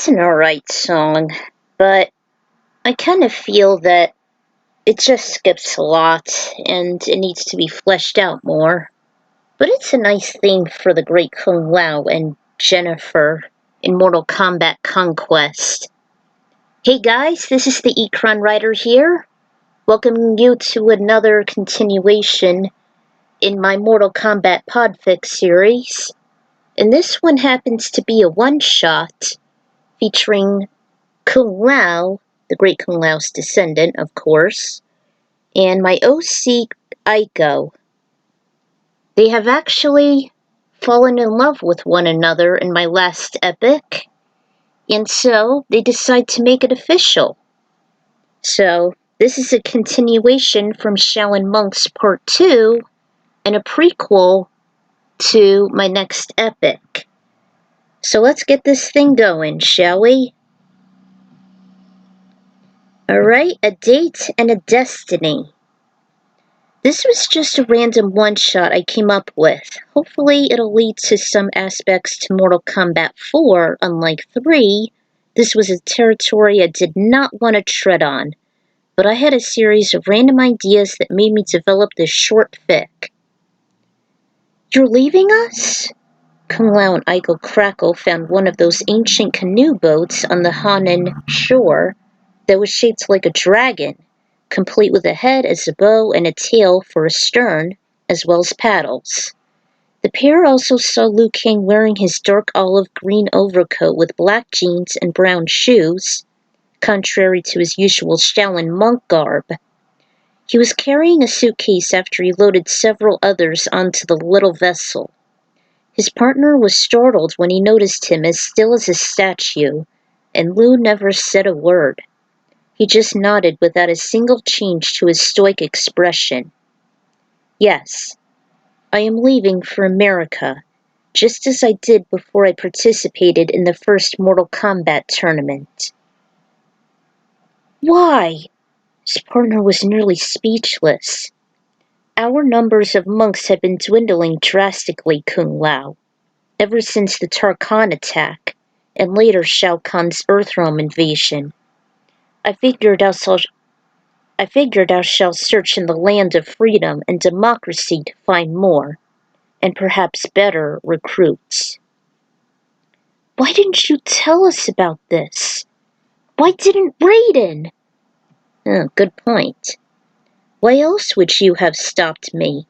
It's an alright song, but I kind of feel that it just skips a lot and it needs to be fleshed out more. But it's a nice theme for the great Kung Lao and Jennifer in Mortal Kombat Conquest. Hey guys, this is the Ecron Writer here, welcoming you to another continuation in my Mortal Kombat podfic series. And this one happens to be a one-shot featuring Kung Lao, the great Kung Lao's descendant, of course, and my OC, Aiko. They have actually fallen in love with one another in my last epic, and so they decide to make it official. So, this is a continuation from Shaolin Monks Part 2, and a prequel to my next epic. So let's get this thing going, shall we? Alright, a date and a destiny. This was just a random one-shot I came up with. Hopefully it'll lead to some aspects to Mortal Kombat 4, unlike 3. This was a territory I did not want to tread on, but I had a series of random ideas that made me develop this short fic. You're leaving us? Kung Lao and Aiko Crackle found one of those ancient canoe boats on the Hanan shore that was shaped like a dragon, complete with a head as a bow and a tail for a stern, as well as paddles. The pair also saw Liu Kang wearing his dark olive green overcoat with black jeans and brown shoes, contrary to his usual Shaolin monk garb. He was carrying a suitcase after he loaded several others onto the little vessel. His partner was startled when he noticed him as still as a statue, and Liu never said a word. He just nodded without a single change to his stoic expression. Yes, I am leaving for America, just as I did before I participated in the first Mortal Kombat tournament. Why? His partner was nearly speechless. Our numbers of monks have been dwindling drastically, Kung Lao, ever since the Tarkhan attack, and later Shao Kahn's Earthrealm invasion. I figured I shall search in the land of freedom and democracy to find more, and perhaps better, recruits. Why didn't you tell us about this? Why didn't Raiden? Oh, good point. Why else would you have stopped me?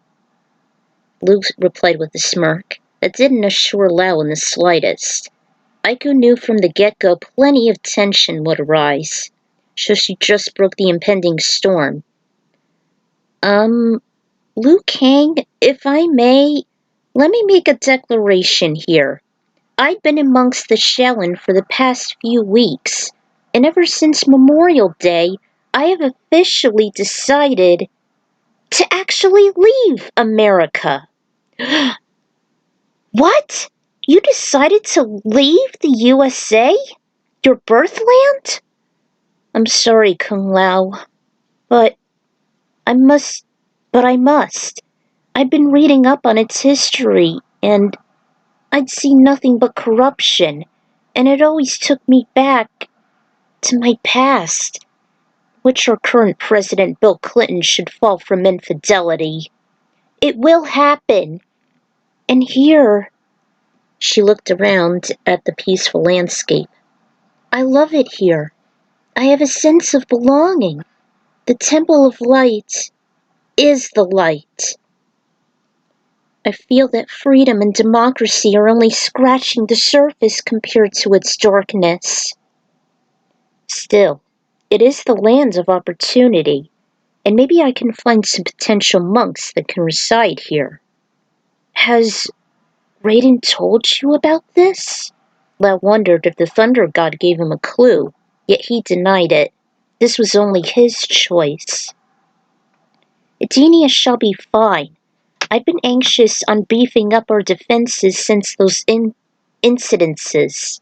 Liu replied with a smirk that didn't assure Lao in the slightest. Aiko knew from the get-go plenty of tension would arise, so she just broke the impending storm. Liu Kang, if I may, let me make a declaration here. I've been amongst the Shaolin for the past few weeks, and ever since Memorial Day, I have officially decided to actually leave America. What? You decided to leave the USA? Your birthland? I'm sorry, Kung Lao, but I must. I've been reading up on its history, and I'd seen nothing but corruption, and it always took me back to my past, which our current president Bill Clinton should fall from infidelity. It will happen. And here, she looked around at the peaceful landscape. I love it here. I have a sense of belonging. The Temple of Light is the light. I feel that freedom and democracy are only scratching the surface compared to its darkness. Still, it is the land of opportunity, and maybe I can find some potential monks that can reside here. Has Raiden told you about this? Lao wondered if the Thunder God gave him a clue, yet he denied it. This was only his choice. Edenia shall be fine. I've been anxious on beefing up our defenses since those incidences,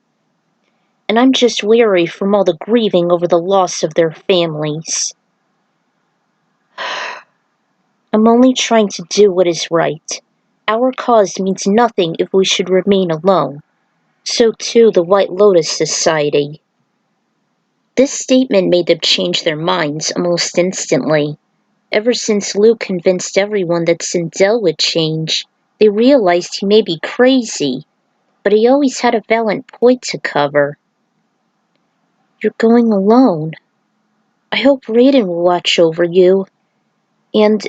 and I'm just weary from all the grieving over the loss of their families. I'm only trying to do what is right. Our cause means nothing if we should remain alone. So too the White Lotus Society. This statement made them change their minds almost instantly. Ever since Luke convinced everyone that Sindel would change, they realized he may be crazy, but he always had a valid point to cover. You're going alone. I hope Raiden will watch over you. And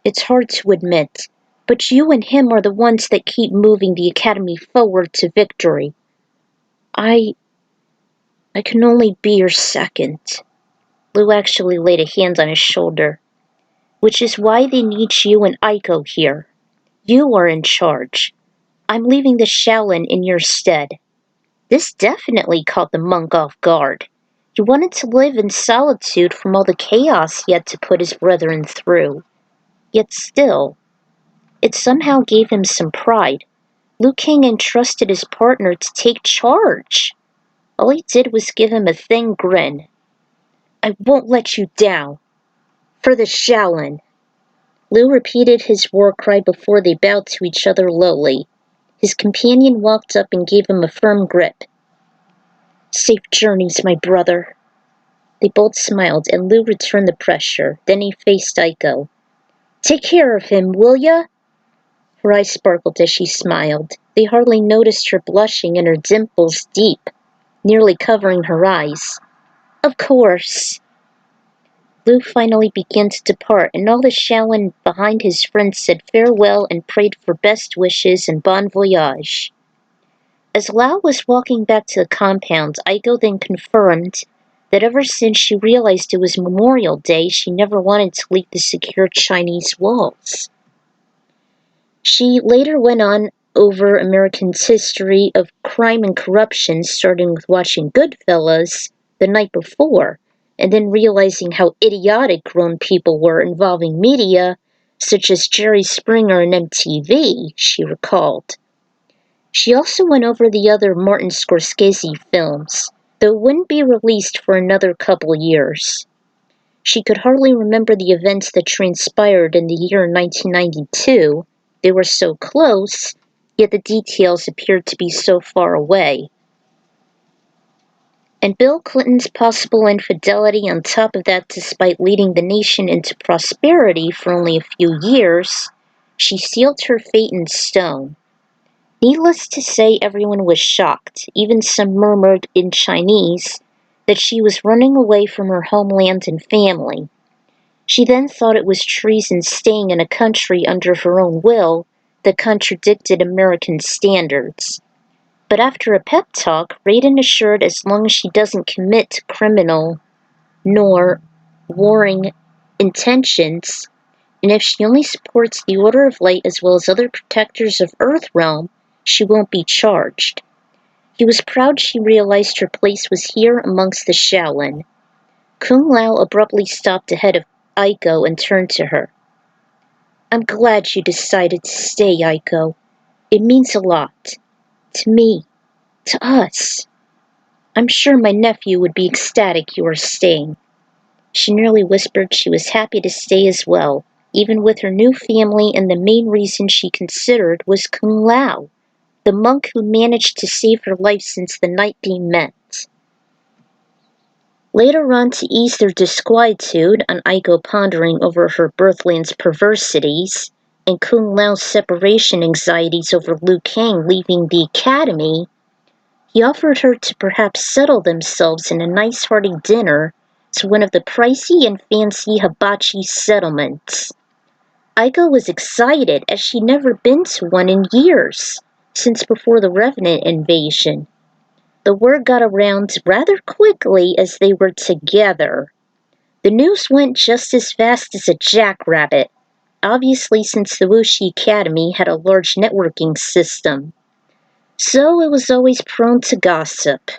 it's hard to admit, but you and him are the ones that keep moving the Academy forward to victory. I can only be your second. Lou actually laid a hand on his shoulder. Which is why they need you and Aiko here. You are in charge. I'm leaving the Shaolin in your stead. This definitely caught the monk off guard. He wanted to live in solitude from all the chaos he had to put his brethren through. Yet still, it somehow gave him some pride. Liu Kang entrusted his partner to take charge. All he did was give him a thin grin. I won't let you down. For the Shaolin. Liu repeated his war cry before they bowed to each other lowly. His companion walked up and gave him a firm grip. Safe journeys, my brother. They both smiled, and Liu returned the pressure. Then he faced Aiko. Take care of him, will ya? Her eyes sparkled as she smiled. They hardly noticed her blushing and her dimples deep, nearly covering her eyes. Of course. Liu finally began to depart, and all the Shaolin behind his friend said farewell and prayed for best wishes and bon voyage. As Lao was walking back to the compound, Aiko then confirmed that ever since she realized it was Memorial Day, she never wanted to leave the secure Chinese walls. She later went on over Americans' history of crime and corruption, starting with watching Goodfellas the night before, and then realizing how idiotic grown people were involving media, such as Jerry Springer and MTV, she recalled. She also went over the other Martin Scorsese films, though it wouldn't be released for another couple years. She could hardly remember the events that transpired in the year 1992. They were so close, yet the details appeared to be so far away. And Bill Clinton's possible infidelity on top of that, despite leading the nation into prosperity for only a few years, she sealed her fate in stone. Needless to say, everyone was shocked. Even some murmured in Chinese that she was running away from her homeland and family. She then thought it was treason staying in a country under her own will that contradicted American standards. But after a pep talk, Raiden assured as long as she doesn't commit to criminal nor warring intentions, and if she only supports the Order of Light as well as other protectors of Earthrealm, she won't be charged. He was proud she realized her place was here amongst the Shaolin. Kung Lao abruptly stopped ahead of Aiko and turned to her. I'm glad you decided to stay, Aiko. It means a lot. To me. To us. I'm sure my nephew would be ecstatic you are staying. She nearly whispered she was happy to stay as well, even with her new family, and the main reason she considered was Kung Lao, the monk who managed to save her life since the night they met. Later on, to ease their disquietude on Aiko pondering over her birthland's perversities, and Kung Lao's separation anxieties over Liu Kang leaving the academy, he offered her to perhaps settle themselves in a nice hearty dinner to one of the pricey and fancy hibachi settlements. Aiko was excited as she'd never been to one in years, since before the Revenant invasion. The word got around rather quickly as they were together. The news went just as fast as a jackrabbit, obviously since the Wuxi Academy had a large networking system. So it was always prone to gossip.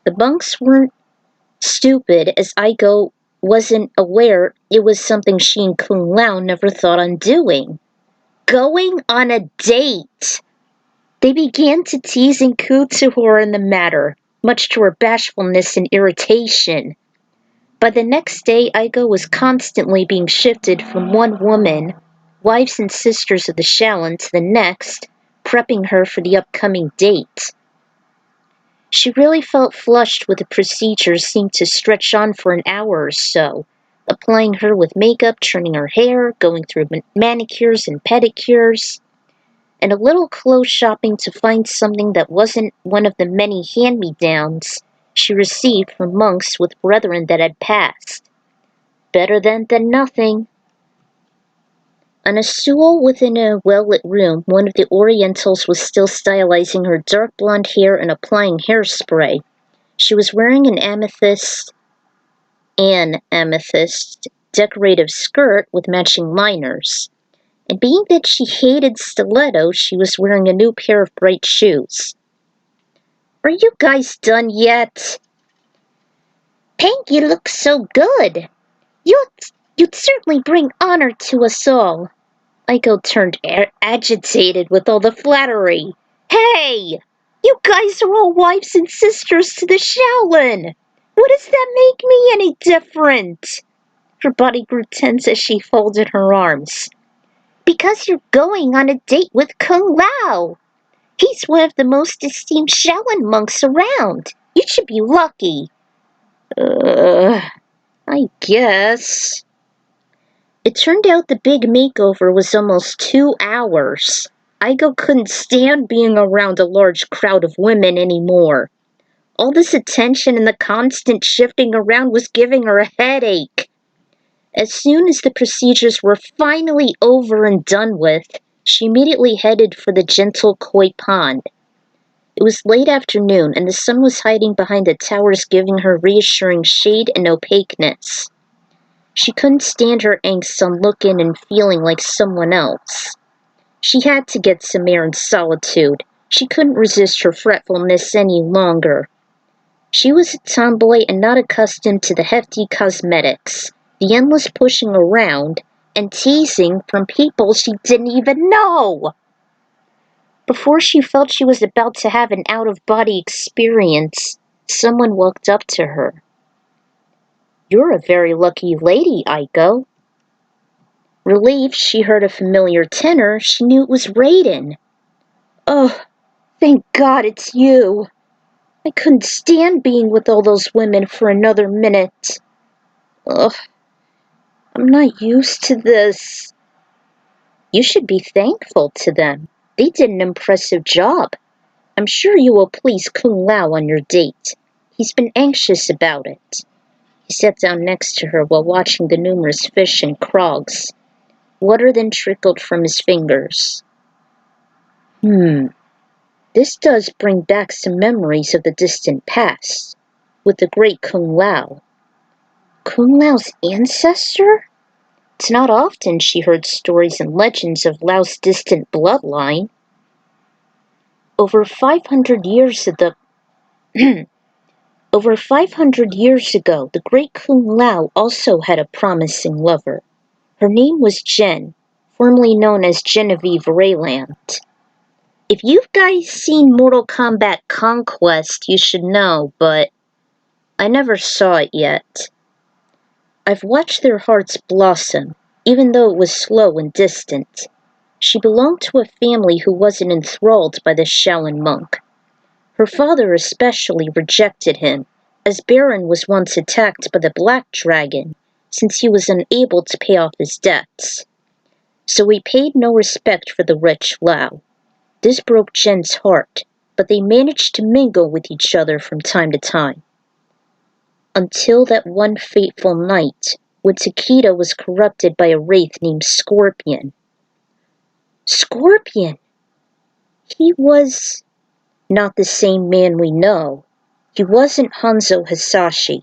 The bunks weren't stupid, as Aiko wasn't aware it was something she and Kung Lao never thought on doing. Going on a date! They began to tease and coo to her in the matter, much to her bashfulness and irritation. By the next day, Aiko was constantly being shifted from one woman, wives and sisters of the Shaolin, to the next, prepping her for the upcoming date. She really felt flushed with the procedure seemed to stretch on for an hour or so, applying her with makeup, trimming her hair, going through manicures and pedicures, and a little clothes shopping to find something that wasn't one of the many hand-me-downs she received from monks with brethren that had passed. Better than nothing. On a stool within a well-lit room, one of the Orientals was still stylizing her dark blonde hair and applying hairspray. She was wearing an amethyst decorative skirt with matching liners. And being that she hated stilettos, she was wearing a new pair of bright shoes. "Are you guys done yet?" "Pink, you look so good. You'd certainly bring honor to us all." Aiko turned agitated with all the flattery. "Hey! You guys are all wives and sisters to the Shaolin! What does that make me any different?" Her body grew tense as she folded her arms. "Because you're going on a date with Kung Lao. He's one of the most esteemed Shaolin monks around. You should be lucky." I guess. It turned out the big makeover was almost 2 hours. Aiko couldn't stand being around a large crowd of women anymore. All this attention and the constant shifting around was giving her a headache. As soon as the procedures were finally over and done with, she immediately headed for the gentle koi pond. It was late afternoon, and the sun was hiding behind the towers, giving her reassuring shade and opaqueness. She couldn't stand her angst on looking and feeling like someone else. She had to get some air and solitude. She couldn't resist her fretfulness any longer. She was a tomboy and not accustomed to the hefty cosmetics, the endless pushing around, and teasing from people she didn't even know. Before she felt she was about to have an out-of-body experience, someone walked up to her. "You're a very lucky lady, Aiko." Relieved she heard a familiar tenor, she knew it was Raiden. "Oh, thank God it's you. I couldn't stand being with all those women for another minute. Ugh, I'm not used to this." "You should be thankful to them. They did an impressive job. I'm sure you will please Kung Lao on your date. He's been anxious about it." He sat down next to her while watching the numerous fish and krogs. Water then trickled from his fingers. This does bring back some memories of the distant past, with the great Kung Lao." Kung Lao's ancestor? It's not often she heard stories and legends of Lao's distant bloodline. Over 500 years ago, Over 500 years ago, the great Kung Lao also had a promising lover. Her name was Jen, formerly known as Genevieve Rayland. If you've guys seen Mortal Kombat Conquest, you should know, but I never saw it yet. I've watched their hearts blossom, even though it was slow and distant. She belonged to a family who wasn't enthralled by the Shaolin monk. Her father especially rejected him, as Baron was once attacked by the Black Dragon, since he was unable to pay off his debts. So he paid no respect for the rich Lao. This broke Jen's heart, but they managed to mingle with each other from time to time. Until that one fateful night, when Takeda was corrupted by a wraith named Scorpion. Scorpion! He was not the same man we know. He wasn't Hanzo Hasashi.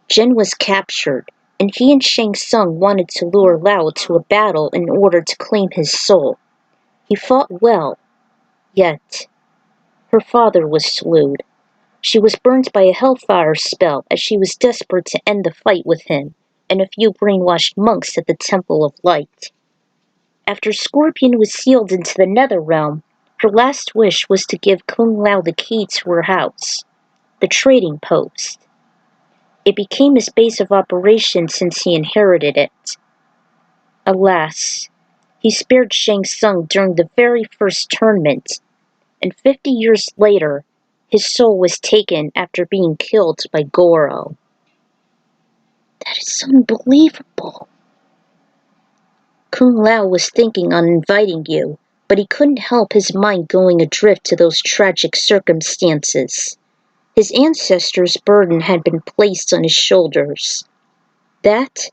Jen was captured, and he and Shang Tsung wanted to lure Lao to a battle in order to claim his soul. He fought well, yet her father was slewed. She was burned by a hellfire spell as she was desperate to end the fight with him and a few brainwashed monks at the Temple of Light. After Scorpion was sealed into the Netherrealm, her last wish was to give Kung Lao the key to her house, the trading post. It became his base of operations since he inherited it. Alas, he spared Shang Tsung during the very first tournament, and 50 years later, His soul was taken after being killed by Goro. That is unbelievable. Kung Lao was thinking on inviting you, but he couldn't help his mind going adrift to those tragic circumstances. His ancestors' burden had been placed on his shoulders. That,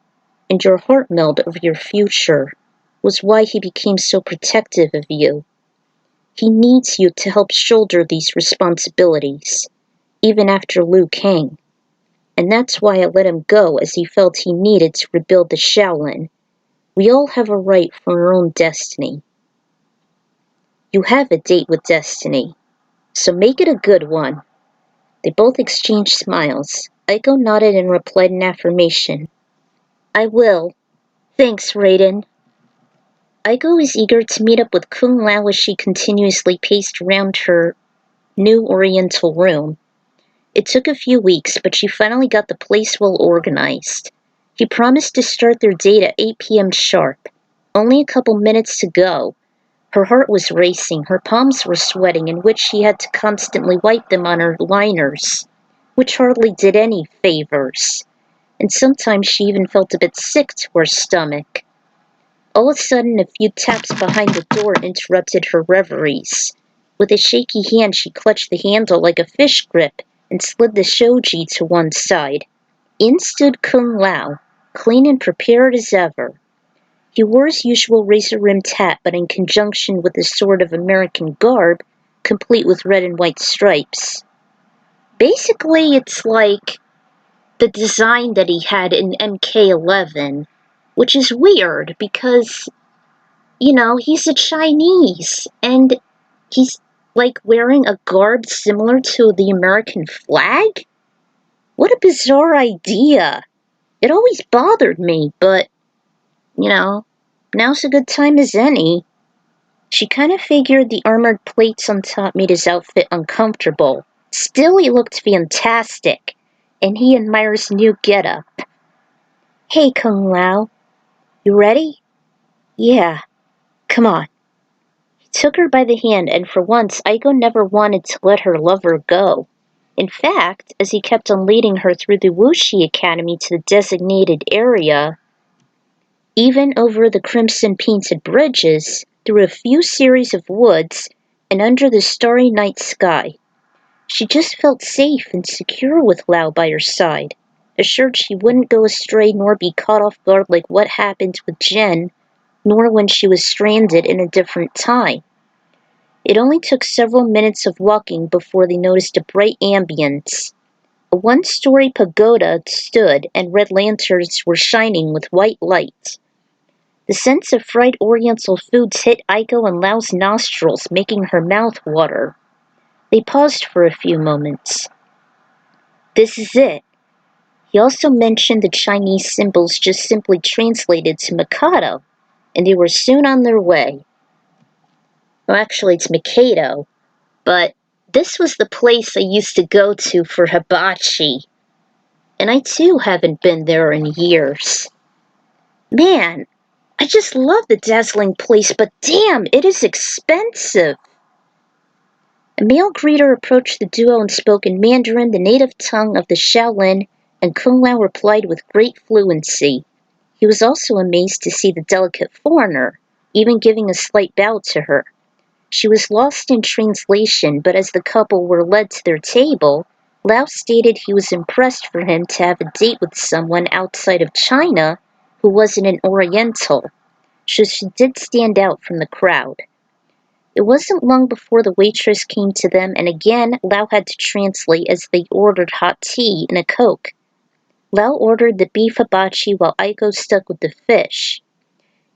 and your heart meld of your future, was why he became so protective of you. He needs you to help shoulder these responsibilities, even after Liu Kang. And that's why I let him go, as he felt he needed to rebuild the Shaolin. We all have a right for our own destiny. You have a date with destiny, so make it a good one. They both exchanged smiles. Aiko nodded and replied in affirmation. I will. Thanks, Raiden. Aiko was eager to meet up with Kung Lao as she continuously paced around her new oriental room. It took a few weeks, but she finally got the place well organized. He promised to start their date at 8 p.m. sharp. Only a couple minutes to go. Her heart was racing, her palms were sweating, in which she had to constantly wipe them on her liners, which hardly did any favors. And sometimes she even felt a bit sick to her stomach. All of a sudden, a few taps behind the door interrupted her reveries. With a shaky hand, she clutched the handle like a fish grip and slid the shoji to one side. In stood Kung Lao, clean and prepared as ever. He wore his usual razor-rimmed hat, but in conjunction with a sort of American garb, complete with red and white stripes. Basically, it's like the design that he had in MK11, which is weird because, he's a Chinese, and he's like wearing a garb similar to the American flag? What a bizarre idea. It always bothered me, but, now's a good time as any. She kind of figured the armored plates on top made his outfit uncomfortable. Still, he looked fantastic, and he admired his new getup. Hey, Kung Lao. You ready? Yeah. Come on. He took her by the hand, and for once, Aiko never wanted to let her lover go. In fact, as he kept on leading her through the Wuxi Academy to the designated area, even over the crimson-painted bridges, through a few series of woods, and under the starry night sky, she just felt safe and secure with Lao by her side, assured she wouldn't go astray nor be caught off guard like what happened with Jen, nor when she was stranded in a different time. It only took several minutes of walking before they noticed a bright ambience. A one-story pagoda stood, and red lanterns were shining with white light. The sense of fried oriental foods hit Aiko and Lao's nostrils, making her mouth water. They paused for a few moments. This is it. He also mentioned the Chinese symbols just simply translated to Mikado, and they were soon on their way. Well, actually, it's Mikado, but this was the place I used to go to for hibachi. And I too haven't been there in years. Man, I just love the dazzling place, but damn, it is expensive. A male greeter approached the duo and spoke in Mandarin, the native tongue of the Shaolin, and Kung Lao replied with great fluency. He was also amazed to see the delicate foreigner, even giving a slight bow to her. She was lost in translation, but as the couple were led to their table, Lao stated he was impressed for him to have a date with someone outside of China who wasn't an Oriental, so she did stand out from the crowd. It wasn't long before the waitress came to them, and again Lao had to translate as they ordered hot tea and a Coke. Lao ordered the beef hibachi while Aiko stuck with the fish.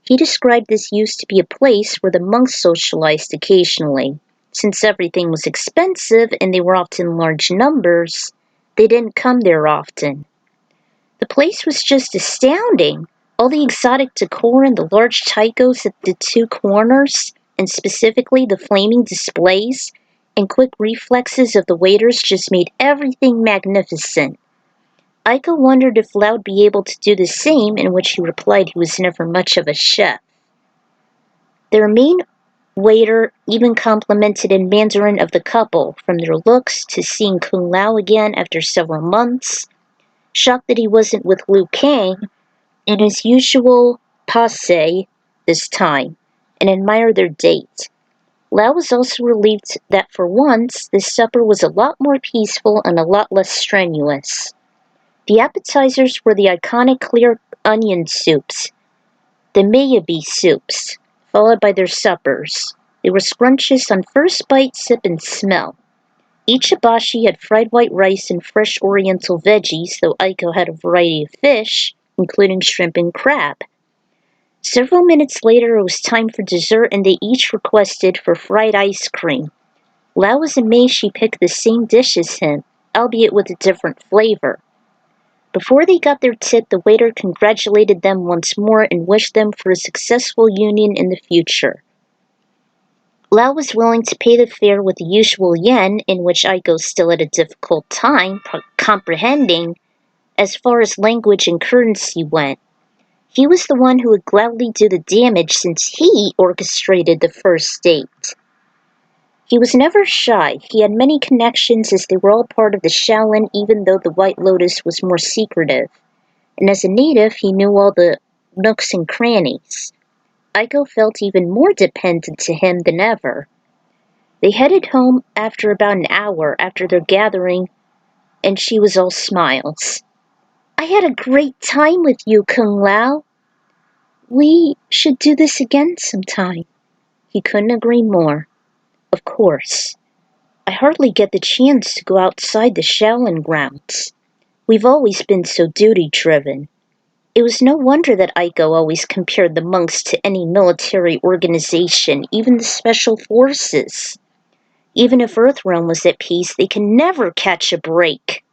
He described this used to be a place where the monks socialized occasionally. Since everything was expensive and they were often in large numbers, they didn't come there often. The place was just astounding. All the exotic decor and the large taikos at the two corners, and specifically the flaming displays and quick reflexes of the waiters just made everything magnificent. Aiko wondered if Lao would be able to do the same, in which he replied he was never much of a chef. Their main Waiter even complimented in Mandarin of the couple, from their looks to seeing Kung Lao again after several months. Shocked that he wasn't with Liu Kang in his usual passe this time, and admired their date. Lao was also relieved that for once, this supper was a lot more peaceful and a lot less strenuous. The appetizers were the iconic clear onion soups, the miyabi soups, followed by their suppers. They were scrumptious on first bite, sip, and smell. Each hibachi had fried white rice and fresh oriental veggies, though Aiko had a variety of fish, including shrimp and crab. Several minutes later, it was time for dessert, and they each requested for fried ice cream. Lao was amazed she picked the same dish as him, albeit with a different flavor. Before they got their tip, the waiter congratulated them once more and wished them for a successful union in the future. Lao was willing to pay the fare with the usual yen, in which Aiko still had a difficult time comprehending as far as language and currency went. He was the one who would gladly do the damage since he orchestrated the first date. He was never shy. He had many connections as they were all part of the Shaolin, even though the White Lotus was more secretive. And as a native, he knew all the nooks and crannies. Aiko felt even more dependent to him than ever. They headed home after about an hour after their gathering, and she was all smiles. "I had a great time with you, Kung Lao. We should do this again sometime." He couldn't agree more. "Of course. I hardly get the chance to go outside the Shaolin grounds. We've always been so duty-driven." It was no wonder that Aiko always compared the monks to any military organization, even the special forces. Even if Earthrealm was at peace, they can never catch a break.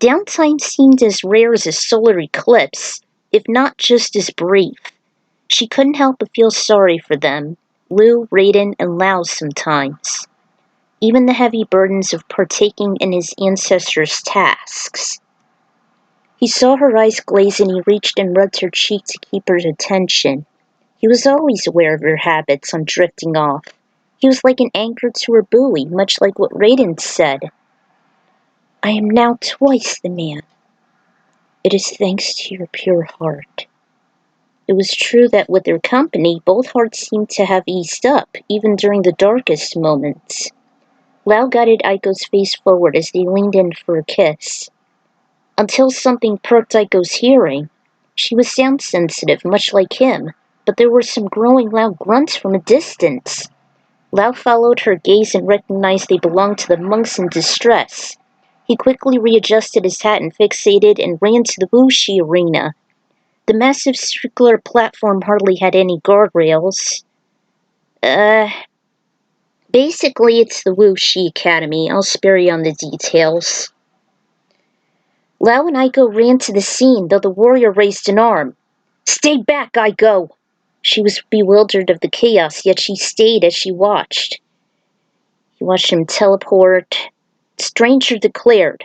Downtime seemed as rare as a solar eclipse, if not just as brief. She couldn't help but feel sorry for them, Liu, Raiden, and Lao sometimes. Even the heavy burdens of partaking in his ancestors' tasks. He saw her eyes glaze and he reached and rubbed her cheek to keep her attention. He was always aware of her habits on drifting off. He was like an anchor to her buoy, much like what Raiden said. "I am now twice the man. It is thanks to your pure heart." It was true that with their company, both hearts seemed to have eased up, even during the darkest moments. Lao guided Aiko's face forward as they leaned in for a kiss. Until something perked Aiko's hearing. She was sound-sensitive, much like him, but there were some growing loud grunts from a distance. Lao followed her gaze and recognized they belonged to the monks in distress. He quickly readjusted his hat and fixated and ran to the Wuxi arena. The massive circular platform hardly had any guardrails. Basically it's the Wuxi Academy. I'll spare you on the details. Lao and Aiko ran to the scene, though the warrior raised an arm. "Stay back, Aiko!" She was bewildered of the chaos, yet she stayed as she watched. He watched him teleport. The stranger declared,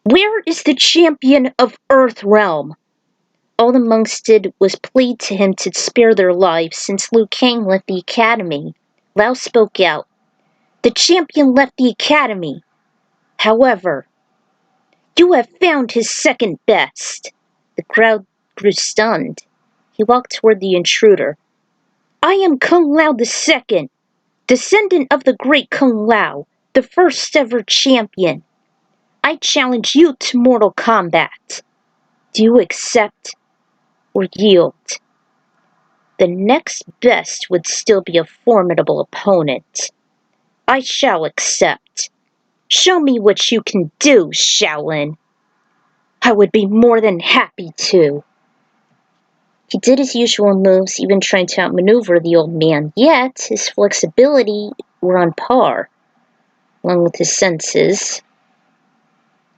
"Where is the champion of Earthrealm?" All the monks did was plead to him to spare their lives since Liu Kang left the academy. Lao spoke out. "The champion left the academy. However, you have found his second best." The crowd grew stunned. He walked toward the intruder. "I am Kung Lao II, descendant of the great Kung Lao, the first ever champion. I challenge you to mortal combat. Do you accept or yield?" The next best would still be a formidable opponent. "I shall accept. Show me what you can do, Shaolin." "I would be more than happy to." He did his usual moves, even trying to outmaneuver the old man, yet his flexibility were on par, along with his senses.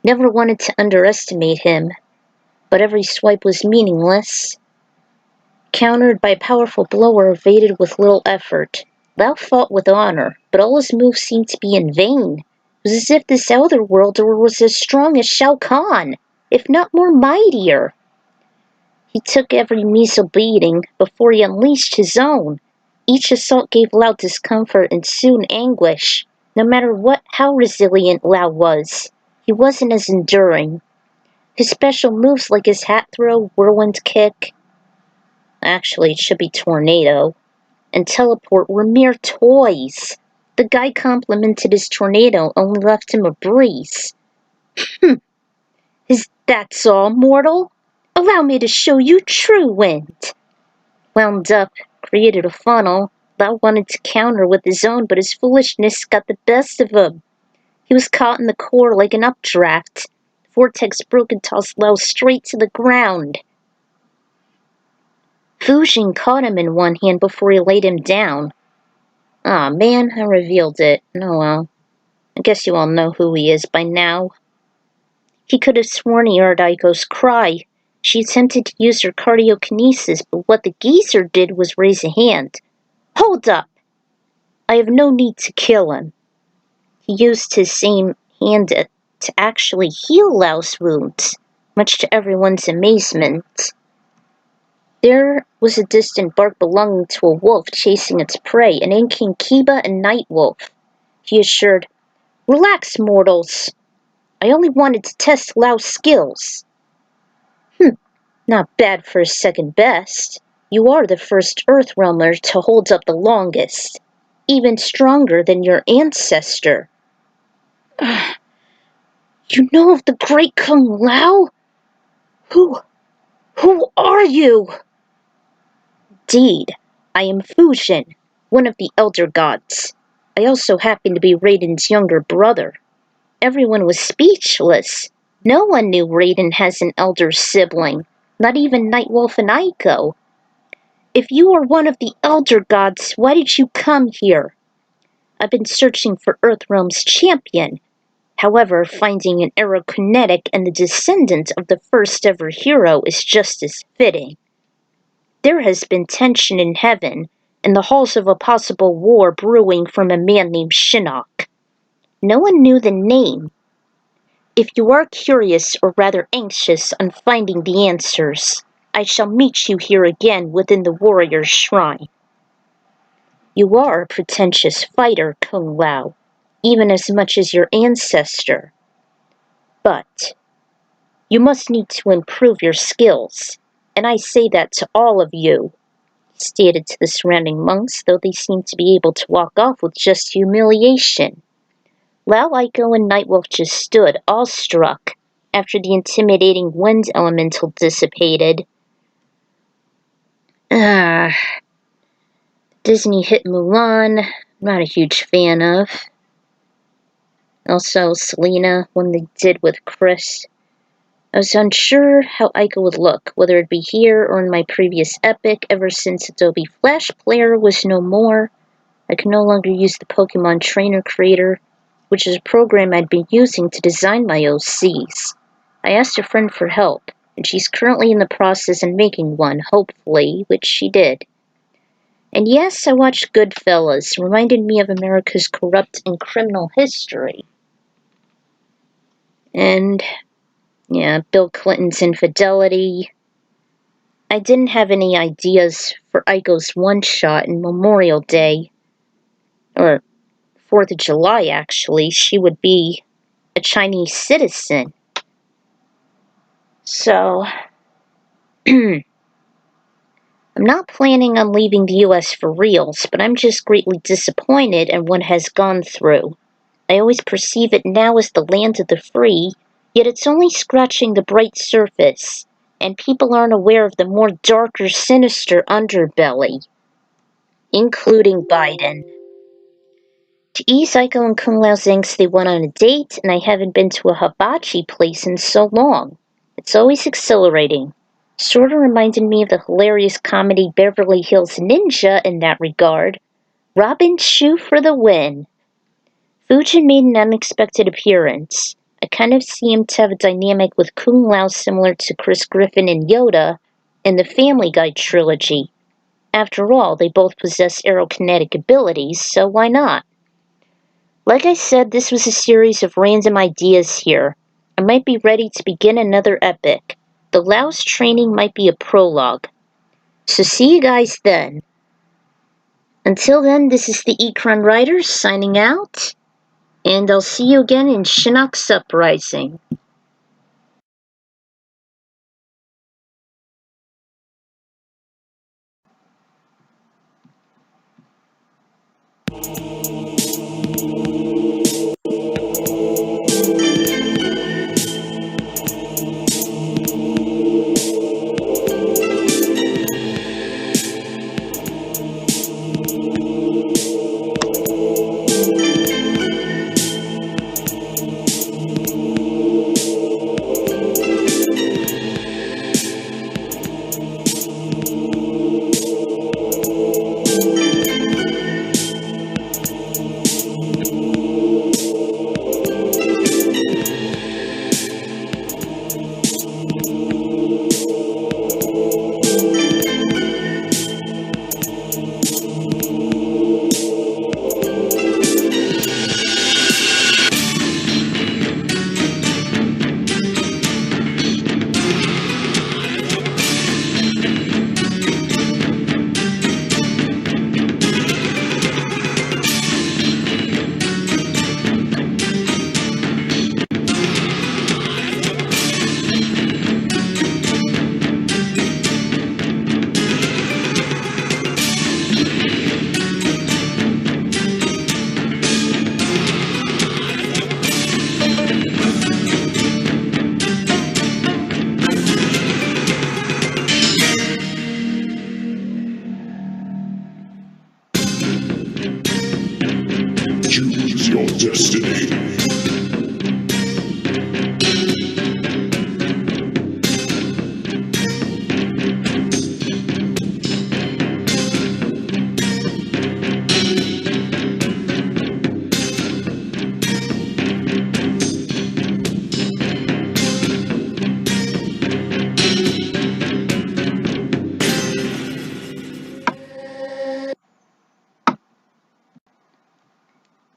Never wanted to underestimate him, but every swipe was meaningless. Countered by a powerful blow evaded with little effort. Lao fought with honor, but all his moves seemed to be in vain. It was as if this elder worlder was as strong as Shao Kahn, if not more mightier. He took every measle beating before he unleashed his own. Each assault gave Lao discomfort and soon anguish. No matter how resilient Lao was, he wasn't as enduring. His special moves like his hat throw, whirlwind kick, actually it should be tornado, and teleport were mere toys. The guy complimented his tornado, only left him a breeze. That's all, mortal? Allow me to show you true wind. Wound up, created a funnel. Lao wanted to counter with his own, but his foolishness got the best of him. He was caught in the core like an updraft. Vortex broke and tossed Lao straight to the ground. Fujin caught him in one hand before he laid him down. Aw, man, I revealed it. Oh well. I guess you all know who he is by now. He could have sworn he heard Aiko's cry. She attempted to use her cardiokinesis, but what the geezer did was raise a hand. Hold up! I have no need to kill him. He used his same hand to actually heal Lao's wounds, much to everyone's amazement. There was a distant bark belonging to a wolf chasing its prey, and in came Kiba and Nightwolf. He assured, Relax, mortals. I only wanted to test Lao's skills. Not bad for a second best. You are the first Earthrealmer to hold up the longest. Even stronger than your ancestor. You know of the great Kung Lao? Who are you? Indeed, I am Fujin, one of the Elder Gods. I also happen to be Raiden's younger brother. Everyone was speechless. No one knew Raiden has an elder sibling, not even Nightwolf and Aiko. If you are one of the Elder Gods, why did you come here? I've been searching for Earthrealm's champion. However, finding an aerokinetic and the descendant of the first ever hero is just as fitting. There has been tension in heaven, and the halls of a possible war brewing from a man named Shinnok. No one knew the name. If you are curious or rather anxious on finding the answers, I shall meet you here again within the warrior's shrine. You are a pretentious fighter, Kung Lao, even as much as your ancestor. But you must need to improve your skills, and I say that to all of you, he stated to the surrounding monks, though they seemed to be able to walk off with just humiliation. Lao, Aiko, and Nightwolf just stood, awestruck, after the intimidating wind elemental dissipated. Disney hit Mulan, not a huge fan of. Also, Selena, when they did with Chris. I was unsure how Aiko would look, whether it'd be here or in my previous epic. Ever since Adobe Flash Player was no more, I could no longer use the Pokemon Trainer Creator, which is a program I'd been using to design my OCs. I asked a friend for help, and she's currently in the process of making one, hopefully, which she did. And yes, I watched Goodfellas, reminded me of America's corrupt and criminal history. And, yeah, Bill Clinton's infidelity. I didn't have any ideas for Aiko's one-shot in Memorial Day, or 4th of July, actually. She would be a Chinese citizen. So, I'm not planning on leaving the US for reals, but I'm just greatly disappointed in what has gone through. I always perceive it now as the land of the free, yet it's only scratching the bright surface, and people aren't aware of the more darker, sinister underbelly, including Biden. To ease Aiko and Kung Lao's angst, they went on a date, and I haven't been to a hibachi place in so long. It's always exhilarating. Sorta reminded me of the hilarious comedy Beverly Hills Ninja in that regard. Robin Shue for the win. Fujin made an unexpected appearance. I kind of see him to have a dynamic with Kung Lao similar to Chris Griffin and Yoda in the Family Guy trilogy. After all, they both possess aerokinetic abilities, so why not? Like I said, this was a series of random ideas here. I might be ready to begin another epic. The Lao's training might be a prologue. So see you guys then. Until then, this is the Ecron Writer signing out, and I'll see you again in Shinnok's Uprising. Choose your destiny.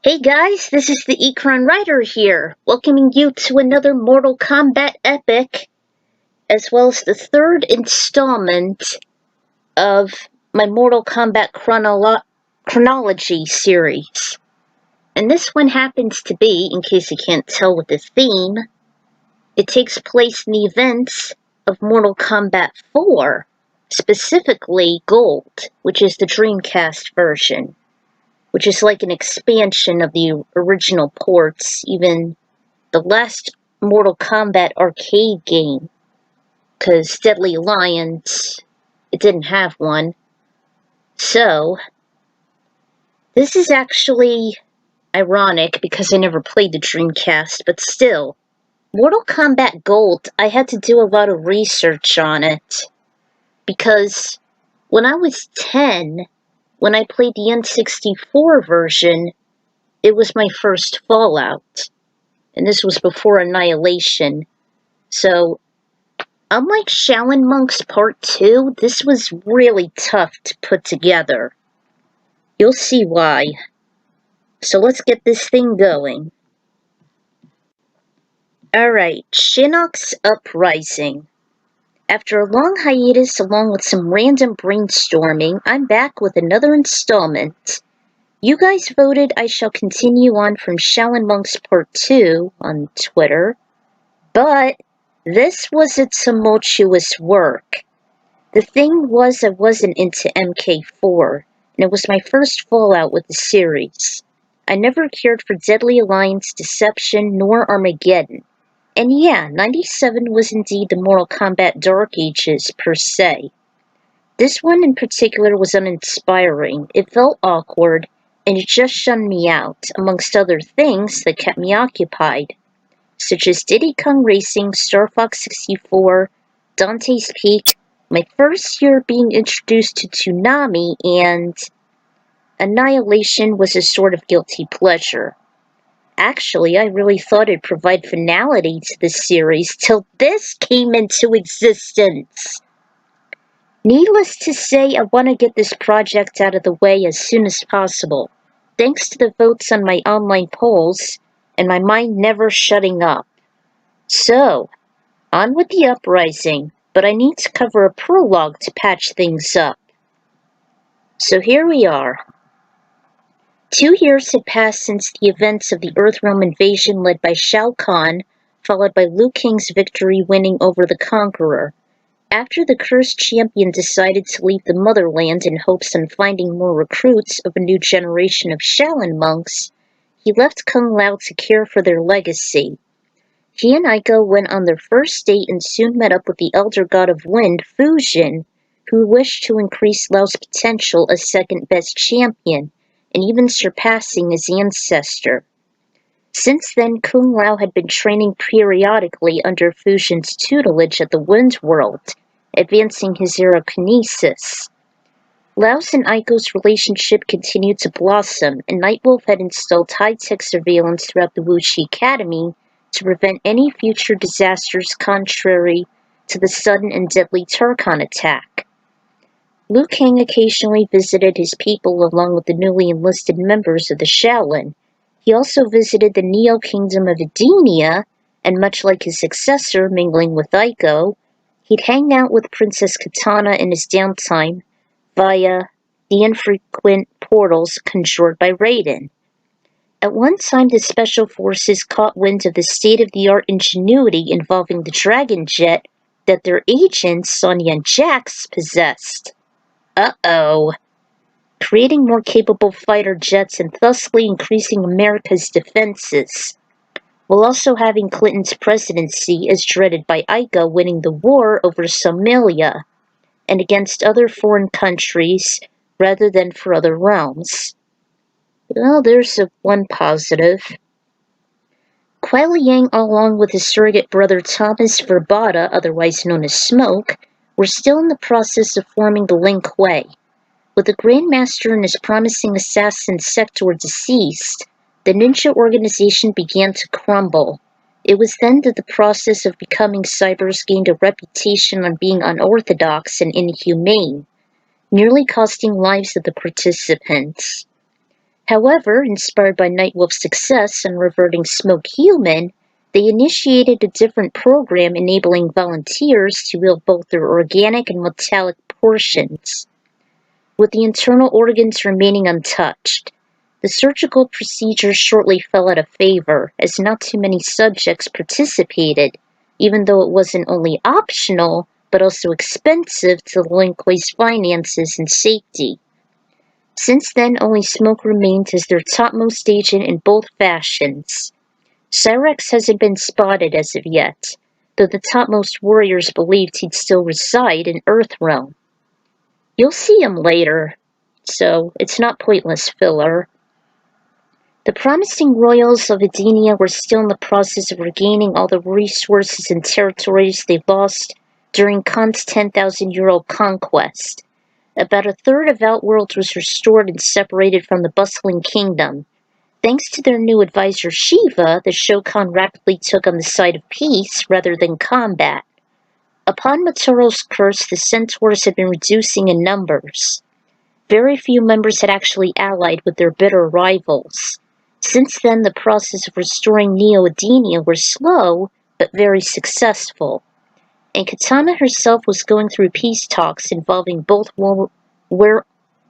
Hey guys, this is the Ecron Writer here, welcoming you to another Mortal Kombat epic, as well as the third installment of my Mortal Kombat chronology series. And this one happens to be, in case you can't tell with the theme, it takes place in the events of Mortal Kombat 4, specifically Gold, which is the Dreamcast version, which is like an expansion of the original ports, even the last Mortal Kombat arcade game, because Deadly Alliance, it didn't have one. So, this is actually ironic because I never played the Dreamcast, but still, Mortal Kombat Gold, I had to do a lot of research on it, because when I was 10, when I played the N64 version, it was my first Fallout, and this was before Annihilation. So, unlike Shaolin Monks Part 2, this was really tough to put together. You'll see why. So let's get this thing going. Alright, Shinnok's Uprising. After a long hiatus along with some random brainstorming, I'm back with another installment. You guys voted I shall continue on from Shaolin Monks Part 2 on Twitter, but this was a tumultuous work. The thing was, I wasn't into MK4, and it was my first Fallout with the series. I never cared for Deadly Alliance, Deception, nor Armageddon. And yeah, 97 was indeed the Mortal Kombat Dark Ages per se. This one in particular was uninspiring, it felt awkward, and it just shunned me out, amongst other things that kept me occupied, such as Diddy Kong Racing, Star Fox 64, Dante's Peak, my first year being introduced to Toonami, and Annihilation was a sort of guilty pleasure. Actually, I really thought it'd provide finality to the series till this came into existence. Needless to say, I want to get this project out of the way as soon as possible, thanks to the votes on my online polls, and my mind never shutting up. So, on with the Uprising, but I need to cover a prologue to patch things up. So here we are. 2 years had passed since the events of the Earthrealm invasion led by Shao Kahn, followed by Liu Kang's victory winning over the Conqueror. After the cursed champion decided to leave the motherland in hopes on finding more recruits of a new generation of Shaolin monks, he left Kung Lao to care for their legacy. He and Aiko went on their first date and soon met up with the elder god of wind, Fujin, who wished to increase Lao's potential as second-best champion, and even surpassing his ancestor. Since then, Kung Lao had been training periodically under Fujin's tutelage at the Wind World, advancing his aerokinesis. Lao's and Aiko's relationship continued to blossom, and Nightwolf had installed high-tech surveillance throughout the Wuxi Academy to prevent any future disasters contrary to the sudden and deadly Tarkon attack. Liu Kang occasionally visited his people along with the newly enlisted members of the Shaolin. He also visited the Neo-Kingdom of Edenia, and much like his successor mingling with Aiko, he'd hang out with Princess Katana in his downtime via the infrequent portals conjured by Raiden. At one time, the Special Forces caught wind of the state-of-the-art ingenuity involving the Dragon Jet that their agent, Sonya and Jax, possessed. Uh-oh. Creating more capable fighter jets and thusly increasing America's defenses, while also having Clinton's presidency as dreaded by Aiko winning the war over Somalia, and against other foreign countries rather than for other realms. Well, there's one positive. Kuai Liang, along with his surrogate brother Thomas Verbata, otherwise known as Smoke, were still in the process of forming the Lin Kuei. With the Grandmaster and his promising assassin Sector deceased, the ninja organization began to crumble. It was then that the process of becoming cybers gained a reputation on being unorthodox and inhumane, nearly costing lives of the participants. However, inspired by Nightwolf's success in reverting Smoke human, they initiated a different program enabling volunteers to wield both their organic and metallic portions, with the internal organs remaining untouched. The surgical procedure shortly fell out of favor, as not too many subjects participated, even though it wasn't only optional, but also expensive to the Lin Kuei's finances and safety. Since then, only Smoke remained as their topmost agent in both fashions. Cyrex hasn't been spotted as of yet, though the topmost warriors believed he'd still reside in Earthrealm. You'll see him later, so it's not pointless filler. The promising royals of Edenia were still in the process of regaining all the resources and territories they lost during Khan's 10,000-year-old conquest. About a third of Outworld was restored and separated from the bustling kingdom. Thanks to their new advisor Shiva, the Shokan rapidly took on the side of peace rather than combat. Upon Motoro's curse, the centaurs had been reducing in numbers. Very few members had actually allied with their bitter rivals. Since then, the process of restoring Neo-Edenia was slow, but very successful, and Katana herself was going through peace talks involving both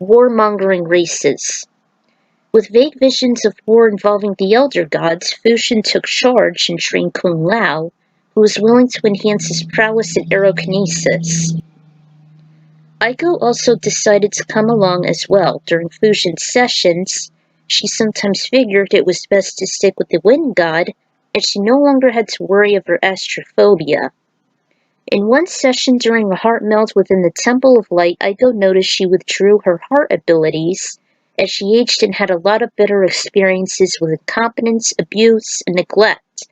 warmongering races. With vague visions of war involving the Elder Gods, Fushin took charge and trained Kung Lao, who was willing to enhance his prowess in aerokinesis. Aiko also decided to come along as well. During Fushin's sessions, she sometimes figured it was best to stick with the Wind God, as she no longer had to worry of her astrophobia. In one session during a heart meld within the Temple of Light, Aiko noticed she withdrew her heart abilities as she aged and had a lot of bitter experiences with incompetence, abuse, and neglect.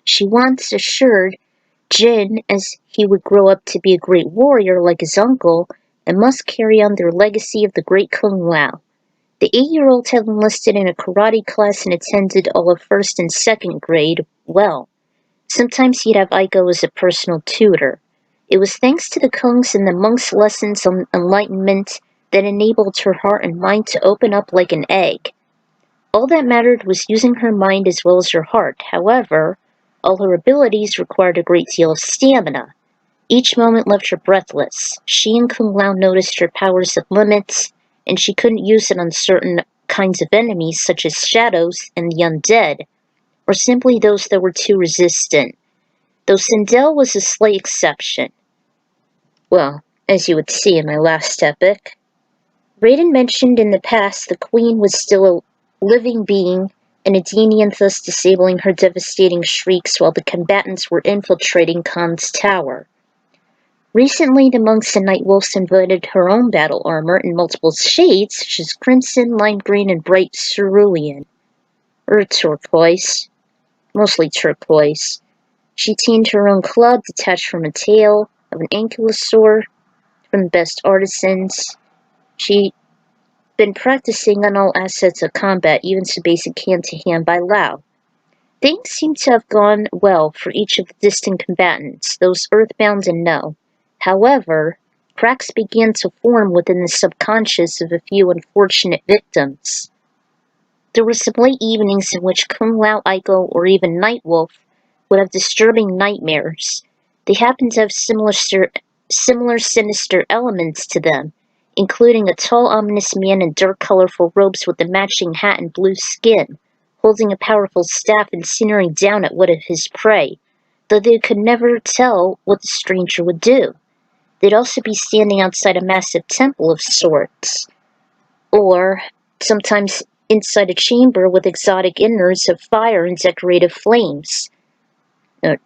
She once assured Jin as he would grow up to be a great warrior like his uncle and must carry on their legacy of the great Kung Lao. The 8-year-old had enlisted in a karate class and attended all of 1st and 2nd grade well. Sometimes he'd have Aiko as a personal tutor. It was thanks to the Kungs and the monks' lessons on enlightenment that enabled her heart and mind to open up like an egg. All that mattered was using her mind as well as her heart. However, all her abilities required a great deal of stamina. Each moment left her breathless. She and Kung Lao noticed her powers had limits, and she couldn't use it on certain kinds of enemies such as shadows and the undead, or simply those that were too resistant, though Sindel was a slight exception. Well, as you would see in my last epic. Raiden mentioned in the past the Queen was still a living being, and Edenian thus disabling her devastating shrieks while the combatants were infiltrating Khan's tower. Recently, the monks and Night Wolves invented her own battle armor in multiple shades, such as crimson, lime green, and bright cerulean. Or turquoise. Mostly turquoise. She teamed her own club detached from a tail of an ankylosaur from the best artisans. She'd been practicing on all assets of combat, even to basic hand-to-hand by Lao. Things seem to have gone well for each of the distant combatants, those earthbound and no. However, cracks began to form within the subconscious of a few unfortunate victims. There were some late evenings in which Kung Lao, Aiko, or even Nightwolf would have disturbing nightmares. They happened to have similar sinister elements to them, including a tall, ominous man in dark, colorful robes with a matching hat and blue skin, holding a powerful staff and sneering down at one of his prey, though they could never tell what the stranger would do. They'd also be standing outside a massive temple of sorts, or sometimes inside a chamber with exotic innards of fire and decorative frames. At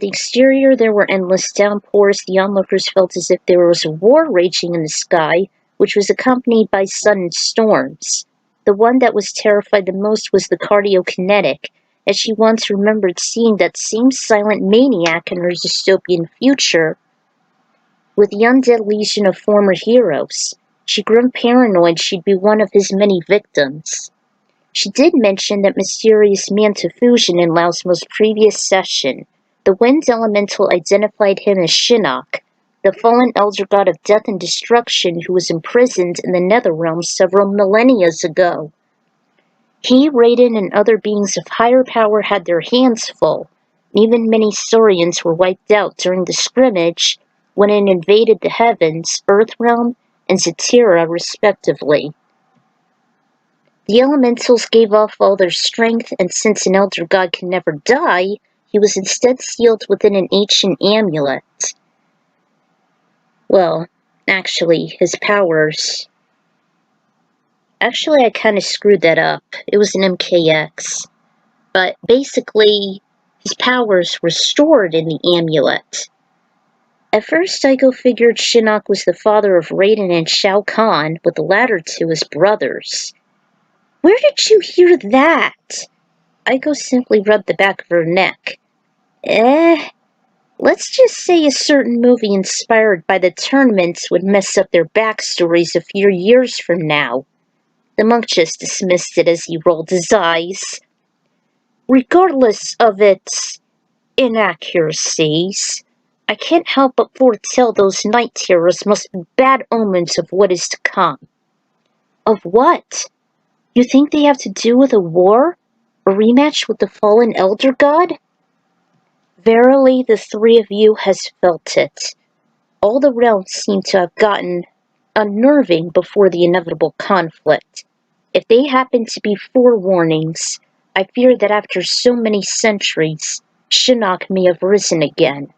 the exterior there were endless downpours. The onlookers felt as if there was a war raging in the sky, which was accompanied by sudden storms. The one that was terrified the most was the cardiokinetic, as she once remembered seeing that same silent maniac in her dystopian future with the undead legion of former heroes. She grew paranoid she'd be one of his many victims. She did mention that mysterious Manta fusion in Lao's most previous session. The wind elemental identified him as Shinnok, the fallen elder god of death and destruction who was imprisoned in the Netherrealm several millennia ago. He, Raiden, and other beings of higher power had their hands full, and even many Saurians were wiped out during the scrimmage when it invaded the heavens, Earthrealm, and Zatira respectively. The elementals gave off all their strength, and since an elder god can never die, he was instead sealed within an ancient amulet. Well, actually, his powers... Actually, I kind of screwed that up. It was an MKX. But basically, his powers were stored in the amulet. At first, Aiko figured Shinnok was the father of Raiden and Shao Kahn, with the latter two as brothers. Where did you hear that? Aiko simply rubbed the back of her neck. Let's just say a certain movie inspired by the tournaments would mess up their backstories a few years from now. The monk just dismissed it as he rolled his eyes. Regardless of its inaccuracies, I can't help but foretell those night terrors must be bad omens of what is to come. Of what? You think they have to do with a war? A rematch with the fallen elder god? Verily, the three of you has felt it. All the realms seem to have gotten unnerving before the inevitable conflict. If they happen to be forewarnings, I fear that after so many centuries, Shinnok may have risen again.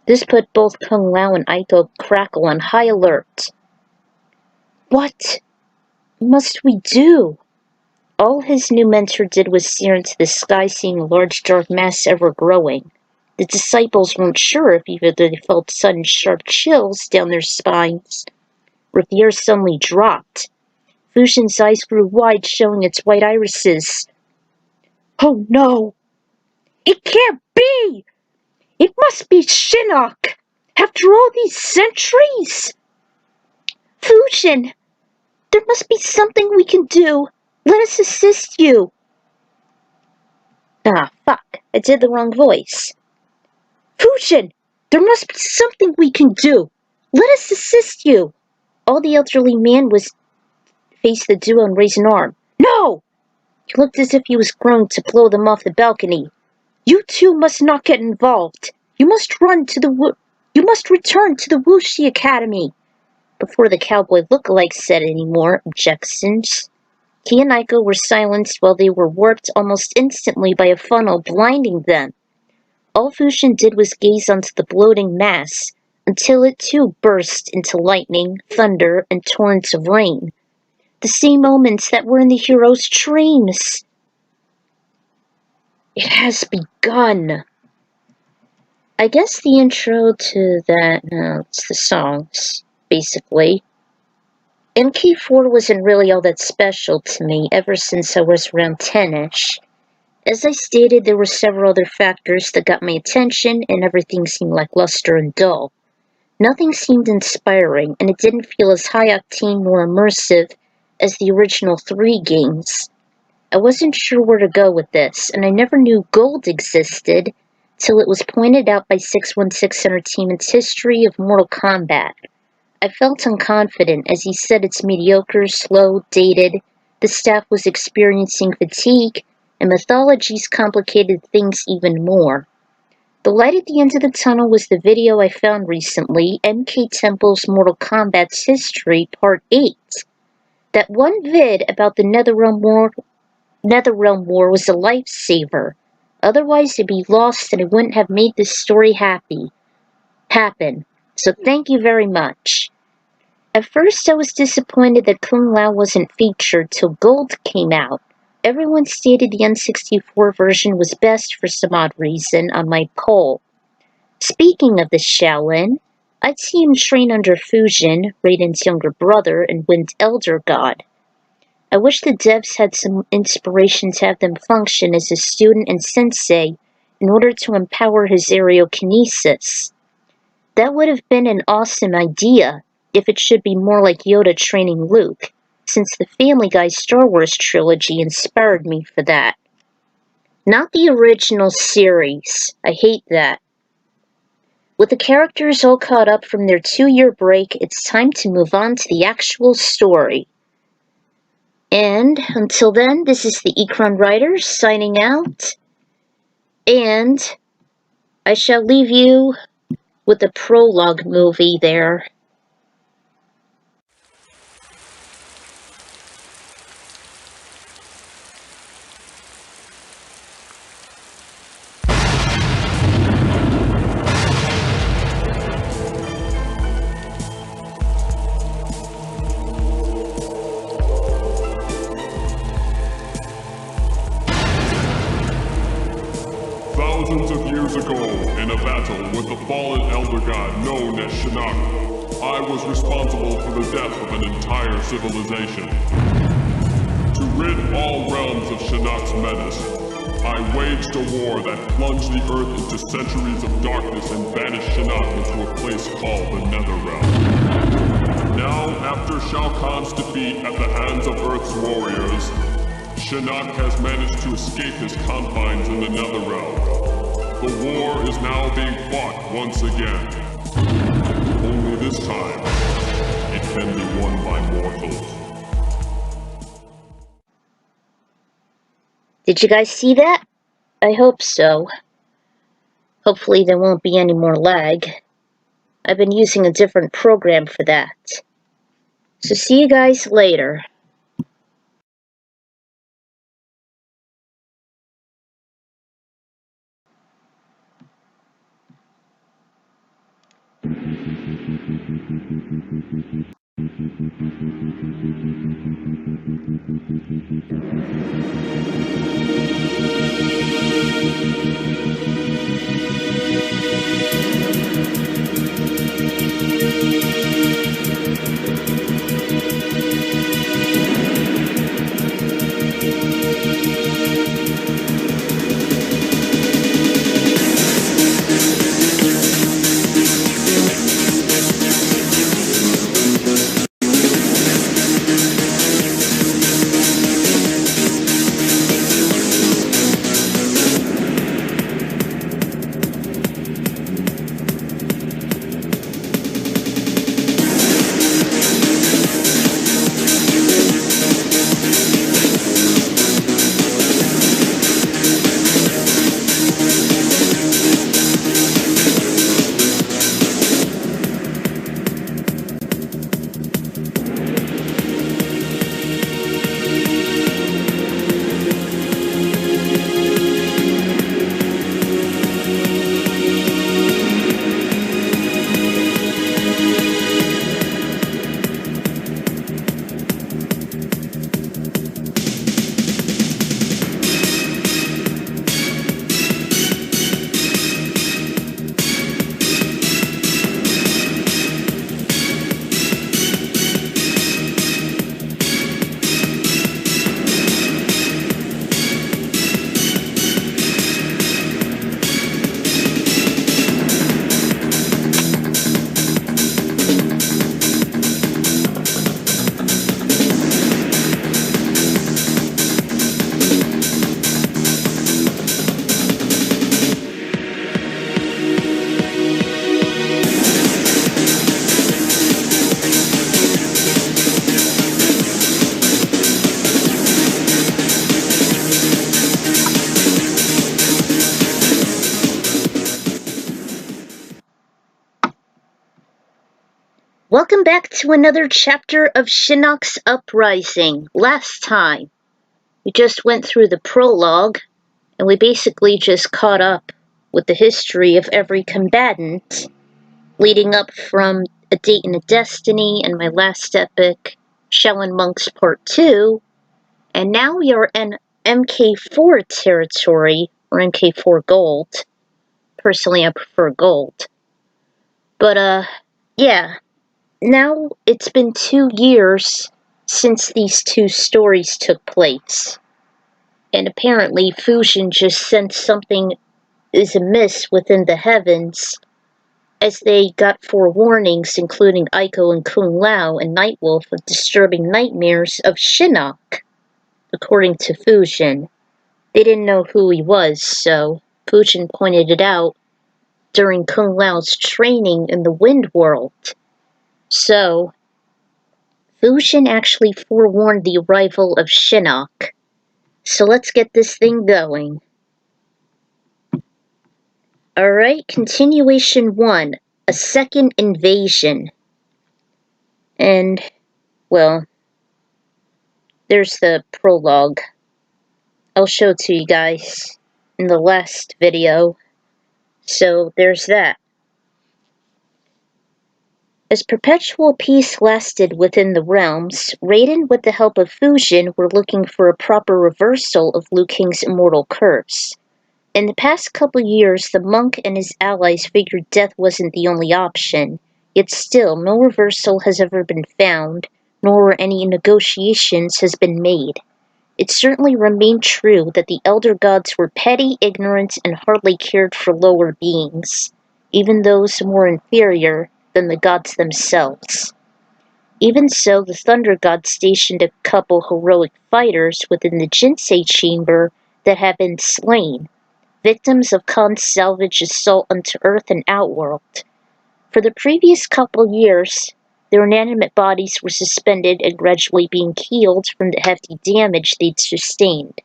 This put both Kung Lao and Aiko Crackle on high alert. What must we do? All his new mentor did was stare into the sky, seeing a large dark mass ever growing. The disciples weren't sure if either they felt sudden sharp chills down their spines, or if the air suddenly dropped. Fusion's eyes grew wide, showing its white irises. Oh no! It can't be! It must be Shinnok! After all these centuries! Fusion! There must be something we can do! Let us assist you! Ah, fuck. I did the wrong voice. Fusion! There must be something we can do! Let us assist you! All the elderly man was faced the duo and raised an arm. No! He looked as if he was going to blow them off the balcony. You two must not get involved. You must return to the Wuxi Academy. before the cowboy look-alike said any more objections. He and Aiko were silenced while they were warped almost instantly by a funnel, blinding them. All Fusion did was gaze onto the bloating mass, until it too burst into lightning, thunder, and torrents of rain. The same moments that were in the hero's dreams. It has begun. I guess the intro to that, it's the songs, basically. MK4 wasn't really all that special to me ever since I was around 10-ish. As I stated, there were several other factors that got my attention, and everything seemed lackluster and dull. Nothing seemed inspiring, and it didn't feel as high-octane nor immersive as the original 3 games. I wasn't sure where to go with this, and I never knew gold existed till it was pointed out by 616 Entertainment's History of Mortal Kombat. I felt unconfident as he said it's mediocre, slow, dated, the staff was experiencing fatigue, and mythologies complicated things even more. The light at the end of the tunnel was the video I found recently, MK Temple's Mortal Kombat's History, Part 8. That one vid about the Netherrealm War was a lifesaver. Otherwise it'd be lost and it wouldn't have made this story happen. So thank you very much. At first I was disappointed that Kung Lao wasn't featured till Gold came out. Everyone stated the N64 version was best for some odd reason on my poll. Speaking of the Shaolin, I'd see him train under Fusion, Raiden's younger brother and Wind Elder God. I wish the devs had some inspiration to have them function as a student and sensei in order to empower his aerokinesis. That would have been an awesome idea if it should be more like Yoda training Luke, since the Family Guy Star Wars trilogy inspired me for that. Not the original series. I hate that. With the characters all caught up from their 2-year break, it's time to move on to the actual story. And until then, this is the Ekron Writer signing out. And I shall leave you with the Prologue movie there. Thousands of years ago, in a battle with the fallen elder god known as Shinnok, I was responsible for the death of an entire civilization. To rid all realms of Shinnok's menace, I waged a war that plunged the Earth into centuries of darkness and banished Shinnok into a place called the Netherrealm. Now, after Shao Kahn's defeat at the hands of Earth's warriors, Shinnok has managed to escape his confines in the Netherrealm. The war is now being fought once again. Only this time, it can be won by mortals. Did you guys see that? I hope so. Hopefully there won't be any more lag. I've been using a different program for that. So see you guys later. Welcome back to another chapter of Shinnok's Uprising. Last time, we just went through the prologue, and we basically just caught up with the history of every combatant, leading up from A Date and a Destiny and my last epic, Shellin' Monks Part 2, and now we are in MK4 territory, or MK4 Gold. Personally, I prefer Gold. But, yeah. Now it's been 2 years since these two stories took place, and apparently Fusion just sensed something is amiss within the heavens, as they got forewarnings, including Aiko and Kung Lao and Nightwolf, of disturbing nightmares of Shinnok. According to Fusion, they didn't know who he was, so Fusion pointed it out during Kung Lao's training in the Wind World. So, Fusion actually forewarned the arrival of Shinnok. So let's get this thing going. Alright, continuation 1. A second invasion. And, well, there's the prologue. I'll show it to you guys in the last video. So there's that. As perpetual peace lasted within the realms, Raiden, with the help of Fusion, were looking for a proper reversal of Liu Kang's immortal curse. In the past couple years, the monk and his allies figured death wasn't the only option, yet still no reversal has ever been found, nor any negotiations has been made. It certainly remained true that the Elder Gods were petty, ignorant, and hardly cared for lower beings, even those more inferior than the gods themselves. Even so, the Thunder God stationed a couple heroic fighters within the Jinsei chamber that had been slain, victims of Khan's salvage assault onto Earth and Outworld. For the previous couple years, their inanimate bodies were suspended and gradually being healed from the hefty damage they'd sustained.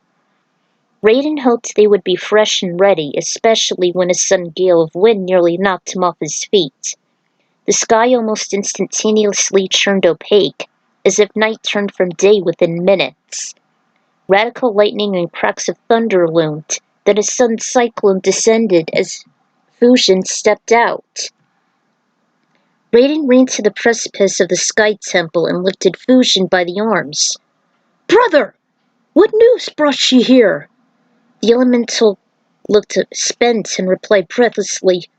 Raiden hoped they would be fresh and ready, especially when a sudden gale of wind nearly knocked him off his feet. The sky almost instantaneously turned opaque, as if night turned from day within minutes. Radical lightning and cracks of thunder loomed, then a sudden cyclone descended as Fusion stepped out. Raiden ran to the precipice of the Sky Temple and lifted Fusion by the arms. "Brother! What news brought you here?" The elemental looked spent and replied breathlessly,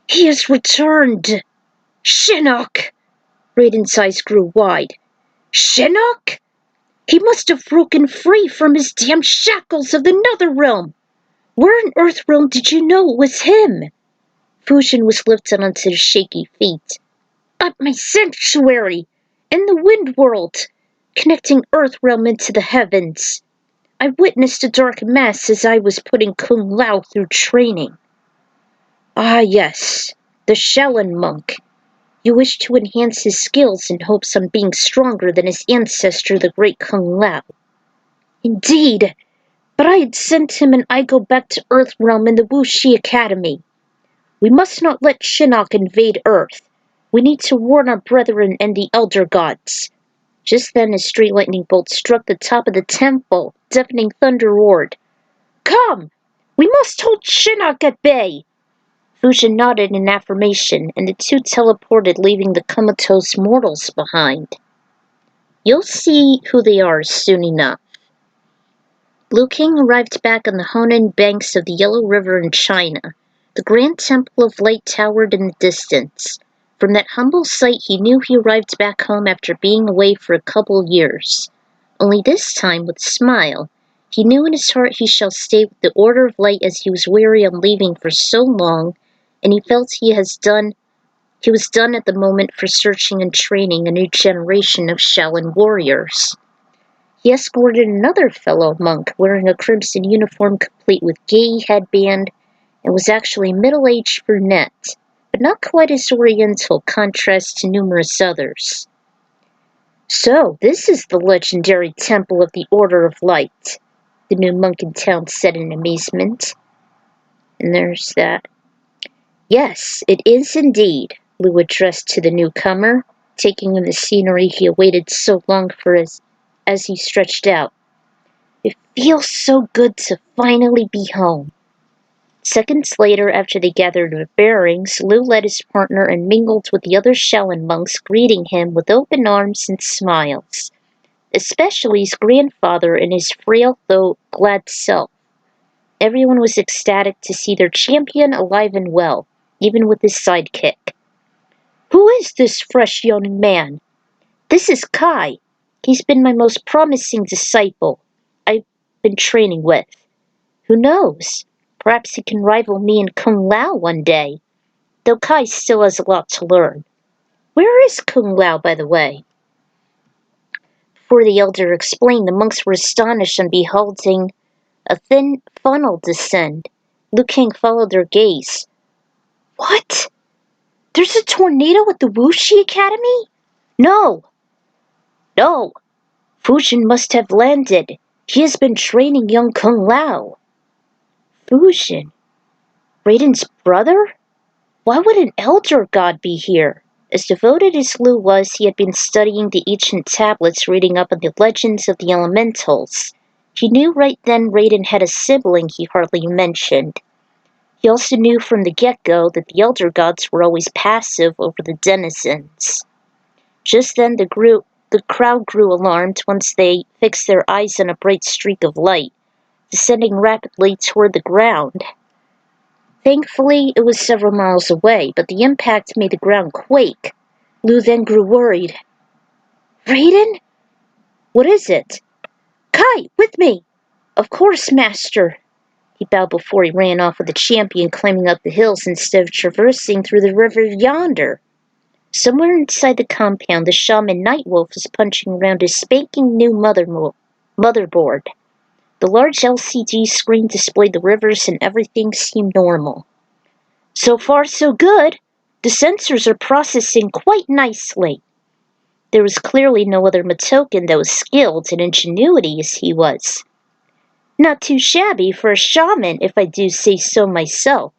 "He has returned! Shinnok!" Raiden's eyes grew wide. "Shinnok? He must have broken free from his damned shackles of the Netherrealm! Where in Earthrealm did you know it was him?" Fusion was lifted onto his shaky feet. "At my sanctuary, in the Wind World, connecting Earthrealm into the heavens. I witnessed a dark mass as I was putting Kung Lao through training." "Ah yes, the Shellin' Monk. You wish to enhance his skills in hopes of being stronger than his ancestor, the great Kung Lao." "Indeed, but I had sent him and Aiko back to Earthrealm in the Wuxi Academy. We must not let Shinnok invade Earth. We need to warn our brethren and the Elder Gods." Just then a stray lightning bolt struck the top of the temple, deafening thunder roared. "Come! We must hold Shinnok at bay!" Fusion nodded in affirmation, and the two teleported, leaving the comatose mortals behind. You'll see who they are soon enough. Liu Kang arrived back on the Honan banks of the Yellow River in China. The Grand Temple of Light towered in the distance. From that humble sight he knew he arrived back home after being away for a couple years. Only this time with a smile. He knew in his heart he shall stay with the Order of Light, as he was weary on leaving for so long, and he felt he was done at the moment for searching and training a new generation of Shaolin warriors. He escorted another fellow monk wearing a crimson uniform complete with gay headband, and was actually a middle-aged brunette, but not quite as oriental, contrast to numerous others. "So, this is the legendary Temple of the Order of Light," the new monk in town said in amazement. And there's that. "Yes, it is indeed. Lu addressed to the newcomer, taking in the scenery he awaited so long for as he stretched out. It feels so good to finally be home. Seconds later, after they gathered their bearings, Lu led his partner and mingled with the other Shaolin monks, greeting him with open arms and smiles, especially his grandfather and his frail though glad self. Everyone was ecstatic to see their champion alive and well, even with his sidekick. "Who is this fresh young man?" "This is Kai. He's been my most promising disciple I've been training with. Who knows? Perhaps he can rival me in Kung Lao one day, though Kai still has a lot to learn. Where is Kung Lao, by the way?" Before the elder explained, the monks were astonished on beholding a thin funnel descend. Liu Kang followed their gaze. "What? There's a tornado at the Wuxi Academy? No! No! Fujin must have landed. He has been training young Kung Lao." Fujin? Raiden's brother? Why would an elder god be here? As devoted as Lu was, he had been studying the ancient tablets, reading up on the legends of the elementals. He knew right then Raiden had a sibling he hardly mentioned. He also knew from the get-go that the elder gods were always passive over the denizens. Just then the crowd grew alarmed once they fixed their eyes on a bright streak of light, descending rapidly toward the ground. Thankfully, it was several miles away, but the impact made the ground quake. Lu then grew worried. "Raiden? What is it?" "Kai, with me!" "Of course, master." He bowed before he ran off with the champion, climbing up the hills instead of traversing through the river yonder. Somewhere inside the compound, the shaman Nightwolf was punching around his spanking new motherboard. The large LCD screen displayed the rivers and everything seemed normal. "So far, so good. The sensors are processing quite nicely." There was clearly no other Matoken that was skilled in ingenuity as he was. "Not too shabby for a shaman, if I do say so myself."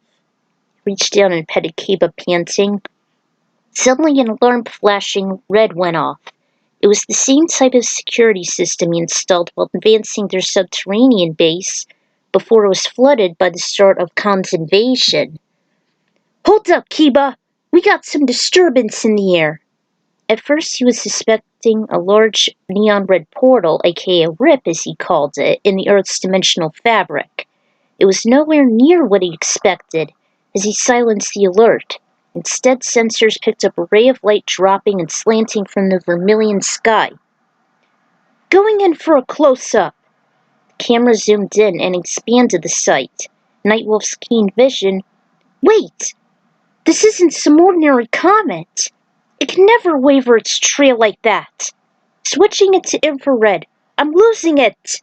He reached down and petted Kiba, panting. Suddenly an alarm flashing red went off. It was the same type of security system he installed while advancing their subterranean base before it was flooded by the start of Khan's invasion. "Hold up, Kiba! We got some disturbance in the air." At first he was suspecting a large neon red portal, aka a rip as he called it, in the Earth's dimensional fabric. It was nowhere near what he expected as he silenced the alert. Instead, sensors picked up a ray of light dropping and slanting from the vermilion sky. "Going in for a close-up." The camera zoomed in and expanded the sight. Nightwolf's keen vision. "Wait! This isn't some ordinary comet. It can never waver its trail like that. Switching it to infrared. I'm losing it."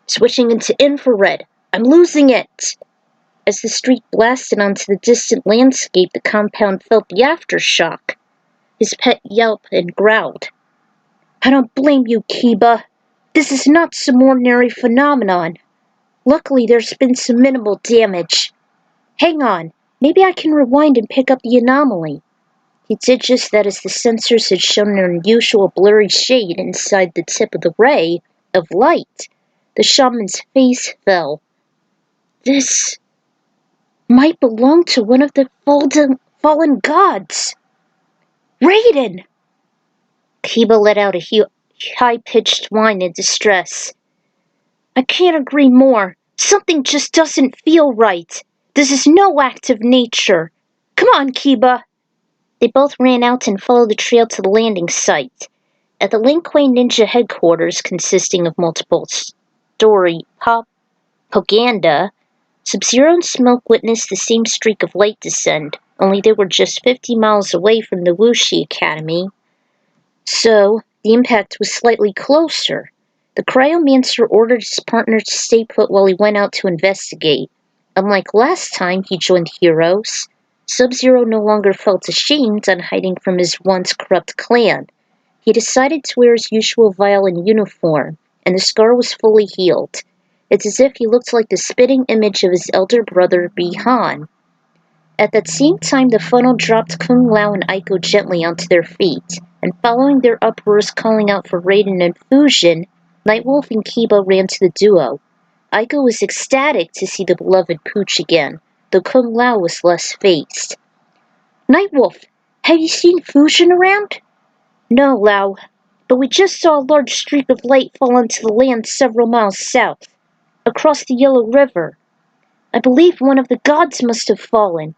"Switching into infrared. I'm losing it." As the streak blasted onto the distant landscape, the compound felt the aftershock. His pet yelped and growled. "I don't blame you, Kiba. This is not some ordinary phenomenon. Luckily, there's been some minimal damage. Hang on, maybe I can rewind and pick up the anomaly." He did just that as the sensors had shown an unusual blurry shade inside the tip of the ray of light. The shaman's face fell. "This might belong to one of the fallen gods." "Raiden!" Kiba let out a high-pitched whine in distress. "I can't agree more. Something just doesn't feel right. This is no act of nature. Come on, Kiba." They both ran out and followed the trail to the landing site. At the Lin Kuei Ninja headquarters, consisting of multiple-story propaganda, Sub-Zero and Smoke witnessed the same streak of light descend, only they were just 50 miles away from the Wuxi Academy. So, the impact was slightly closer. The Cryomancer ordered his partner to stay put while he went out to investigate. Unlike last time he joined Heroes, Sub-Zero no longer felt ashamed on hiding from his once corrupt clan. He decided to wear his usual violin uniform, and the scar was fully healed. It's as if he looked like the spitting image of his elder brother, Bihan. At that same time, the funnel dropped Kung Lao and Aiko gently onto their feet, and following their uproars calling out for Raiden and Fujin, Nightwolf and Kiba ran to the duo. Aiko was ecstatic to see the beloved Pooch again, though Kung Lao was less phased. Nightwolf, have you seen Fujin around? No, Lao, but we just saw a large streak of light fall onto the land several miles south, across the Yellow River. I believe one of the gods must have fallen.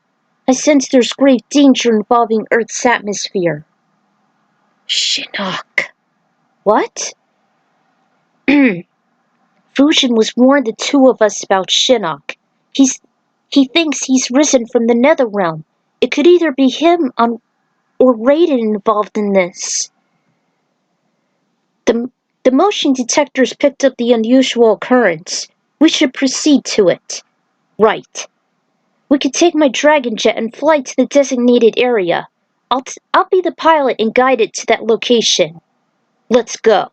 I sense there's grave danger involving Earth's atmosphere. Shinnok. What? Fujin was warned the two of us about Shinnok. He thinks he's risen from the Netherrealm. It could either be him or Raiden involved in this. The motion detectors picked up the unusual occurrence. We should proceed to it. Right. We could take my dragon jet and fly to the designated area. I'll be the pilot and guide it to that location. Let's go.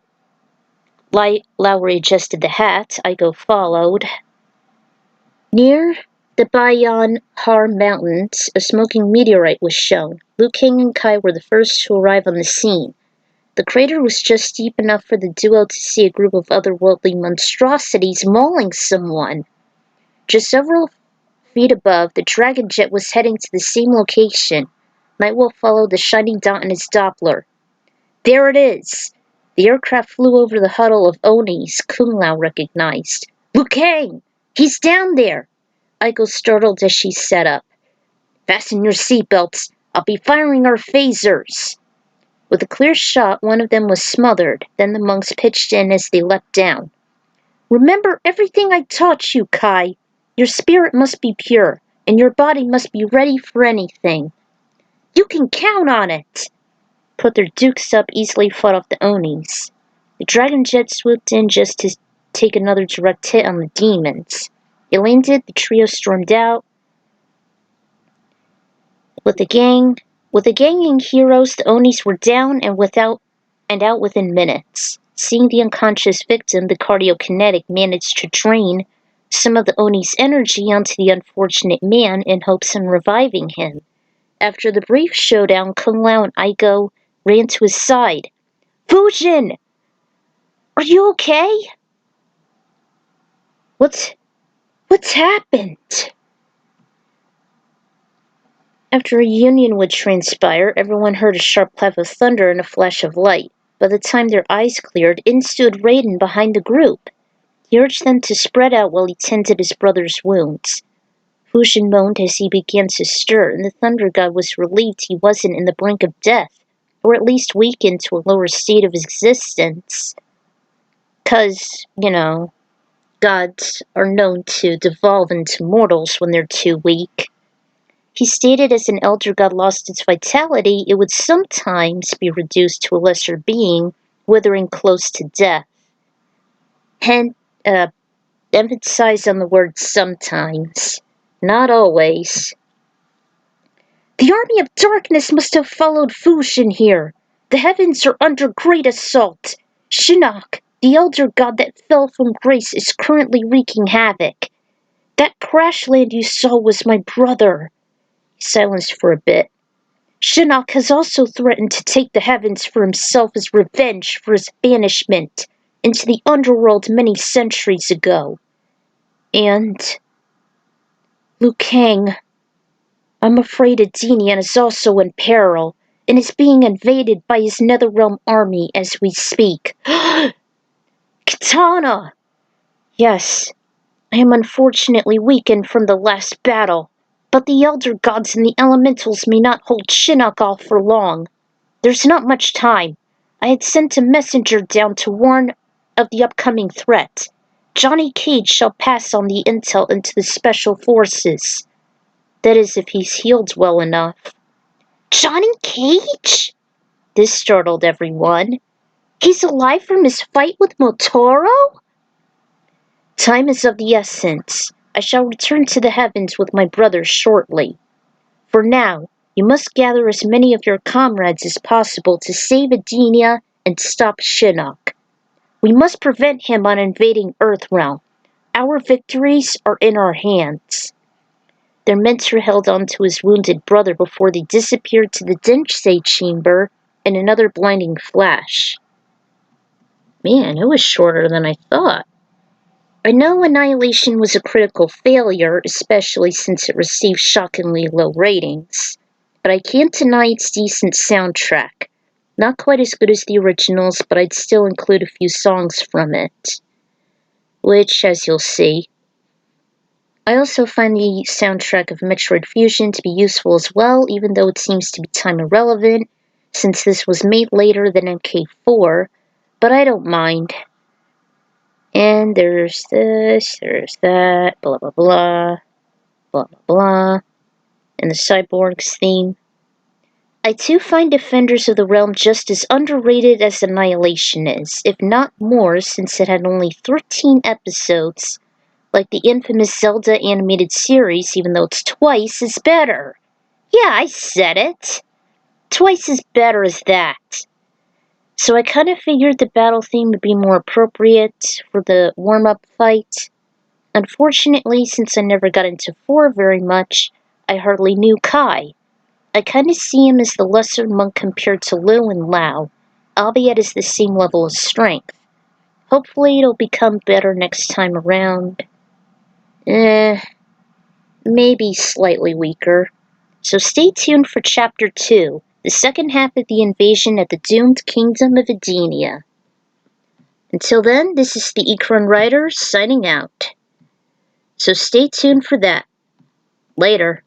Lowry adjusted the hat. Aiko followed. Near the Bayan Har Mountains, a smoking meteorite was shown. Liu Kang and Kai were the first to arrive on the scene. The crater was just deep enough for the duo to see a group of otherworldly monstrosities mauling someone. Just several feet above, the dragon jet was heading to the same location. Nightwolf followed the shining dot in his Doppler. There it is! The aircraft flew over the huddle of Onis Kung Lao recognized. Liu Kang! He's down there! Aiko startled as she set up. Fasten your seatbelts. I'll be firing our phasers. With a clear shot, one of them was smothered. Then the monks pitched in as they leapt down. Remember everything I taught you, Kai. Your spirit must be pure, and your body must be ready for anything. You can count on it! Put their dukes up, easily fought off the Onis. The dragon jet swooped in just to take another direct hit on the demons. It landed, the trio stormed out. With the ganging heroes, the Onis were down and out within minutes. Seeing the unconscious victim, the cardiokinetic managed to drain some of the Oni's energy onto the unfortunate man in hopes of reviving him. After the brief showdown, Kung Lao and Aiko ran to his side. Fujin! Are you okay? What's happened? After a union would transpire, everyone heard a sharp clap of thunder and a flash of light. By the time their eyes cleared, in stood Raiden behind the group. He urged them to spread out while he tended his brother's wounds. Fujin moaned as he began to stir, and the Thunder God was relieved he wasn't in the brink of death, or at least weakened to a lower state of existence. 'Cause, gods are known to devolve into mortals when they're too weak. He stated as an elder god lost its vitality, it would sometimes be reduced to a lesser being, withering close to death. Emphasize on the word sometimes, not always. The army of darkness must have followed Fujin here. The heavens are under great assault. Shinnok, the elder god that fell from grace, is currently wreaking havoc. That crash land you saw was my brother. He silenced for a bit. Shinnok has also threatened to take the heavens for himself as revenge for his banishment into the underworld many centuries ago. And Liu Kang, I'm afraid Adenian is also in peril, and is being invaded by his Netherrealm army as we speak. Katana! Yes, I am unfortunately weakened from the last battle, but the Elder Gods and the Elementals may not hold Shinnok off for long. There's not much time. I had sent a messenger down to warn of the upcoming threat. Johnny Cage shall pass on the intel into the Special Forces. That is, if he's healed well enough. Johnny Cage? This startled everyone. He's alive from his fight with Motoro? Time is of the essence. I shall return to the heavens with my brother shortly. For now, you must gather as many of your comrades as possible to save Adenia and stop Shinnok. We must prevent him on invading Earthrealm. Our victories are in our hands. Their mentor held on to his wounded brother before they disappeared to the Densei chamber in another blinding flash. Man, it was shorter than I thought. I know Annihilation was a critical failure, especially since it received shockingly low ratings, but I can't deny its decent soundtrack. Not quite as good as the originals, but I'd still include a few songs from it. Which, as you'll see. I also find the soundtrack of Metroid Fusion to be useful as well, even though it seems to be time irrelevant, since this was made later than MK4, but I don't mind. And there's this, there's that, blah blah blah, blah blah blah, and the Cyborgs theme. I too find Defenders of the Realm just as underrated as Annihilation is, if not more, since it had only 13 episodes, like the infamous Zelda animated series, even though it's twice as better. Yeah, I said it. Twice as better as that. So I kind of figured the battle theme would be more appropriate for the warm-up fight. Unfortunately, since I never got into 4 very much, I hardly knew Kai. I kind of see him as the lesser monk compared to Liu and Lao, albeit as the same level of strength. Hopefully it'll become better next time around. Maybe slightly weaker. So stay tuned for Chapter 2, the second half of the invasion at the doomed Kingdom of Edenia. Until then, this is the Ikron Writer signing out. So stay tuned for that. Later.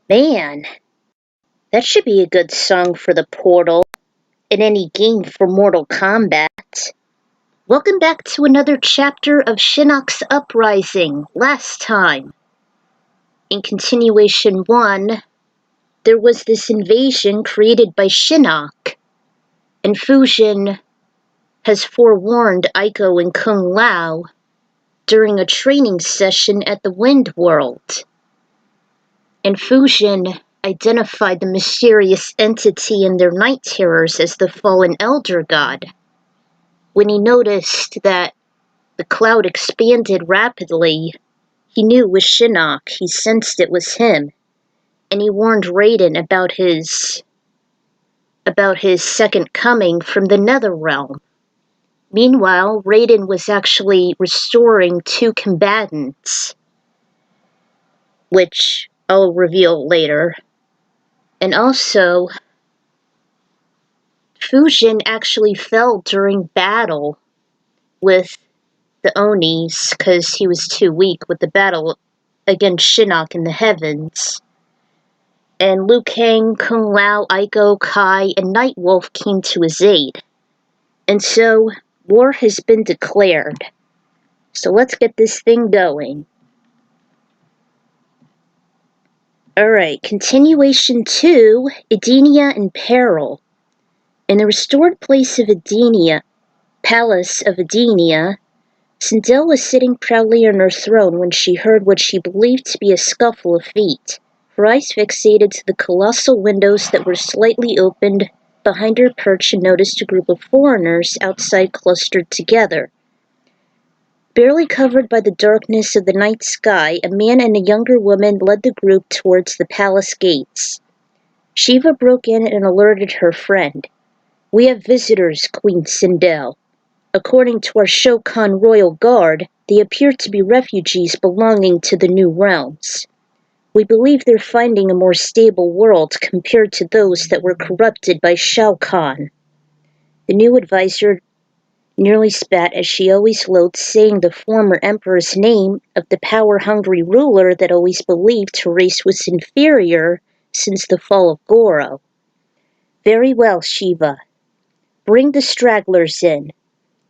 Man, that should be a good song for the portal in any game for Mortal Kombat. Welcome back to another chapter of Shinnok's Uprising. Last time, in Continuation 1, there was this invasion created by Shinnok, and Fusion has forewarned Aiko and Kung Lao during a training session at the Wind World. And Fusion identified the mysterious entity and their night terrors as the fallen Elder God. When he noticed that the cloud expanded rapidly, he knew it was Shinnok. He sensed it was him, and he warned Raiden about his about his second coming from the nether realm. Meanwhile, Raiden was actually restoring 2 combatants, which I'll reveal later. And also, Fujin actually fell during battle with the Onis because he was too weak with the battle against Shinnok in the heavens. And Liu Kang, Kung Lao, Aiko, Kai, and Nightwolf came to his aid. And so, war has been declared. So let's get this thing going. Alright, continuation 2, Edenia in Peril. In the restored place of Edenia, Palace of Edenia, Sindel was sitting proudly on her throne when she heard what she believed to be a scuffle of feet. Her eyes fixated to the colossal windows that were slightly opened behind her perch and noticed a group of foreigners outside clustered together. Barely covered by the darkness of the night sky, a man and a younger woman led the group towards the palace gates. Shiva broke in and alerted her friend. "We have visitors, Queen Sindel. According to our Shokan royal guard, they appear to be refugees belonging to the New Realms. We believe they're finding a more stable world compared to those that were corrupted by Shao Kahn." The new advisor nearly spat as she always loathed saying the former emperor's name of the power-hungry ruler that always believed her race was inferior since the fall of Goro. "Very well, Shiva. Bring the stragglers in."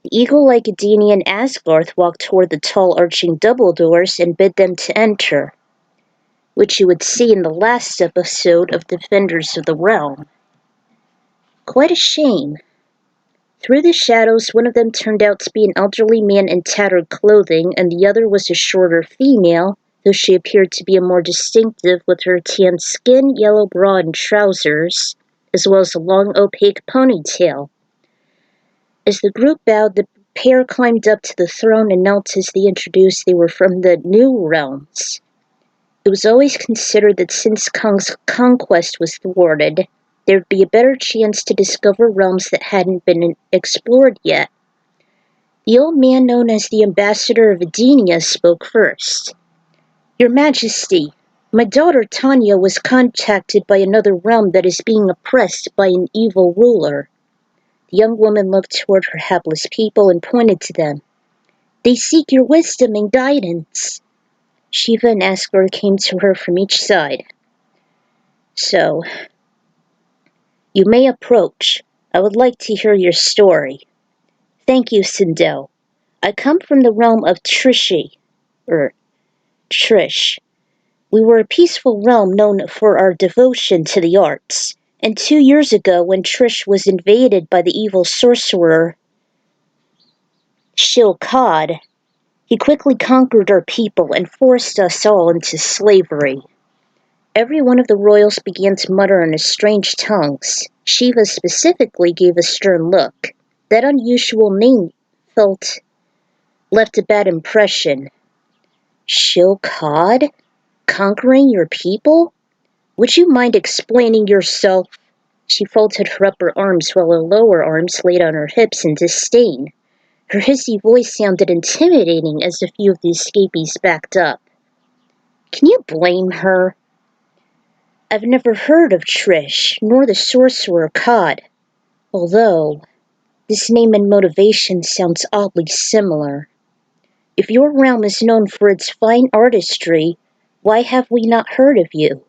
The eagle-like Edenian Asgarth walked toward the tall arching double doors and bid them to enter, which you would see in the last episode of Defenders of the Realm. Quite a shame. Through the shadows, one of them turned out to be an elderly man in tattered clothing, and the other was a shorter female, though she appeared to be more distinctive with her tan skin, yellow bra and trousers, as well as a long opaque ponytail. As the group bowed, the pair climbed up to the throne and knelt as they introduced they were from the New Realms. It was always considered that since Kong's conquest was thwarted, there'd be a better chance to discover realms that hadn't been explored yet. The old man known as the Ambassador of Edenia spoke first. "Your Majesty, my daughter Tanya was contacted by another realm that is being oppressed by an evil ruler." The young woman looked toward her hapless people and pointed to them. "They seek your wisdom and guidance." Shiva and Asgard came to her from each side. "So, you may approach. I would like to hear your story." "Thank you, Sindel. I come from the realm of Trish. We were a peaceful realm known for our devotion to the arts. And 2 years ago, when Trish was invaded by the evil sorcerer Shilkad, he quickly conquered our people and forced us all into slavery." Every one of the royals began to mutter in strange tongues. Shiva specifically gave a stern look. That unusual name left a bad impression. "Shilkad? Conquering your people? Would you mind explaining yourself?" She folded her upper arms while her lower arms laid on her hips in disdain. Her hissy voice sounded intimidating as a few of the escapees backed up. Can you blame her? "I've never heard of Trish, nor the sorcerer Cod, although this name and motivation sounds oddly similar. If your realm is known for its fine artistry, why have we not heard of you?"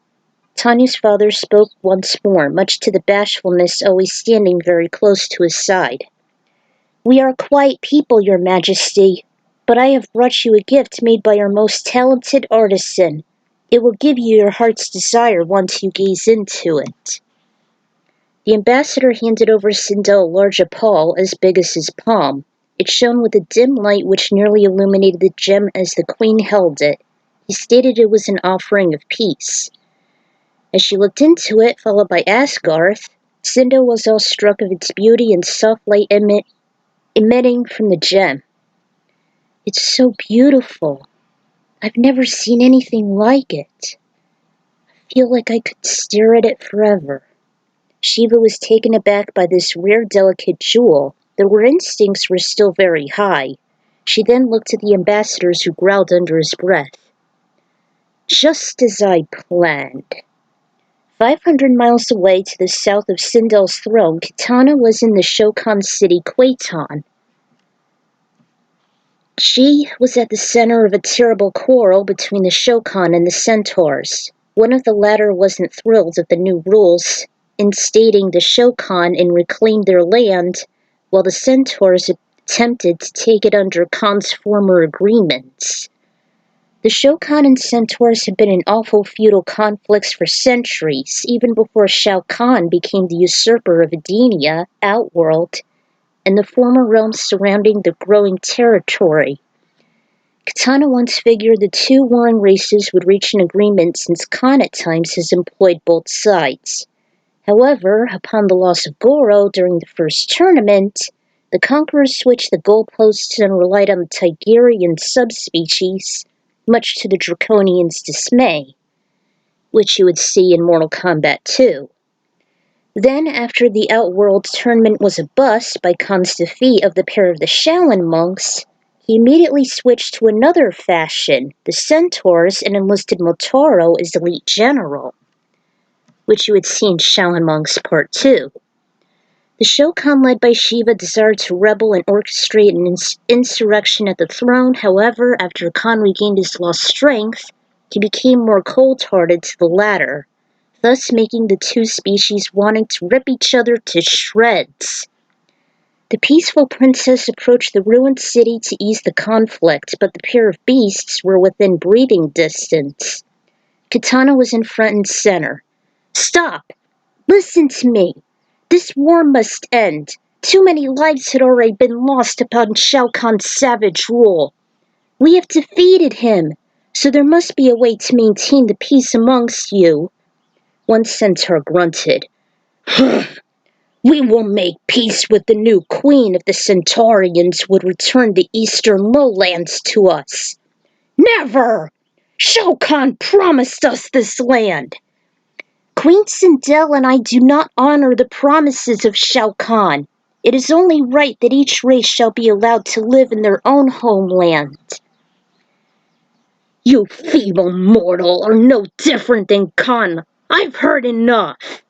Tanya's father spoke once more, much to the bashfulness always standing very close to his side. "We are quiet people, your majesty, but I have brought you a gift made by our most talented artisan. It will give you your heart's desire once you gaze into it." The ambassador handed over Sindel a large opal as big as his palm. It shone with a dim light which nearly illuminated the gem as the queen held it. He stated it was an offering of peace. As she looked into it, followed by Asgarth, Sindel was awestruck of its beauty and soft light emitting from the gem. "It's so beautiful. I've never seen anything like it. I feel like I could stare at it forever." Shiva was taken aback by this rare delicate jewel, though her instincts were still very high. She then looked at the ambassadors who growled under his breath. Just as I planned. 500 miles away to the south of Sindel's throne, Kitana was in the Shokan city Quaitan. She was at the center of a terrible quarrel between the Shokan and the Centaurs. One of the latter wasn't thrilled at the new rules, instating the Shokan and reclaimed their land, while the Centaurs attempted to take it under Khan's former agreements. The Shokan and Centaurs had been in awful feudal conflicts for centuries, even before Shao Kahn became the usurper of Edenia, Outworld, and the former realms surrounding the growing territory. Kitana once figured the two warring races would reach an agreement since Khan at times has employed both sides. However, upon the loss of Goro during the first tournament, the conquerors switched the goalposts and relied on the Tigerian subspecies, much to the Draconians' dismay, which you would see in Mortal Kombat 2. Then, after the Outworld tournament was a bust by Khan's defeat of the pair of the Shaolin monks, he immediately switched to another faction, the Centaurs, and enlisted Motaro as elite general, which you would see in Shaolin Monks Part 2. The Shokan led by Shiva desired to rebel and orchestrate an insurrection at the throne. However, after Khan regained his lost strength, he became more cold-hearted to the latter, thus making the two species wanting to rip each other to shreds. The peaceful princess approached the ruined city to ease the conflict, but the pair of beasts were within breathing distance. Kitana was in front and center. Stop! Listen to me! This war must end. Too many lives had already been lost upon Shao Kahn's savage rule. We have defeated him, so there must be a way to maintain the peace amongst you. One centaur grunted. We will make peace with the new queen if the Centaurians would return the eastern lowlands to us. Never! Shao Kahn promised us this land. Queen Sindel and I do not honor the promises of Shao Kahn. It is only right that each race shall be allowed to live in their own homeland. You feeble mortal are no different than Khan. I've heard enough.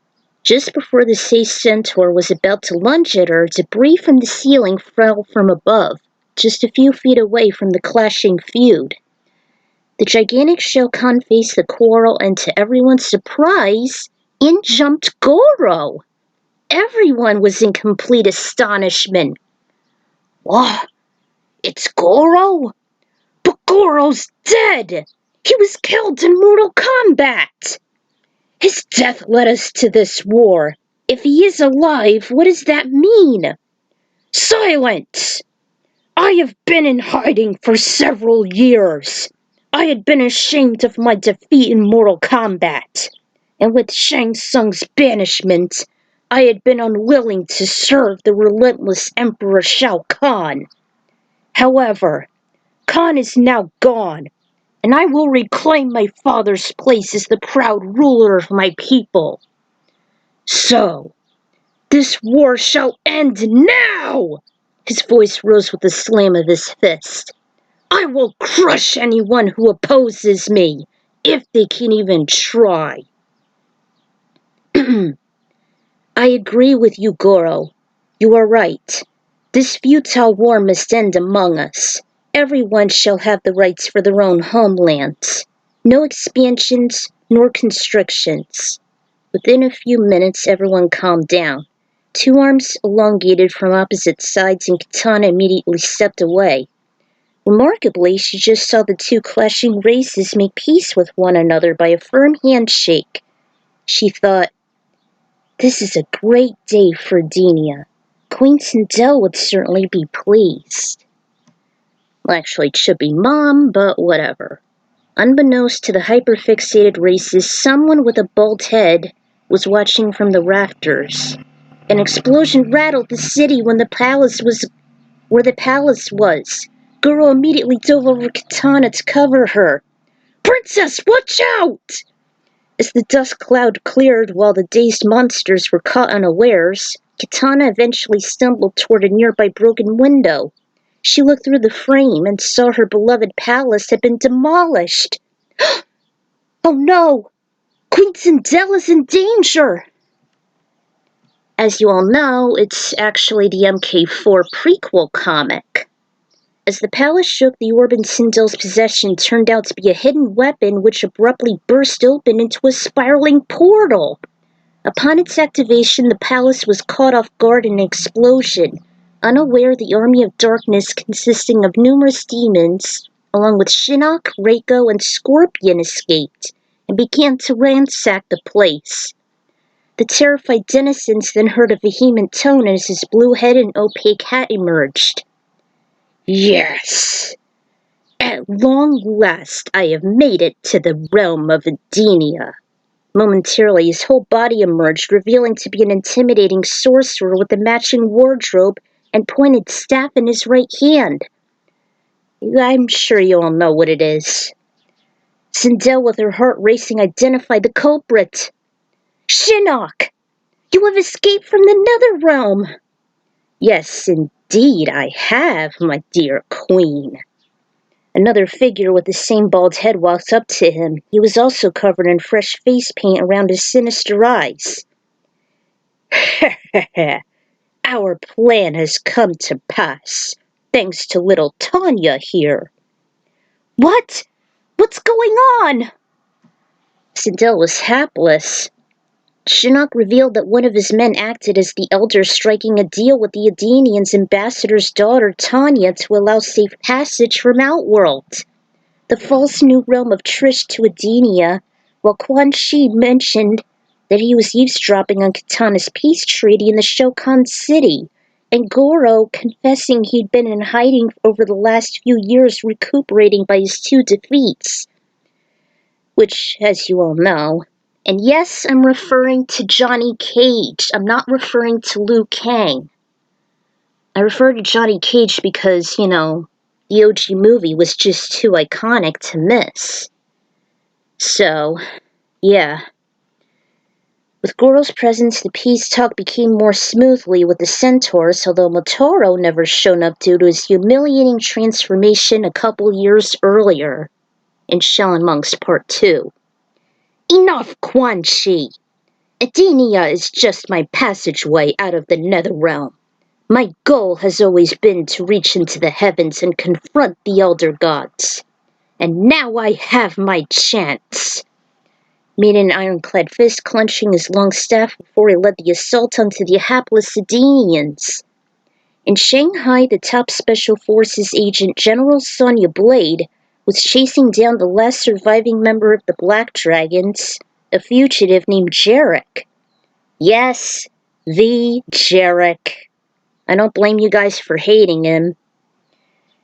Just before the Sei Centaur was about to lunge at her, debris from the ceiling fell from above, just a few feet away from the clashing feud. The gigantic Shao Kahn faced the quarrel, and to everyone's surprise, in jumped Goro. Everyone was in complete astonishment. What? It's Goro? But Goro's dead! He was killed in Mortal Kombat! His death led us to this war. If he is alive, what does that mean? Silence! I have been in hiding for several years. I had been ashamed of my defeat in Mortal Kombat, and with Shang Tsung's banishment, I had been unwilling to serve the relentless Emperor Shao Kahn. However, Khan is now gone, and I will reclaim my father's place as the proud ruler of my people. So, this war shall end now! His voice rose with the slam of his fist. I will crush anyone who opposes me, if they can even try. I agree with you, Goro. You are right. This futile war must end among us. Everyone shall have the rights for their own homelands. No expansions, nor constrictions. Within a few minutes, everyone calmed down. Two arms elongated from opposite sides, and Kitana immediately stepped away. Remarkably, she just saw the two clashing races make peace with one another by a firm handshake. She thought, this is a great day for Edenia. Queen Sindel would certainly be pleased. Well, actually, it should be Mom, but whatever. Unbeknownst to the hyperfixated races, someone with a bald head was watching from the rafters. An explosion rattled the city where the palace was. Goro immediately dove over Kitana to cover her. Princess, watch out! As the dust cloud cleared while the dazed monsters were caught unawares, Katana eventually stumbled toward a nearby broken window. She looked through the frame and saw her beloved palace had been demolished. Oh no! Queen Sindel is in danger! As you all know, it's actually the MK4 prequel comic. As the palace shook, the orb in Sindel's possession turned out to be a hidden weapon which abruptly burst open into a spiraling portal. Upon its activation, the palace was caught off guard in an explosion. Unaware, the army of darkness, consisting of numerous demons, along with Shinnok, Reiko, and Scorpion, escaped and began to ransack the place. The terrified denizens then heard a vehement tone as his blue head and opaque hat emerged. Yes! At long last I have made it to the realm of Edenia. Momentarily, his whole body emerged, revealing to be an intimidating sorcerer with a matching wardrobe and pointed staff in his right hand. I'm sure you all know what it is. Sindel, with her heart racing, identified the culprit. Shinnok! You have escaped from the nether realm! Yes, indeed I have, my dear queen. Another figure with the same bald head walks up to him. He was also covered in fresh face paint around his sinister eyes. Our plan has come to pass, thanks to little Tanya here. What? What's going on? Sindel was hapless. Shinnok revealed that one of his men acted as the elder, striking a deal with the Edenian's ambassador's daughter, Tanya, to allow safe passage from Outworld. The false new realm of Trish to Edenia, while Quan Chi mentioned that he was eavesdropping on Katana's peace treaty in the Shokan City, and Goro confessing he'd been in hiding over the last few years recuperating by his 2 defeats. Which, as you all know, and yes, I'm referring to Johnny Cage. I'm not referring to Liu Kang. I refer to Johnny Cage because, the OG movie was just too iconic to miss. So, yeah. With Goro's presence, the peace talk became more smoothly with the centaurs, although Motoro never shown up due to his humiliating transformation a couple years earlier in Shaolin Monks Part 2. Enough, Quan Chi! Edenia is just my passageway out of the nether realm. My goal has always been to reach into the heavens and confront the elder gods. And now I have my chance. Made an ironclad fist, clenching his long staff before he led the assault onto the hapless Edenians. In Shanghai, the top Special Forces agent General Sonya Blade was chasing down the last surviving member of the Black Dragons, a fugitive named Jarek. Yes, the Jarek. I don't blame you guys for hating him.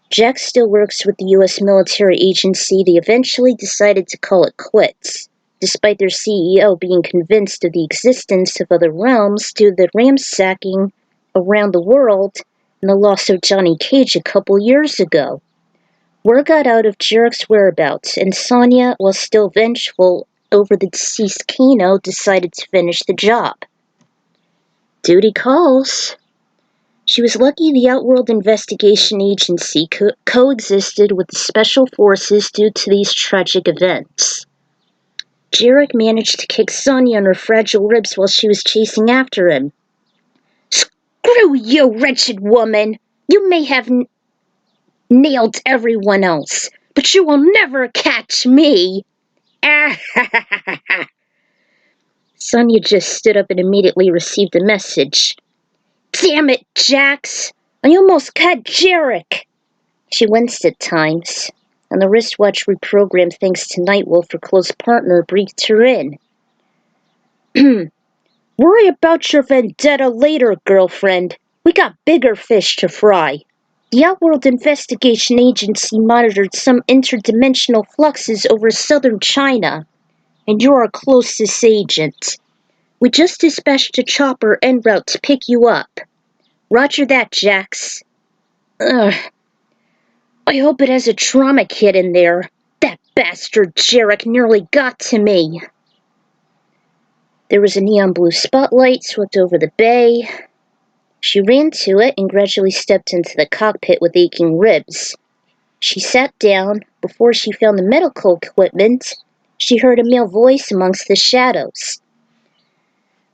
Jack still works with the U.S. military agency. They eventually decided to call it quits, despite their CEO being convinced of the existence of other realms due to the ransacking around the world and the loss of Johnny Cage a couple years ago. Word got out of Jarek's whereabouts, and Sonya, while still vengeful over the deceased Kano, decided to finish the job. Duty calls. She was lucky the Outworld Investigation Agency coexisted with the Special Forces due to these tragic events. Jarek managed to kick Sonya on her fragile ribs while she was chasing after him. Screw you, wretched woman! You may have nailed everyone else, but you will never catch me! Sonya just stood up and immediately received a message. Damn it, Jax! I almost caught Jarek! She winced at times, and the wristwatch reprogrammed thanks to Nightwolf, her close partner, breathed her in. Worry about your vendetta later, girlfriend. We got bigger fish to fry. The Outworld Investigation Agency monitored some interdimensional fluxes over southern China, and you're our closest agent. We just dispatched a chopper en route to pick you up. Roger that, Jax. Ugh. I hope it has a trauma kit in there. That bastard Jarek nearly got to me. There was a neon blue spotlight swept over the bay. She ran to it and gradually stepped into the cockpit with aching ribs. She sat down. Before she found the medical equipment, she heard a male voice amongst the shadows.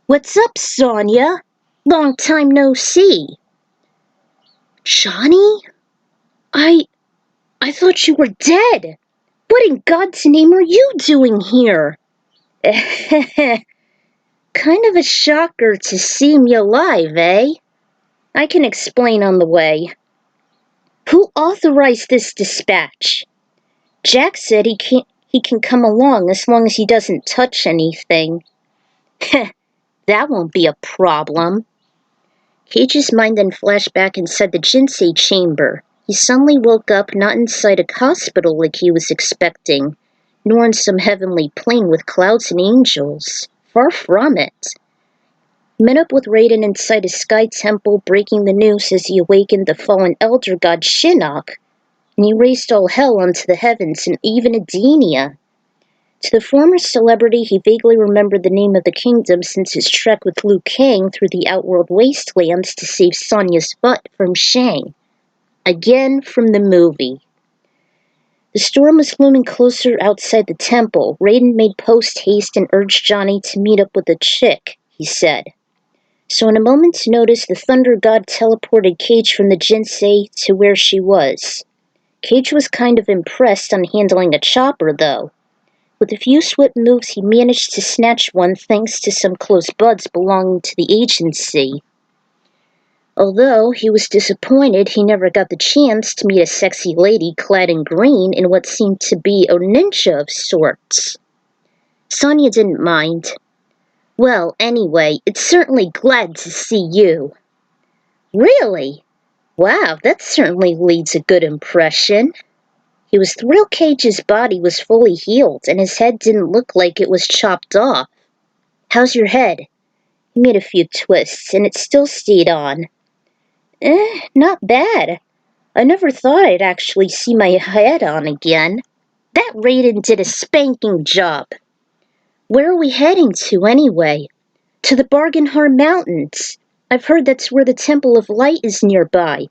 "What's up, Sonia? Long time no see." "Johnny? I thought you were dead. What in God's name are you doing here?" "Kind of a shocker to see me alive, eh? I can explain on the way." "Who authorized this dispatch?" "Jack said he can come along as long as he doesn't touch anything." "That won't be a problem." Cage's mind then flashed back inside the Jinsei chamber. He suddenly woke up not inside a hospital like he was expecting, nor in some heavenly plane with clouds and angels. Far from it. He met up with Raiden inside a sky temple, breaking the news as he awakened the fallen elder god Shinnok, and he raised all hell onto the heavens and even Edenia. To the former celebrity, he vaguely remembered the name of the kingdom since his trek with Liu Kang through the outworld wastelands to save Sonya's butt from Shang. Again from the movie. The storm was looming closer outside the temple. Raiden made post-haste and urged Johnny to meet up with a chick, he said. So in a moment's notice, the Thunder God teleported Cage from the Jinsei to where she was. Cage was kind of impressed on handling a chopper, though. With a few swift moves, he managed to snatch one thanks to some close buds belonging to the agency. Although he was disappointed he never got the chance to meet a sexy lady clad in green in what seemed to be a ninja of sorts. Sonya didn't mind. "Well, anyway, it's certainly glad to see you." "Really? Wow, that certainly leaves a good impression." He was thrilled Cage's body was fully healed and his head didn't look like it was chopped off. "How's your head?" He made a few twists and it still stayed on. Not bad. I never thought I'd actually see my head on again. That Raiden did a spanking job." "Where are we heading to, anyway?" "To the Bargainhar Mountains. I've heard that's where the Temple of Light is nearby."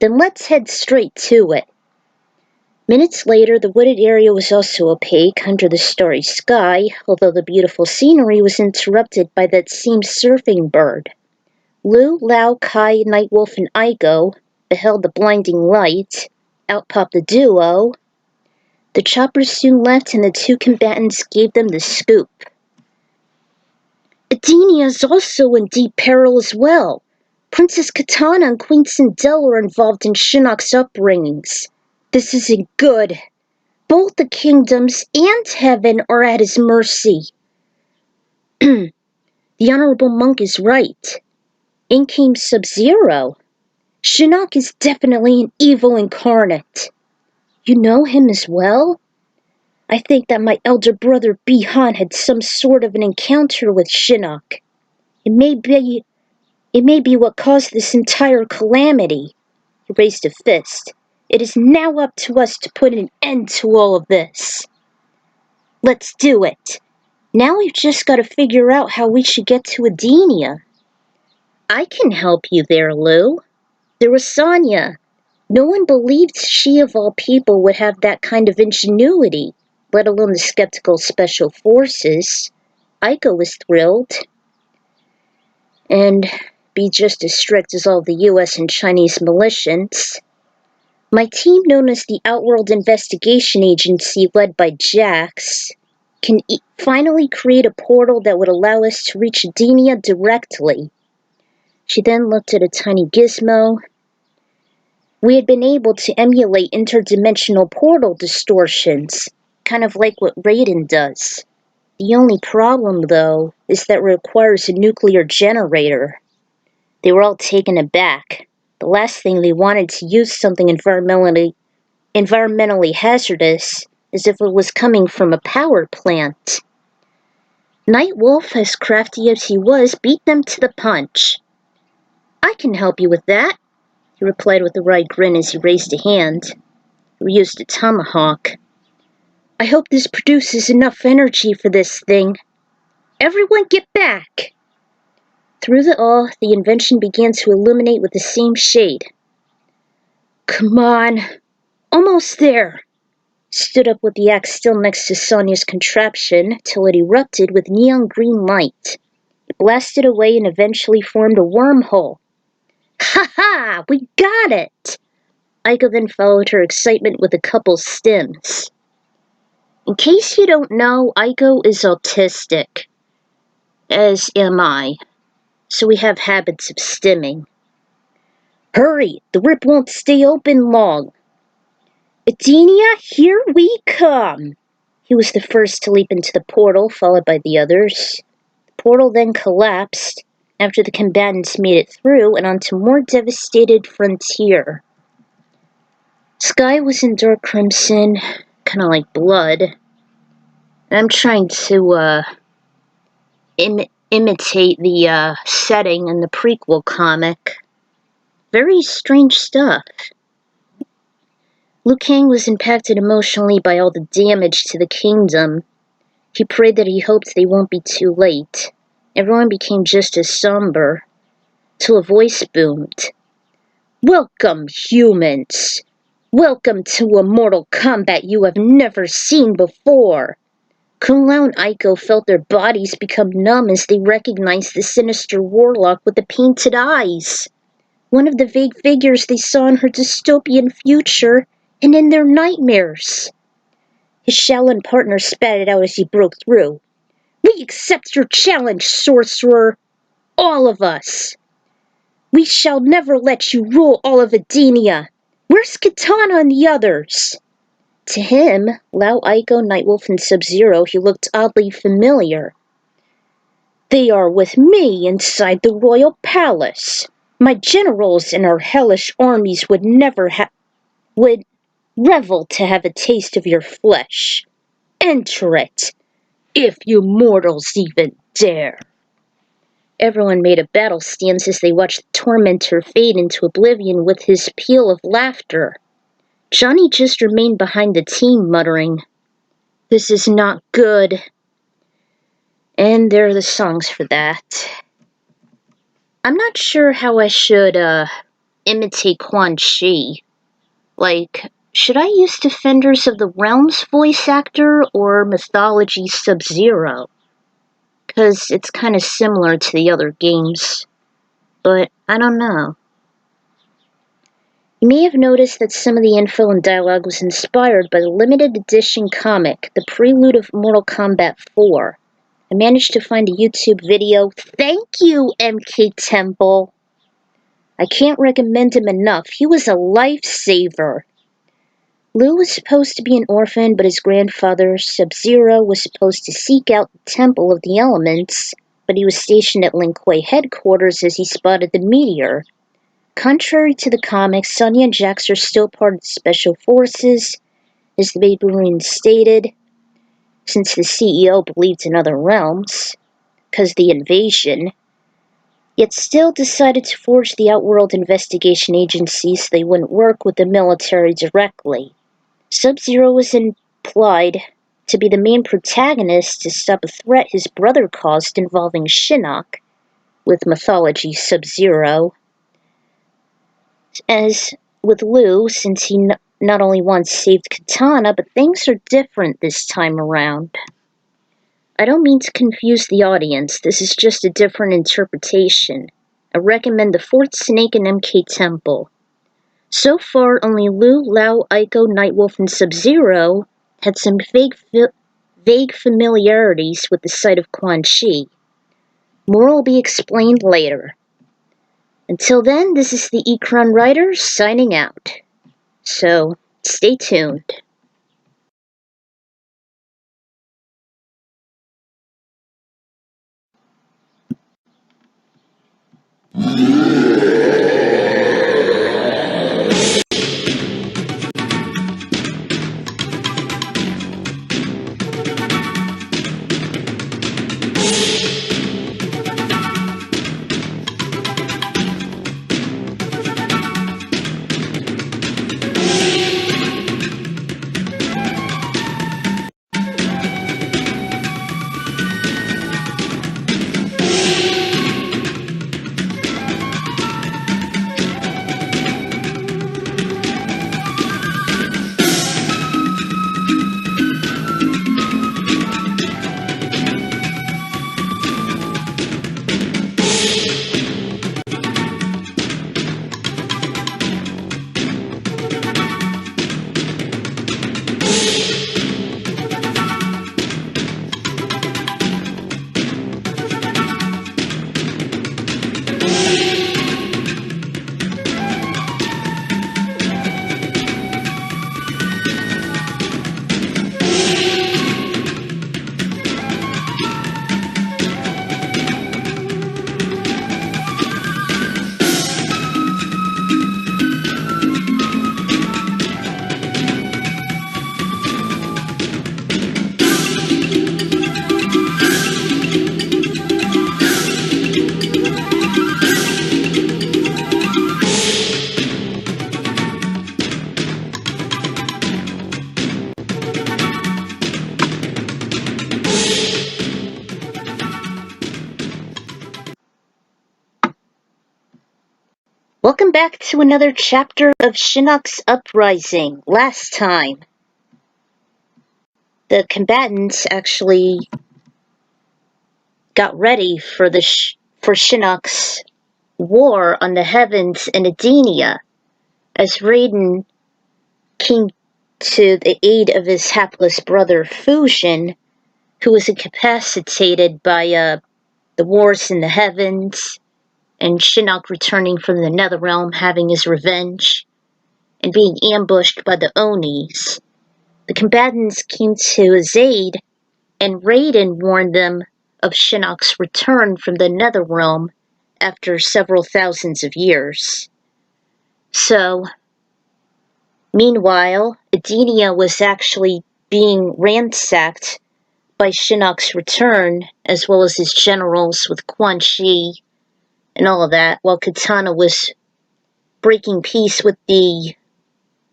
"Then let's head straight to it." Minutes later, the wooded area was also opaque under the starry sky, although the beautiful scenery was interrupted by that same surfing bird. Lu, Lao, Kai, Nightwolf, and Igo beheld the blinding light. Out popped the duo. The choppers soon left and the two combatants gave them the scoop. "Edenia is also in deep peril as well. Princess Katana and Queen Sindel are involved in Shinnok's upbringings. This isn't good. Both the kingdoms and heaven are at his mercy." "The Honorable Monk is right. In came Sub-Zero. Shinnok is definitely an evil incarnate." "You know him as well?" "I think that my elder brother Bi-Han had some sort of an encounter with Shinnok. It may be what caused this entire calamity." He raised a fist. "It is now up to us to put an end to all of this." "Let's do it. Now we've just got to figure out how we should get to Edenia." "I can help you there, Lou. There was Sonya. No one believed she of all people would have that kind of ingenuity, let alone the skeptical special forces. Aiko was thrilled. And be just as strict as all the US and Chinese militias. My team, known as the Outworld Investigation Agency led by Jax, can finally create a portal that would allow us to reach Edenia directly." She then looked at a tiny gizmo. "We had been able to emulate interdimensional portal distortions, kind of like what Raiden does. The only problem, though, is that it requires a nuclear generator." They were all taken aback. The last thing they wanted to use something environmentally hazardous as if it was coming from a power plant. Nightwolf, as crafty as he was, beat them to the punch. "I can help you with that," he replied with a wry grin as he raised a hand. He used a tomahawk. "I hope this produces enough energy for this thing." Everyone get back! Through the awe, the invention began to illuminate with the same shade. Come on. Almost there. Stood up with the axe still next to Sonia's contraption till it erupted with neon green light. It blasted away and eventually formed a wormhole. Ha ha! We got it! Aiko then followed her excitement with a couple stims. In case you don't know, Aiko is autistic. As am I. So we have habits of stimming. Hurry! The rip won't stay open long. Adenia, here we come! He was the first to leap into the portal, followed by the others. The portal then collapsed, after the combatants made it through and onto more devastated frontier. Sky was in dark crimson, kinda like blood. And I'm trying to, imitate the, setting in the prequel comic. Very strange stuff. Liu Kang was impacted emotionally by all the damage to the kingdom. He prayed that he hoped they won't be too late. Everyone became just as somber, till a voice boomed. Welcome, humans! Welcome to a Mortal Kombat you have never seen before! Kung Lao and Aiko felt their bodies become numb as they recognized the sinister warlock with the painted eyes. One of the vague figures they saw in her dystopian future and in their nightmares. His Shaolin partner spat it out as he broke through. We accept your challenge, sorcerer! All of us! We shall never let you rule all of Adenia! Where's Kitana and the others? To him, Lao, Aiko, Nightwolf, and Sub-Zero, he looked oddly familiar. They are with me inside the royal palace. My generals and our hellish armies would revel to have a taste of your flesh. Enter it, if you mortals even dare. Everyone made a battle stance as they watched the tormentor fade into oblivion with his peal of laughter. Johnny just remained behind the team, muttering, This is not good. And there are the songs for that. I'm not sure how I should, imitate Quan Chi. Like, should I use Defenders of the Realm's voice actor or Mythology Sub-Zero? Because it's kind of similar to the other games. But I don't know. You may have noticed that some of the info and dialogue was inspired by the limited edition comic, The Prelude of Mortal Kombat 4. I managed to find a YouTube video. Thank you, MK Temple! I can't recommend him enough. He was a lifesaver. Liu was supposed to be an orphan, but his grandfather, Sub-Zero, was supposed to seek out the Temple of the Elements, but he was stationed at Lin Kuei headquarters as he spotted the meteor. Contrary to the comics, Sonya and Jax are still part of the Special Forces, as the Baby Marine stated, since the CEO believed in other realms, because the invasion, yet still decided to forge the Outworld Investigation Agency so they wouldn't work with the military directly. Sub-Zero was implied to be the main protagonist to stop a threat his brother caused involving Shinnok, with Mythology Sub-Zero. As with Liu, since he not only once saved Kitana, but things are different this time around. I don't mean to confuse the audience, this is just a different interpretation. I recommend the Fourth Snake and MK Temple. So far, only Liu, Lao, Aiko, Nightwolf, and Sub-Zero had some vague familiarities with the sight of Quan Chi. More will be explained later. Until then, this is the Ekron Writer signing out. So, stay tuned. Welcome back to another chapter of Shinnok's Uprising. Last time, the combatants actually got ready for for Shinnok's war on the heavens in Edenia, as Raiden came to the aid of his hapless brother Fusion, who was incapacitated by the wars in the heavens, and Shinnok returning from the Netherrealm having his revenge, and being ambushed by the Onis. The combatants came to his aid, and Raiden warned them of Shinnok's return from the Netherrealm after several thousands of years. So, meanwhile, Edenia was actually being ransacked by Shinnok's return, as well as his generals with Quan Chi and all of that, while Katana was breaking peace with the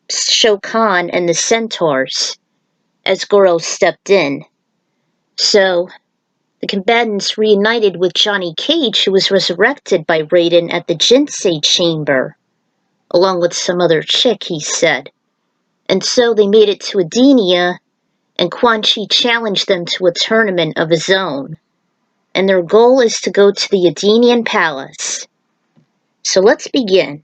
Shokan and the Centaurs, as Goro stepped in. So, the combatants reunited with Johnny Cage, who was resurrected by Raiden at the Jinsei Chamber, along with some other chick, he said. And so they made it to Edenia, and Quan Chi challenged them to a tournament of his own. And their goal is to go to the Edenian Palace. So let's begin.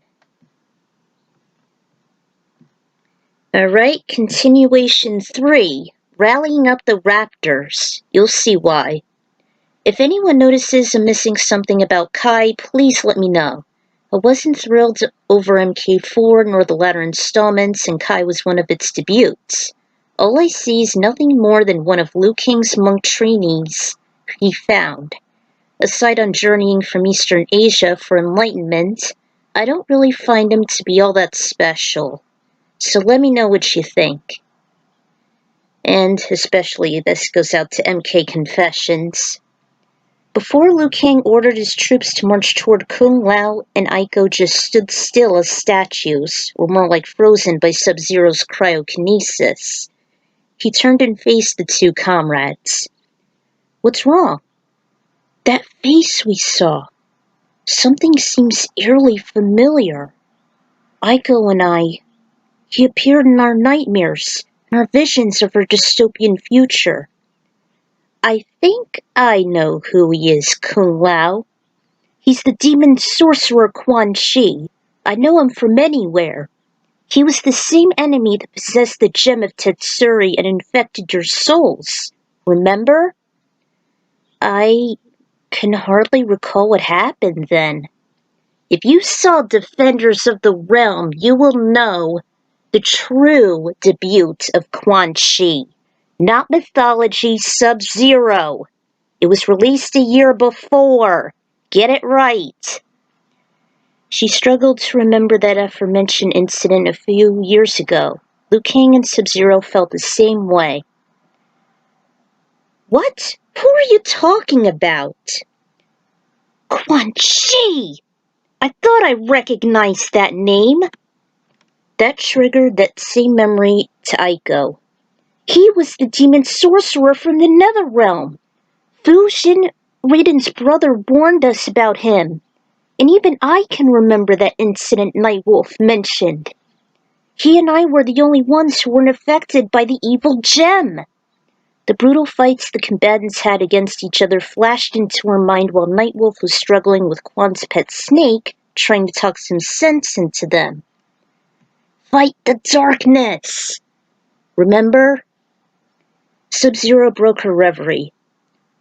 Alright, continuation 3. Rallying up the Raptors. You'll see why. If anyone notices I'm missing something about Kai, please let me know. I wasn't thrilled over MK4 nor the latter installments, and Kai was one of its debuts. All I see is nothing more than one of Liu Kang's monk trainees he found. Aside on journeying from Eastern Asia for enlightenment, I don't really find him to be all that special. So let me know what you think. And especially this goes out to MK Confessions. Before Liu Kang ordered his troops to march toward Kung Lao and Aiko just stood still as statues, or more like frozen by Sub-Zero's cryokinesis. He turned and faced the two comrades. What's wrong? That face we saw. Something seems eerily familiar. Aiko and I. He appeared in our nightmares, in our visions of our dystopian future. I think I know who he is, Kung Lao. He's the demon sorcerer Quan Chi. I know him from anywhere. He was the same enemy that possessed the gem of Tetsuri and infected your souls. Remember? I can hardly recall what happened then. If you saw Defenders of the Realm, you will know the true debut of Quan Chi. Not mythology, Sub-Zero. It was released a year before. Get it right. She struggled to remember that aforementioned incident a few years ago. Liu Kang and Sub-Zero felt the same way. What? Who are you talking about? Quan Chi! I thought I recognized that name. That triggered that same memory to Aiko. He was the demon sorcerer from the Netherrealm. Fusion, Raiden's brother, warned us about him. And even I can remember that incident Nightwolf mentioned. He and I were the only ones who weren't affected by the evil gem. The brutal fights the combatants had against each other flashed into her mind while Nightwolf was struggling with Quan's pet snake, trying to talk some sense into them. Fight the darkness! Remember? Sub-Zero broke her reverie.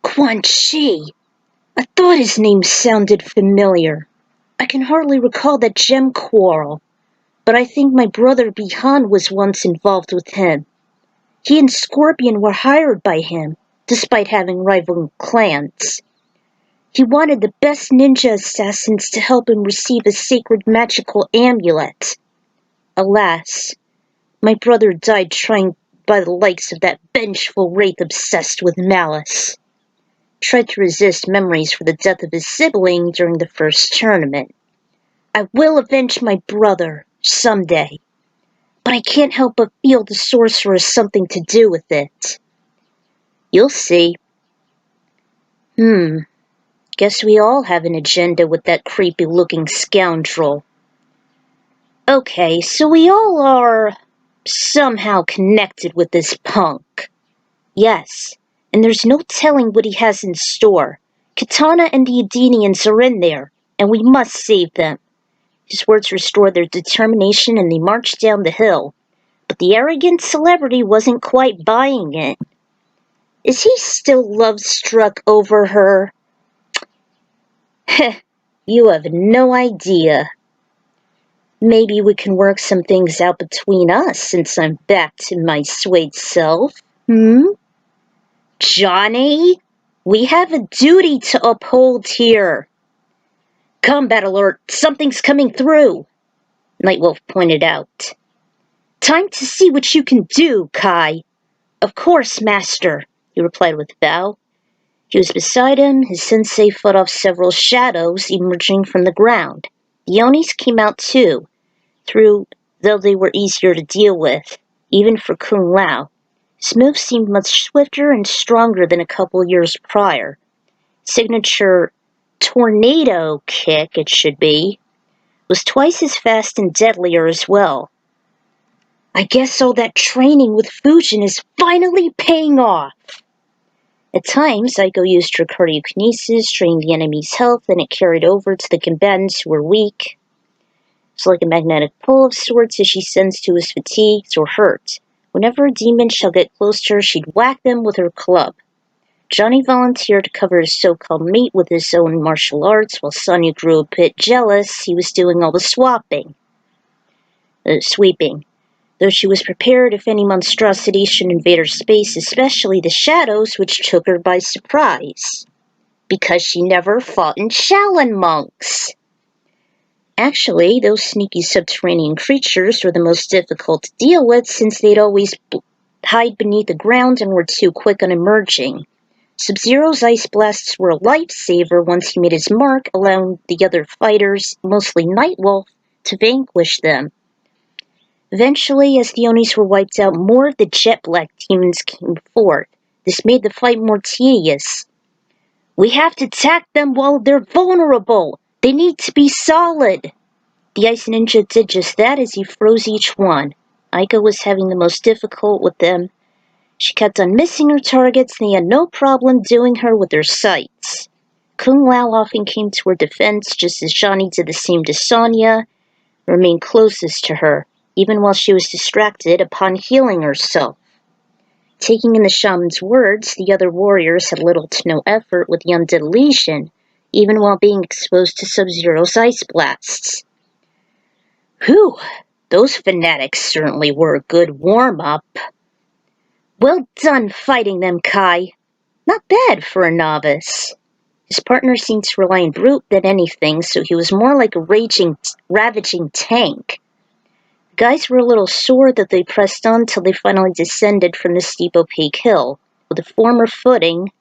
Quan Chi! I thought his name sounded familiar. I can hardly recall that gem quarrel, but I think my brother Bihan was once involved with him. He and Scorpion were hired by him, despite having rival clans. He wanted the best ninja assassins to help him receive a sacred magical amulet. Alas, my brother died trying by the likes of that vengeful wraith obsessed with malice. Tried to resist memories for the death of his sibling during the first tournament. I will avenge my brother, someday. But I can't help but feel the sorcerer has something to do with it. You'll see. Guess we all have an agenda with that creepy-looking scoundrel. Okay, so we all are somehow connected with this punk. Yes, and there's no telling what he has in store. Katana and the Edenians are in there, and we must save them. His words restored their determination and they marched down the hill. But the arrogant celebrity wasn't quite buying it. Is he still love-struck over her? Heh, you have no idea. Maybe we can work some things out between us since I'm back to my suede self. Johnny? We have a duty to uphold here. Combat alert, something's coming through, Nightwolf pointed out. Time to see what you can do, Kai. Of course, master, he replied with a bow. He was beside him, his sensei fought off several shadows emerging from the ground. The Onis came out too, though they were easier to deal with, even for Kung Lao. His moves seemed much swifter and stronger than a couple years prior. Signature tornado kick, it should be, was twice as fast and deadlier as well. I guess all that training with Fujin is finally paying off. At times, Aiko used her cardiokinesis, drained the enemy's health, and it carried over to the combatants who were weak. It's like a magnetic pull of sorts as she sensed who was fatigued or hurt. Whenever a demon shall get close to her, she'd whack them with her club. Johnny volunteered to cover his so-called mate with his own martial arts, while Sonya grew a bit jealous. He was doing all the sweeping. Though she was prepared if any monstrosity should invade her space, especially the shadows, which took her by surprise. Because she never fought in Shaolin monks. Actually, those sneaky subterranean creatures were the most difficult to deal with since they'd always hide beneath the ground and were too quick on emerging. Sub-Zero's ice blasts were a lifesaver once he made his mark, allowing the other fighters, mostly Nightwolf, to vanquish them. Eventually, as the Onis were wiped out, more of the jet black demons came forth. This made the fight more tedious. We have to attack them while they're vulnerable. They need to be solid. The Ice Ninja did just that as he froze each one. Aiko was having the most difficult with them. She kept on missing her targets, and they had no problem doing her with their sights. Kung Lao often came to her defense, just as Johnny did the same to Sonya, remained closest to her, even while she was distracted upon healing herself. Taking in the shaman's words, the other warriors had little to no effort with the undead legion, even while being exposed to Sub-Zero's ice blasts. Whew, those fanatics certainly were a good warm-up. Well done fighting them, Kai. Not bad for a novice. His partner seemed to rely on brute than anything, so he was more like a ravaging tank. The guys were a little sore that they pressed on till they finally descended from the steep opaque hill. With a firmer footing,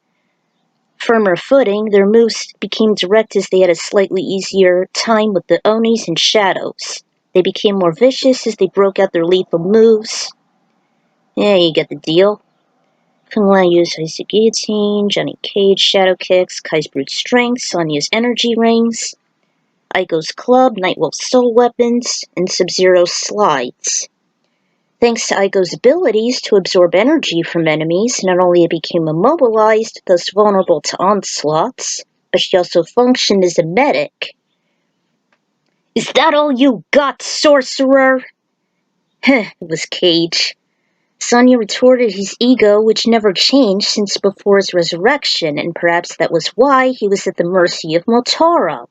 their moves became direct as they had a slightly easier time with the Onis and shadows. They became more vicious as they broke out their lethal moves. Yeah, you get the deal. Kung Lao used Icy Guillotine, Johnny Cage Shadow Kicks, Kai's Brute Strength, Sonya's Energy Rings, Aiko's Club, Nightwolf's Soul Weapons, and Sub-Zero's Slides. Thanks to Aiko's abilities to absorb energy from enemies, not only it became immobilized, thus vulnerable to onslaughts, but she also functioned as a medic. Is that all you got, sorcerer? It was Cage. Sonya retorted his ego, which never changed since before his resurrection, and perhaps that was why he was at the mercy of Motaro.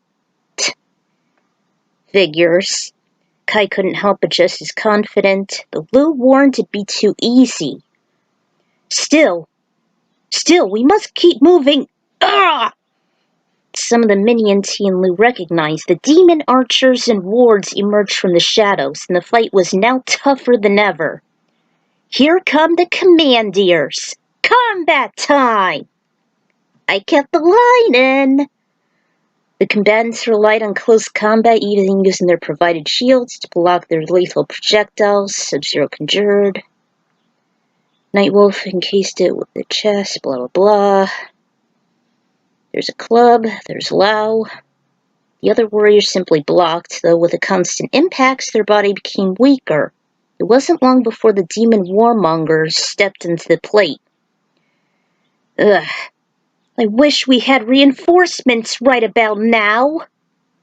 Figures. Kai couldn't help but just as confident, though Lou warned it'd be too easy. Still, we must keep moving. Ah! Some of the minions he and Lou recognized, the demon archers and wards, emerged from the shadows, and the fight was now tougher than ever. Here come the commandeers. Combat time! I kept the line in. The combatants relied on close combat, even using their provided shields to block their lethal projectiles. Sub-Zero conjured. Nightwolf encased it with the chest, blah blah blah. There's a club, there's Lao. The other warriors simply blocked, though with the constant impacts their body became weaker. It wasn't long before the demon warmongers stepped into the plate. Ugh. I wish we had reinforcements right about now.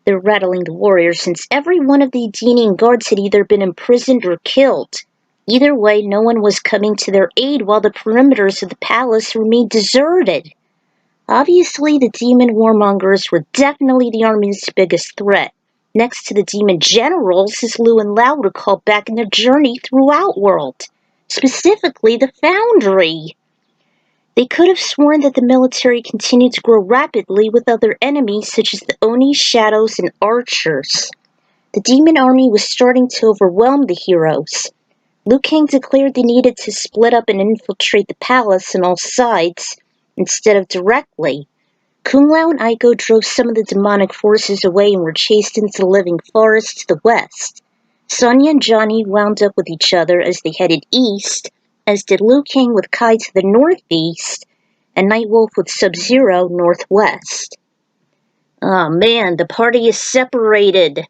They're rattling the warriors since every one of the Athenian guards had either been imprisoned or killed. Either way, no one was coming to their aid while the perimeters of the palace remained deserted. Obviously, the demon warmongers were definitely the army's biggest threat. Next to the demon generals, as Lu and Lao recalled back in their journey through Outworld. Specifically, the Foundry. They could have sworn that the military continued to grow rapidly with other enemies such as the Oni, Shadows, and Archers. The demon army was starting to overwhelm the heroes. Liu Kang declared they needed to split up and infiltrate the palace on all sides, instead of directly. Kung Lao and Aiko drove some of the demonic forces away and were chased into the living forest to the west. Sonya and Johnny wound up with each other as they headed east, as did Liu Kang with Kai to the northeast, and Nightwolf with Sub-Zero northwest. Oh man, the party is separated!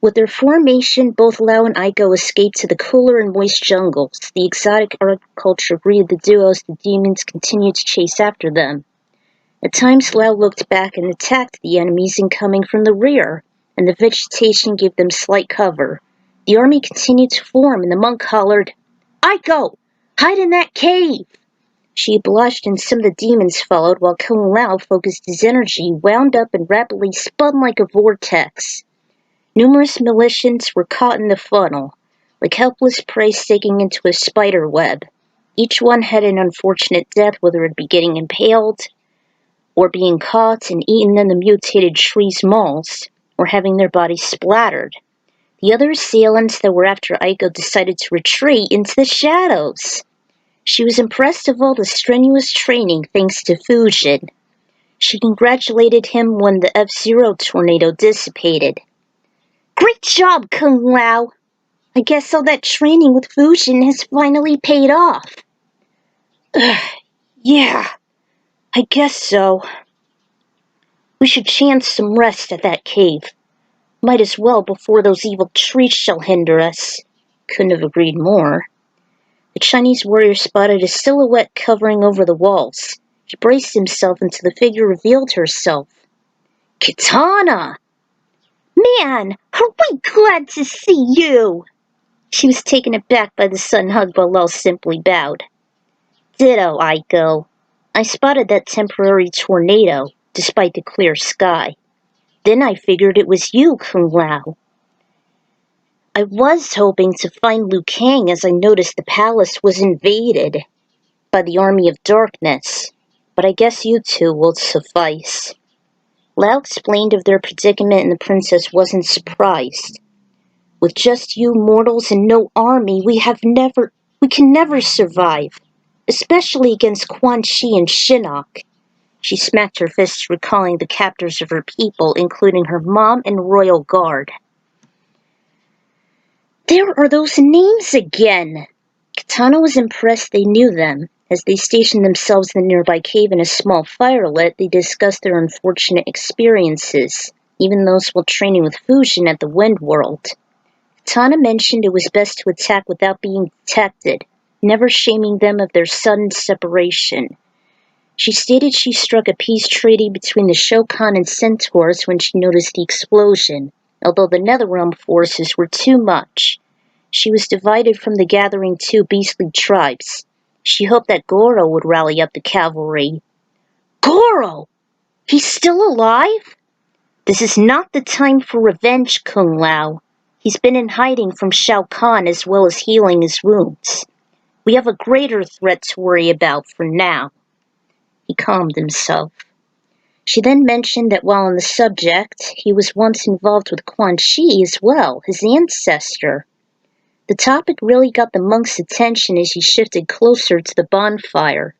With their formation, both Lao and Aiko escaped to the cooler and moist jungles. The exotic agriculture greeted the duo as the demons continued to chase after them. At times, Lao looked back and attacked the enemies incoming from the rear, and the vegetation gave them slight cover. The army continued to form, and the monk hollered, "Aiko! Hide in that cave!" She blushed, and some of the demons followed, while Kung Lao focused his energy, wound up, and rapidly spun like a vortex. Numerous militians were caught in the funnel, like helpless prey sticking into a spider web. Each one had an unfortunate death, whether it be getting impaled, or being caught and eaten in the mutated tree's maws, or having their bodies splattered. The other assailants that were after Aiko decided to retreat into the shadows. She was impressed of all the strenuous training thanks to Fujin. She congratulated him when the F-Zero tornado dissipated. "Great job, Kung Lao! I guess all that training with Fujin has finally paid off." Yeah, I guess so. We should chance some rest at that cave. Might as well before those evil trees shall hinder us. Couldn't have agreed more. The Chinese warrior spotted a silhouette covering over the walls. He braced himself until the figure revealed herself. Kitana! Man, are we glad to see you! She was taken aback by the sudden hug, but Lal simply bowed. Ditto, Aiko. I spotted that temporary tornado, despite the clear sky. Then I figured it was you, Kung Lao. I was hoping to find Liu Kang as I noticed the palace was invaded by the army of darkness, but I guess you two will suffice. Lao explained of their predicament and the princess wasn't surprised. With just you mortals and no army, we can never survive, especially against Quan Chi and Shinnok. She smacked her fists, recalling the captors of her people, including her mom and royal guard. There are those names again! Kitana was impressed they knew them. As they stationed themselves in the nearby cave in a small firelit, they discussed their unfortunate experiences, even those while training with Fujin at the Wind World. Kitana mentioned it was best to attack without being detected, never shaming them of their sudden separation. She stated she struck a peace treaty between the Shokan and Centaurs when she noticed the explosion, although the Netherrealm forces were too much. She was divided from the gathering two beastly tribes. She hoped that Goro would rally up the cavalry. Goro! He's still alive? This is not the time for revenge, Kung Lao. He's been in hiding from Shao Kahn as well as healing his wounds. We have a greater threat to worry about for now. He calmed himself. She then mentioned that while on the subject, he was once involved with Quan Chi as well, his ancestor. The topic really got the monk's attention as he shifted closer to the bonfire.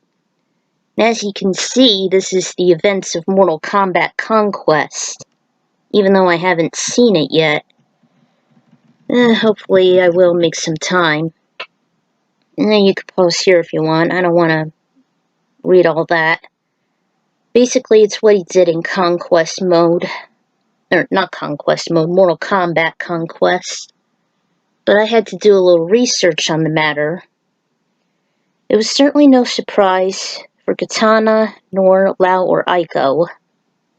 As you can see, this is the events of Mortal Kombat Conquest, even though I haven't seen it yet. Hopefully I will make some time. And then you can pause here if you want. I don't want to read all that. Basically, it's what he did in Conquest mode. Or not conquest mode, Mortal Kombat conquest. But I had to do a little research on the matter. It was certainly no surprise for Katana, nor Lao or Aiko.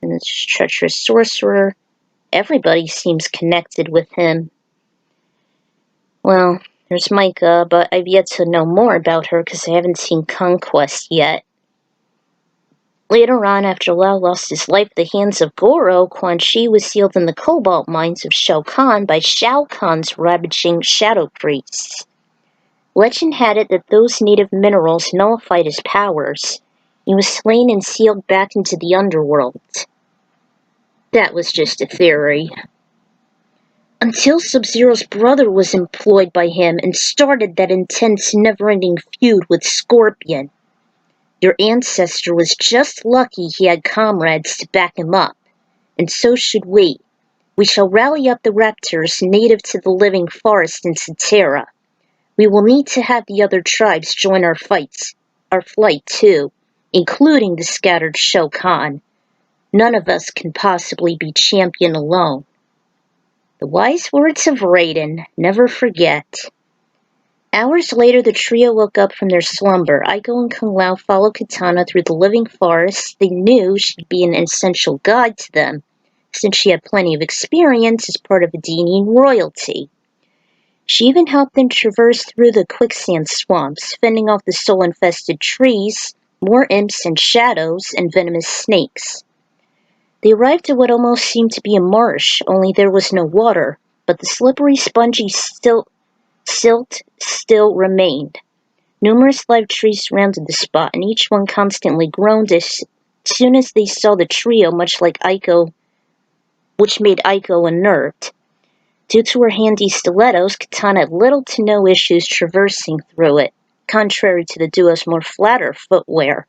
And this treacherous sorcerer, everybody seems connected with him. Well, there's Micah, but I've yet to know more about her because I haven't seen Conquest yet. Later on, after Lao lost his life at the hands of Goro, Quan Chi was sealed in the cobalt mines of Shao Kahn by Shao Kahn's ravaging shadow priests. Legend had it that those native minerals nullified his powers. He was slain and sealed back into the underworld. That was just a theory. Until Sub-Zero's brother was employed by him and started that intense, never-ending feud with Scorpion. Your ancestor was just lucky he had comrades to back him up, and so should we. We shall rally up the raptors native to the living forest in Cetera. We will need to have the other tribes join our flight too, including the scattered Shao Kahn. None of us can possibly be champion alone. The wise words of Raiden, never forget. Hours later, the trio woke up from their slumber. Aiko and Kung Lao followed Katana through the living forest they knew should be an essential guide to them, since she had plenty of experience as part of Edenian royalty. She even helped them traverse through the quicksand swamps, fending off the soul-infested trees, more imps and shadows, and venomous snakes. They arrived at what almost seemed to be a marsh, only there was no water, but the slippery, spongy silt still remained. Numerous live trees surrounded the spot, and each one constantly groaned as soon as they saw the trio, much like Aiko, which made Aiko unnerved. Due to her handy stilettos, Katana had little to no issues traversing through it, contrary to the duo's more flatter footwear.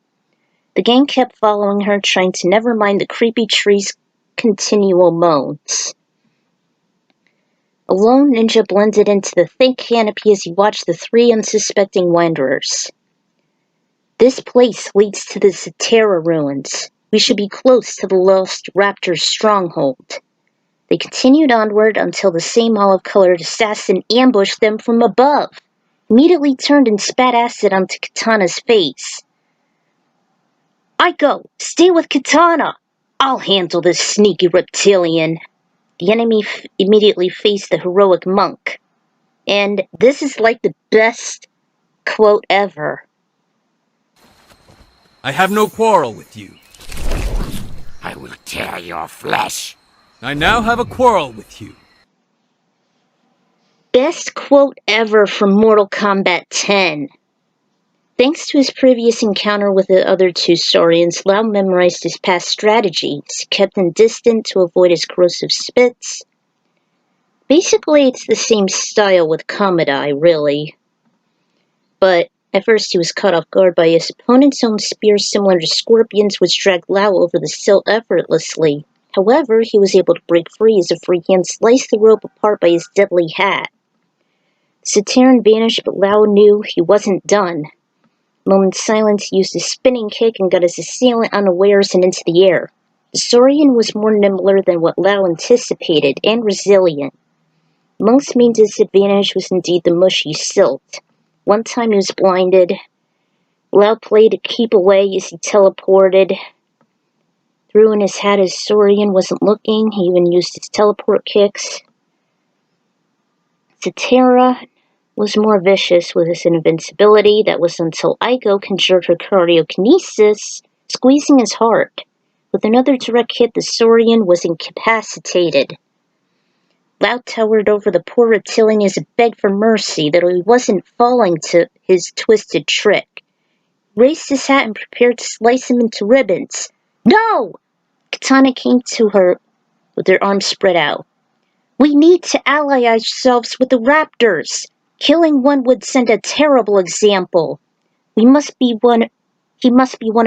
The gang kept following her, trying to never mind the creepy tree's continual moans. A lone ninja blended into the thick canopy as he watched the three unsuspecting wanderers. This place leads to the Cetera ruins. We should be close to the lost raptor's stronghold. They continued onward until the same olive-colored assassin ambushed them from above, immediately turned and spat acid onto Katana's face. Aiko, stay with Katana! I'll handle this sneaky reptilian. The enemy immediately faced the heroic monk. And this is like the best quote ever. I have no quarrel with you. I will tear your flesh. I now have a quarrel with you. Best quote ever from Mortal Kombat 10. Thanks to his previous encounter with the other two Saurians, Lao memorized his past strategies, kept them distant to avoid his corrosive spits. Basically, it's the same style with Komadai, really. But at first he was caught off guard by his opponent's own spear similar to Scorpion's, which dragged Lao over the silt effortlessly. However, he was able to break free as a free hand sliced the rope apart by his deadly hat. The Ceteran vanished, but Lao knew he wasn't done. A moment's silence, he used a spinning kick and got his assailant unawares and into the air. The Saurian was more nimbler than what Lao anticipated, and resilient. Monk's main disadvantage was indeed the mushy silt. One time he was blinded. Lao played to keep away as he teleported. Threw in his hat as Saurian wasn't looking. He even used his teleport kicks. Cetera was more vicious with his invincibility. That was until Aiko conjured her cardiokinesis, squeezing his heart. With another direct hit, the Saurian was incapacitated. Lao towered over the poor reptilian as it begged for mercy, that he wasn't falling to his twisted trick. He raised his hat and prepared to slice him into ribbons. No! Katana came to her with her arms spread out. We need to ally ourselves with the raptors. Killing one would send a terrible example. He must be one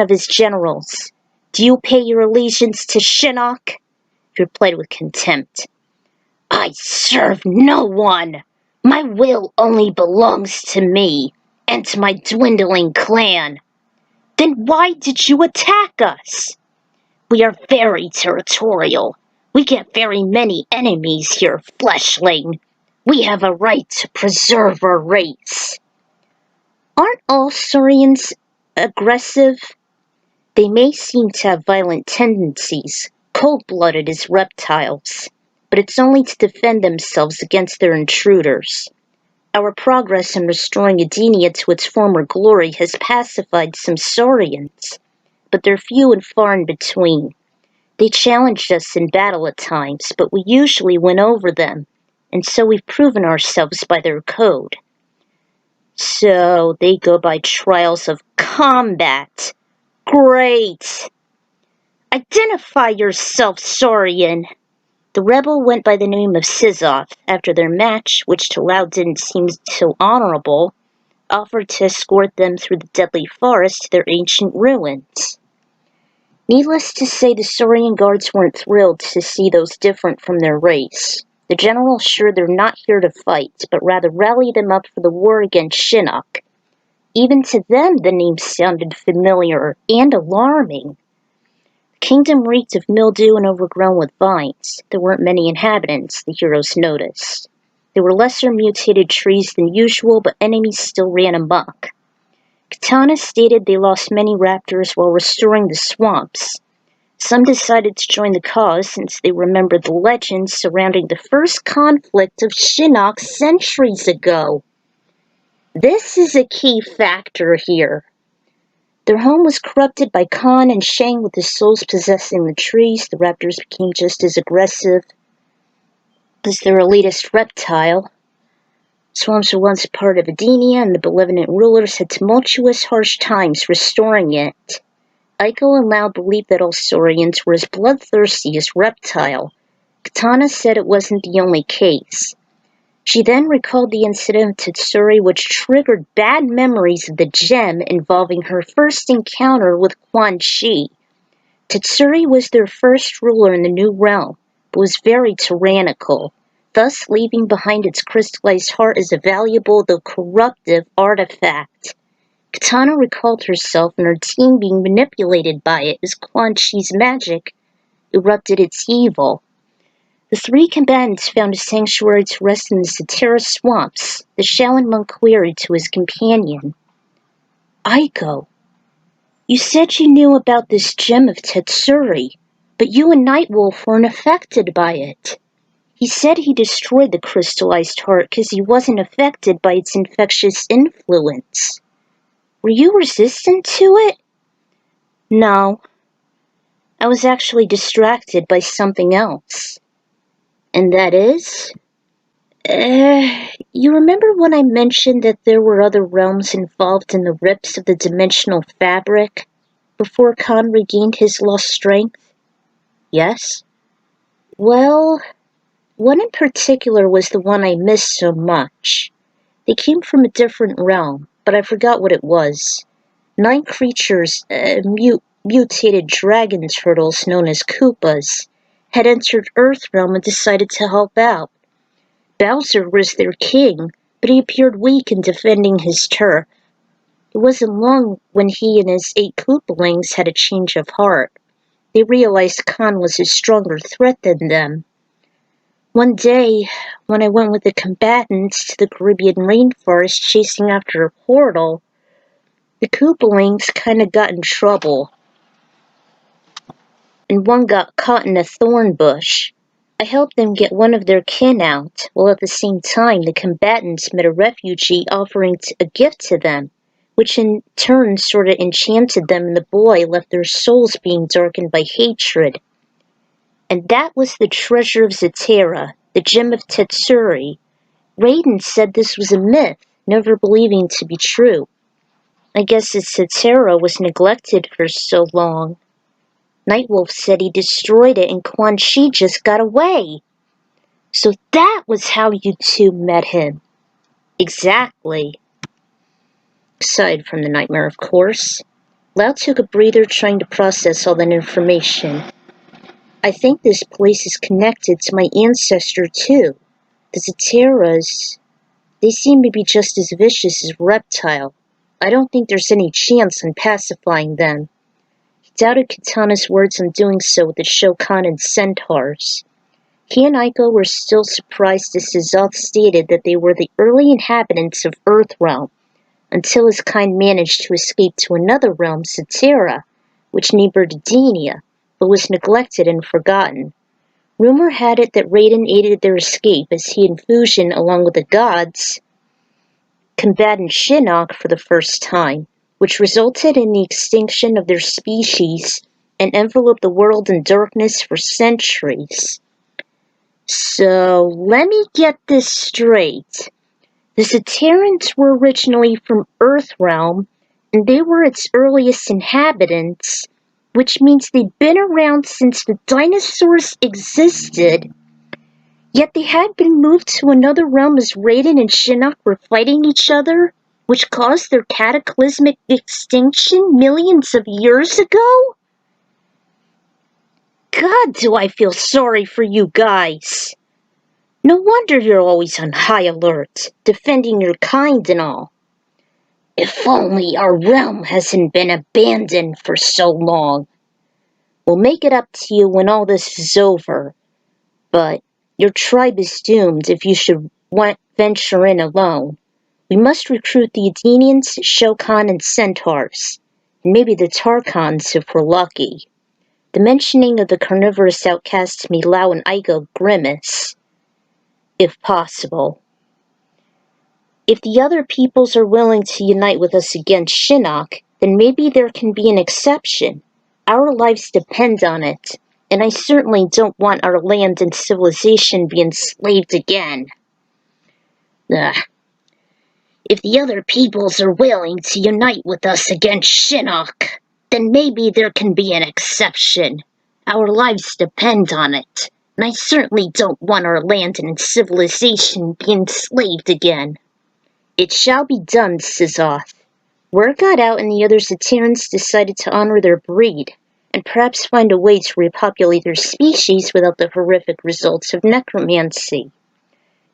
of his generals. Do you pay your allegiance to Shinnok? He replied with contempt. I serve no one. My will only belongs to me and to my dwindling clan. Then why did you attack us? We are very territorial. We get very many enemies here, fleshling. We have a right to preserve our race. Aren't all saurians aggressive? They may seem to have violent tendencies, cold-blooded as reptiles, but it's only to defend themselves against their intruders. Our progress in restoring Edenia to its former glory has pacified some saurians, but they're few and far in between. They challenged us in battle at times, but we usually win over them, and so we've proven ourselves by their code. So they go by trials of combat. Great! Identify yourself, Saurian! The rebel went by the name of Sizoth after their match, which to Lao didn't seem so honorable, offered to escort them through the deadly forest to their ancient ruins. Needless to say, the Saurian guards weren't thrilled to see those different from their race. The general assured they're not here to fight, but rather rally them up for the war against Shinnok. Even to them, the name sounded familiar and alarming. The kingdom reeked of mildew and overgrown with vines. There weren't many inhabitants, the heroes noticed. There were lesser mutated trees than usual, but enemies still ran amok. Katana stated they lost many raptors while restoring the swamps. Some decided to join the cause since they remembered the legends surrounding the first conflict of Shinnok centuries ago. This is a key factor here. Their home was corrupted by Khan and Shang with the souls possessing the trees. The raptors became just as aggressive as their elitist reptile. Swamps were once a part of Edenia, and the benevolent rulers had tumultuous, harsh times restoring it. Aiko and Lao believed that all saurians were as bloodthirsty as reptile. Katana said it wasn't the only case. She then recalled the incident of Tetsuri, which triggered bad memories of the gem involving her first encounter with Quan Chi. Tetsuri was their first ruler in the new realm, but was very tyrannical, thus leaving behind its crystallized heart as a valuable though corruptive artifact. Katana recalled herself and her team being manipulated by it as Quan Chi's magic erupted its evil. The three combatants found a sanctuary to rest in the Satara swamps. The Shaolin monk queried to his companion. Aiko, you said you knew about this gem of Tetsuri, but you and Nightwolf weren't affected by it. He said he destroyed the crystallized heart because he wasn't affected by its infectious influence. Were you resistant to it? No. I was actually distracted by something else. And that is? You remember when I mentioned that there were other realms involved in the rips of the dimensional fabric before Khan regained his lost strength? Yes? Well, one in particular was the one I missed so much. They came from a different realm, but I forgot what it was. 9 creatures, mutated dragon turtles known as Koopas, had entered Earthrealm and decided to help out. Bowser was their king, but he appeared weak in defending his turf. It wasn't long when he and his 8 Koopalings had a change of heart. They realized Khan was a stronger threat than them. One day, when I went with the combatants to the Caribbean rainforest chasing after a portal, the Koopalings kinda got in trouble, and one got caught in a thorn bush. I helped them get one of their kin out, while at the same time the combatants met a refugee offering a gift to them, which in turn sorta enchanted them, and the boy left their souls being darkened by hatred. And that was the treasure of Zatara, the gem of Tetsuri. Raiden said this was a myth, never believing it to be true. I guess Zatara was neglected for so long. Nightwolf said he destroyed it and Quan Chi just got away. So that was how you two met him. Exactly. Aside from the nightmare, of course. Lao took a breather trying to process all that information. I think this place is connected to my ancestor too. The Zataras, they seem to be just as vicious as Reptile. I don't think there's any chance in pacifying them. He doubted Katana's words on doing so with the Shokan and centaurs. He and Aiko were still surprised as Sizoth stated that they were the early inhabitants of Earthrealm, until his kind managed to escape to another realm, Satera, which neighbored Edenia, but was neglected and forgotten. Rumor had it that Raiden aided their escape as he and Fusion, along with the gods, combated Shinnok for the first time, which resulted in the extinction of their species and enveloped the world in darkness for centuries. So, let me get this straight. The Zaterans were originally from Earthrealm, and they were its earliest inhabitants, which means they've been around since the dinosaurs existed, yet they had been moved to another realm as Raiden and Shinnok were fighting each other, which caused their cataclysmic extinction millions of years ago? God, do I feel sorry for you guys. No wonder you're always on high alert, defending your kind and all. If only our realm hasn't been abandoned for so long. We'll make it up to you when all this is over, but your tribe is doomed if you should venture in alone. We must recruit the Edenians, Shokan, and Centaurs, and maybe the Tarkans if we're lucky. The mentioning of the carnivorous outcasts made Lau and Aiko grimace. If possible. If the other peoples are willing to unite with us against Shinnok, then maybe there can be an exception. Our lives depend on it, and I certainly don't want our land and civilization be enslaved again. If the other peoples are willing to unite with us against Shinnok, then maybe there can be an exception. Our lives depend on it, and I certainly don't want our land and civilization be enslaved again. It shall be done, Sizoth. Word got out and the other Zaterans decided to honor their breed, and perhaps find a way to repopulate their species without the horrific results of necromancy.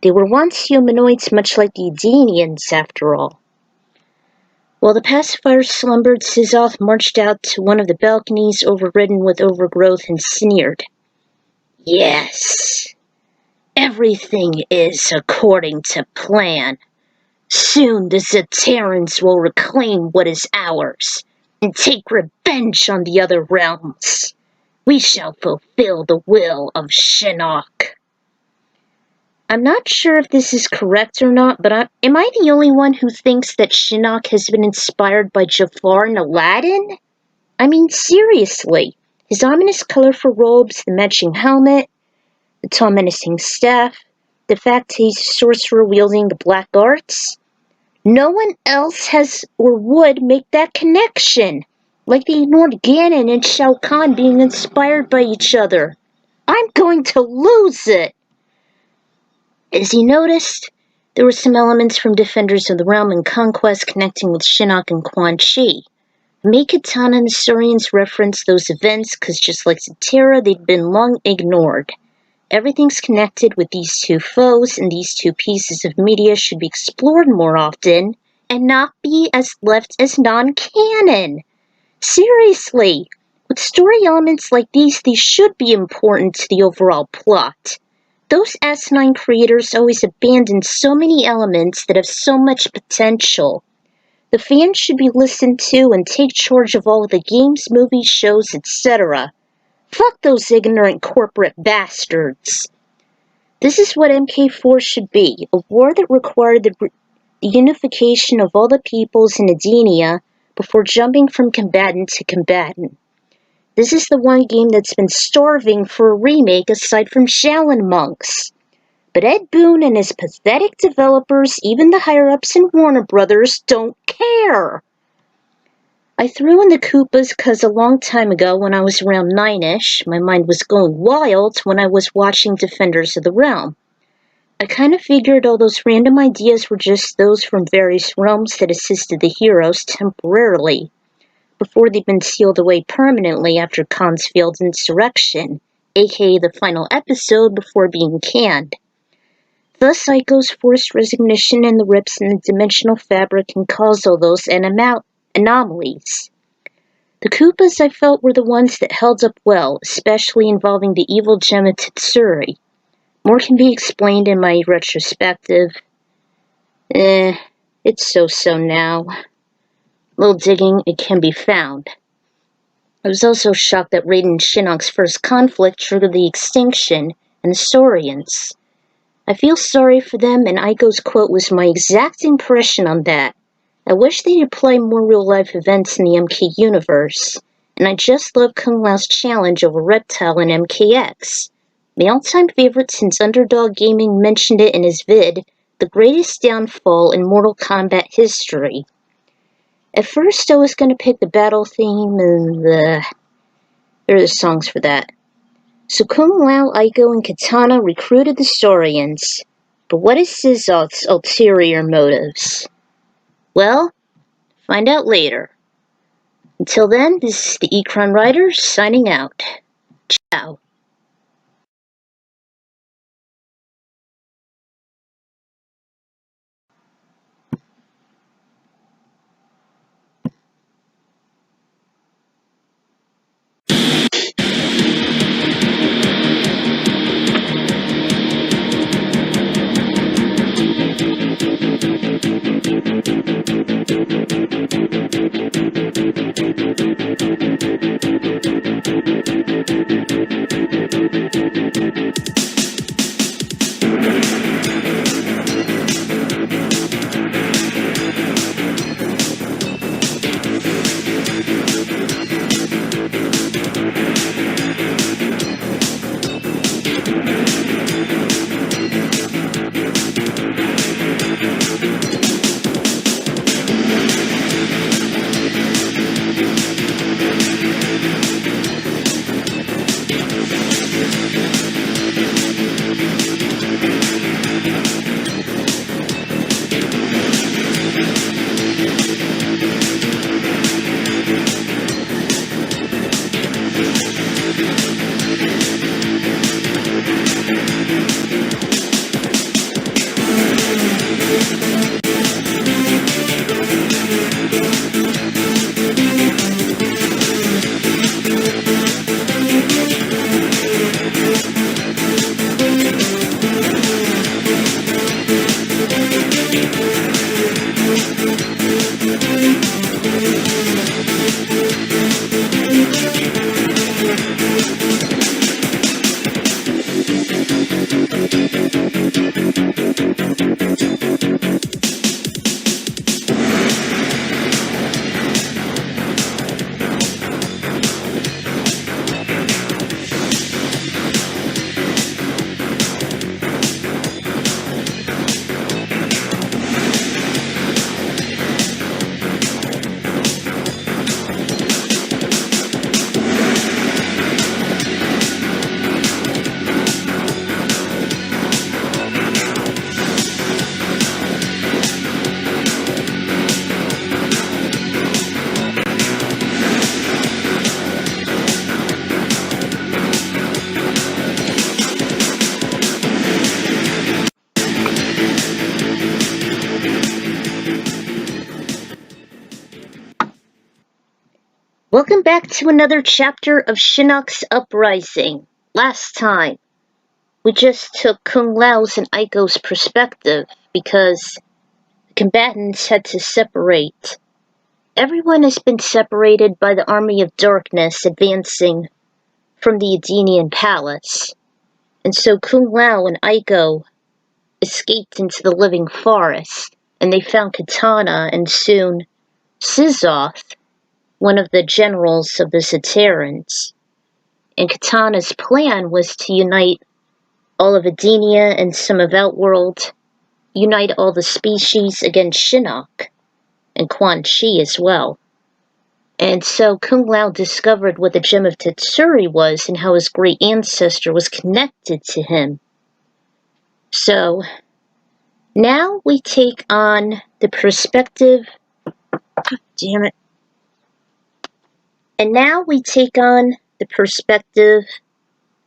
They were once humanoids much like the Edenians, after all. While the pacifier slumbered, Sizoth marched out to one of the balconies overridden with overgrowth and sneered. Yes, everything is according to plan. Soon the Zaterans will reclaim what is ours, and take revenge on the other realms. We shall fulfill the will of Shinnok. I'm not sure if this is correct or not, but am I the only one who thinks that Shinnok has been inspired by Jafar and Aladdin? I mean, seriously. His ominous colorful robes, the matching helmet, the tall menacing staff, the fact he's a sorcerer wielding the black arts. No one else has or would make that connection, like they ignored Ganon and Shao Kahn being inspired by each other. I'm going to lose it! As you noticed, there were some elements from Defenders of the Realm and Conquest connecting with Shinnok and Quan Chi. Katana and the Saurians referenced those events because just like Zatera, they'd been long ignored. Everything's connected with these two foes, and these two pieces of media should be explored more often, and not be left as non-canon. Seriously, with story elements like these should be important to the overall plot. Those S9 creators always abandon so many elements that have so much potential. The fans should be listened to and take charge of all of the games, movies, shows, etc. Fuck those ignorant corporate bastards. This is what MK4 should be, a war that required the unification of all the peoples in Edenia before jumping from combatant to combatant. This is the one game that's been starving for a remake aside from Shaolin Monks. But Ed Boon and his pathetic developers, even the higher-ups in Warner Brothers, don't care. I threw in the Koopas because a long time ago, when I was around 9-ish, my mind was going wild when I was watching Defenders of the Realm. I kind of figured all those random ideas were just those from various realms that assisted the heroes temporarily, before they'd been sealed away permanently after Khan's failed insurrection, aka the final episode before being canned. Thus Aiko's forced resignation and the rips in the dimensional fabric can cause all those anomalies. The Koopas I felt were the ones that held up well, especially involving the evil gem of Tetsuri. More can be explained in my retrospective. It's so-so now. Little digging, it can be found. I was also shocked that Raiden and Shinnok's first conflict triggered the extinction and the Saurians. I feel sorry for them, and Aiko's quote was my exact impression on that. I wish they'd apply more real-life events in the MK universe, and I just love Kung Lao's challenge over Reptile in MKX. My all-time favorite since Underdog Gaming mentioned it in his vid, the greatest downfall in Mortal Kombat history. At first I was going to pick the battle theme, and there are the songs for that. So Kung Lao, Aiko, and Kitana recruited the Saurians, but what is Sizot's ulterior motives? Well, find out later. Until then, this is the Ecron Writer signing out. Ciao. Welcome back to another chapter of Shinnok's Uprising. Last time, we just took Kung Lao's and Aiko's perspective because the combatants had to separate. Everyone has been separated by the Army of Darkness advancing from the Edenian Palace, and so Kung Lao and Aiko escaped into the living forest, and they found Kitana and soon Sizoth, one of the generals of the Zaterans. And Kitana's plan was to unite all of Edenia and some of Outworld, unite all the species against Shinnok, and Quan Chi as well. And so Kung Lao discovered what the Gem of Tetsuri was and how his great ancestor was connected to him. So, now we take on the perspective... Damn it. And now we take on the perspective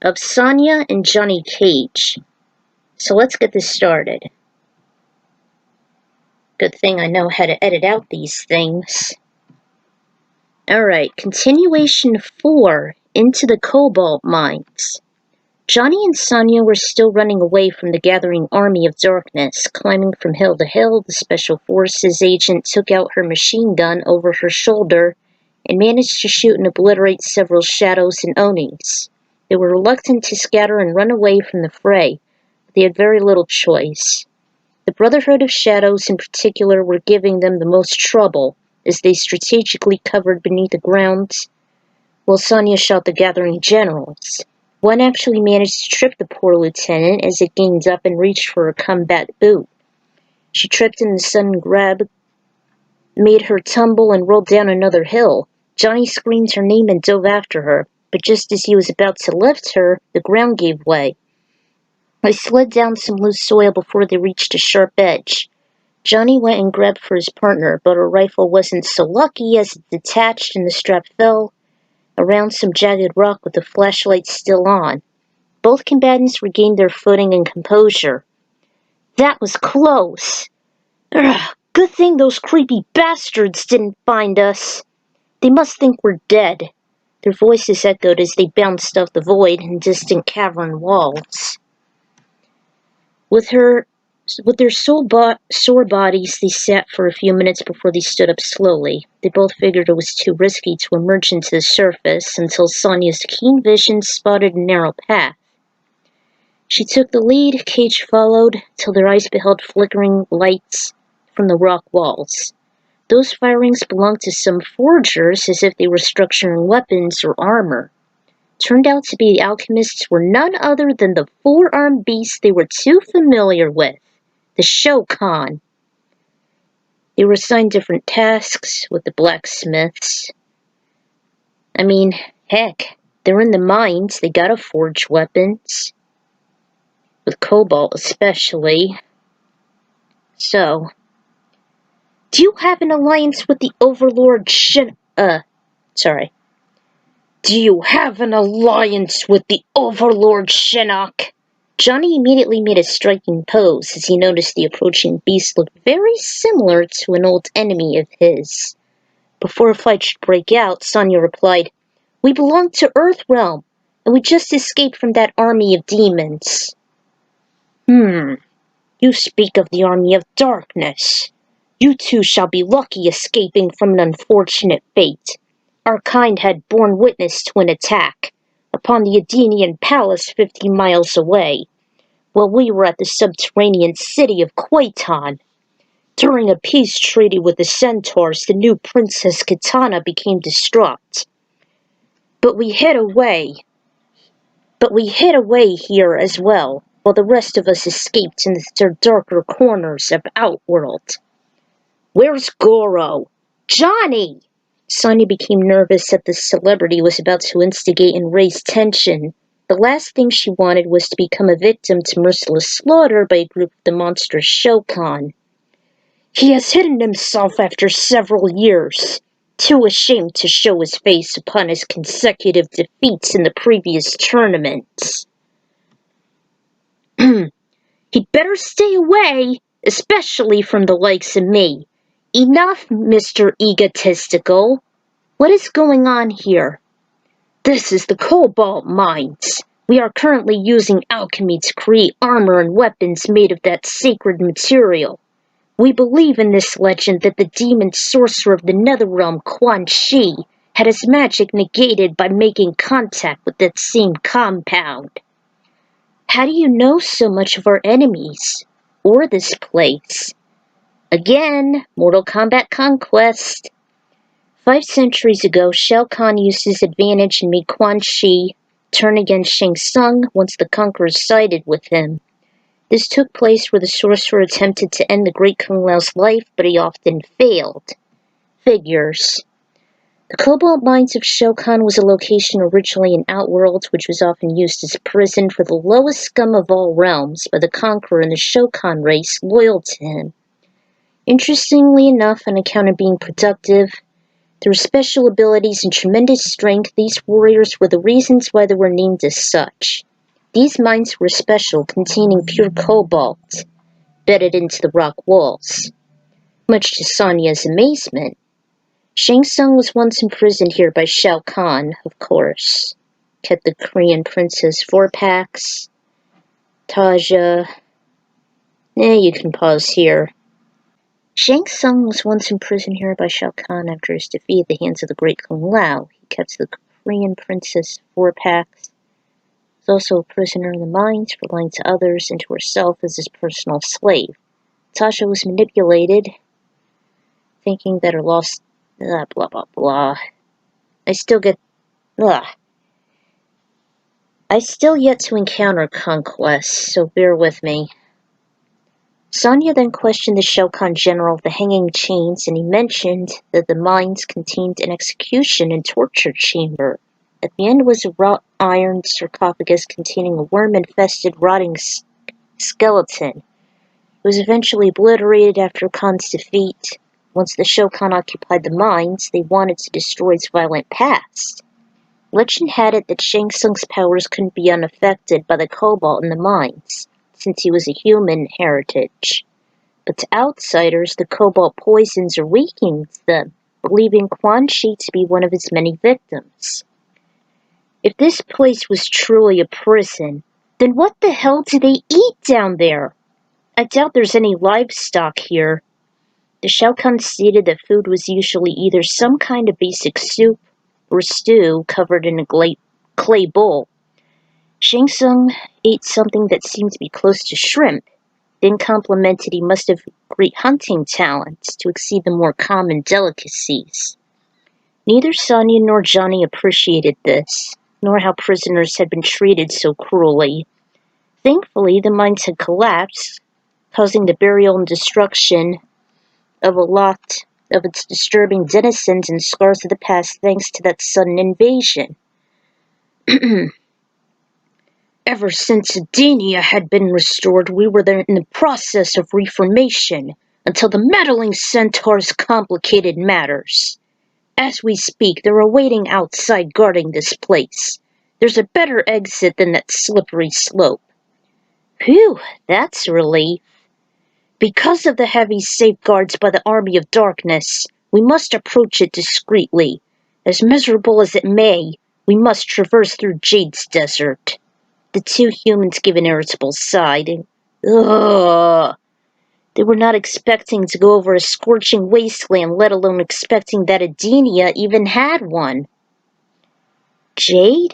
of Sonya and Johnny Cage. So let's get this started. Good thing I know how to edit out these things. Alright, continuation 4, Into the Cobalt Mines. Johnny and Sonia were still running away from the gathering army of darkness. Climbing from hill to hill, the Special Forces agent took out her machine gun over her shoulder and managed to shoot and obliterate several shadows and Onis. They were reluctant to scatter and run away from the fray, but they had very little choice. The Brotherhood of Shadows in particular were giving them the most trouble, as they strategically covered beneath the ground while Sonia shot the gathering generals. One actually managed to trip the poor lieutenant as it gained up and reached for a combat boot. She tripped and the sudden grab made her tumble and rolled down another hill. Johnny screamed her name and dove after her, but just as he was about to lift her, the ground gave way. They slid down some loose soil before they reached a sharp edge. Johnny went and grabbed for his partner, but her rifle wasn't so lucky as it detached and the strap fell around some jagged rock with the flashlight still on. Both combatants regained their footing and composure. That was close. Ugh, good thing those creepy bastards didn't find us. They must think we're dead. Their voices echoed as they bounced off the void and distant cavern walls. With their sore bodies, they sat for a few minutes before they stood up slowly. They both figured it was too risky to emerge into the surface until Sonia's keen vision spotted a narrow path. She took the lead, Cage followed, till their eyes beheld flickering lights from the rock walls. Those firings belonged to some forgers, as if they were structuring weapons or armor. Turned out to be the alchemists were none other than the four-armed beast they were too familiar with, the Shokan. They were assigned different tasks with the blacksmiths. I mean, heck, they're in the mines, they gotta forge weapons. With cobalt especially. So, do you have an alliance with the Overlord Do you have an alliance with the Overlord Shinnok? Johnny immediately made a striking pose as he noticed the approaching beast looked very similar to an old enemy of his. Before a fight should break out, Sonia replied, "We belong to Earthrealm, and we just escaped from that army of demons." You speak of the army of darkness. You two shall be lucky escaping from an unfortunate fate. Our kind had borne witness to an attack upon the Edenian palace 50 miles away, while we were at the subterranean city of Quaiton. During a peace treaty with the Centaurs, the new Princess Kitana became distraught. But we hid away here as well, while the rest of us escaped into the darker corners of Outworld. Where's Goro? Johnny! Sonia became nervous that the celebrity was about to instigate and raise tension. The last thing she wanted was to become a victim to merciless slaughter by a group of the monstrous Shokan. He has hidden himself after several years, too ashamed to show his face upon his consecutive defeats in the previous tournaments. He'd better stay away, especially from the likes of me. Enough, Mr. Egotistical. What is going on here? This is the Cobalt Mines. We are currently using alchemy to create armor and weapons made of that sacred material. We believe in this legend that the demon sorcerer of the Netherrealm, Quan Chi, had his magic negated by making contact with that same compound. How do you know so much of our enemies? Or this place? Again, Mortal Kombat Conquest. 5 centuries ago, Shao Kahn used his advantage and made Quan Chi turn against Shang Tsung once the conquerors sided with him. This took place where the sorcerer attempted to end the great Kung Lao's life, but he often failed. Figures. The Cobalt Mines of Shokan was a location originally in Outworld, which was often used as a prison for the lowest scum of all realms by the Conqueror and the Shokan race loyal to him. Interestingly enough, on account of being productive, through special abilities and tremendous strength, these warriors were the reasons why they were named as such. These mines were special, containing pure cobalt, bedded into the rock walls. Much to Sonia's amazement, Shang Tsung was once imprisoned here by Shao Kahn, of course. Kept the Korean princess 4-packs. Taja. You can pause here. Shang Tsung was once imprisoned here by Shao Kahn after his defeat at the hands of the great Kung Lao. He kept the Korean princess 4-packs. He was also a prisoner in the mines for lying to others and to herself as his personal slave. Tasha was manipulated, thinking that her lost... blah, blah, blah. I still yet to encounter conquest, so bear with me. Sonya then questioned the Shao Kahn general of the hanging chains, and he mentioned that the mines contained an execution and torture chamber. At the end was a wrought iron sarcophagus containing a worm-infested, rotting skeleton. It was eventually obliterated after Khan's defeat. Once the Shao Kahn occupied the mines, they wanted to destroy its violent past. Legend had it that Shang Tsung's powers couldn't be unaffected by the cobalt in the mines, since he was a human heritage. But to outsiders, the cobalt poisons or weakens them, believing Quan Chi to be one of his many victims. If this place was truly a prison, then what the hell do they eat down there? I doubt there's any livestock here. The Shao Kahn stated that food was usually either some kind of basic soup or stew covered in a clay bowl. Shang Tsung ate something that seemed to be close to shrimp, then complimented he must have great hunting talents to exceed the more common delicacies. Neither Sonya nor Johnny appreciated this, nor how prisoners had been treated so cruelly. Thankfully, the mines had collapsed, causing the burial and destruction of a lot of its disturbing denizens and scars of the past thanks to that sudden invasion. Ever since Edenia had been restored, we were there in the process of reformation, until the meddling centaurs complicated matters. As we speak, they're awaiting outside guarding this place. There's a better exit than that slippery slope. Phew, that's a relief. Because of the heavy safeguards by the Army of Darkness, we must approach it discreetly. As miserable as it may, we must traverse through Jade's desert. The two humans gave an irritable sigh. Ugh. They were not expecting to go over a scorching wasteland, let alone expecting that Edenia even had one. Jade?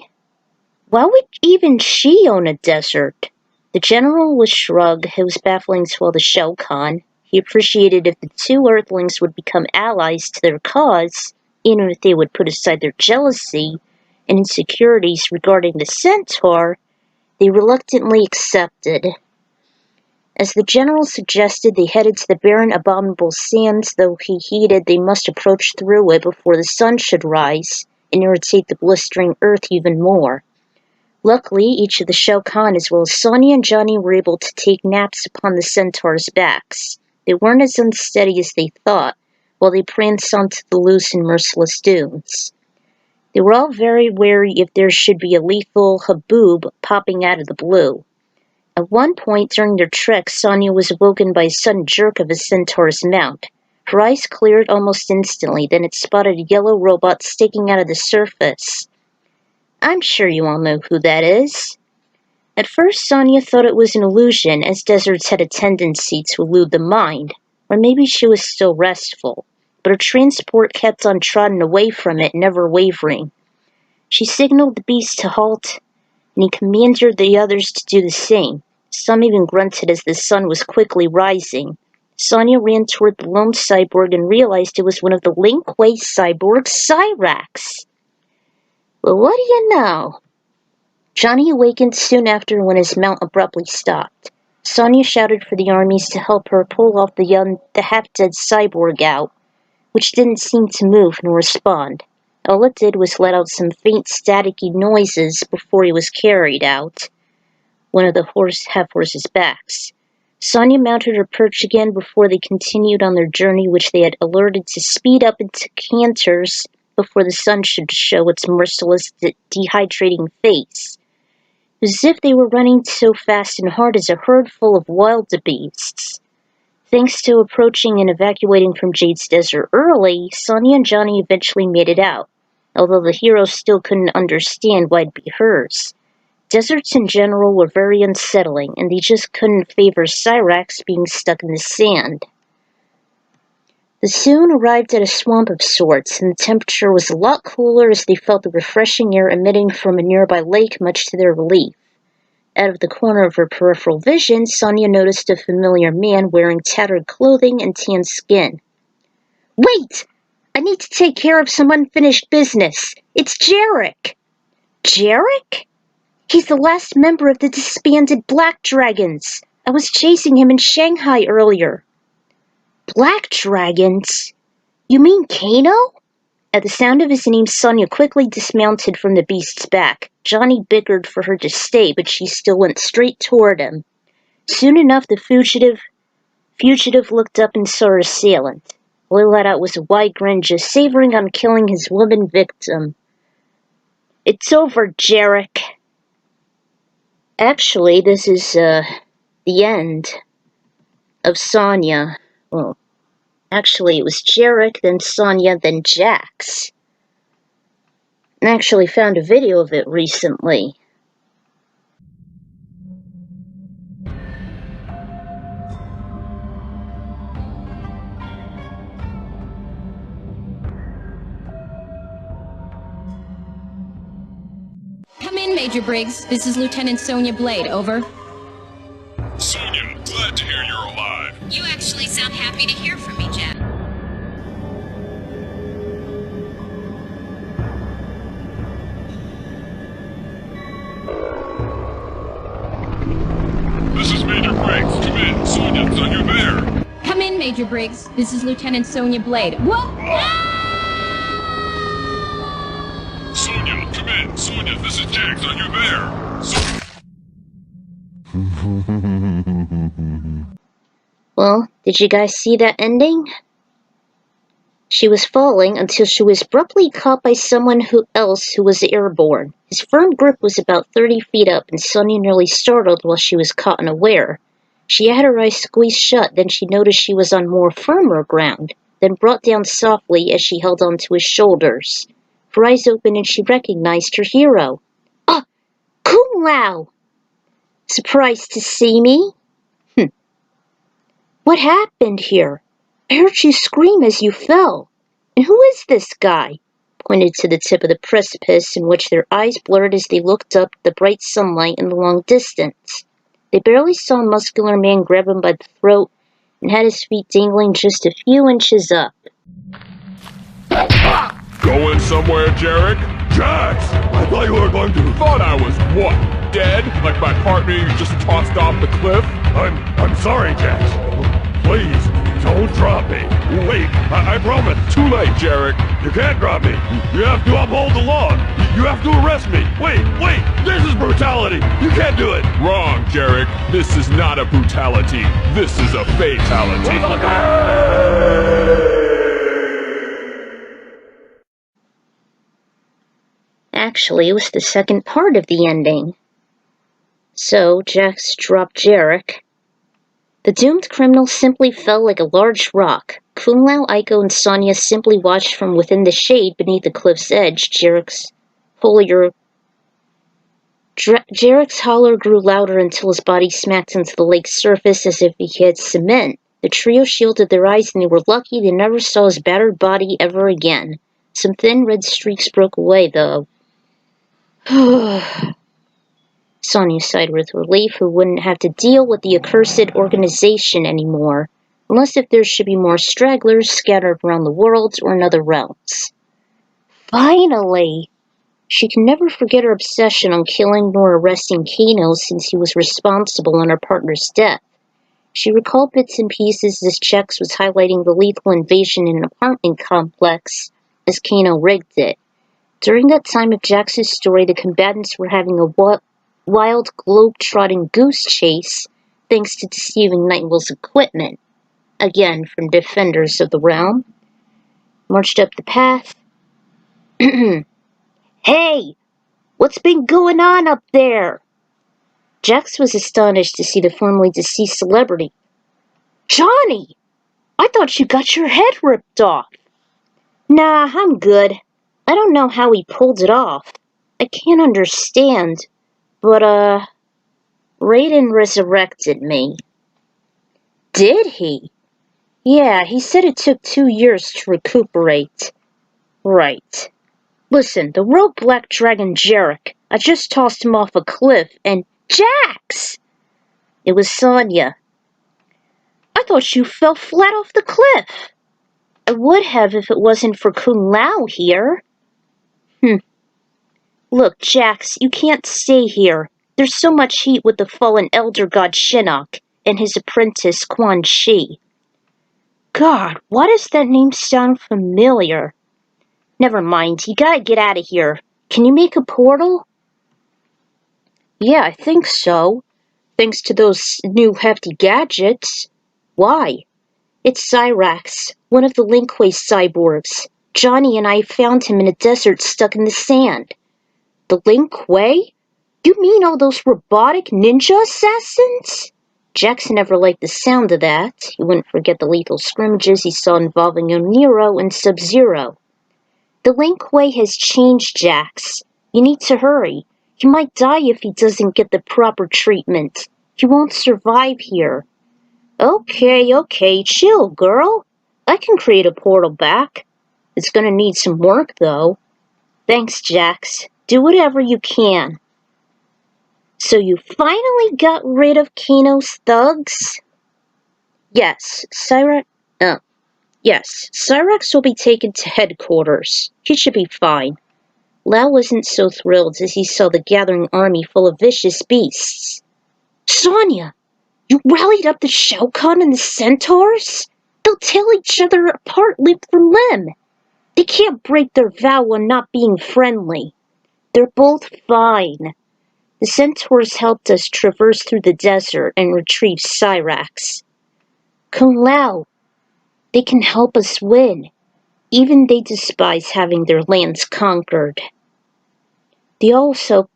Why would even she own a desert? The general was shrug. It was baffling to all the Shao Kahn. He appreciated if the two Earthlings would become allies to their cause, even if they would put aside their jealousy and insecurities regarding the centaur. They reluctantly accepted. As the general suggested, they headed to the barren, abominable sands, though he heeded they must approach through it before the sun should rise and irritate the blistering earth even more. Luckily, each of the Shao Kahn, as well as Sonya and Johnny, were able to take naps upon the centaurs' backs. They weren't as unsteady as they thought, while they pranced onto the loose and merciless dunes. They were all very wary if there should be a lethal haboob popping out of the blue. At one point during their trek, Sonya was awoken by a sudden jerk of a centaur's mount. Her eyes cleared almost instantly, then it spotted a yellow robot sticking out of the surface. I'm sure you all know who that is. At first, Sonya thought it was an illusion, as deserts had a tendency to elude the mind, or maybe she was still restful, but her transport kept on trotting away from it, never wavering. She signaled the beast to halt, and he commanded the others to do the same. Some even grunted as the sun was quickly rising. Sonya ran toward the lone cyborg and realized it was one of the Linkway cyborg Cyrax. Well, what do you know? Johnny awakened soon after when his mount abruptly stopped. Sonya shouted for the armies to help her pull off the half-dead cyborg out, which didn't seem to move nor respond. All it did was let out some faint staticky noises before he was carried out one of the half-horses' backs. Sonya mounted her perch again before they continued on their journey, which they had alerted to speed up into canters before the sun should show its merciless, dehydrating face. As if they were running so fast and hard as a herd full of wildebeests. Thanks to approaching and evacuating from Jade's desert early, Sonia and Johnny eventually made it out, although the heroes still couldn't understand why it'd be hers. Deserts in general were very unsettling, and they just couldn't favor Cyrax being stuck in the sand. They soon arrived at a swamp of sorts, and the temperature was a lot cooler as they felt the refreshing air emitting from a nearby lake, much to their relief. Out of the corner of her peripheral vision, Sonia noticed a familiar man wearing tattered clothing and tan skin. "Wait! I need to take care of some unfinished business. It's Jarek!" "Jarek? He's the last member of the disbanded Black Dragons. I was chasing him in Shanghai earlier." "Black Dragons? You mean Kano?" At the sound of his name, Sonia quickly dismounted from the beast's back. Johnny bickered for her to stay, but she still went straight toward him. Soon enough, the fugitive looked up and saw her assailant. All he let out was a wide grin, just savoring on killing his woman victim. "It's over, Jarek." Actually, this is, the end of Sonia. Well, actually, it was Jarek, then Sonia, then Jax. I actually found a video of it recently. Come in, Major Briggs. This is Lieutenant Sonia Blade, over. Sonia, glad to hear you're alive. You actually sound happy to hear from me, Jack. This is Major Briggs. Come in. Sonia, are you there? Come in, Major Briggs. This is Lieutenant Sonia Blade. Whoa! Sonia, come in. Sonia, this is Jax. Are you there? Well, did you guys see that ending? She was falling until she was abruptly caught by someone else who was airborne. His firm grip was about 30 feet up, and Sonia nearly startled while she was caught unaware. She had her eyes squeezed shut, then she noticed she was on more firmer ground, then brought down softly as she held onto his shoulders. Her eyes opened and she recognized her hero. "Ah! Kung Lao! Surprised to see me?" "What happened here? I heard you scream as you fell. And who is this guy?" Pointed to the tip of the precipice, in which their eyes blurred as they looked up at the bright sunlight in the long distance. They barely saw a muscular man grab him by the throat and had his feet dangling just a few inches up. Going somewhere, Jarek? Jax! I thought you were going to... Thought I was what? Dead? Like my partner you just tossed off the cliff? I'm sorry, Jax. Please, don't drop me. Wait, I promise. Too late, Jarek. You can't drop me. You have to uphold the law. You have to arrest me. Wait, this is brutality. You can't do it. Wrong, Jarek. This is not a brutality. This is a fatality. Actually, it was the second part of the ending. So, Jax dropped Jarek. The doomed criminal simply fell like a large rock. Kung Lao, Aiko, and Sonia simply watched from within the shade beneath the cliff's edge. Jarek's holler grew louder until his body smacked into the lake's surface as if he hit cement. The trio shielded their eyes, and they were lucky they never saw his battered body ever again. Some thin red streaks broke away, though. Sonia sighed with relief, who wouldn't have to deal with the accursed organization anymore, unless if there should be more stragglers scattered around the worlds or in other realms. Finally! She can never forget her obsession on killing nor arresting Kano since he was responsible in her partner's death. She recalled bits and pieces as Jax was highlighting the lethal invasion in an apartment complex as Kano rigged it. During that time of Jax's story, the combatants were having a wild globe-trotting goose chase thanks to deceiving Nightwell's equipment. Again, from Defenders of the Realm. Marched up the path. "Hey! What's been going on up there?" Jax was astonished to see the formerly deceased celebrity. Johnny! I thought you got your head ripped off. Nah, I'm good. I don't know how he pulled it off. I can't understand. But, Raiden resurrected me. Did he? Yeah, he said it took 2 years to recuperate. Right. Listen, the rogue black dragon Jarek, I just tossed him off a cliff and— Jax! It was Sonya. I thought you fell flat off the cliff. I would have if it wasn't for Kung Lao here. Look, Jax, you can't stay here. There's so much heat with the fallen elder god Shinnok and his apprentice Quan Chi. God, why does that name sound familiar? Never mind, you gotta get out of here. Can you make a portal? Yeah, I think so. Thanks to those new hefty gadgets. Why? It's Cyrax, one of the Linkway cyborgs. Johnny and I found him in a desert stuck in the sand. The Linkway? You mean all those robotic ninja assassins? Jackson never liked the sound of that. He wouldn't forget the lethal scrimmages he saw involving Oniro and Sub-Zero. The Linkway has changed, Jax. You need to hurry. He might die if he doesn't get the proper treatment. He won't survive here. Okay, chill, girl. I can create a portal back. It's gonna need some work, though. Thanks, Jax. Do whatever you can. So you finally got rid of Kano's thugs? Yes, Cyrax will be taken to headquarters. He should be fine. Lao wasn't so thrilled as he saw the gathering army full of vicious beasts. Sonya! You rallied up the Shao Kahn and the Centaurs? They'll tear each other apart limb from limb. They can't break their vow on not being friendly. They're both fine. The Centaurs helped us traverse through the desert and retrieve Cyrax. Kung Lao, they can help us win. Even they despise having their lands conquered. They also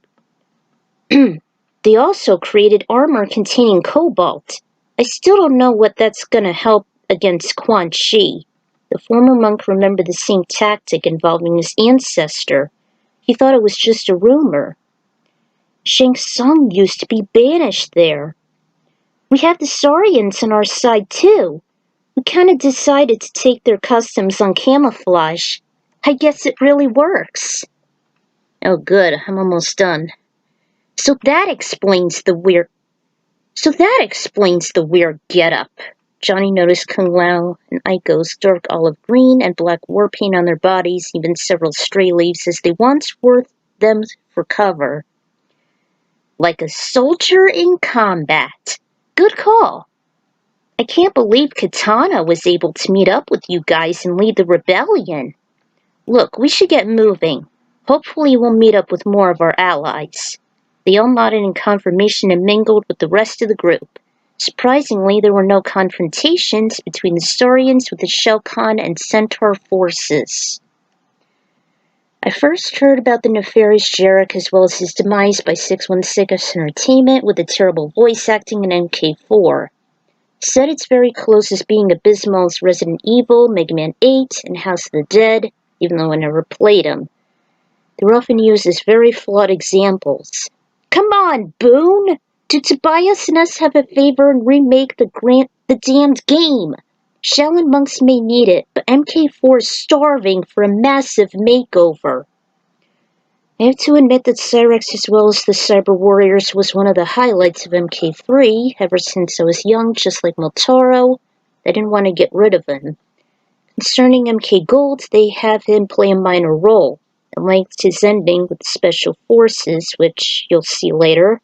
created armor containing cobalt. I still don't know what that's gonna help against Quan Chi. The former monk remembered the same tactic involving his ancestor. He thought it was just a rumor. Shang Tsung used to be banished there. We have the Saurians on our side too. We kinda decided to take their customs on camouflage. I guess it really works. Oh good, I'm almost done. So that explains the weird getup. Johnny noticed Kung Lao and Aiko's dark olive green and black war paint on their bodies, even several stray leaves as they once wore them for cover. Like a soldier in combat. Good call. I can't believe Katana was able to meet up with you guys and lead the rebellion. Look, we should get moving. Hopefully we'll meet up with more of our allies. They all nodded in confirmation and mingled with the rest of the group. Surprisingly, there were no confrontations between the Saurians with the Shao Kahn and Centaur forces. I first heard about the nefarious Jarek as well as his demise by 616 Entertainment with the terrible voice acting in MK4. Said it's very close as being abysmal as Resident Evil, Mega Man 8, and House of the Dead, even though I never played them. They were often used as very flawed examples. Come on, Boone! Do Tobias and us have a favor and remake the damned game? Shaolin monks may need it, but MK4 is starving for a massive makeover. I have to admit that Cyrax as well as the Cyber Warriors was one of the highlights of MK3 ever since I was young, just like Motaro. I didn't want to get rid of him. Concerning MK Gold, they have him play a minor role. I liked his ending with the Special Forces, which you'll see later.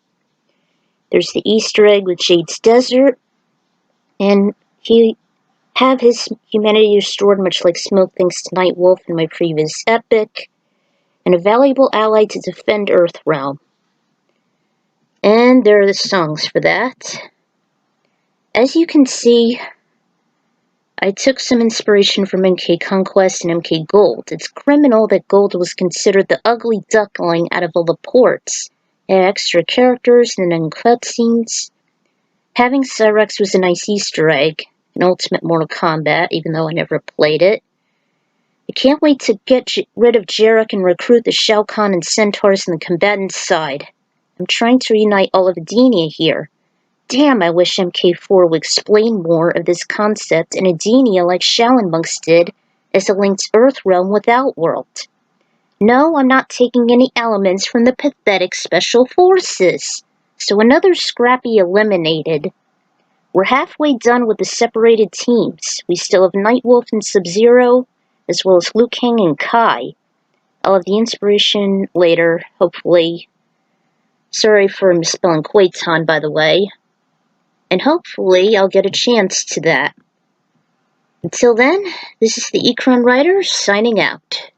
There's the Easter egg with Jade's Desert, and he have his humanity restored much like Smoke thanks to Nightwolf in my previous epic, and a valuable ally to defend Earthrealm. And there are the songs for that. As you can see, I took some inspiration from MK Conquest and MK Gold. It's criminal that Gold was considered the ugly duckling out of all the ports. It had extra characters and then cutscenes. Having Cyrax was a nice Easter egg. in Ultimate Mortal Kombat, even though I never played it. I can't wait to get rid of Jarek and recruit the Shao Kahn and Centaurs on the combatant side. I'm trying to reunite all of Edenia here. Damn, I wish MK4 would explain more of this concept in Edenia like Shaolin monks did as a linked Earth realm with Outworld. No, I'm not taking any elements from the pathetic Special Forces. So another Scrappy eliminated. We're halfway done with the separated teams. We still have Nightwolf and Sub-Zero, as well as Liu Kang and Kai. I'll have the inspiration later, hopefully. Sorry for misspelling Quaitan, by the way. And hopefully I'll get a chance to that. Until then, this is the Ekron Writer signing out.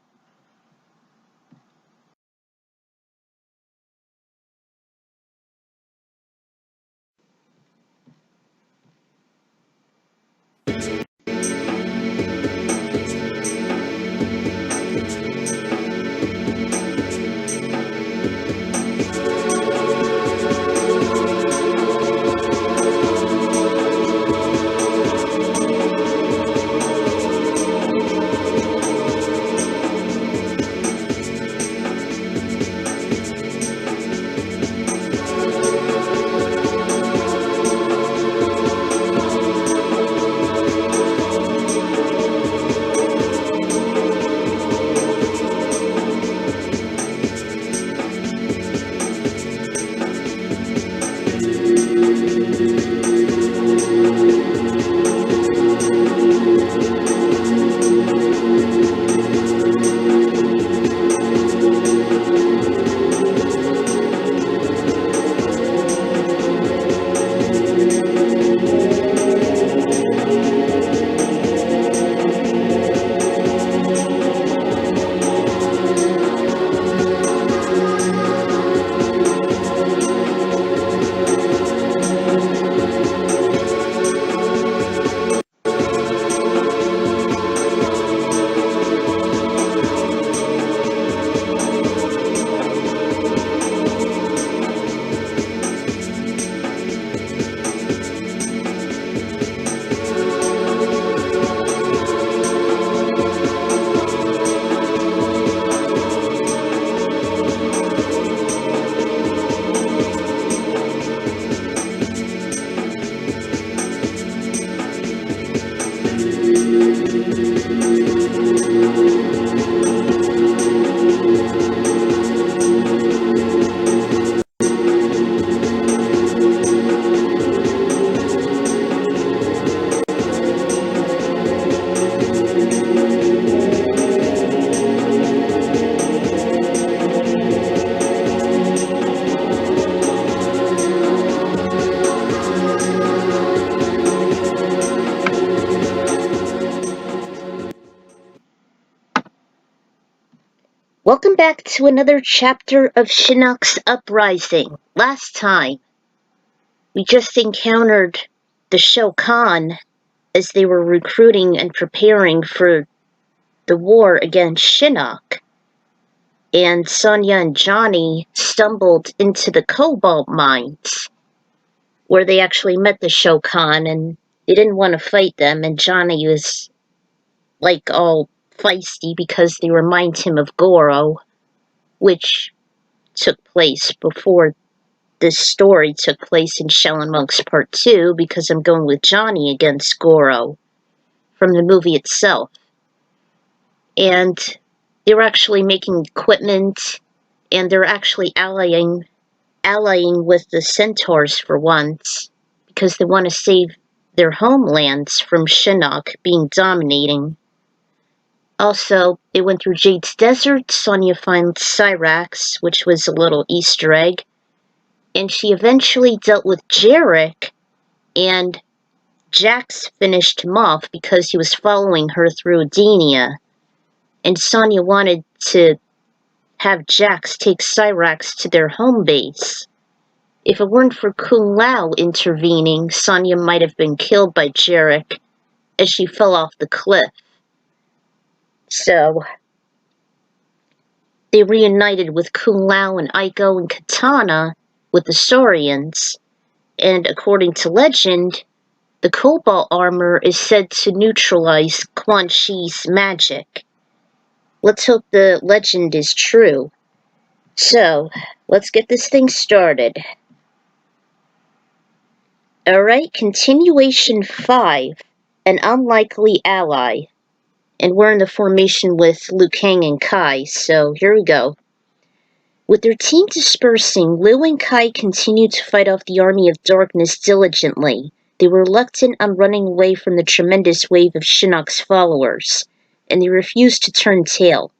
Welcome back to another chapter of Shinnok's Uprising. Last time, we just encountered the Shao Kahn as they were recruiting and preparing for the war against Shinnok. And Sonya and Johnny stumbled into the cobalt mines, where they actually met the Shao Kahn, and they didn't want to fight them, and Johnny was, like, all feisty because they remind him of Goro, which took place before this story took place in Shaolin Monks Part 2, because I'm going with Johnny against Goro from the movie itself. And they were actually making equipment, and they're actually allying with the Centaurs for once, because they want to save their homelands from Shinnok being dominating. Also, they went through Jade's Desert. Sonya finds Cyrax, which was a little Easter egg. And she eventually dealt with Jarek, and Jax finished him off because he was following her through Edenia. And Sonya wanted to have Jax take Cyrax to their home base. If it weren't for Kung Lao intervening, Sonya might have been killed by Jarek as she fell off the cliff. So, they reunited with Kung Lao and Aiko and Katana with the Saurians, and according to legend, The cobalt armor is said to neutralize Quan Chi's magic. Let's hope the legend is true. So, let's get this thing started. Alright, continuation 5, an unlikely ally. And we're in the formation with Liu Kang and Kai, so here we go. With their team dispersing, Liu and Kai continued to fight off the army of darkness diligently. They were reluctant on running away from the tremendous wave of Shinnok's followers, and they refused to turn tail.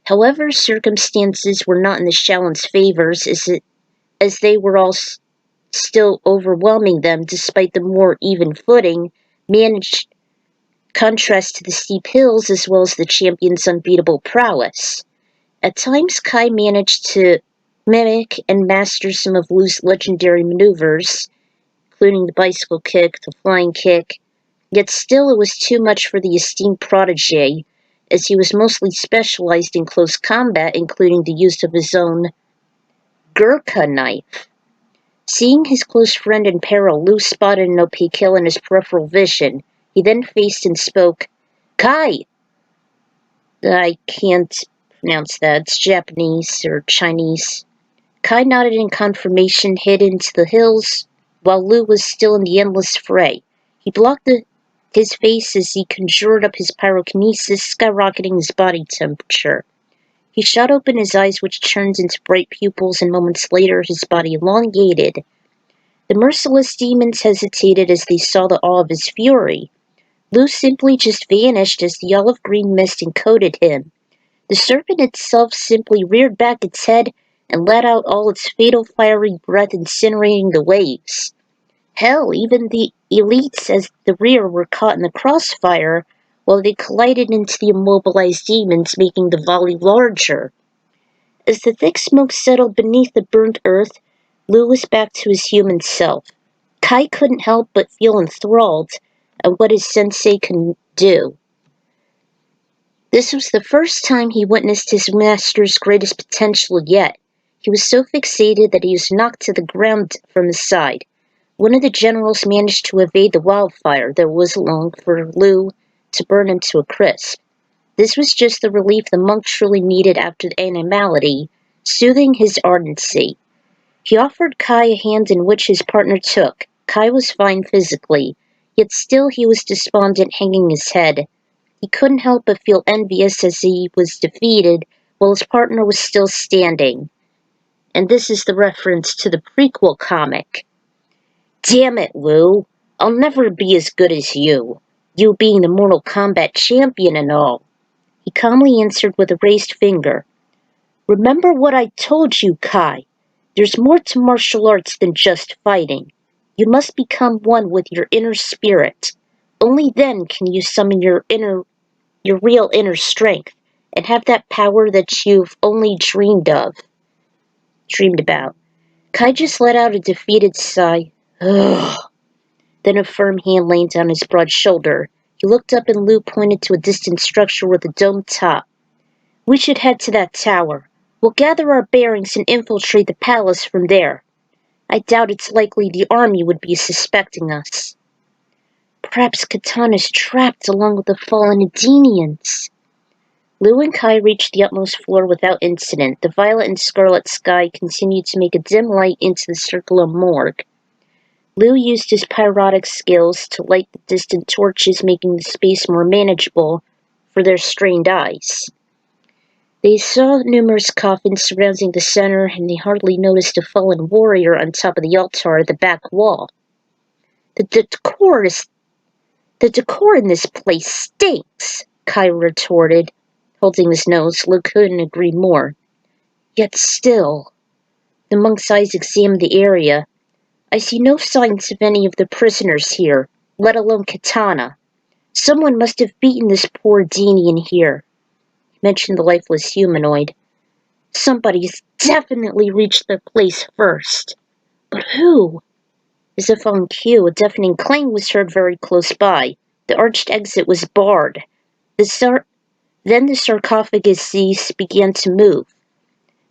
However, circumstances were not in the Shaolin's favors, as they were all still overwhelming them despite the more even footing, managed contrast to the steep hills as well as the champion's unbeatable prowess. At times, Kai managed to mimic and master some of Liu's legendary maneuvers, including the bicycle kick, the flying kick, yet still it was too much for the esteemed protege, as he was mostly specialized in close combat, including the use of his own Gurkha knife. Seeing his close friend in peril, Liu spotted an opaque hill in his peripheral vision. He then faced and spoke, "Kai!" I can't pronounce that. It's Japanese or Chinese. Kai nodded in confirmation, hid into the hills, while Liu was still in the endless fray. He blocked his face as he conjured up his pyrokinesis, skyrocketing his body temperature. He shot open his eyes, which turned into bright pupils, and moments later his body elongated. The merciless demons hesitated as they saw the awe of his fury. Liu simply just vanished as the olive-green mist encoded him. The serpent itself simply reared back its head and let out all its fatal fiery breath, incinerating the waves. Hell, even the elites at the rear were caught in the crossfire, while they collided into the immobilized demons, making the volley larger. As the thick smoke settled beneath the burnt earth, Liu was back to his human self. Kai couldn't help but feel enthralled at what his sensei could do. This was the first time he witnessed his master's greatest potential yet. He was so fixated that he was knocked to the ground from the side. One of the generals managed to evade the wildfire that was long for Liu to burn him to a crisp. This was just the relief the monk truly needed after the animality, soothing his ardency. He offered Kai a hand in which his partner took. Kai was fine physically, yet still he was despondent, hanging his head. He couldn't help but feel envious as he was defeated while his partner was still standing. And this is the reference to the prequel comic. "Damn it, Liu. I'll never be as good as you. You being the Mortal Kombat champion and all." He calmly answered with a raised finger. "Remember what I told you, Kai. There's more to martial arts than just fighting. You must become one with your inner spirit. Only then can you summon your real inner strength, and have that power that you've only dreamed about." Kai just let out a defeated sigh. Ugh. Then a firm hand landed on his broad shoulder. He looked up and Liu pointed to a distant structure with a domed top. "We should head to that tower. We'll gather our bearings and infiltrate the palace from there. I doubt it's likely the army would be suspecting us." "Perhaps Katana's trapped along with the fallen Edenians." Liu and Kai reached the utmost floor without incident. The violet and scarlet sky continued to make a dim light into the circular morgue. Liu used his pyrotic skills to light the distant torches, making the space more manageable for their strained eyes. They saw numerous coffins surrounding the center, and they hardly noticed a fallen warrior on top of the altar at the back wall. The decor in this place stinks," Kai retorted, holding his nose. Liu couldn't agree more. "Yet still..." The monk's eyes examined the area. "I see no signs of any of the prisoners here, let alone Katana. Someone must have beaten this poor Edenian here." He mentioned the lifeless humanoid. "Somebody's definitely reached the place first. But who?" As if on cue, a deafening clang was heard very close by. The arched exit was barred. Then the sarcophagus began to move.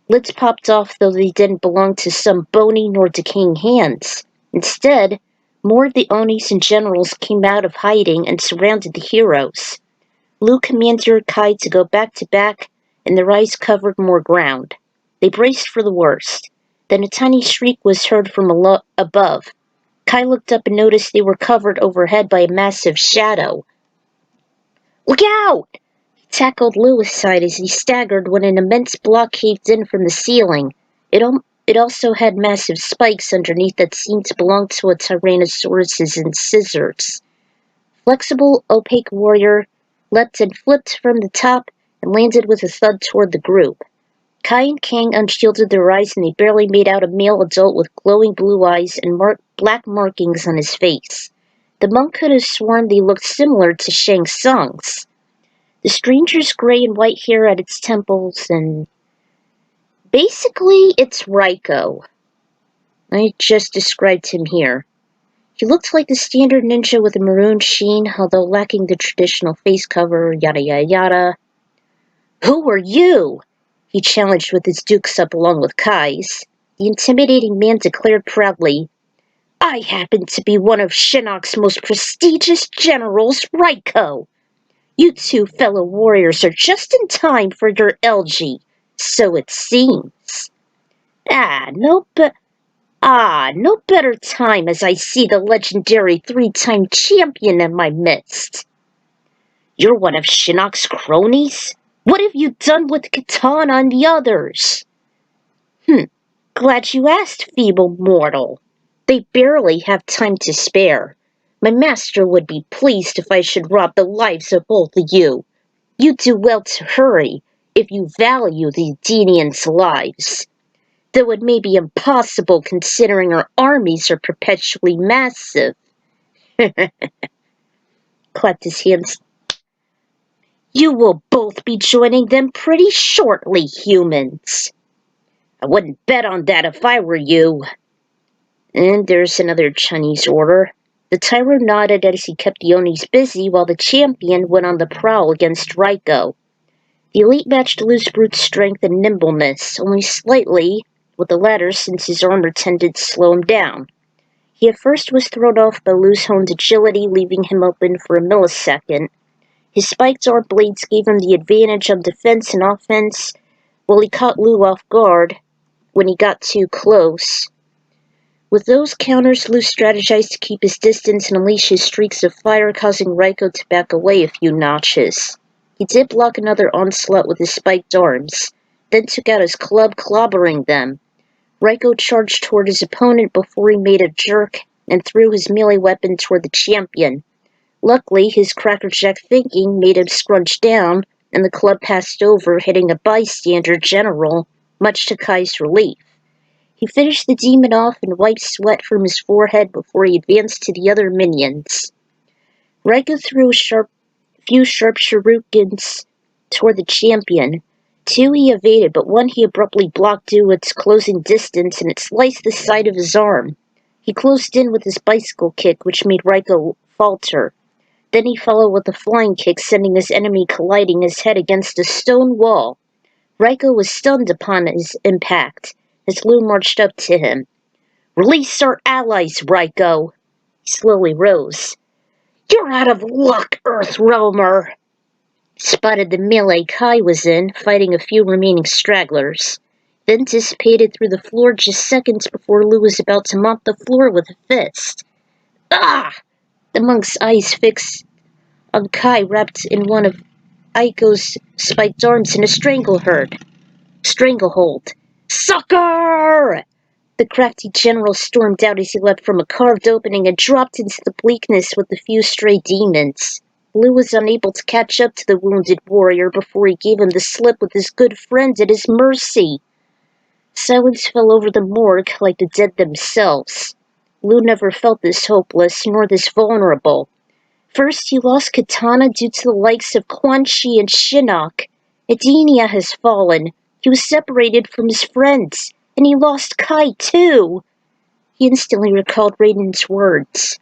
Lids popped off, though they didn't belong to some bony nor decaying hands. Instead, More of the Onis and generals came out of hiding and surrounded the heroes. Lu commanded Kai to go back to back, and their eyes covered more ground. They braced for the worst. Then a tiny shriek was heard from above. Kai looked up and noticed they were covered overhead by a massive shadow. "Look out!" He tackled Lu aside as he staggered when an immense block caved in from the ceiling. It also had massive spikes underneath that seemed to belong to a Tyrannosaurus's incisors. Flexible, opaque warrior leapt and flipped from the top and landed with a thud toward the group. Kai and Kang unshielded their eyes and they barely made out a male adult with glowing blue eyes and black markings on his face. The monk could have sworn they looked similar to Shang Tsung's. The stranger's gray and white hair at its temples and... basically, it's Raiko. I just described him here. He looked like the standard ninja with a maroon sheen, although lacking the traditional face cover, yada yada yada. "Who are you?" he challenged with his dukes up along with Kai's. The intimidating man declared proudly, "I happen to be one of Shinnok's most prestigious generals, Raiko. You two fellow warriors are just in time for your elegy, so it seems. No better time as I see the legendary 3-time champion in my midst." "You're one of Shinnok's cronies? What have you done with Katana and the others?" "Glad you asked, feeble mortal. They barely have time to spare. My master would be pleased if I should rob the lives of both of you. You do well to hurry if you value the Athenians' lives. Though it may be impossible considering our armies are perpetually massive." Clapped his hands. "You will both be joining them pretty shortly, humans." "I wouldn't bet on that if I were you." And there's another Chinese order. The Tyro nodded as he kept the Onis busy while the champion went on the prowl against Raiko. The elite matched Lu's brute strength and nimbleness, only slightly, with the latter since his armor tended to slow him down. He at first was thrown off by Lu's honed agility, leaving him open for a millisecond. His spiked arm blades gave him the advantage on defense and offense, while he caught Lu off guard when he got too close. With those counters, Lu strategized to keep his distance and unleash his streaks of fire, causing Raiko to back away a few notches. He did block another onslaught with his spiked arms, then took out his club, clobbering them. Raiko charged toward his opponent before he made a jerk and threw his melee weapon toward the champion. Luckily, his crackerjack thinking made him scrunch down, and the club passed over, hitting a bystander general, much to Kai's relief. He finished the demon off and wiped sweat from his forehead before he advanced to the other minions. Raiko threw a few sharp shurikens toward the champion. 2 he evaded, but 1 he abruptly blocked due to its closing distance, and it sliced the side of his arm. He closed in with his bicycle kick, which made Raiko falter. Then he followed with a flying kick, sending his enemy colliding his head against a stone wall. Raiko was stunned upon his impact, as Lu marched up to him. "Release our allies, Raiko!" He slowly rose. "You're out of luck, Earth Roamer!" Spotted the melee Kai was in, fighting a few remaining stragglers, then dissipated through the floor just seconds before Lu was about to mop the floor with a fist. "Ah!" The monk's eyes fixed on Kai, wrapped in one of Aiko's spiked arms in a stranglehold. "Sucker!" The crafty general stormed out as he leapt from a carved opening and dropped into the bleakness with a few stray demons. Lu was unable to catch up to the wounded warrior before he gave him the slip with his good friend at his mercy. Silence fell over the morgue like the dead themselves. Lu never felt this hopeless, nor this vulnerable. First, he lost Katana due to the likes of Quan Chi and Shinnok. Edenia has fallen. He was separated from his friends, and he lost Kai too. He instantly recalled Raiden's words.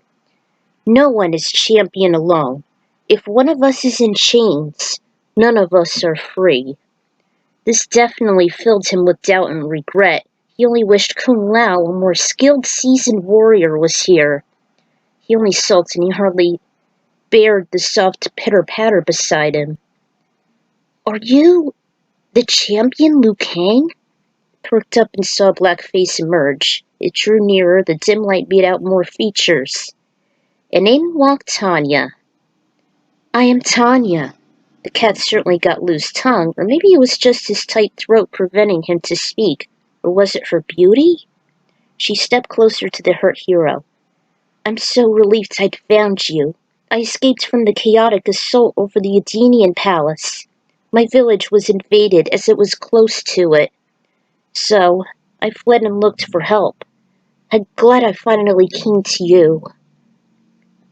"No one is champion alone. If one of us is in chains, none of us are free." This definitely filled him with doubt and regret. He only wished Kung Lao, a more skilled, seasoned warrior, was here. He only sulked and he hardly bared the soft pitter-patter beside him. Are you the champion, Liu Kang? Perked up and saw a black face emerge. It drew nearer, the dim light beat out more features. And in walked Tanya. I am Tanya. The cat certainly got loose tongue, or maybe it was just his tight throat preventing him to speak. Or was it her beauty? She stepped closer to the hurt hero. I'm so relieved I'd found you. I escaped from the chaotic assault over the Edenian palace. My village was invaded as it was close to it. So, I fled and looked for help. I'm glad I finally came to you.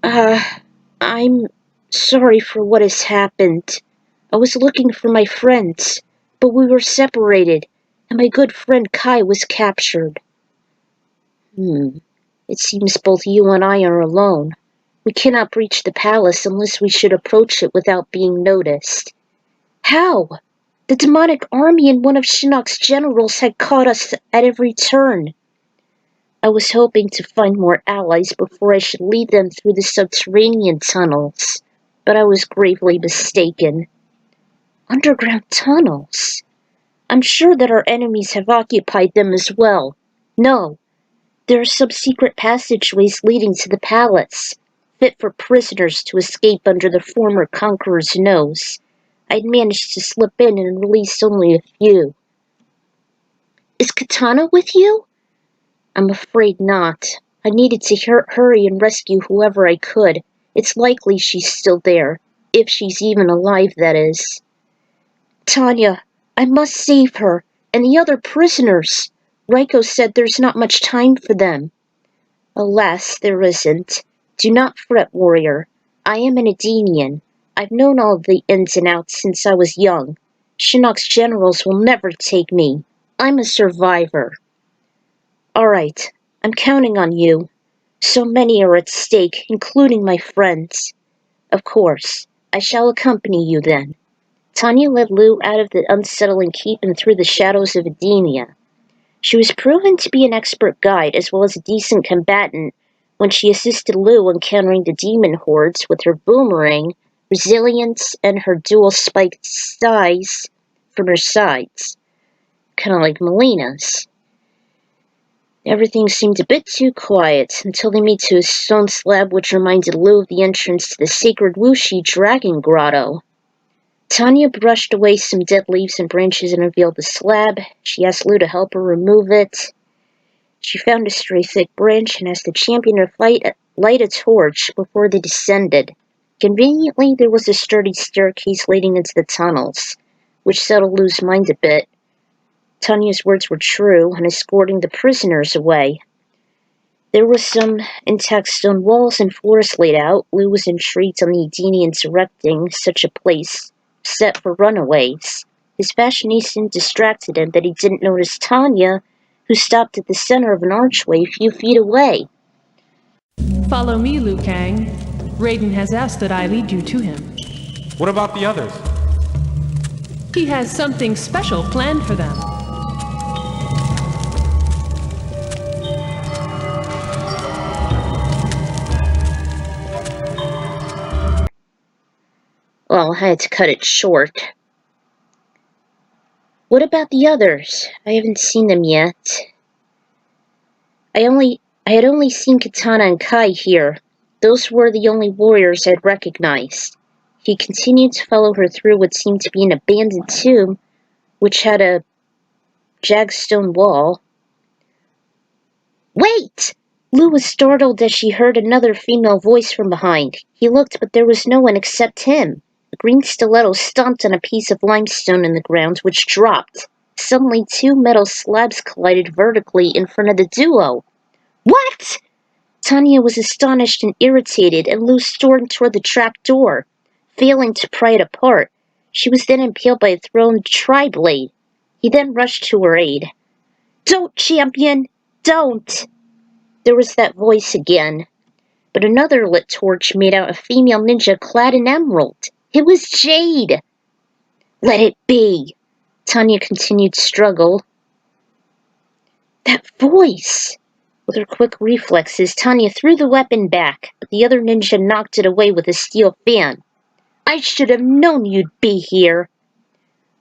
I'm sorry for what has happened. I was looking for my friends, but we were separated, and my good friend Kai was captured. It seems both you and I are alone. We cannot breach the palace unless we should approach it without being noticed. How? The demonic army and one of Shinnok's generals had caught us at every turn. I was hoping to find more allies before I should lead them through the subterranean tunnels, but I was gravely mistaken. Underground tunnels? I'm sure that our enemies have occupied them as well. No, there are sub-secret passageways leading to the palace, fit for prisoners to escape under the former conqueror's nose. I'd managed to slip in and release only a few. Is Katana with you? I'm afraid not. I needed to hurry and rescue whoever I could. It's likely she's still there. If she's even alive, that is. Tanya, I must save her, and the other prisoners. Raiko said there's not much time for them. Alas, there isn't. Do not fret, warrior. I am an Edenian. I've known all the ins and outs since I was young. Shinnok's generals will never take me. I'm a survivor. All right, I'm counting on you. So many are at stake, including my friends. Of course, I shall accompany you then. Tanya led Liu out of the unsettling keep and through the shadows of Edenia. She was proven to be an expert guide as well as a decent combatant when she assisted Liu in countering the demon hordes with her boomerang, resilience, and her dual-spiked thighs from her sides. Kind of like Melina's. Everything seemed a bit too quiet until they made to a stone slab which reminded Liu of the entrance to the sacred Wuxi Dragon Grotto. Tanya brushed away some dead leaves and branches and revealed the slab. She asked Liu to help her remove it. She found a stray thick branch and asked the champion to light a torch before they descended. Conveniently, there was a sturdy staircase leading into the tunnels, which settled Liu's mind a bit. Tanya's words were true, and escorting the prisoners away. There were some intact stone walls and floors laid out. Liu was intrigued on the Edenians erecting such a place set for runaways. His fascination distracted him that he didn't notice Tanya, who stopped at the center of an archway a few feet away. Follow me, Liu Kang. Raiden has asked that I lead you to him. What about the others? He has something special planned for them. Well, I had to cut it short. What about the others? I haven't seen them yet. I had only seen Katana and Kai here. Those were the only warriors I'd recognized. He continued to follow her through what seemed to be an abandoned tomb, which had a jagged stone wall. Wait! Liu was startled as she heard another female voice from behind. He looked, but there was no one except him. A green stiletto stomped on a piece of limestone in the ground, which dropped. Suddenly, two metal slabs collided vertically in front of the duo. What? Tanya was astonished and irritated, and Liu stormed toward the trap door, failing to pry it apart. She was then impaled by a thrown tri-blade. He then rushed to her aid. Don't, champion! Don't! There was that voice again. But another lit torch made out a female ninja clad in emerald. It was Jade! Let it be! Tanya continued to struggle. That voice! With her quick reflexes, Tanya threw the weapon back, but the other ninja knocked it away with a steel fan. I should have known you'd be here.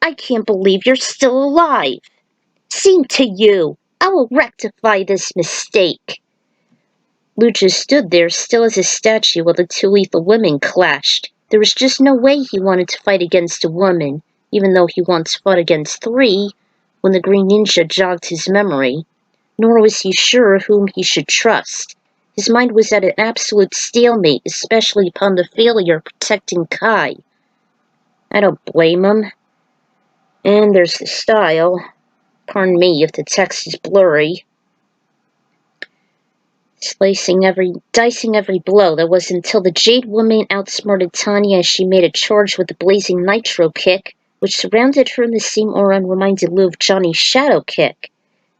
I can't believe you're still alive. Same to you. I will rectify this mistake. Lucha stood there still as a statue while the two lethal women clashed. There was just no way he wanted to fight against a woman, even though he once fought against 3 when the Green Ninja jogged his memory. Nor was he sure whom he should trust. His mind was at an absolute stalemate, especially upon the failure of protecting Kai. I don't blame him. And there's the style. Pardon me if the text is blurry. Dicing every blow. That was until the Jade Woman outsmarted Tanya as she made a charge with the blazing nitro kick, which surrounded her in the same aura and reminded Lou of Johnny's shadow kick.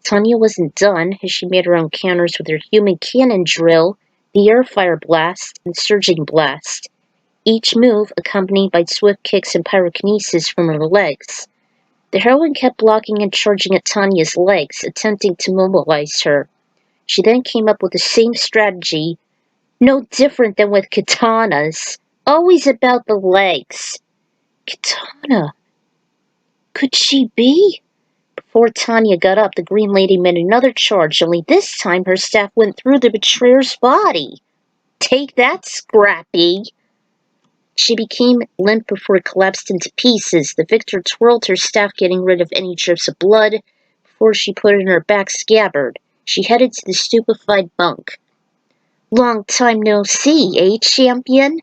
Tanya wasn't done, as she made her own counters with her human cannon drill, the airfire blast, and surging blast, each move accompanied by swift kicks and pyrokinesis from her legs. The heroine kept blocking and charging at Tanya's legs, attempting to mobilize her. She then came up with the same strategy, no different than with katanas, always about the legs. Katana? Could she be? Before Tanya got up, the Green Lady made another charge, only this time her staff went through the betrayer's body. Take that, Scrappy! She became limp before it collapsed into pieces. The victor twirled her staff, getting rid of any drips of blood, before she put it in her back scabbard. She headed to the stupefied monk. Long time no see, eh, champion?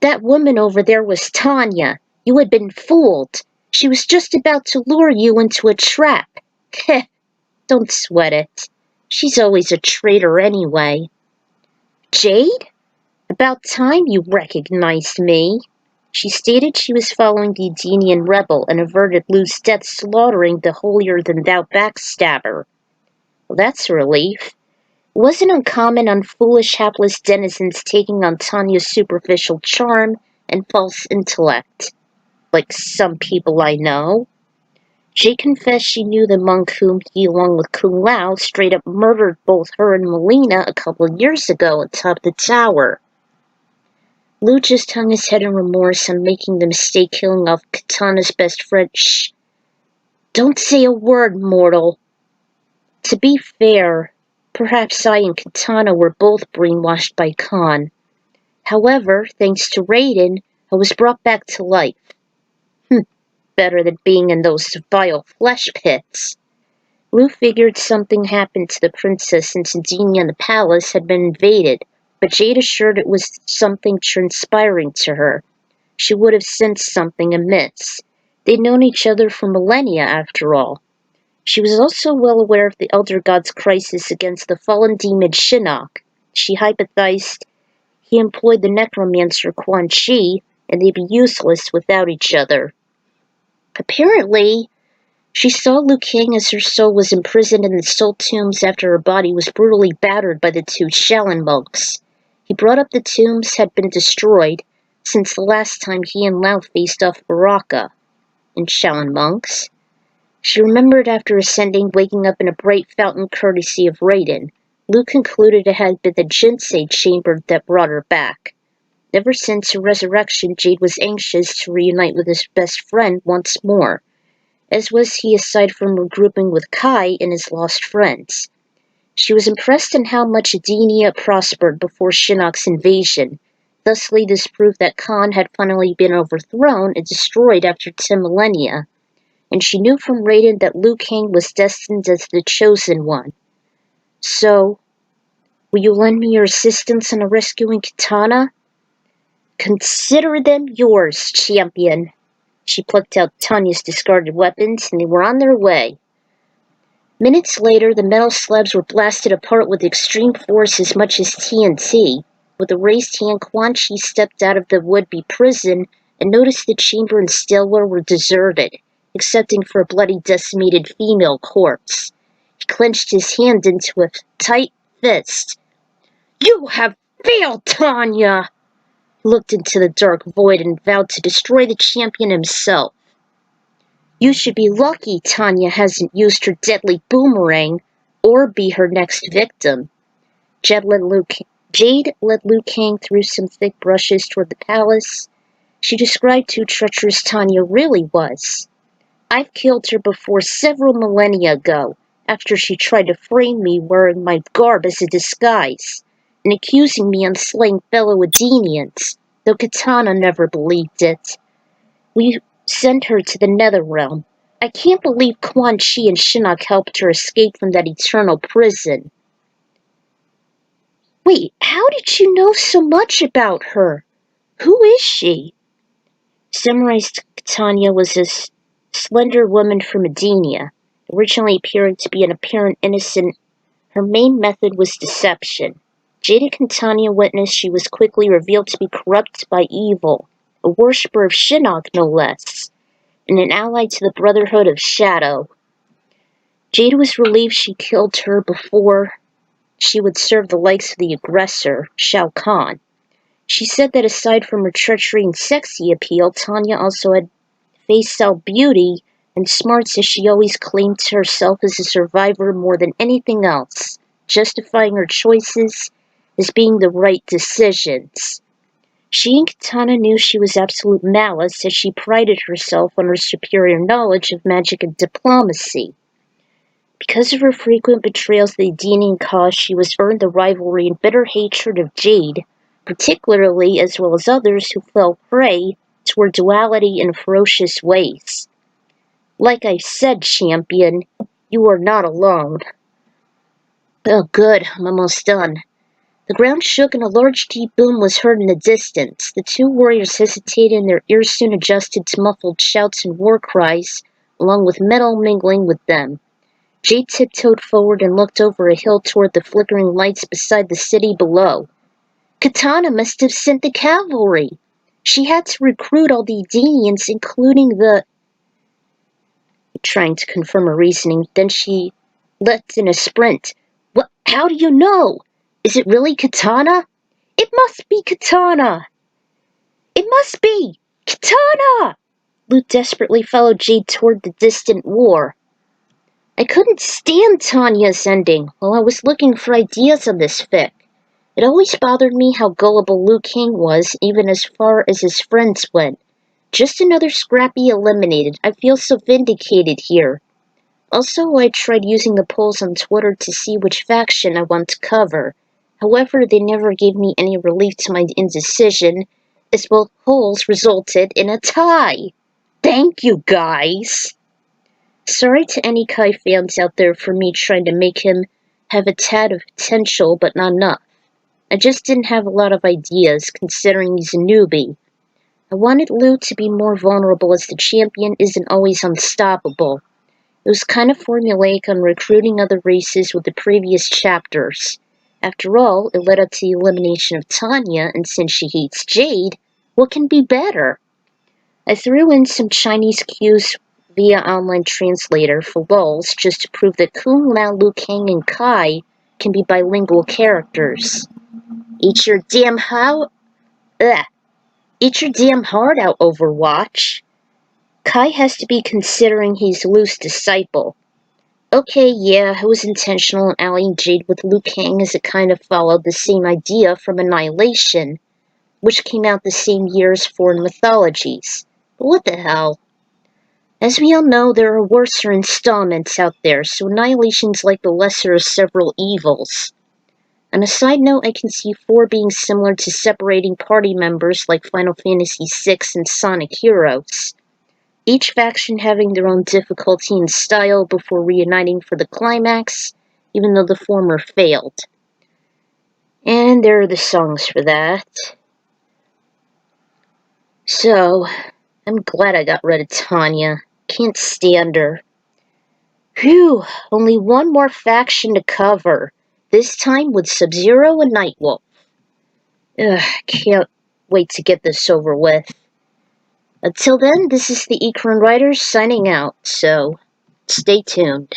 That woman over there was Tanya. You had been fooled. She was just about to lure you into a trap. Heh, don't sweat it. She's always a traitor anyway. Jade? About time you recognized me. She stated she was following the Edenian rebel and averted Lou's death, slaughtering the holier-than-thou backstabber. Well, that's a relief. It wasn't uncommon on foolish, hapless denizens taking on Tanya's superficial charm and false intellect. Like some people I know. Jade confessed she knew the monk whom he, along with Kung Lao, straight up murdered both her and Melina a couple of years ago atop the tower. Lou just hung his head in remorse on making the mistake killing off Katana's best friend. Shh! Don't say a word, mortal. To be fair, perhaps I and Katana were both brainwashed by Khan. However, thanks to Raiden, I was brought back to life. Better than being in those vile flesh pits. Lou figured something happened to the princess since Edenia and the palace had been invaded, but Jade assured it was something transpiring to her. She would have sensed something amiss. They'd known each other for millennia, after all. She was also well aware of the Elder God's crisis against the fallen demon Shinnok. She hypothesized he employed the necromancer Quan Chi, and they'd be useless without each other. Apparently, she saw Liu Kang as her soul was imprisoned in the soul tombs after her body was brutally battered by the 2 Shaolin monks. He brought up the tombs had been destroyed since the last time he and Lao faced off Baraka and Shaolin monks. She remembered after ascending, waking up in a bright fountain courtesy of Raiden. Liu concluded it had been the Jinsei chamber that brought her back. Ever since her resurrection, Jade was anxious to reunite with his best friend once more, as was he aside from regrouping with Kai and his lost friends. She was impressed in how much Edenia prospered before Shinnok's invasion. Thusly, this proved that Khan had finally been overthrown and destroyed after 10 millennia, and she knew from Raiden that Liu Kang was destined as the Chosen One. So, will you lend me your assistance in rescuing Katana? Consider them yours, champion. She plucked out Tanya's discarded weapons, and they were on their way. Minutes later, the metal slabs were blasted apart with extreme force as much as TNT. With a raised hand, Quan Chi stepped out of the would-be prison and noticed the chamber and stairwell were deserted, excepting for a bloody, decimated female corpse. He clenched his hand into a tight fist. You have failed, Tanya! He looked into the dark void and vowed to destroy the champion himself. You should be lucky Tanya hasn't used her deadly boomerang. or be her next victim. Jade led Liu Kang through some thick brushes toward the palace. She described who treacherous Tanya really was. I've killed her before several millennia ago, after she tried to frame me wearing my garb as a disguise, and accusing me of slaying fellow Edenians, though Katana never believed it. We sent her to the Netherrealm. I can't believe Quan Chi and Shinnok helped her escape from that eternal prison. Wait, how did you know so much about her? Who is she? Summarized Tanya was a slender woman from Edenia, originally appearing to be an apparent innocent. Her main method was deception. Jada and Tanya witnessed she was quickly revealed to be corrupt by evil, a worshipper of Shinnok no less, and an ally to the Brotherhood of Shadow. Jada was relieved she killed her before she would serve the likes of the aggressor, Shao Kahn. She said that aside from her treachery and sexy appeal, Tanya also had face-style beauty and smarts, as she always claimed to herself as a survivor more than anything else, justifying her choices as being the right decisions. She and Katana knew she was absolute malice, as she prided herself on her superior knowledge of magic and diplomacy. Because of her frequent betrayals of the Edenian cause, she was earned the rivalry and bitter hatred of Jade, particularly as well as others who fell prey to her duality in ferocious ways. Like I said, champion, you are not alone. Oh good, I'm almost done. The ground shook and a large deep boom was heard in the distance. The two warriors hesitated and their ears soon adjusted to muffled shouts and war cries, along with metal mingling with them. Jade tiptoed forward and looked over a hill toward the flickering lights beside the city below. Katana must have sent the cavalry. She had to recruit all the Edenians, including the... Trying to confirm her reasoning, then she leapt in a sprint. What? How do you know? Is it really Katana? It must be Katana! It must be! Katana! Luke desperately followed Jade toward the distant war. I couldn't stand Tanya's ending while I was looking for ideas on this fic. It always bothered me how gullible Liu Kang was, even as far as his friends went. Just another Scrappy eliminated. I feel so vindicated here. Also, I tried using the polls on Twitter to see which faction I want to cover. However, they never gave me any relief to my indecision, as both polls resulted in a tie. Thank you, guys! Sorry to any Kai fans out there for me trying to make him have a tad of potential, but not enough. I just didn't have a lot of ideas, considering he's a newbie. I wanted Liu to be more vulnerable, as the champion isn't always unstoppable. It was kind of formulaic on recruiting other races with the previous chapters. After all, it led up to the elimination of Tanya, and since she hates Jade, what can be better? I threw in some Chinese cues via online translator for lulz, just to prove that Kung Lao, Liu Kang, and Kai can be bilingual characters. Eat your damn heart out, Overwatch. Kai has to be considering he's Liu's disciple. Okay, yeah, it was intentional in allying Jade with Liu Kang, as it kind of followed the same idea from Annihilation, which came out the same year as foreign mythologies. But what the hell? As we all know, there are worser installments out there, so Annihilation's like the lesser of several evils. On a side note, I can see 4 being similar to separating party members like Final Fantasy VI and Sonic Heroes, each faction having their own difficulty and style before reuniting for the climax, even though the former failed. And there are the songs for that. So, I'm glad I got rid of Tanya. Can't stand her. Phew, only one more faction to cover. This time with Sub-Zero and Nightwolf. Can't wait to get this over with. Until then, this is the Ecran Writers signing out, so stay tuned.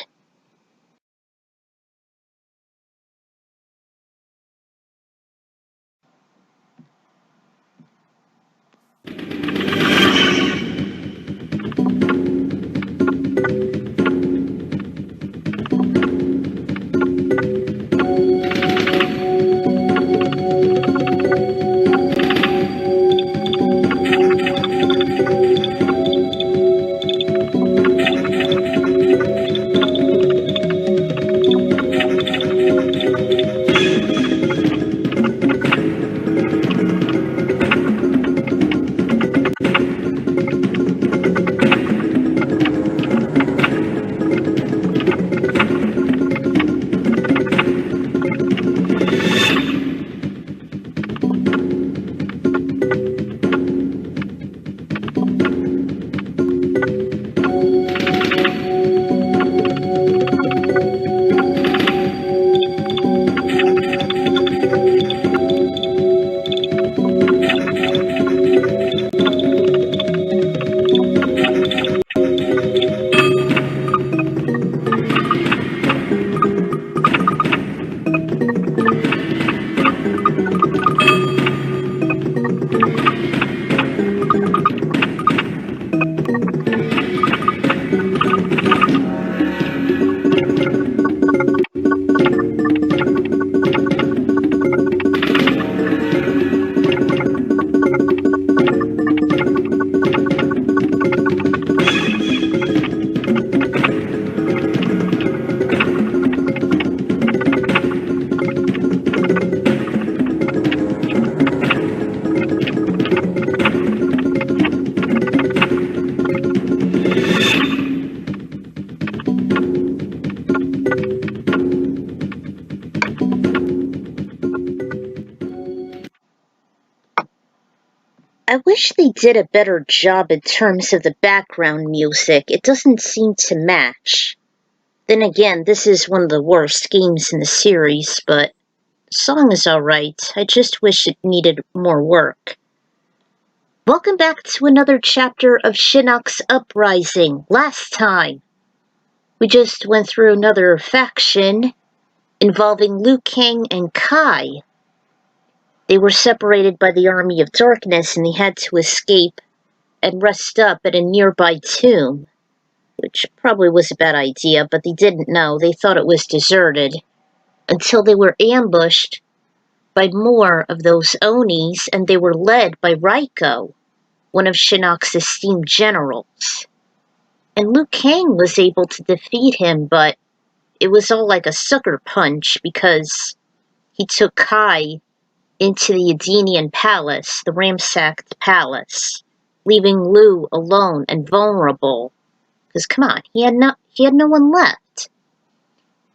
wish they did a better job in terms of the background music. It doesn't seem to match. Then again, this is one of the worst games in the series, but the song is alright. I just wish it needed more work. Welcome back to another chapter of Shinnok's Uprising. Last time, we just went through another faction involving Liu Kang and Kai. They were separated by the Army of Darkness and they had to escape and rest up at a nearby tomb, which probably was a bad idea, but they didn't know. They thought it was deserted until they were ambushed by more of those Onis, and they were led by Raiko, one of Shinnok's esteemed generals. And Liu Kang was able to defeat him, but it was all like a sucker punch because he took Kai into the Edenian palace, the ransacked palace, leaving Liu alone and vulnerable. Because come on, he had no one left.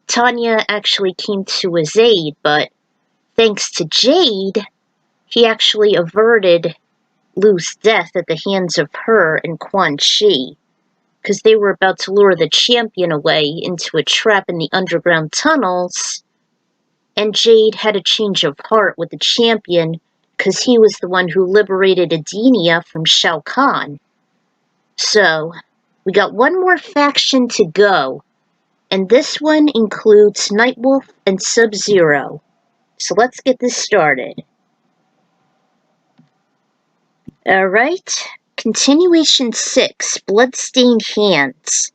Tanya actually came to his aid, but thanks to Jade, he actually averted Liu's death at the hands of her and Quan Chi, because they were about to lure the champion away into a trap in the underground tunnels, and Jade had a change of heart with the champion because he was the one who liberated Edenia from Shao Kahn. So, we got one more faction to go, and this one includes Nightwolf and Sub-Zero. So let's get this started. Alright, Continuation 6, Bloodstained Hands.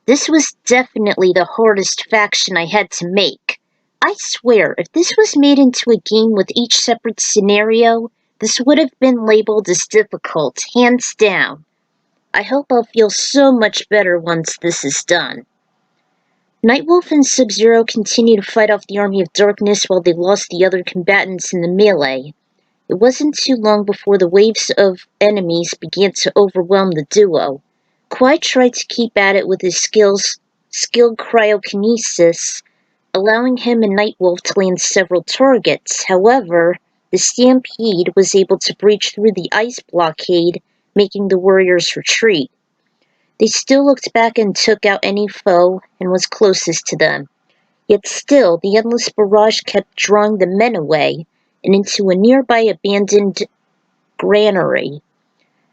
This was definitely the hardest faction I had to make. I swear, if this was made into a game with each separate scenario, this would have been labeled as difficult, hands down. I hope I'll feel so much better once this is done. Nightwolf and Sub-Zero continue to fight off the Army of Darkness while they lost the other combatants in the melee. It wasn't too long before the waves of enemies began to overwhelm the duo. Kwai tried to keep at it with his skilled cryokinesis, allowing him and Nightwolf to land several targets. However, the Stampede was able to breach through the ice blockade, making the warriors retreat. They still looked back and took out any foe and was closest to them. Yet still, the endless barrage kept drawing the men away and into a nearby abandoned granary.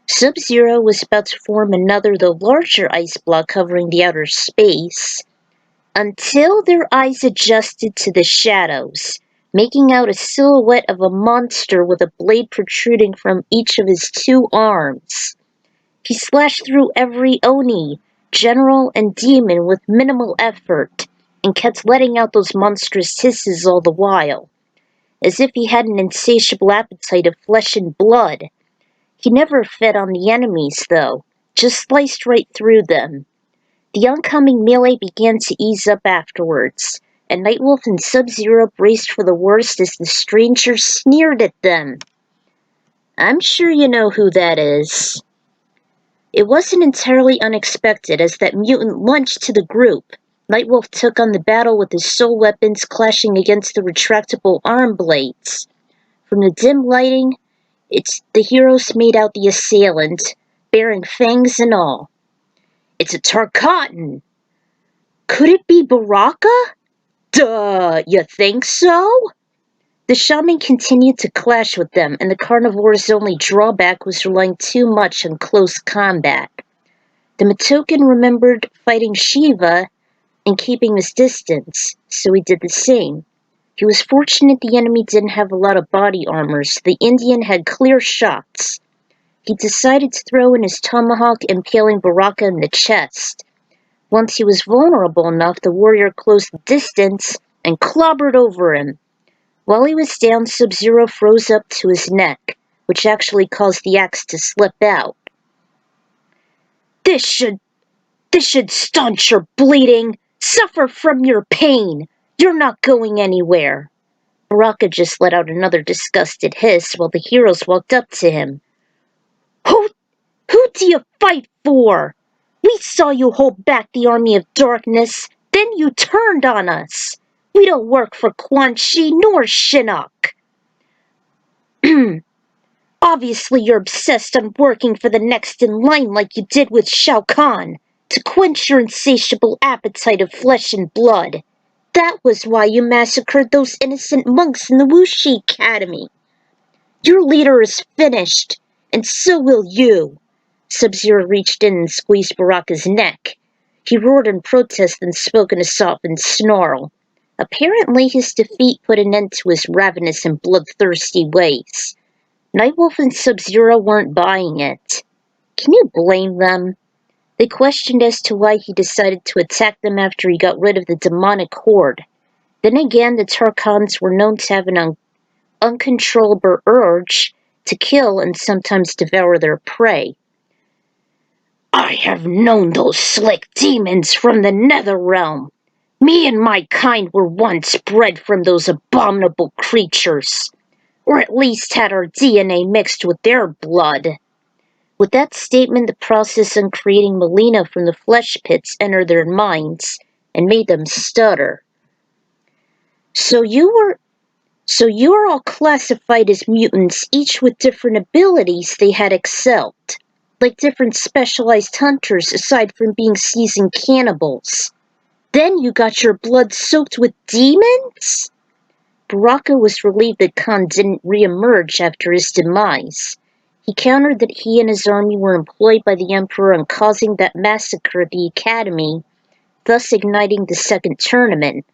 Sub-Zero was about to form another, though larger, ice block covering the outer space, until their eyes adjusted to the shadows, making out a silhouette of a monster with a blade protruding from each of his two arms. He slashed through every Oni, general, and demon with minimal effort, and kept letting out those monstrous hisses all the while, as if he had an insatiable appetite of flesh and blood. He never fed on the enemies, though, just sliced right through them. The oncoming melee began to ease up afterwards, and Nightwolf and Sub-Zero braced for the worst as the stranger sneered at them. I'm sure you know who that is. It wasn't entirely unexpected as that mutant lunged to the group. Nightwolf took on the battle with his soul weapons clashing against the retractable arm blades. From the dim lighting, the heroes made out the assailant, bearing fangs and all. It's a Tarkatan! Could it be Baraka? Duh, you think so? The shaman continued to clash with them, and the carnivore's only drawback was relying too much on close combat. The Matoken remembered fighting Shiva and keeping his distance, so he did the same. He was fortunate the enemy didn't have a lot of body armor, so the Indian had clear shots. He decided to throw in his tomahawk, impaling Baraka in the chest. Once he was vulnerable enough, the warrior closed the distance and clobbered over him. While he was down, Sub-Zero froze up to his neck, which actually caused the axe to slip out. This should staunch your bleeding. Suffer from your pain. You're not going anywhere. Baraka just let out another disgusted hiss while the heroes walked up to him. Who do you fight for? We saw you hold back the Army of Darkness, then you turned on us. We don't work for Quan Chi nor Shinnok. Obviously you're obsessed on working for the next in line like you did with Shao Kahn, to quench your insatiable appetite of flesh and blood. That was why you massacred those innocent monks in the Wuxi Academy. Your leader is finished, and so will you. Sub-Zero reached in and squeezed Baraka's neck. He roared in protest and spoke in a softened snarl. Apparently his defeat put an end to his ravenous and bloodthirsty ways. Nightwolf and Sub-Zero weren't buying it. Can you blame them? They questioned as to why he decided to attack them after he got rid of the demonic horde. Then again, the Tarkans were known to have an uncontrollable urge to kill and sometimes devour their prey. I have known those slick demons from the nether realm. Me and my kind were once bred from those abominable creatures, or at least had our DNA mixed with their blood. With that statement, the process on creating Melina from the flesh pits entered their minds and made them stutter. So you're all classified as mutants, each with different abilities they had excelled, like different specialized hunters aside from being seasoned cannibals. Then you got your blood soaked with demons? Baraka was relieved that Khan didn't re-emerge after his demise. He countered that he and his army were employed by the Emperor in causing that massacre at the Academy, thus igniting the second tournament.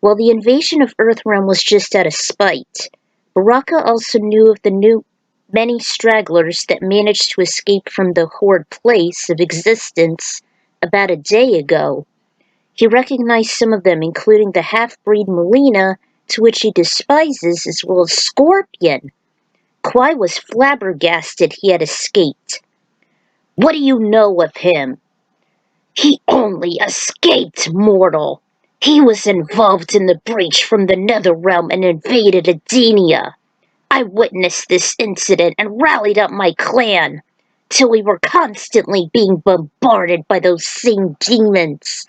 While the invasion of Earthrealm was just out of spite, Baraka also knew of the many stragglers that managed to escape from the Horde place of existence about a day ago. He recognized some of them, including the half-breed Melina, to which he despises, as well as Scorpion. Kwai was flabbergasted he had escaped. What do you know of him? He only escaped, mortal. He was involved in the breach from the Netherrealm and invaded Edenia. I witnessed this incident and rallied up my clan, till we were constantly being bombarded by those same demons.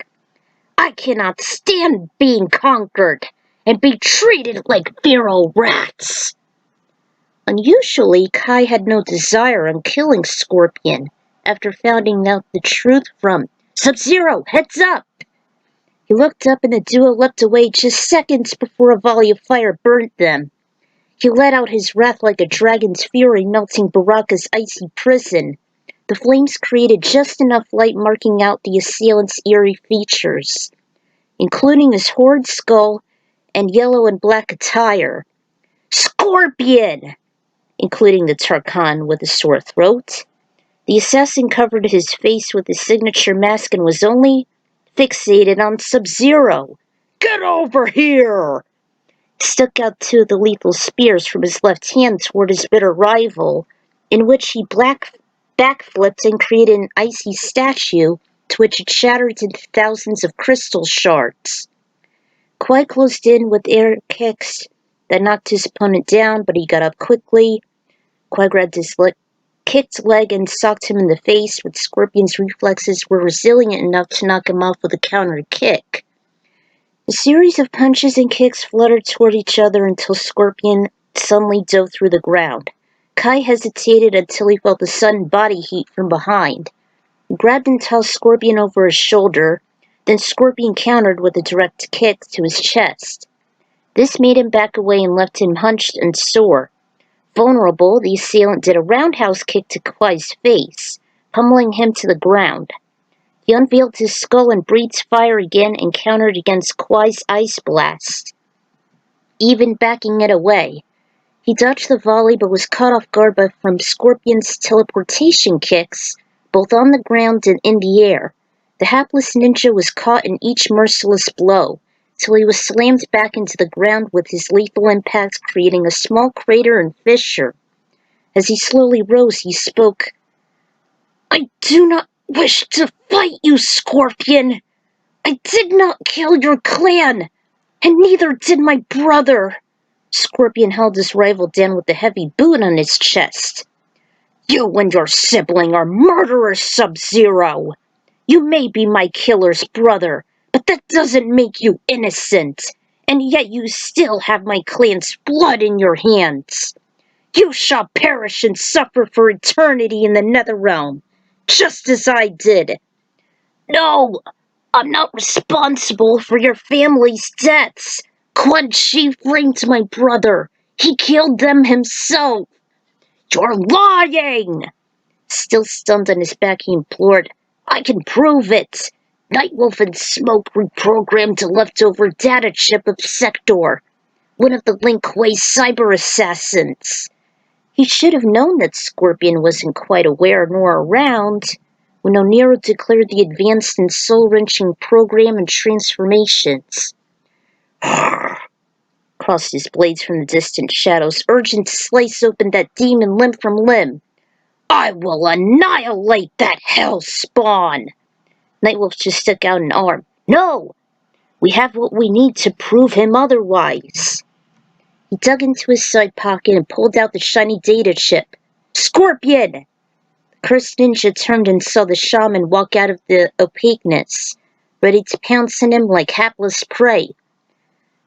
I cannot stand being conquered and be treated like feral rats. Unusually, Kai had no desire on killing Scorpion after finding out the truth from Sub-Zero, heads up! He looked up and the duo leapt away just seconds before a volley of fire burnt them. He let out his wrath like a dragon's fury, melting Baraka's icy prison. The flames created just enough light marking out the assailant's eerie features, including his horrid skull and yellow and black attire. Scorpion! Including the Tarkan with a sore throat. The assassin covered his face with his signature mask and was only fixated on Sub-Zero. Get over here! He stuck out two of the lethal spears from his left hand toward his bitter rival, in which he backflipped and created an icy statue to which it shattered into thousands of crystal shards. Kwai closed in with air kicks that knocked his opponent down, but he got up quickly. Kwai grabbed his kicked leg and socked him in the face, but Scorpion's reflexes were resilient enough to knock him off with a counter kick. A series of punches and kicks fluttered toward each other until Scorpion suddenly dove through the ground. Kai hesitated until he felt the sudden body heat from behind. He grabbed and tossed Scorpion over his shoulder, then Scorpion countered with a direct kick to his chest. This made him back away and left him hunched and sore. Vulnerable, the assailant did a roundhouse kick to Kwai's face, pummeling him to the ground. He unveiled his skull and breathed fire again and countered against Kwai's ice blast, even backing it away. He dodged the volley but was caught off guard from Scorpion's teleportation kicks, both on the ground and in the air. The hapless ninja was caught in each merciless blow, till he was slammed back into the ground with his lethal impact creating a small crater and fissure. As he slowly rose, he spoke. I do not wish to fight you, Scorpion. I did not kill your clan, and neither did my brother. Scorpion held his rival down with a heavy boot on his chest. You and your sibling are murderers, Sub-Zero. You may be my killer's brother, but that doesn't make you innocent, and yet you still have my clan's blood in your hands. You shall perish and suffer for eternity in the Netherrealm, just as I did. No, I'm not responsible for your family's deaths. Quan Chi framed my brother. He killed them himself. You're lying! Still stunned on his back, he implored, I can prove it. Nightwolf and Smoke reprogrammed a leftover data chip of Sector, one of the Lin Kuei's cyber assassins. He should have known that Scorpion wasn't quite aware nor around when O'Neill declared the advanced and soul-wrenching program and transformations. Crossed his blades from the distant shadows, urging to slice open that demon limb from limb. I will annihilate that hell spawn! Nightwolf just stuck out an arm. No! We have what we need to prove him otherwise. He dug into his side pocket and pulled out the shiny data chip. Scorpion! The cursed ninja turned and saw the shaman walk out of the opaqueness, ready to pounce on him like hapless prey.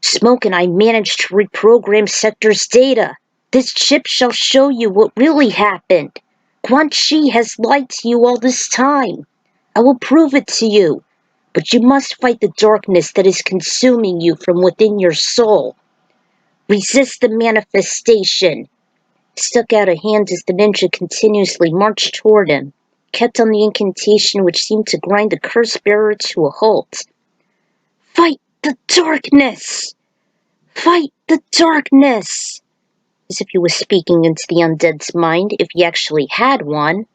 Smoke and I managed to reprogram Sector's data. This chip shall show you what really happened. Quan Chi has lied to you all this time. I will prove it to you, but you must fight the darkness that is consuming you from within your soul. Resist the manifestation. He stuck out a hand as the ninja continuously marched toward him, kept on the incantation which seemed to grind the curse bearer to a halt. Fight the darkness! Fight the darkness! As if he was speaking into the undead's mind, if he actually had one.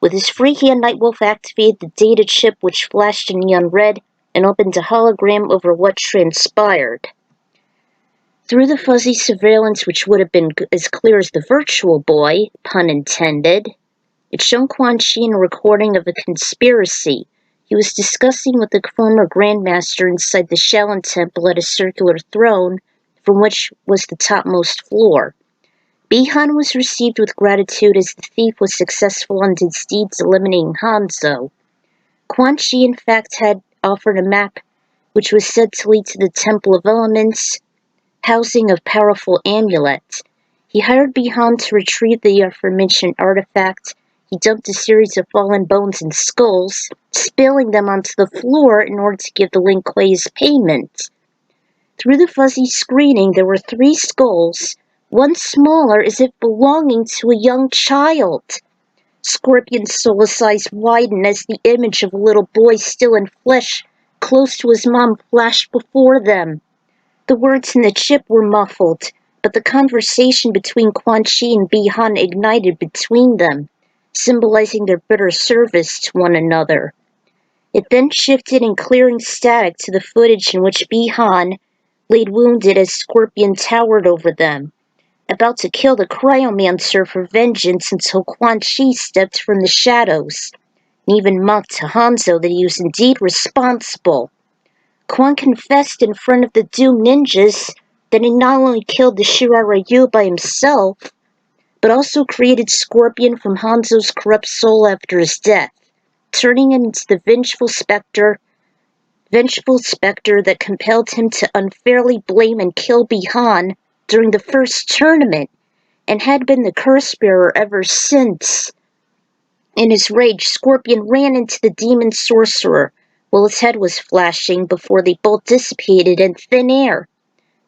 With his free hand, Nightwolf activated the data chip which flashed in neon red and opened a hologram over what transpired. Through the fuzzy surveillance which would have been as clear as the virtual boy, pun intended, it showed Quan Chi in a recording of a conspiracy he was discussing with the former Grandmaster inside the Shaolin Temple at a circular throne from which was the topmost floor. Bi-Han was received with gratitude as the thief was successful in his deeds eliminating Hanzo. Quan Chi in fact had offered a map which was said to lead to the Temple of Elements, housing of powerful amulets. He hired Bi-Han to retrieve the aforementioned artifact. He dumped a series of fallen bones and skulls, spilling them onto the floor in order to give the Lin Kuei's payment. Through the fuzzy screening, there were 3 skulls, one smaller as if belonging to a young child. Scorpion's soulless eyes widened as the image of a little boy still in flesh close to his mom flashed before them. The words in the chip were muffled, but the conversation between Quan Chi and Bi-Han ignited between them, symbolizing their bitter service to one another. It then shifted in clearing static to the footage in which Bi-Han laid wounded as Scorpion towered over them, about to kill the Cryomancer for vengeance until Quan Chi stepped from the shadows, and even mocked to Hanzo that he was indeed responsible. Quan confessed in front of the doomed ninjas that he not only killed the Shiraryu by himself, but also created Scorpion from Hanzo's corrupt soul after his death, turning him into the vengeful specter that compelled him to unfairly blame and kill Bi-Han during the first tournament, and had been the curse-bearer ever since. In his rage, Scorpion ran into the demon sorcerer, while his head was flashing before they both dissipated in thin air.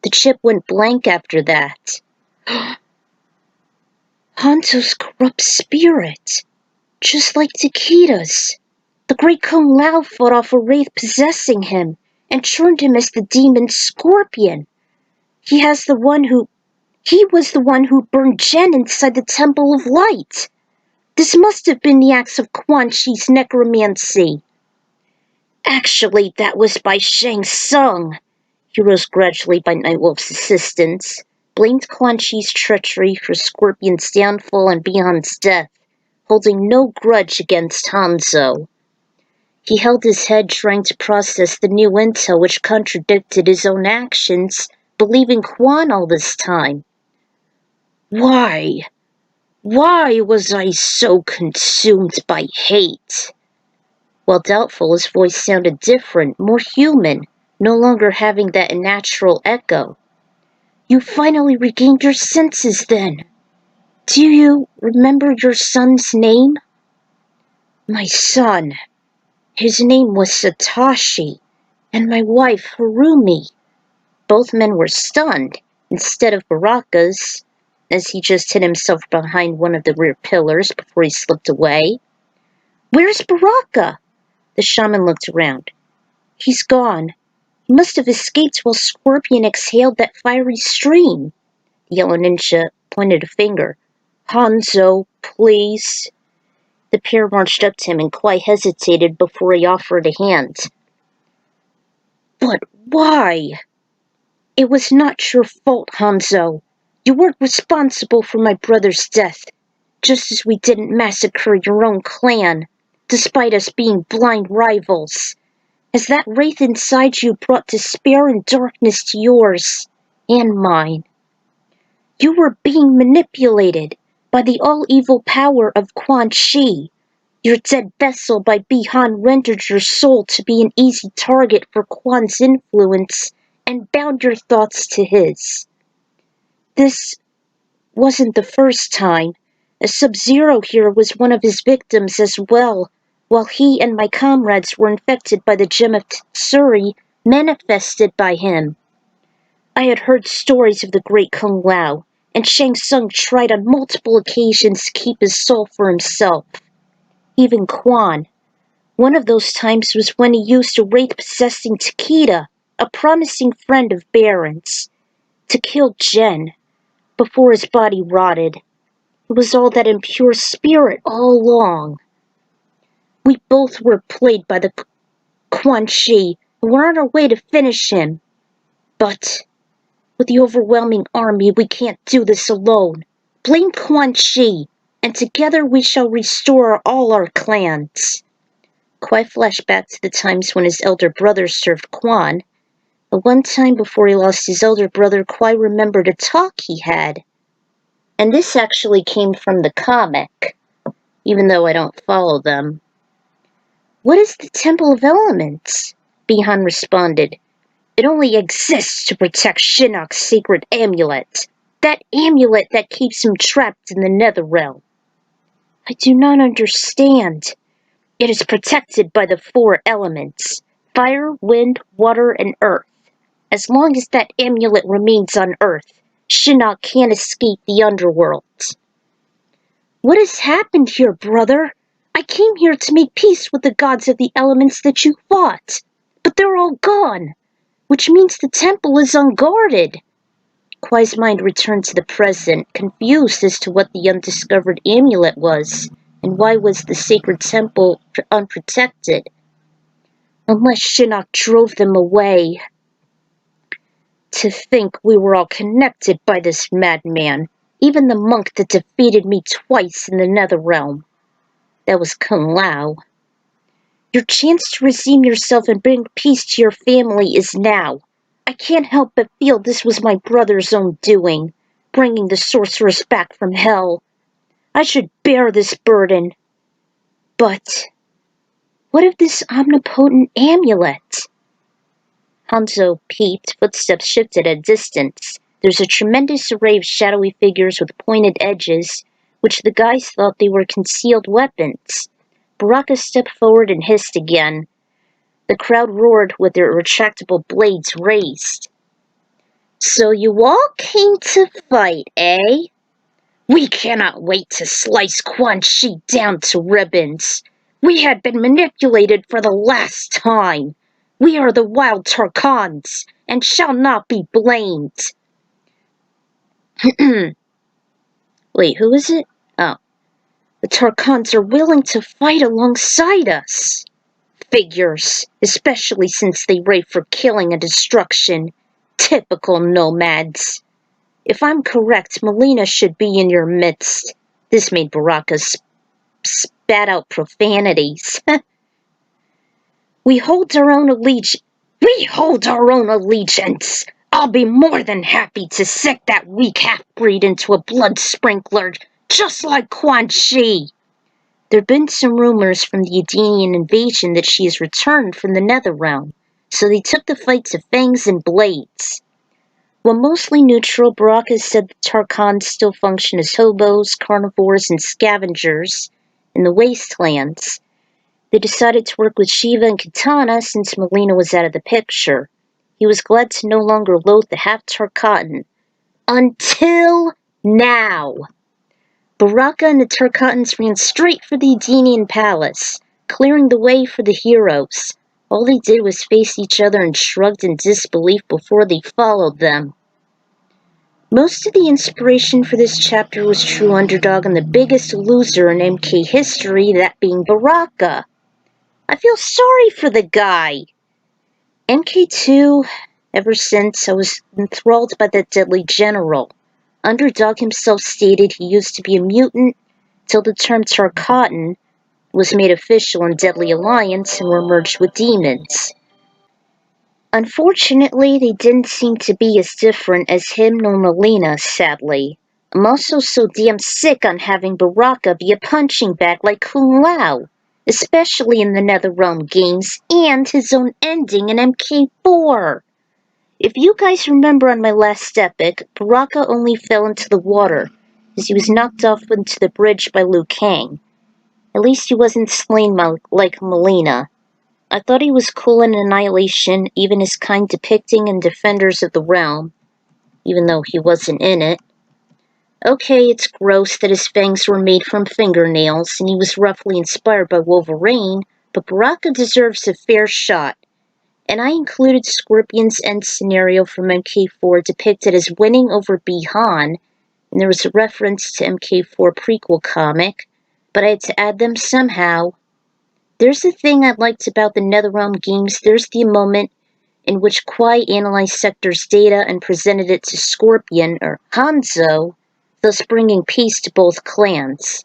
The chip went blank after that. Hanzo's corrupt spirit, just like Takita's. The great Kung Lao fought off a wraith possessing him, and turned him as the demon Scorpion. He was the one who burned Jen inside the Temple of Light. This must have been the acts of Quan Chi's necromancy. Actually, that was by Shang Tsung. He rose gradually by Nightwolf's assistance, blamed Quan Chi's treachery for Scorpion's downfall and Bi-Han's death, holding no grudge against Hanzo. He held his head trying to process the new intel which contradicted his own actions, believing Quan all this time. Why? Why was I so consumed by hate? While doubtful, his voice sounded different, more human, no longer having that unnatural echo. You finally regained your senses then. Do you remember your son's name? My son. His name was Satoshi, and my wife Harumi. Both men were stunned, instead of Baraka's, as he just hid himself behind one of the rear pillars before he slipped away. Where's Baraka? The shaman looked around. He's gone. He must have escaped while Scorpion exhaled that fiery stream. The yellow ninja pointed a finger. Hanzo, please. The pair marched up to him and quite hesitated before he offered a hand. But why? It was not your fault, Hanzo. You weren't responsible for my brother's death, just as we didn't massacre your own clan, despite us being blind rivals, as that wraith inside you brought despair and darkness to yours, and mine. You were being manipulated by the all-evil power of Quan Chi. Your dead vessel by Bihan rendered your soul to be an easy target for Quan's influence and bound your thoughts to his. This wasn't the first time. A Sub-Zero here was one of his victims as well, while he and my comrades were infected by the gem of Tsuri manifested by him. I had heard stories of the great Kung Lao, and Shang Tsung tried on multiple occasions to keep his soul for himself. Even Quan. One of those times was when he used a wraith-possessing Takeda, a promising friend of Baron's, to kill Jen, before his body rotted. It was all that impure spirit all along. We both were played by the Quan Chi, and were on our way to finish him. But with the overwhelming army, we can't do this alone. Blame Quan Chi, and together we shall restore all our clans. Kwai flashed back to the times when his elder brother served Quan. The one time before he lost his elder brother, Kwai remembered a talk he had. And this actually came from the comic, even though I don't follow them. What is the Temple of Elements? Bihan responded. It only exists to protect Shinnok's sacred amulet. That amulet that keeps him trapped in the Netherrealm. I do not understand. It is protected by the 4 elements: fire, wind, water, and earth. As long as that amulet remains on Earth, Shinnok can't escape the underworld. What has happened here, brother? I came here to make peace with the gods of the elements that you fought, but they're all gone, which means the temple is unguarded. Kwai's mind returned to the present, confused as to what the undiscovered amulet was, and why was the sacred temple unprotected. Unless Shinnok drove them away. To think we were all connected by this madman, even the monk that defeated me twice in the Netherrealm. That was Kung Lao. Your chance to redeem yourself and bring peace to your family is now. I can't help but feel this was my brother's own doing, bringing the sorceress back from hell. I should bear this burden. But what of this omnipotent amulet? Hanzo peeped, footsteps shifted at a distance. There's a tremendous array of shadowy figures with pointed edges, which the guys thought they were concealed weapons. Baraka stepped forward and hissed again. The crowd roared with their retractable blades raised. So you all came to fight, eh? We cannot wait to slice Quan Chi down to ribbons. We had been manipulated for the last time. We are the wild Tarkans, and shall not be blamed. Wait, who is it? Oh. The Tarkans are willing to fight alongside us. Figures, especially since they rave for killing and destruction. Typical nomads. If I'm correct, Melina should be in your midst. This made Baraka spat out profanities. We hold our own allegiance. I'll be more than happy to sick that weak half-breed into a blood sprinkler, just like Quan Chi. There'd been some rumors from the Edenian invasion that she has returned from the Netherrealm, so they took the fight to fangs and blades. While mostly neutral, Baraka said the Tarkans still function as hobos, carnivores, and scavengers in the wastelands. They decided to work with Shiva and Kitana since Melina was out of the picture. He was glad to no longer loathe the half-Tarkatan. Until now! Baraka and the Tarkatans ran straight for the Edenian palace, clearing the way for the heroes. All they did was face each other and shrugged in disbelief before they followed them. Most of the inspiration for this chapter was true underdog and the biggest loser in MK history, that being Baraka. I feel sorry for the guy. MK2, ever since, I was enthralled by that deadly general. Underdog himself stated he used to be a mutant till the term Tarkatan was made official in Deadly Alliance and were merged with demons. Unfortunately, they didn't seem to be as different as him nor Melina, sadly. I'm also so damn sick on having Baraka be a punching bag like Kung Lao, especially in the NetherRealm games, and his own ending in MK4. If you guys remember on my last epic, Baraka only fell into the water, as he was knocked off into the bridge by Liu Kang. At least he wasn't slain like Melina. I thought he was cool in Annihilation, even his kind depicting in Defenders of the Realm, even though he wasn't in it. Okay, it's gross that his fangs were made from fingernails and he was roughly inspired by Wolverine, but Baraka deserves a fair shot. And I included Scorpion's end scenario from MK4 depicted as winning over Bi-Han, and there was a reference to MK4 prequel comic, but I had to add them somehow. There's the thing I liked about the NetherRealm games. There's the moment in which Kwai analyzed Sector's data and presented it to Scorpion, or Hanzo, thus bringing peace to both clans.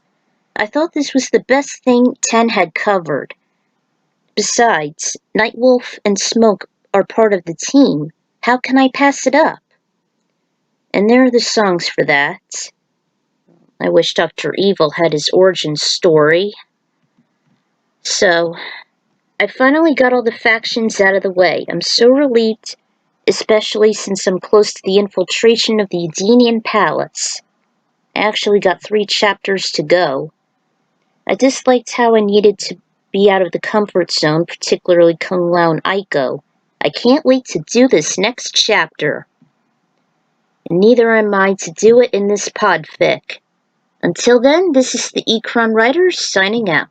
I thought this was the best thing 10 had covered. Besides, Nightwolf and Smoke are part of the team. How can I pass it up? And there are the songs for that. I wish Dr. Evil had his origin story. So, I finally got all the factions out of the way. I'm so relieved, especially since I'm close to the infiltration of the Edenian Palace. I actually got 3 chapters to go. I disliked how I needed to be out of the comfort zone, particularly Kung Lao and Aiko. I can't wait to do this next chapter. And neither am I to do it in this podfic. Until then, this is the Ekron Writer signing out.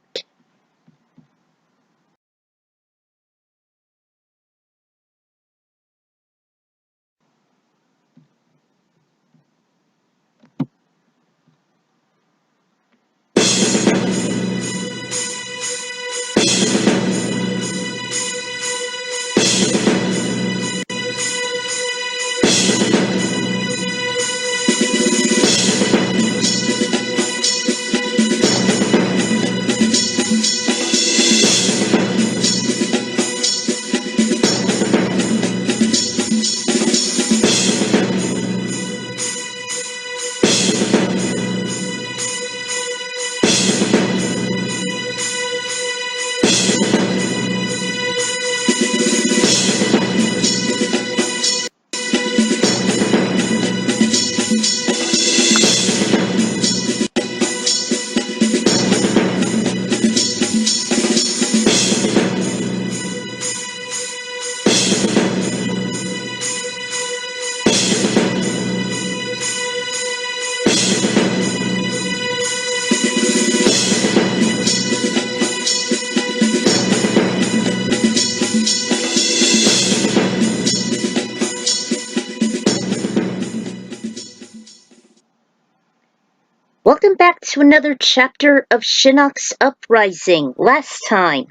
Welcome back to another chapter of Shinnok's Uprising. Last time,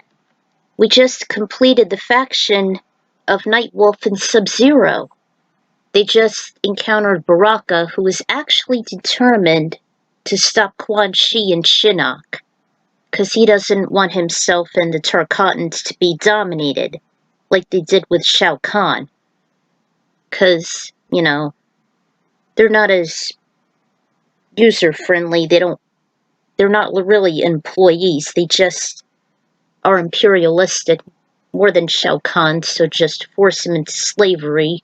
we just completed the faction of Nightwolf and Sub-Zero. They just encountered Baraka, who was actually determined to stop Quan Chi and Shinnok, because he doesn't want himself and the Tarkatans to be dominated, like they did with Shao Kahn. Because, they're not as user-friendly. They're not really employees. They just are imperialistic more than Shao Kahn, so just force him into slavery.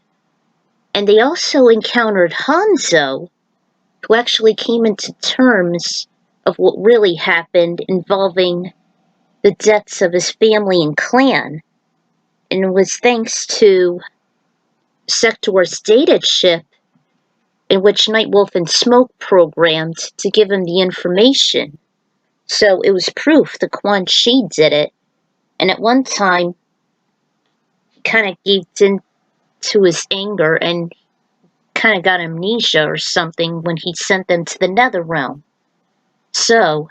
And they also encountered Hanzo, who actually came into terms of what really happened involving the deaths of his family and clan. And it was thanks to Sector's data chip in which Nightwolf and Smoke programmed to give him the information. So it was proof that Quan Chi did it. And at one time, he kind of gave in to his anger and kind of got amnesia or something when he sent them to the Nether Realm. So,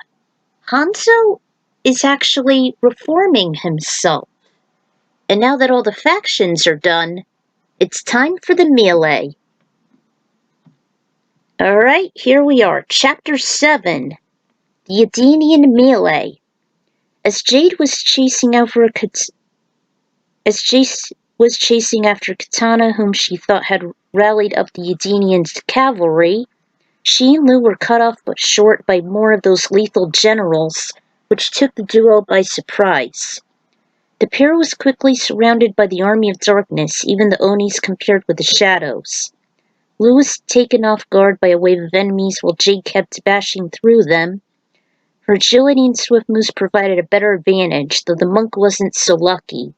Hanzo is actually reforming himself. And now that all the factions are done, it's time for the melee. Alright, here we are. Chapter 7. The Edenian Melee. As Jade was chasing after Katana, whom she thought had rallied up the Edenian's cavalry, she and Lu were cut off but short by more of those lethal generals, which took the duo by surprise. The pair was quickly surrounded by the army of darkness, even the Onis compared with the shadows. Lu was taken off guard by a wave of enemies while Jade kept bashing through them. Her agility and swift moves provided a better advantage, though the monk wasn't so lucky.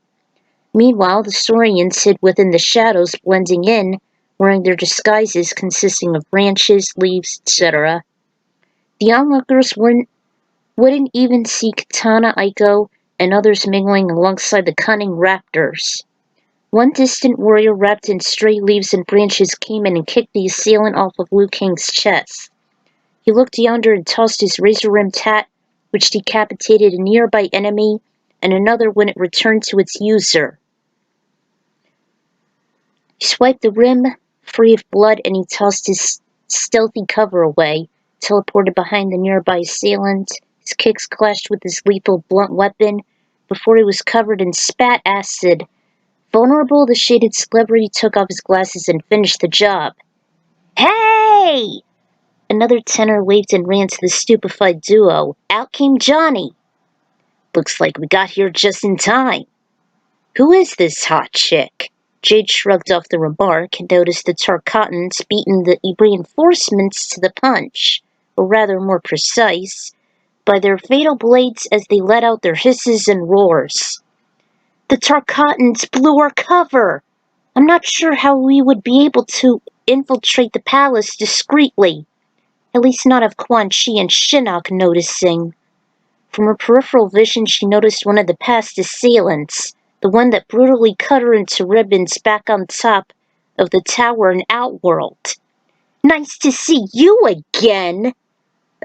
Meanwhile, the Saurians hid within the shadows, blending in, wearing their disguises consisting of branches, leaves, etc. The onlookers wouldn't even see Katana, Aiko, and others mingling alongside the cunning raptors. One distant warrior wrapped in stray leaves and branches came in and kicked the assailant off of Liu Kang's chest. He looked yonder and tossed his razor-rimmed hat, which decapitated a nearby enemy, and another when it returned to its user. He swiped the rim free of blood and he tossed his stealthy cover away, teleported behind the nearby assailant. His kicks clashed with his lethal blunt weapon before he was covered in spat acid. Vulnerable, the shaded celebrity took off his glasses and finished the job. Hey! Another tenor waved and ran to the stupefied duo. Out came Johnny. Looks like we got here just in time. Who is this hot chick? Jade shrugged off the remark and noticed the Tarkatans beaten the reinforcements to the punch, or rather more precise, by their fatal blades as they let out their hisses and roars. The Tarkatans blew our cover! I'm not sure how we would be able to infiltrate the palace discreetly. At least not of Quan Chi and Shinnok noticing. From her peripheral vision she noticed one of the past assailants, the one that brutally cut her into ribbons back on top of the tower in Outworld. Nice to see you again!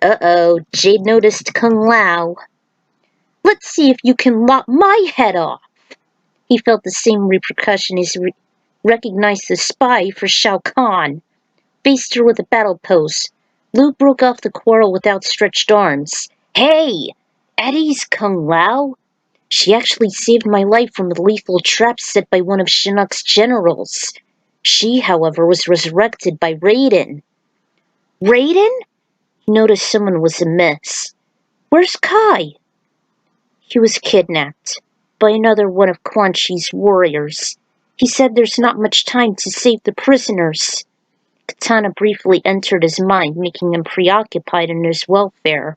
Uh-oh, Jade noticed Kung Lao. Let's see if you can lop my head off! He felt the same repercussion as he recognized the spy for Shao Kahn. Faced her with a battle pose, Lu broke off the quarrel with outstretched arms. Hey! At ease, Kung Lao! She actually saved my life from a lethal trap set by one of Shinnok's generals. She, however, was resurrected by Raiden. Raiden? He noticed someone was amiss. Where's Kai? He was kidnapped by another one of Quan Chi's warriors. He said there's not much time to save the prisoners. Katana briefly entered his mind, making him preoccupied in his welfare,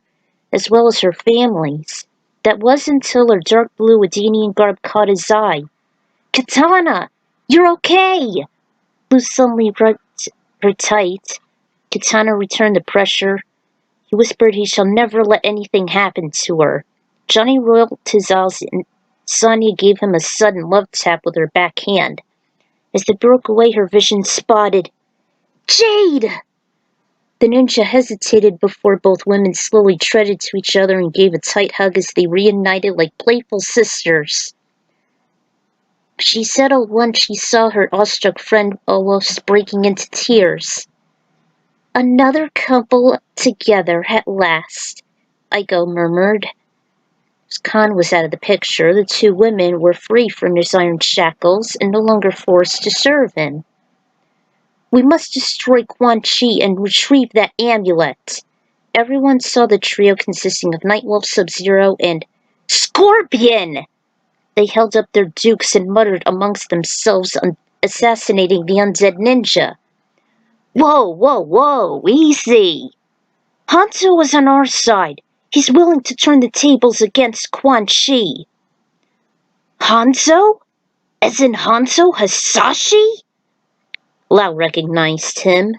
as well as her family's. That was until her dark blue Edenian garb caught his eye. Katana! You're okay! Lu suddenly rubbed her tight. Katana returned the pressure. He whispered he shall never let anything happen to her. Johnny rolled his eyes and Sonya gave him a sudden love tap with her backhand. As they broke away, her vision spotted Jade! The ninja hesitated before both women slowly treaded to each other and gave a tight hug as they reunited like playful sisters. She settled once she saw her awestruck friend almost breaking into tears. Another couple together at last, Aiko murmured. As Khan was out of the picture, the two women were free from his iron shackles and no longer forced to serve him. We must destroy Quan Chi and retrieve that amulet. Everyone saw the trio consisting of Nightwolf, Sub-Zero, and Scorpion! They held up their dukes and muttered amongst themselves assassinating the undead ninja. Whoa, whoa, whoa, easy! Hanzo is on our side. He's willing to turn the tables against Quan Chi. Hanzo? As in Hanzo Hasashi? Lao recognized him.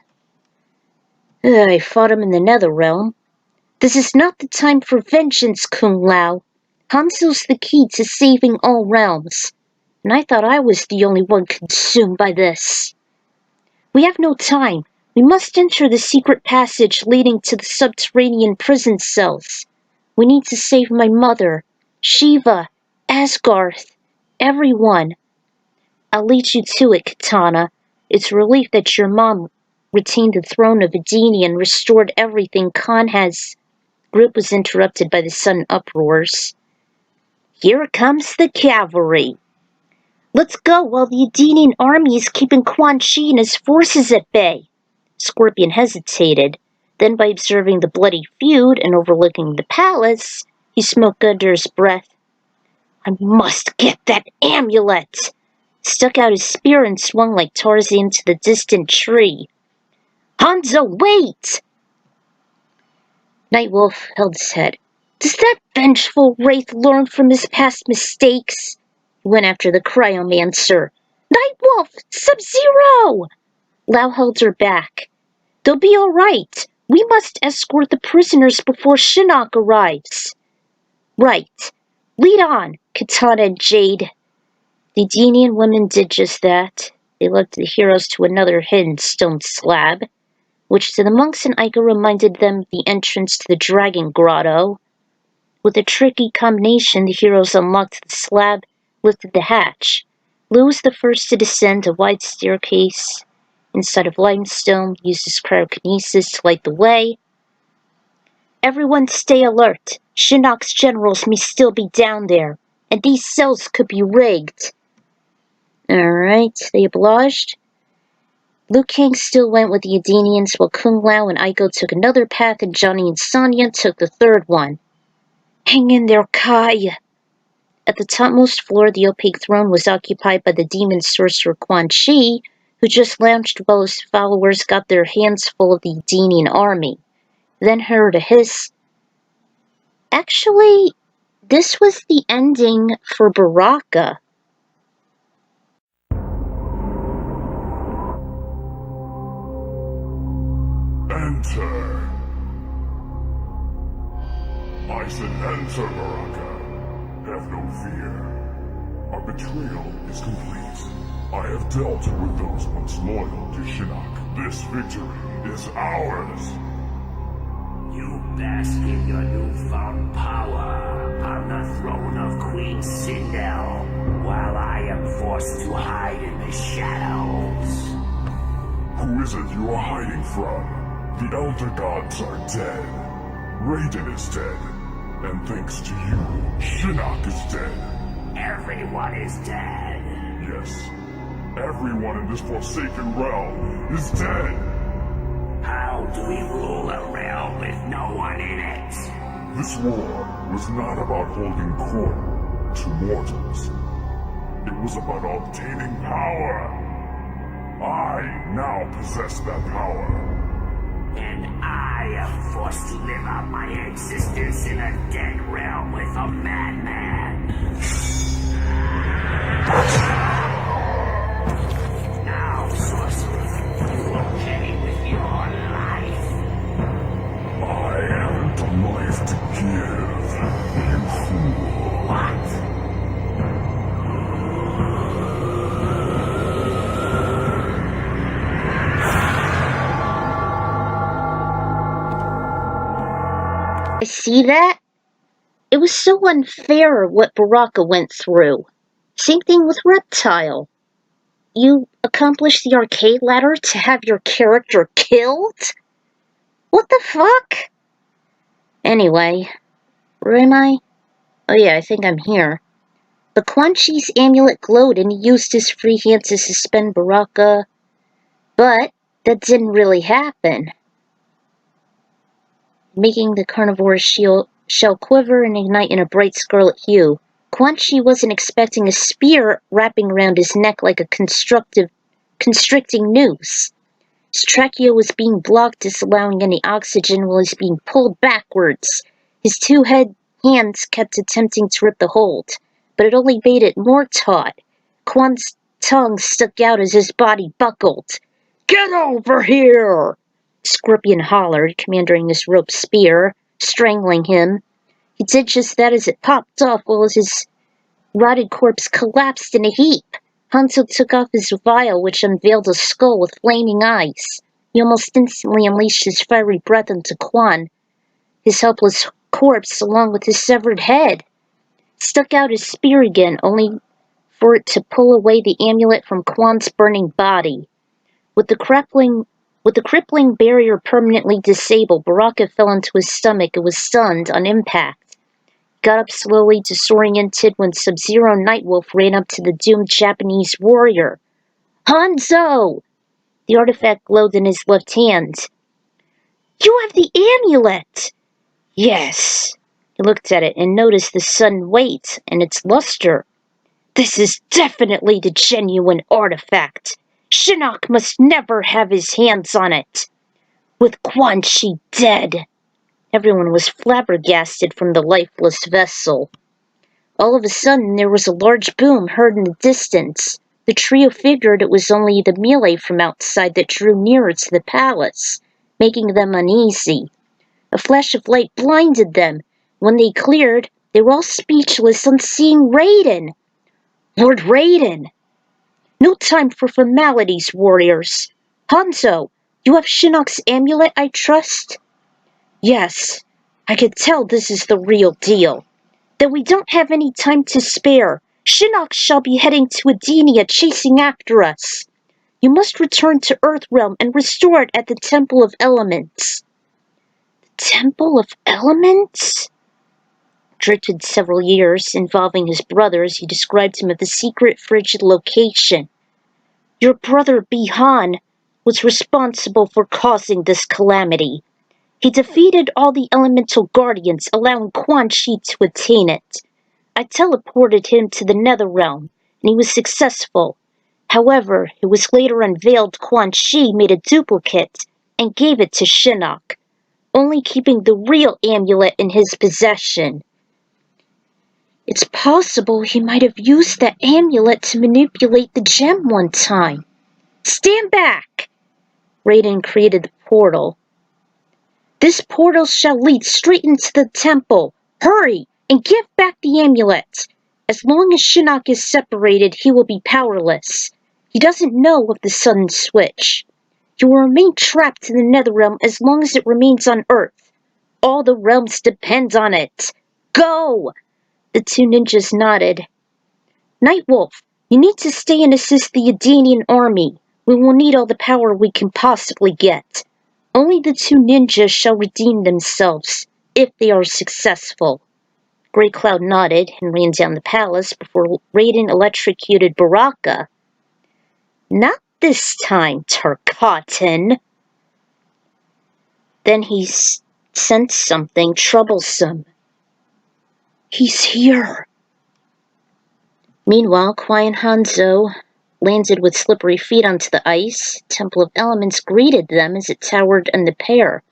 I fought him in the Netherrealm. This is not the time for vengeance, Kung Lao. Hanzo's the key to saving all realms, and I thought I was the only one consumed by this. We have no time. We must enter the secret passage leading to the subterranean prison cells. We need to save my mother, Shiva, Asgarth, everyone. I'll lead you to it, Katana. It's a relief that your mom retained the throne of Edeni and restored everything Khan has. Group was interrupted by the sudden uproars. Here comes the cavalry. Let's go while the Edenian army is keeping Quan Chi and his forces at bay. Scorpion hesitated. Then, by observing the bloody feud and overlooking the palace, he smoked under his breath. I must get that amulet! Stuck out his spear and swung like Tarzan to the distant tree. Hanzo, wait! Nightwolf held his head. Does that vengeful wraith learn from his past mistakes? He went after the cryomancer. Nightwolf! Sub-Zero! Lao held her back. They'll be all right. We must escort the prisoners before Shinnok arrives. Right. Lead on, Katana and Jade. The Edenian women did just that. They led the heroes to another hidden stone slab, which to the monks and Aiko reminded them of the entrance to the Dragon Grotto. With a tricky combination, the heroes unlocked the slab, lifted the hatch. Lu was the first to descend a wide staircase inside of limestone, used his cryokinesis to light the way. Everyone stay alert. Shinnok's generals may still be down there, and these cells could be rigged. Alright, they obliged. Liu Kang still went with the Edenians, while Kung Lao and Aiko took another path, and Johnny and Sonya took the third one. Hang in there, Kai! At the topmost floor, the opaque throne was occupied by the demon sorcerer Quan Chi, who just lounged while his followers got their hands full of the Edenian army. Then heard a hiss. Actually, this was the ending for Baraka. Enter. I said enter, Baraka. Have no fear. Our betrayal is complete. I have dealt with those once loyal to Shinnok. This victory is ours. You bask in your newfound power on the throne of Queen Sindel, while I am forced to hide in the shadows. Who is it you are hiding from? The Elder Gods are dead. Raiden is dead. And thanks to you, Shinnok is dead. Everyone is dead. Yes. Everyone in this forsaken realm is dead. How do we rule a realm with no one in it? This war was not about holding court to mortals. It was about obtaining power. I now possess that power. And I am forced to live out my existence in a dead realm with a madman. Now, sorcerer, you will pay with your life. I haven't a life to give, you fool. What? See that? It was so unfair what Baraka went through. Same thing with Reptile. You accomplished the arcade ladder to have your character killed? What the fuck? Anyway, where am I? Oh yeah, I think I'm here. But Quan Chi's amulet glowed and he used his free hand to suspend Baraka. But that didn't really happen. Making the carnivore's shell quiver and ignite in a bright scarlet hue. Quan Chi wasn't expecting a spear wrapping around his neck like a constricting noose. His trachea was being blocked, disallowing any oxygen while he's being pulled backwards. His two hands kept attempting to rip the hold, but it only made it more taut. Quan's tongue stuck out as his body buckled. "Get over here!" Scorpion hollered, commanding his rope spear, strangling him. He did just that as it popped off while his rotted corpse collapsed in a heap. Hanzo took off his vial, which unveiled a skull with flaming eyes. He almost instantly unleashed his fiery breath into Quan, his helpless corpse, along with his severed head. He stuck out his spear again, only for it to pull away the amulet from Quan's burning body. With the crippling barrier permanently disabled, Baraka fell into his stomach and was stunned on impact. He got up slowly, disoriented, when Sub-Zero Nightwolf ran up to the doomed Japanese warrior. "Hanzo!" The artifact glowed in his left hand. "You have the amulet!" "Yes." He looked at it and noticed the sudden weight and its luster. "This is definitely the genuine artifact. Shinnok must never have his hands on it. With Quan Chi dead." Everyone was flabbergasted from the lifeless vessel. All of a sudden, there was a large boom heard in the distance. The trio figured it was only the melee from outside that drew nearer to the palace, making them uneasy. A flash of light blinded them. When they cleared, they were all speechless on seeing Raiden. "Lord Raiden!" "No time for formalities, warriors. Hanzo, you have Shinnok's amulet, I trust?" "Yes, I could tell this is the real deal." "Then we don't have any time to spare. Shinnok shall be heading to Edenia, chasing after us. You must return to Earthrealm and restore it at the Temple of Elements." "The Temple of Elements?" Drifted several years, involving his brothers, he described him as the secret frigid location. "Your brother Bihan was responsible for causing this calamity. He defeated all the elemental guardians, allowing Quan Chi to attain it. I teleported him to the Netherrealm, and he was successful. However, it was later unveiled Quan Chi made a duplicate and gave it to Shinnok, only keeping the real amulet in his possession. It's possible he might have used that amulet to manipulate the gem one time." "Stand back!" Raiden created the portal. "This portal shall lead straight into the temple. Hurry, and give back the amulet. As long as Shinnok is separated, he will be powerless. He doesn't know of the sudden switch. He will remain trapped in the Netherrealm as long as it remains on Earth. All the realms depend on it. Go!" The two ninjas nodded. "Nightwolf, you need to stay and assist the Edenian army. We will need all the power we can possibly get. Only the two ninjas shall redeem themselves, if they are successful." Grey Cloud nodded and ran down the palace before Raiden electrocuted Baraka. "Not this time, Tarkatan." Then he sensed something troublesome. "He's here." Meanwhile, Quiet Hanzo landed with slippery feet onto the ice. Temple of Elements greeted them as it towered in the pair.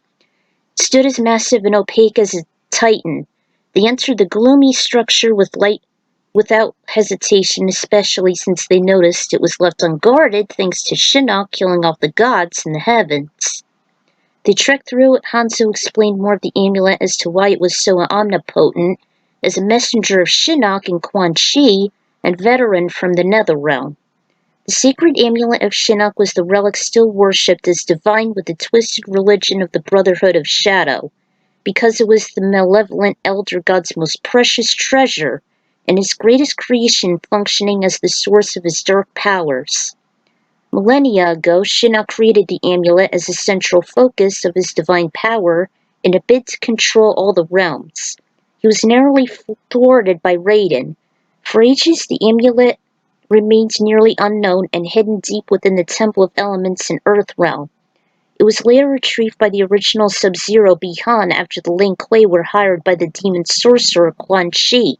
It stood as massive and opaque as a titan. They entered the gloomy structure without hesitation, especially since they noticed it was left unguarded thanks to Shinnok killing off the gods in the heavens. They trekked through it. Hanzo explained more of the amulet as to why it was so omnipotent, as a messenger of Shinnok and Quan Chi, and veteran from the Netherrealm. The sacred amulet of Shinnok was the relic still worshipped as divine with the twisted religion of the Brotherhood of Shadow, because it was the malevolent elder god's most precious treasure, and his greatest creation functioning as the source of his dark powers. Millennia ago, Shinnok created the amulet as a central focus of his divine power in a bid to control all the realms. He was narrowly thwarted by Raiden. For ages, the amulet remained nearly unknown and hidden deep within the Temple of Elements in Earthrealm. It was later retrieved by the original Sub-Zero Bihan after the Lin Kuei were hired by the demon sorcerer Quan Chi.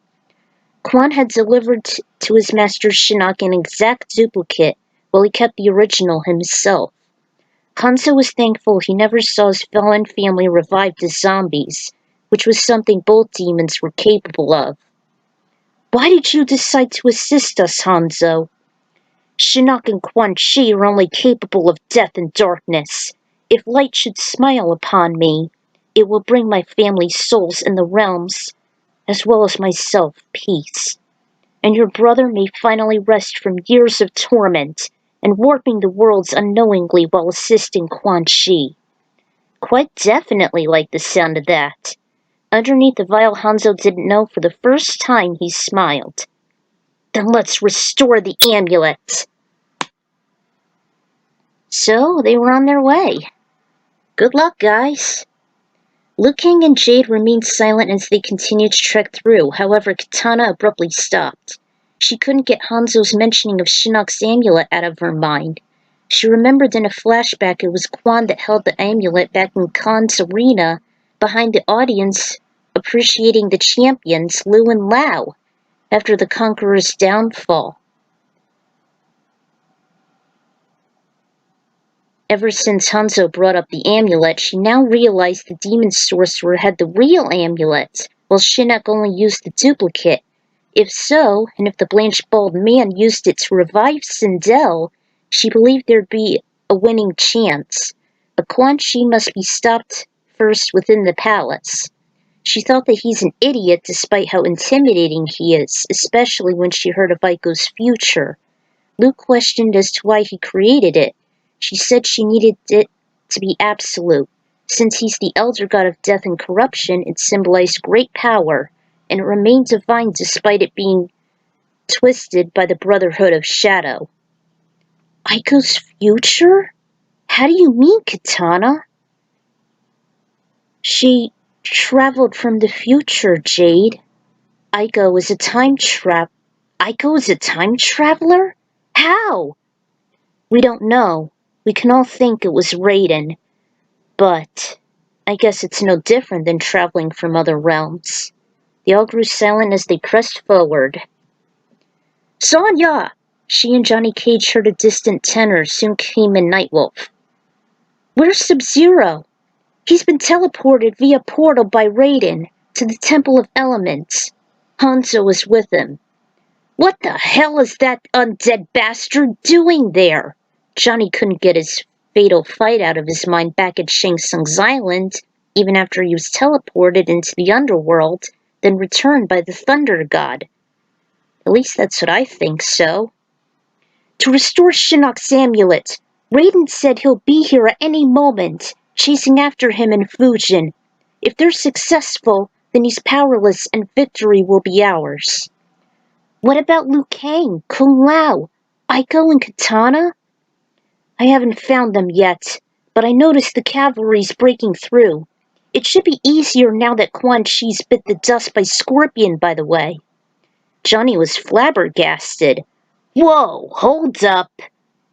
Quan had delivered to his master Shinnok an exact duplicate, while he kept the original himself. Hanzo was thankful he never saw his fallen family revived as zombies, which was something both demons were capable of. Why did you decide to assist us, Hanzo? Shinnok and Quan Chi are only capable of death and darkness. If light should smile upon me, it will bring my family's souls in the realms, as well as myself, peace. And your brother may finally rest from years of torment and warping the worlds unknowingly while assisting Quan Chi. Quite definitely like the sound of that. Underneath the veil Hanzo didn't know for the first time he smiled. Then let's restore the amulet. So they were on their way. Good luck, guys. Liu Kang and Jade remained silent as they continued to trek through. However, Katana abruptly stopped. She couldn't get Hanzo's mentioning of Shinnok's amulet out of her mind. She remembered in a flashback it was Quan that held the amulet back in Khan's arena behind the audience appreciating the champions, Liu and Lao, after the Conqueror's downfall. Ever since Hanzo brought up the amulet, she now realized the demon sorcerer had the real amulet, while Shinnok only used the duplicate. If so, and if the blanched-bald man used it to revive Sindel, she believed there'd be a winning chance. But Quan Chi must be stopped first within the palace. She thought that he's an idiot despite how intimidating he is, especially when she heard of Aiko's future. Luke questioned as to why he created it. She said she needed it to be absolute. Since he's the elder god of death and corruption, it symbolized great power, and it remained divine despite it being twisted by the Brotherhood of Shadow. Aiko's future? How do you mean, Katana? She traveled from the future, Jade. Aiko is a time traveler? How? We don't know. We can all think it was Raiden. But I guess it's no different than traveling from other realms. They all grew silent as they pressed forward. Sonya! She and Johnny Cage heard a distant tenor. Soon came in Nightwolf. Where's Sub-Zero? He's been teleported via portal by Raiden to the Temple of Elements. Hanzo is with him. What the hell is that undead bastard doing there? Johnny couldn't get his fatal fight out of his mind back at Shang Tsung's island, even after he was teleported into the underworld, then returned by the Thunder God. At least that's what I think so. To restore Shinnok's amulet, Raiden said he'll be here at any moment, chasing after him in Fujin. If they're successful, then he's powerless and victory will be ours. What about Liu Kang, Kung Lao, Aiko, and Katana? I haven't found them yet, but I noticed the cavalry's breaking through. It should be easier now that Quan Chi's bit the dust by Scorpion, by the way. Johnny was flabbergasted. Whoa, hold up.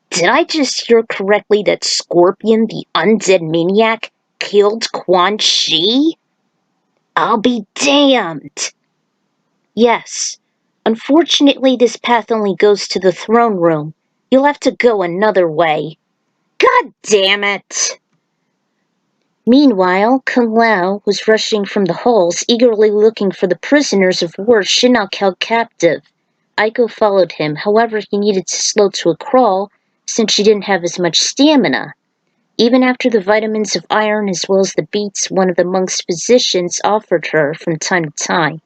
Did I just hear correctly that Scorpion, the undead maniac, killed Quan Chi? I'll be damned. Yes. Unfortunately, this path only goes to the throne room. You'll have to go another way. God damn it! Meanwhile, Kung Lao was rushing from the halls, eagerly looking for the prisoners of war Shinnok held captive. Aiko followed him, however he needed to slow to a crawl, since she didn't have as much stamina. Even after the vitamins of iron as well as the beets one of the monk's physicians offered her from time to time.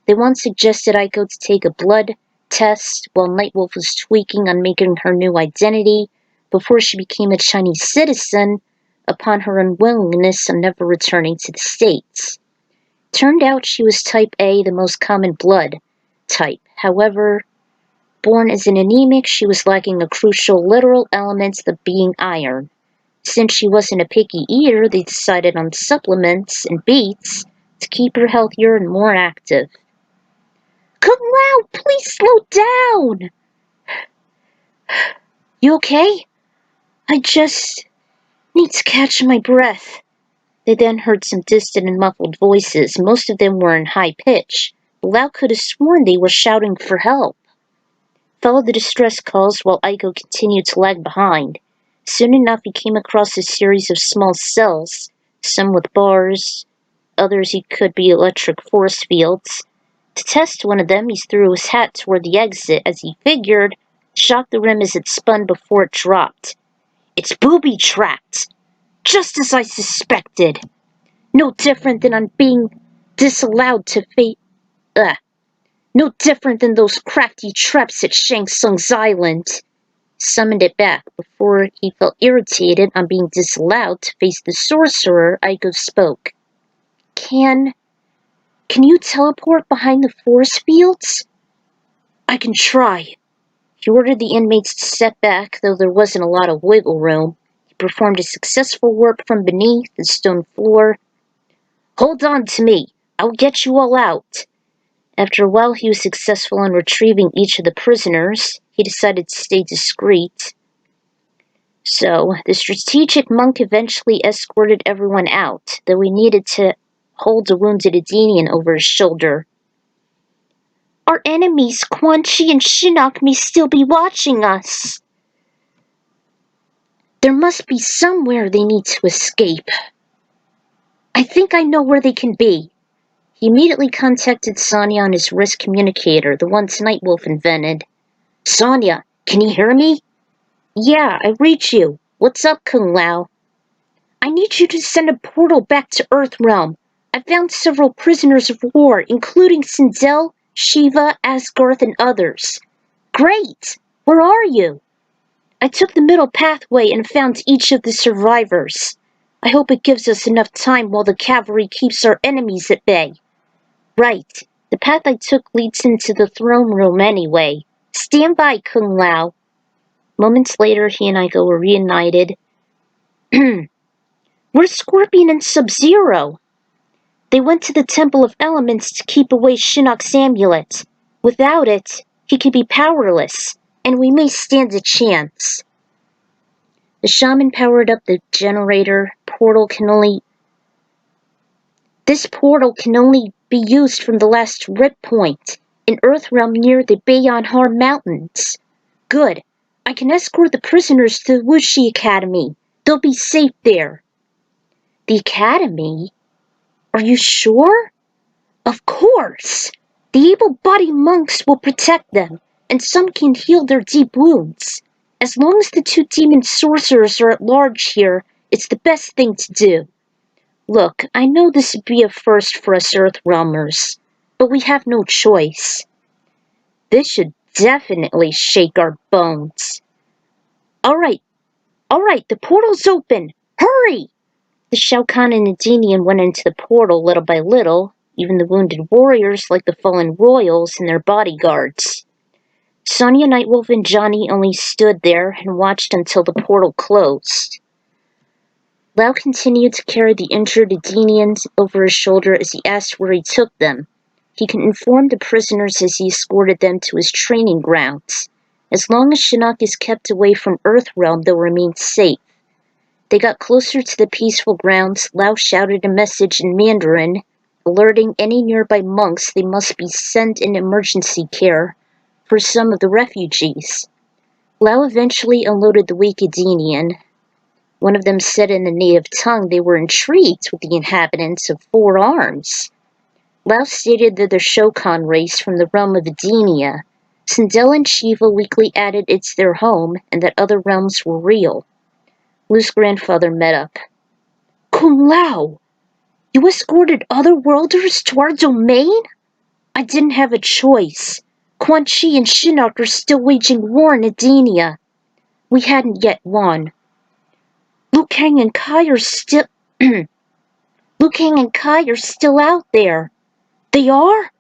They once suggested Aiko to take a blood test while Nightwolf was tweaking on making her new identity before she became a Chinese citizen upon her unwillingness on never returning to the States. Turned out she was type A, the most common blood type. However, born as an anemic, she was lacking a crucial literal element of being iron. Since she wasn't a picky eater, they decided on supplements and beets to keep her healthier and more active. Kung Lao, please slow down! You okay? I just need to catch my breath. They then heard some distant and muffled voices. Most of them were in high pitch. Lau could have sworn they were shouting for help. Followed the distress calls while Aiko continued to lag behind. Soon enough he came across a series of small cells, some with bars, others could be electric force fields. To test one of them, he threw his hat toward the exit as he figured, shocked the rim as it spun before it dropped. It's booby-trapped! Just as I suspected! No different than on being disallowed to No different than those crafty traps at Shang Tsung's island. Summoned it back before he felt irritated on being disallowed to face the sorcerer. Aiko spoke. Can you teleport behind the force fields? I can try. He ordered the inmates to step back, though there wasn't a lot of wiggle room. He performed a successful work from beneath the stone floor. Hold on to me. I'll get you all out. After a while he was successful in retrieving each of the prisoners. He decided to stay discreet. So, the strategic monk eventually escorted everyone out, though he needed to hold a wounded Edenian over his shoulder. Our enemies, Quan Chi and Shinnok, may still be watching us. There must be somewhere they need to escape. I think I know where they can be. He immediately contacted Sonya on his wrist communicator, the one Nightwolf invented. Sonya, can you hear me? Yeah, I reach you. What's up, Kung Lao? I need you to send a portal back to Earthrealm. I found several prisoners of war, including Sindel, Shiva, Asgarth, and others. Great! Where are you? I took the middle pathway and found each of the survivors. I hope it gives us enough time while the cavalry keeps our enemies at bay. Right. The path I took leads into the throne room anyway. Stand by, Kung Lao. Moments later, he and Aiko were reunited. Where's Scorpion and Sub-Zero? They went to the Temple of Elements to keep away Shinnok's amulet. Without it, he could be powerless, and we may stand a chance. The shaman powered up the generator. This portal can only be used from the last rip point, in Earthrealm near the Bayon Har Mountains. Good. I can escort the prisoners to the Wuxi Academy. They'll be safe there. The Academy? Are you sure? Of course! The able-bodied monks will protect them, and some can heal their deep wounds. As long as the two demon sorcerers are at large here, it's the best thing to do. Look, I know this would be a first for us Earthrealmers, but we have no choice. This should definitely shake our bones. Alright, the portal's open! Hurry! The Shao Kahn and Edenian went into the portal little by little, even the wounded warriors like the fallen royals and their bodyguards. Sonya, Nightwolf, and Johnny only stood there and watched until the portal closed. Lau continued to carry the injured Edenians over his shoulder as he asked where he took them. He could inform the prisoners as he escorted them to his training grounds. As long as Shinnok is kept away from Earthrealm, they'll remain safe. They got closer to the peaceful grounds. Lau shouted a message in Mandarin, alerting any nearby monks they must be sent in emergency care for some of the refugees. Lau eventually unloaded the weak Edenian. One of them said in the native tongue they were intrigued with the inhabitants of Four Arms. Lau stated that their Shokan race from the realm of Edenia. Sindel and Shiva weakly added it's their home and that other realms were real. Lu's grandfather met up. Kung Lao! You escorted other worlders to our domain? I didn't have a choice. Quan Chi and Shinnok are still waging war in Edenia. We hadn't yet won. Liu Kang and Kai are still out there. They are?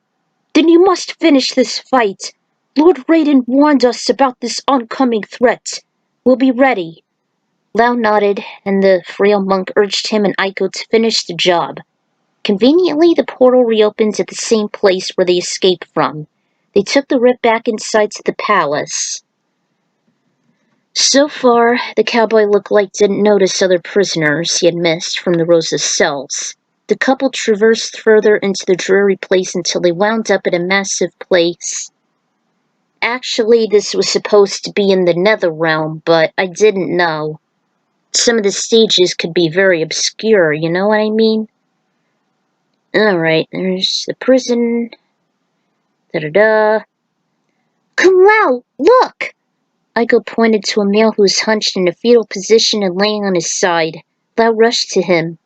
Then you must finish this fight. Lord Raiden warned us about this oncoming threat. We'll be ready. Lau nodded, and the frail monk urged him and Aiko to finish the job. Conveniently, the portal reopens at the same place where they escaped from. They took the rip back inside to the palace. So far, the cowboy looked like didn't notice other prisoners he had missed from the rows of cells. The couple traversed further into the dreary place until they wound up at a massive place. Actually, this was supposed to be in the Nether Realm, but I didn't know. Some of the stages could be very obscure, you know what I mean? Alright, there's the prison. Da-da-da. Kung Lao, look! Aiko pointed to a male who was hunched in a fetal position and laying on his side. Lao rushed to him.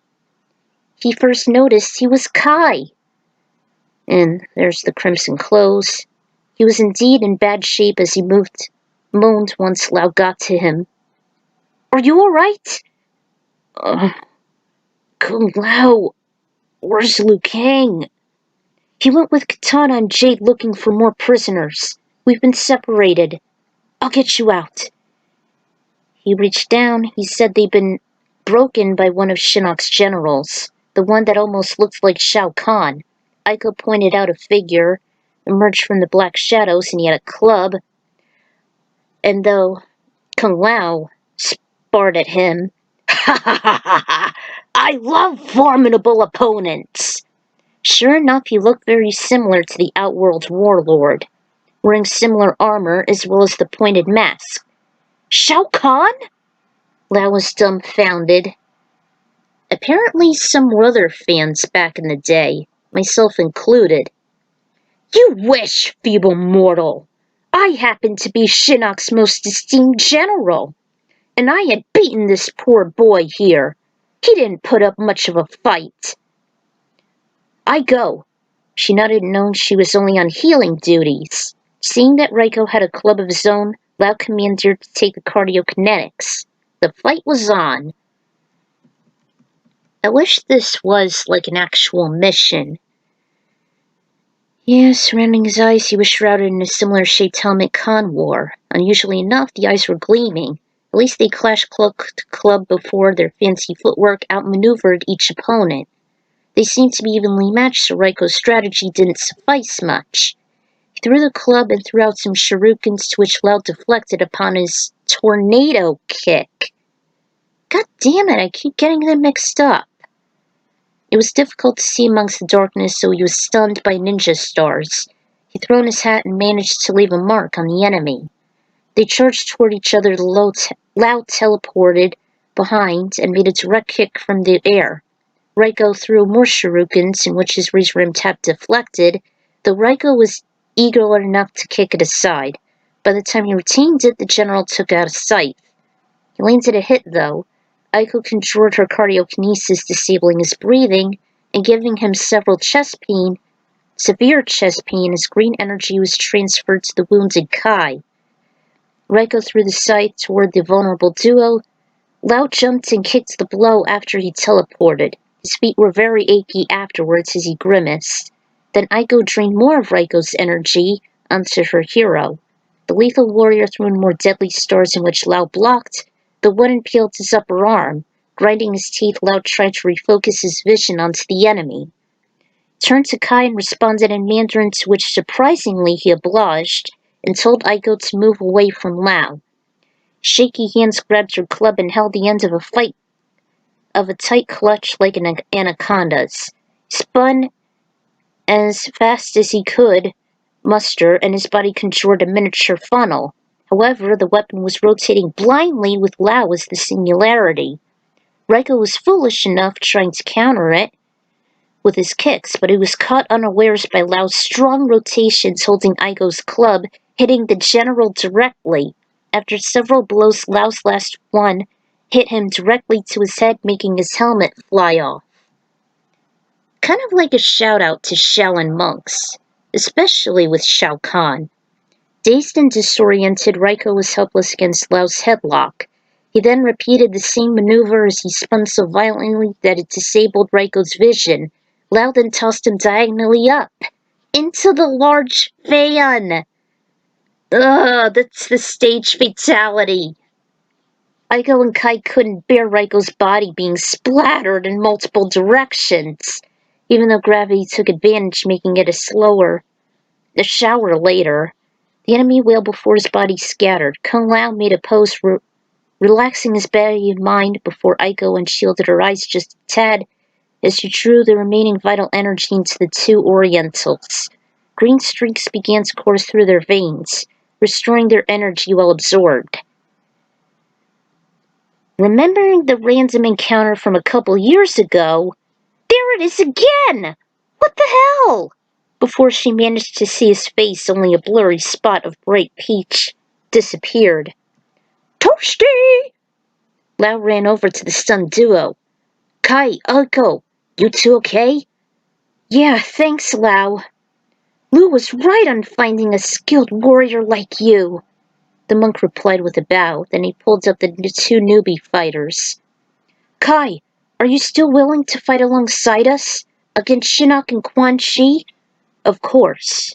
He first noticed he was Kai. And there's the crimson clothes. He was indeed in bad shape as he moaned once Lao got to him. Are you alright? Kung Lao, where's Liu Kang? He went with Katana and Jade looking for more prisoners. We've been separated. I'll get you out. He reached down. He said they'd been broken by one of Shinnok's generals, the one that almost looked like Shao Kahn. Aiko pointed out a figure, emerged from the black shadows, and he had a club. And though Kung Lao sparred at him, ha ha ha ha ha! I love formidable opponents! Sure enough, he looked very similar to the Outworld warlord, wearing similar armor as well as the pointed mask. Shao Kahn? Lao was dumbfounded. Apparently some were other fans back in the day, myself included. You wish, feeble mortal! I happen to be Shinnok's most esteemed general, and I had beaten this poor boy here. He didn't put up much of a fight. I go. She nodded, knowing she was only on healing duties. Seeing that Raiko had a club of his own, Lao commanded her to take the cardiokinetics. The fight was on. I wish this was like an actual mission. Yes, surrounding his eyes, he was shrouded in a similar-shaped helmet Khan wore. Unusually enough, the eyes were gleaming. At least they clashed club to club before their fancy footwork outmaneuvered each opponent. They seemed to be evenly matched, so Raiko's strategy didn't suffice much. He threw the club and threw out some shurikens, to which Lao deflected upon his tornado kick. God damn it, I keep getting them mixed up. It was difficult to see amongst the darkness, so he was stunned by ninja stars. He threw on his hat and managed to leave a mark on the enemy. They charged toward each other. Lao teleported behind and made a direct kick from the air. Raiko threw more shurikens, in which his razor rim tap deflected, though Raiko was eager enough to kick it aside. By the time he retained it, the general took out a scythe. He landed a hit, though. Aiko conjured her cardiokinesis, disabling his breathing and giving him severe chest pain as green energy was transferred to the wounded Kai. Raiko threw the scythe toward the vulnerable duo. Lao jumped and kicked the blow after he teleported. His feet were very achy afterwards as he grimaced. Then Aiko drained more of Raiko's energy onto her hero. The lethal warrior threw in more deadly stars, in which Lao blocked. The one impaled his upper arm. Grinding his teeth, Lao tried to refocus his vision onto the enemy. He turned to Kai and responded in Mandarin, to which surprisingly he obliged, and told Aiko to move away from Lao. Shaky hands grabbed her club and held the end of a tight clutch like an anaconda's. He spun as fast as he could muster, and his body conjured a miniature funnel. However, the weapon was rotating blindly with Lao as the singularity. Raiko was foolish enough trying to counter it with his kicks, but he was caught unawares by Lao's strong rotations holding Aiko's club, hitting the general directly. After several blows, Lao's last one hit him directly to his head, making his helmet fly off. Kind of like a shout-out to Shaolin monks, especially with Shao Kahn. Dazed and disoriented, Raiko was helpless against Lao's headlock. He then repeated the same maneuver as he spun so violently that it disabled Raiko's vision. Lao then tossed him diagonally up, into the large fan. That's the stage fatality. Aiko and Kai couldn't bear Raiko's body being splattered in multiple directions, even though gravity took advantage, making it a shower later. The enemy wailed before his body scattered. Kung Lao made a pose, relaxing his body and mind before Aiko unshielded her eyes just a tad as she drew the remaining vital energy into the two Orientals. Green streaks began to course through their veins, restoring their energy while absorbed. Remembering the random encounter from a couple years ago, there it is again! What the hell? Before she managed to see his face, only a blurry spot of bright peach disappeared. Toasty! Lau ran over to the stunned duo. Kai, Aiko, you two okay? Yeah, thanks, Lau. Lu was right on finding a skilled warrior like you. The monk replied with a bow, then he pulled up the two newbie fighters. Kai, are you still willing to fight alongside us? Against Shinnok and Quan Chi? Of course.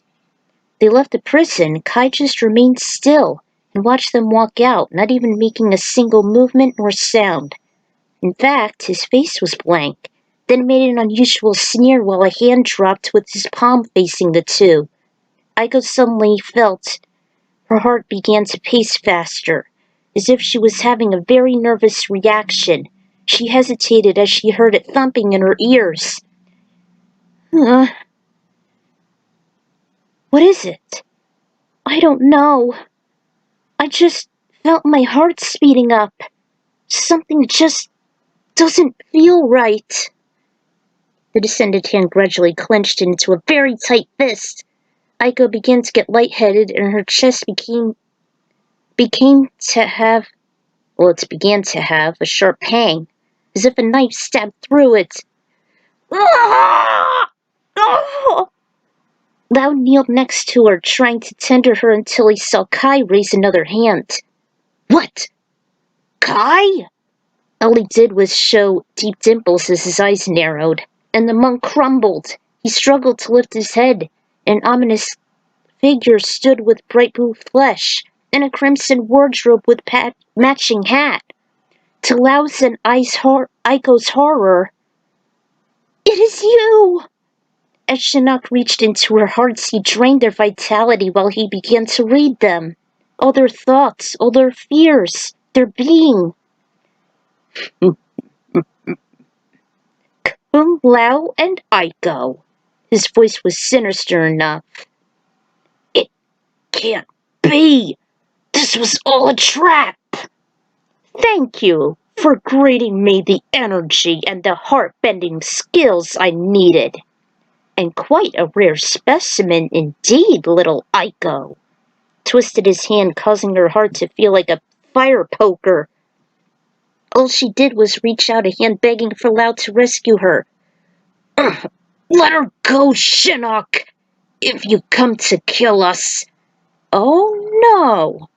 They left the prison. Kai just remained still and watched them walk out, not even making a single movement or sound. In fact, his face was blank, then made an unusual sneer while a hand dropped with his palm facing the two. Aiko suddenly felt her heart began to pace faster, as if she was having a very nervous reaction. She hesitated as she heard it thumping in her ears. What is it? I don't know. I just felt my heart speeding up. Something just doesn't feel right. The descended hand gradually clenched into a very tight fist. Aiko began to get lightheaded, and her chest began to have a sharp pang, as if a knife stabbed through it. Lau kneeled next to her, trying to tender her until he saw Kai raise another hand. What? Kai? All he did was show deep dimples as his eyes narrowed, and the monk crumbled. He struggled to lift his head. An ominous figure stood with bright blue flesh and a crimson wardrobe with matching hat. To Lau's and Aiko's horror, it is you! As Shinnok reached into her hearts, he drained their vitality while he began to read them. All their thoughts, all their fears, their being. Kung Lao and Aiko. His voice was sinister enough. It can't be. This was all a trap. Thank you for grading me the energy and the heart-bending skills I needed. And quite a rare specimen indeed, little Aiko. Twisted his hand, causing her heart to feel like a fire poker. All she did was reach out a hand, begging for Lau to rescue her. Let her go, Shinnok, if you come to kill us. Oh, no.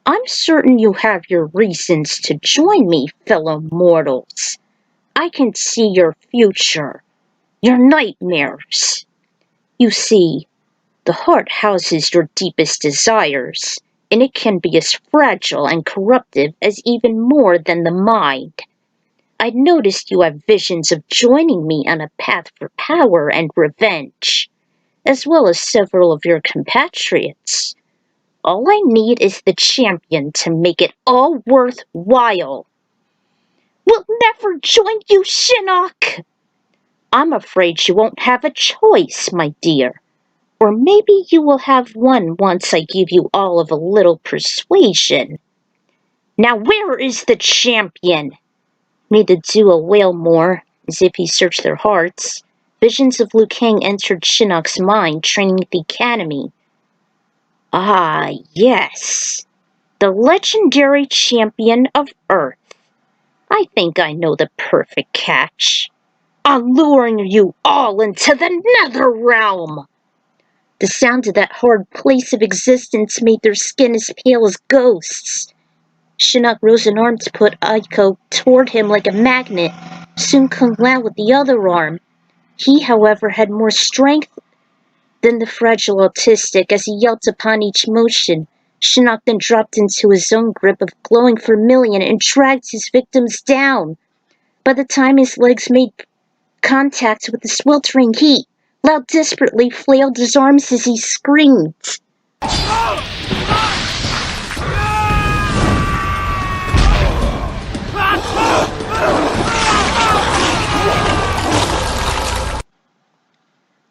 I'm certain you have your reasons to join me, fellow mortals. I can see your future, your nightmares. You see, the heart houses your deepest desires, and it can be as fragile and corruptive as even more than the mind. I noticed you have visions of joining me on a path for power and revenge, as well as several of your compatriots. All I need is the champion to make it all worthwhile. We'll never join you, Shinnok! I'm afraid you won't have a choice, my dear. Or maybe you will have one once I give you all of a little persuasion. Now where is the champion? Made the duo wail more, as if he searched their hearts. Visions of Liu Kang entered Shinnok's mind, training at the academy. Ah, yes. The legendary champion of Earth. I think I know the perfect catch. I'm luring you all into the nether realm. The sound of that hard place of existence made their skin as pale as ghosts. Shinnok rose an arm to put Aiko toward him like a magnet, soon Kung Lao with the other arm. He, however, had more strength than the fragile autistic as he yelped upon each motion. Shinnok then dropped into his own grip of glowing vermilion and dragged his victims down. By the time his legs made contact with the sweltering heat, Lao desperately flailed his arms as he screamed.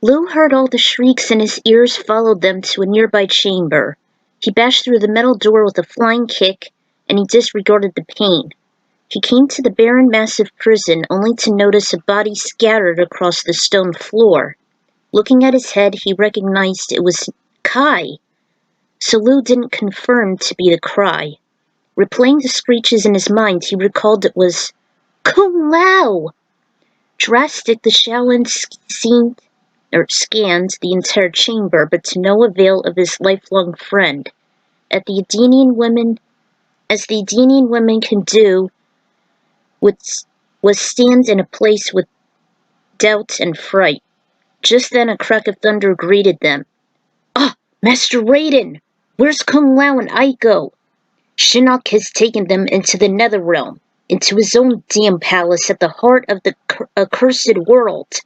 Lu heard all the shrieks and his ears followed them to a nearby chamber. He bashed through the metal door with a flying kick, and he disregarded the pain. He came to the barren, massive prison only to notice a body scattered across the stone floor. Looking at his head, he recognized it was Kai. So Lu didn't confirm to be the cry. Replaying the screeches in his mind, he recalled it was Kung Lao! Drastic, the Shaolin scanned the entire chamber, but to no avail of his lifelong friend. As the Edenian women can do, was stand in a place with doubt and fright. Just then a crack of thunder greeted them. Ah, Master Raiden! Where's Kung Lao and Aiko? Shinnok has taken them into the Netherrealm, into his own damn palace at the heart of the accursed world.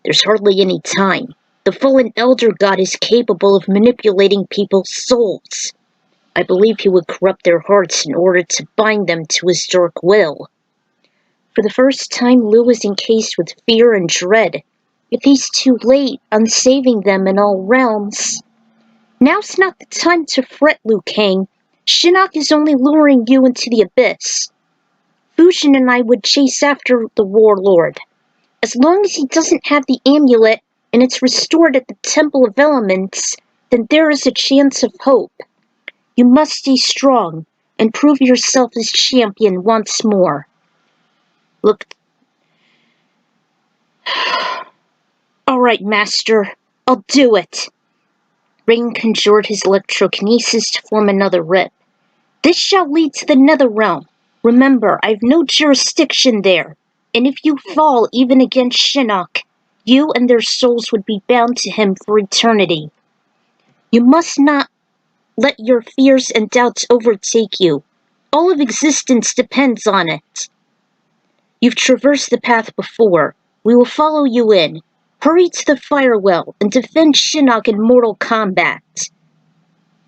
There's hardly any time. The fallen Elder God is capable of manipulating people's souls. I believe he would corrupt their hearts in order to bind them to his dark will. For the first time, Lu was encased with fear and dread. If he's too late on saving them in all realms. Now's not the time to fret, Liu Kang. Shinnok is only luring you into the abyss. Fujin and I would chase after the warlord. As long as he doesn't have the amulet and it's restored at the Temple of Elements, then there is a chance of hope. You must stay strong and prove yourself as champion once more. Look. Alright, Master. I'll do it. Raiden conjured his electrokinesis to form another rip. This shall lead to the Netherrealm. Remember, I've no jurisdiction there. And if you fall even against Shinnok, you and their souls would be bound to him for eternity. You must not let your fears and doubts overtake you. All of existence depends on it. You've traversed the path before. We will follow you in. Hurry to the firewell and defend Shinnok in mortal combat.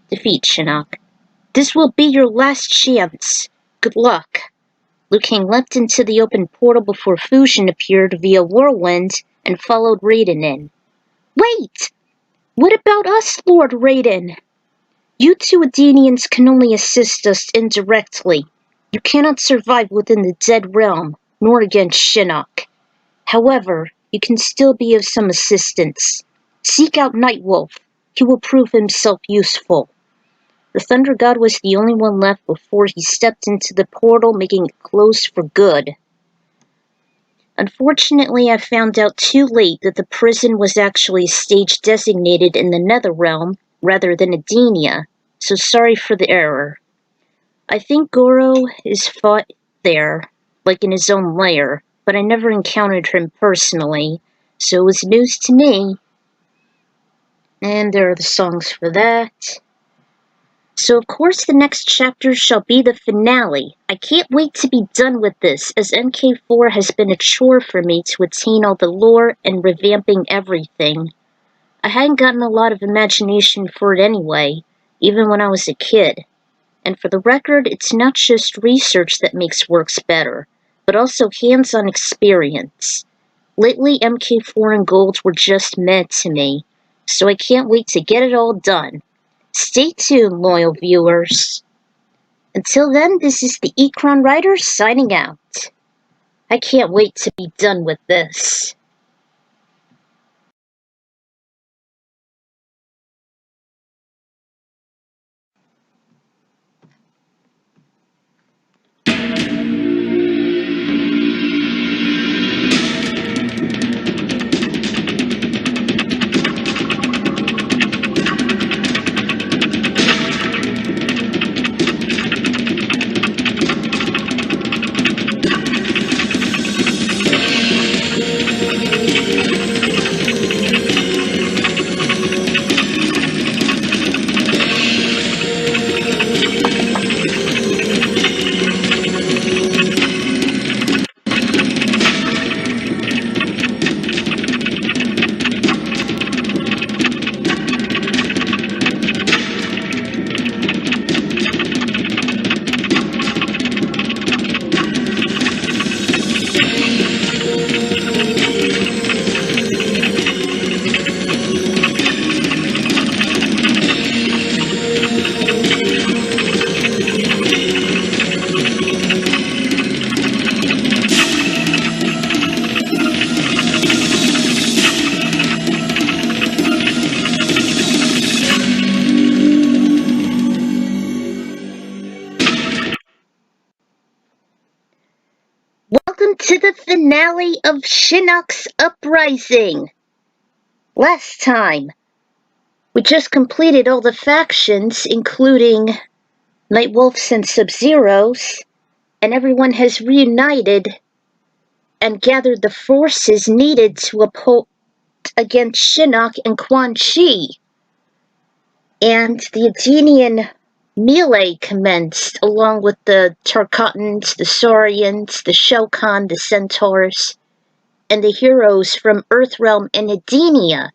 Defeat Shinnok. This will be your last chance. Good luck. Liu Kang leapt into the open portal before Fujin appeared via whirlwind and followed Raiden in. Wait! What about us, Lord Raiden? You two Edenians can only assist us indirectly. You cannot survive within the dead realm, nor against Shinnok. However, you can still be of some assistance. Seek out Nightwolf. He will prove himself useful. The Thunder God was the only one left before he stepped into the portal, making it close for good. Unfortunately, I found out too late that the prison was actually a stage designated in the Netherrealm rather than Edenia, so sorry for the error. I think Goro is fought there, like in his own lair, but I never encountered him personally, so it was news to me. And there are the songs for that. So of course the next chapter shall be the finale. I can't wait to be done with this, as MK4 has been a chore for me to attain all the lore and revamping everything. I hadn't gotten a lot of imagination for it anyway, even when I was a kid. And for the record, it's not just research that makes works better, but also hands-on experience. Lately, MK4 and Gold were just meh to me, so I can't wait to get it all done. Stay tuned, loyal viewers. Until then, this is the Ekron Writer signing out. I can't wait to be done with this. to the finale of Shinnok's Uprising. Last time, we just completed all the factions, including Nightwolves and Sub-Zeros, and everyone has reunited and gathered the forces needed to uphold against Shinnok and Quan Chi. And the Edenian melee commenced, along with the Tarkatans, the Saurians, the Shokan, the Centaurs, and the heroes from Earthrealm and Edenia.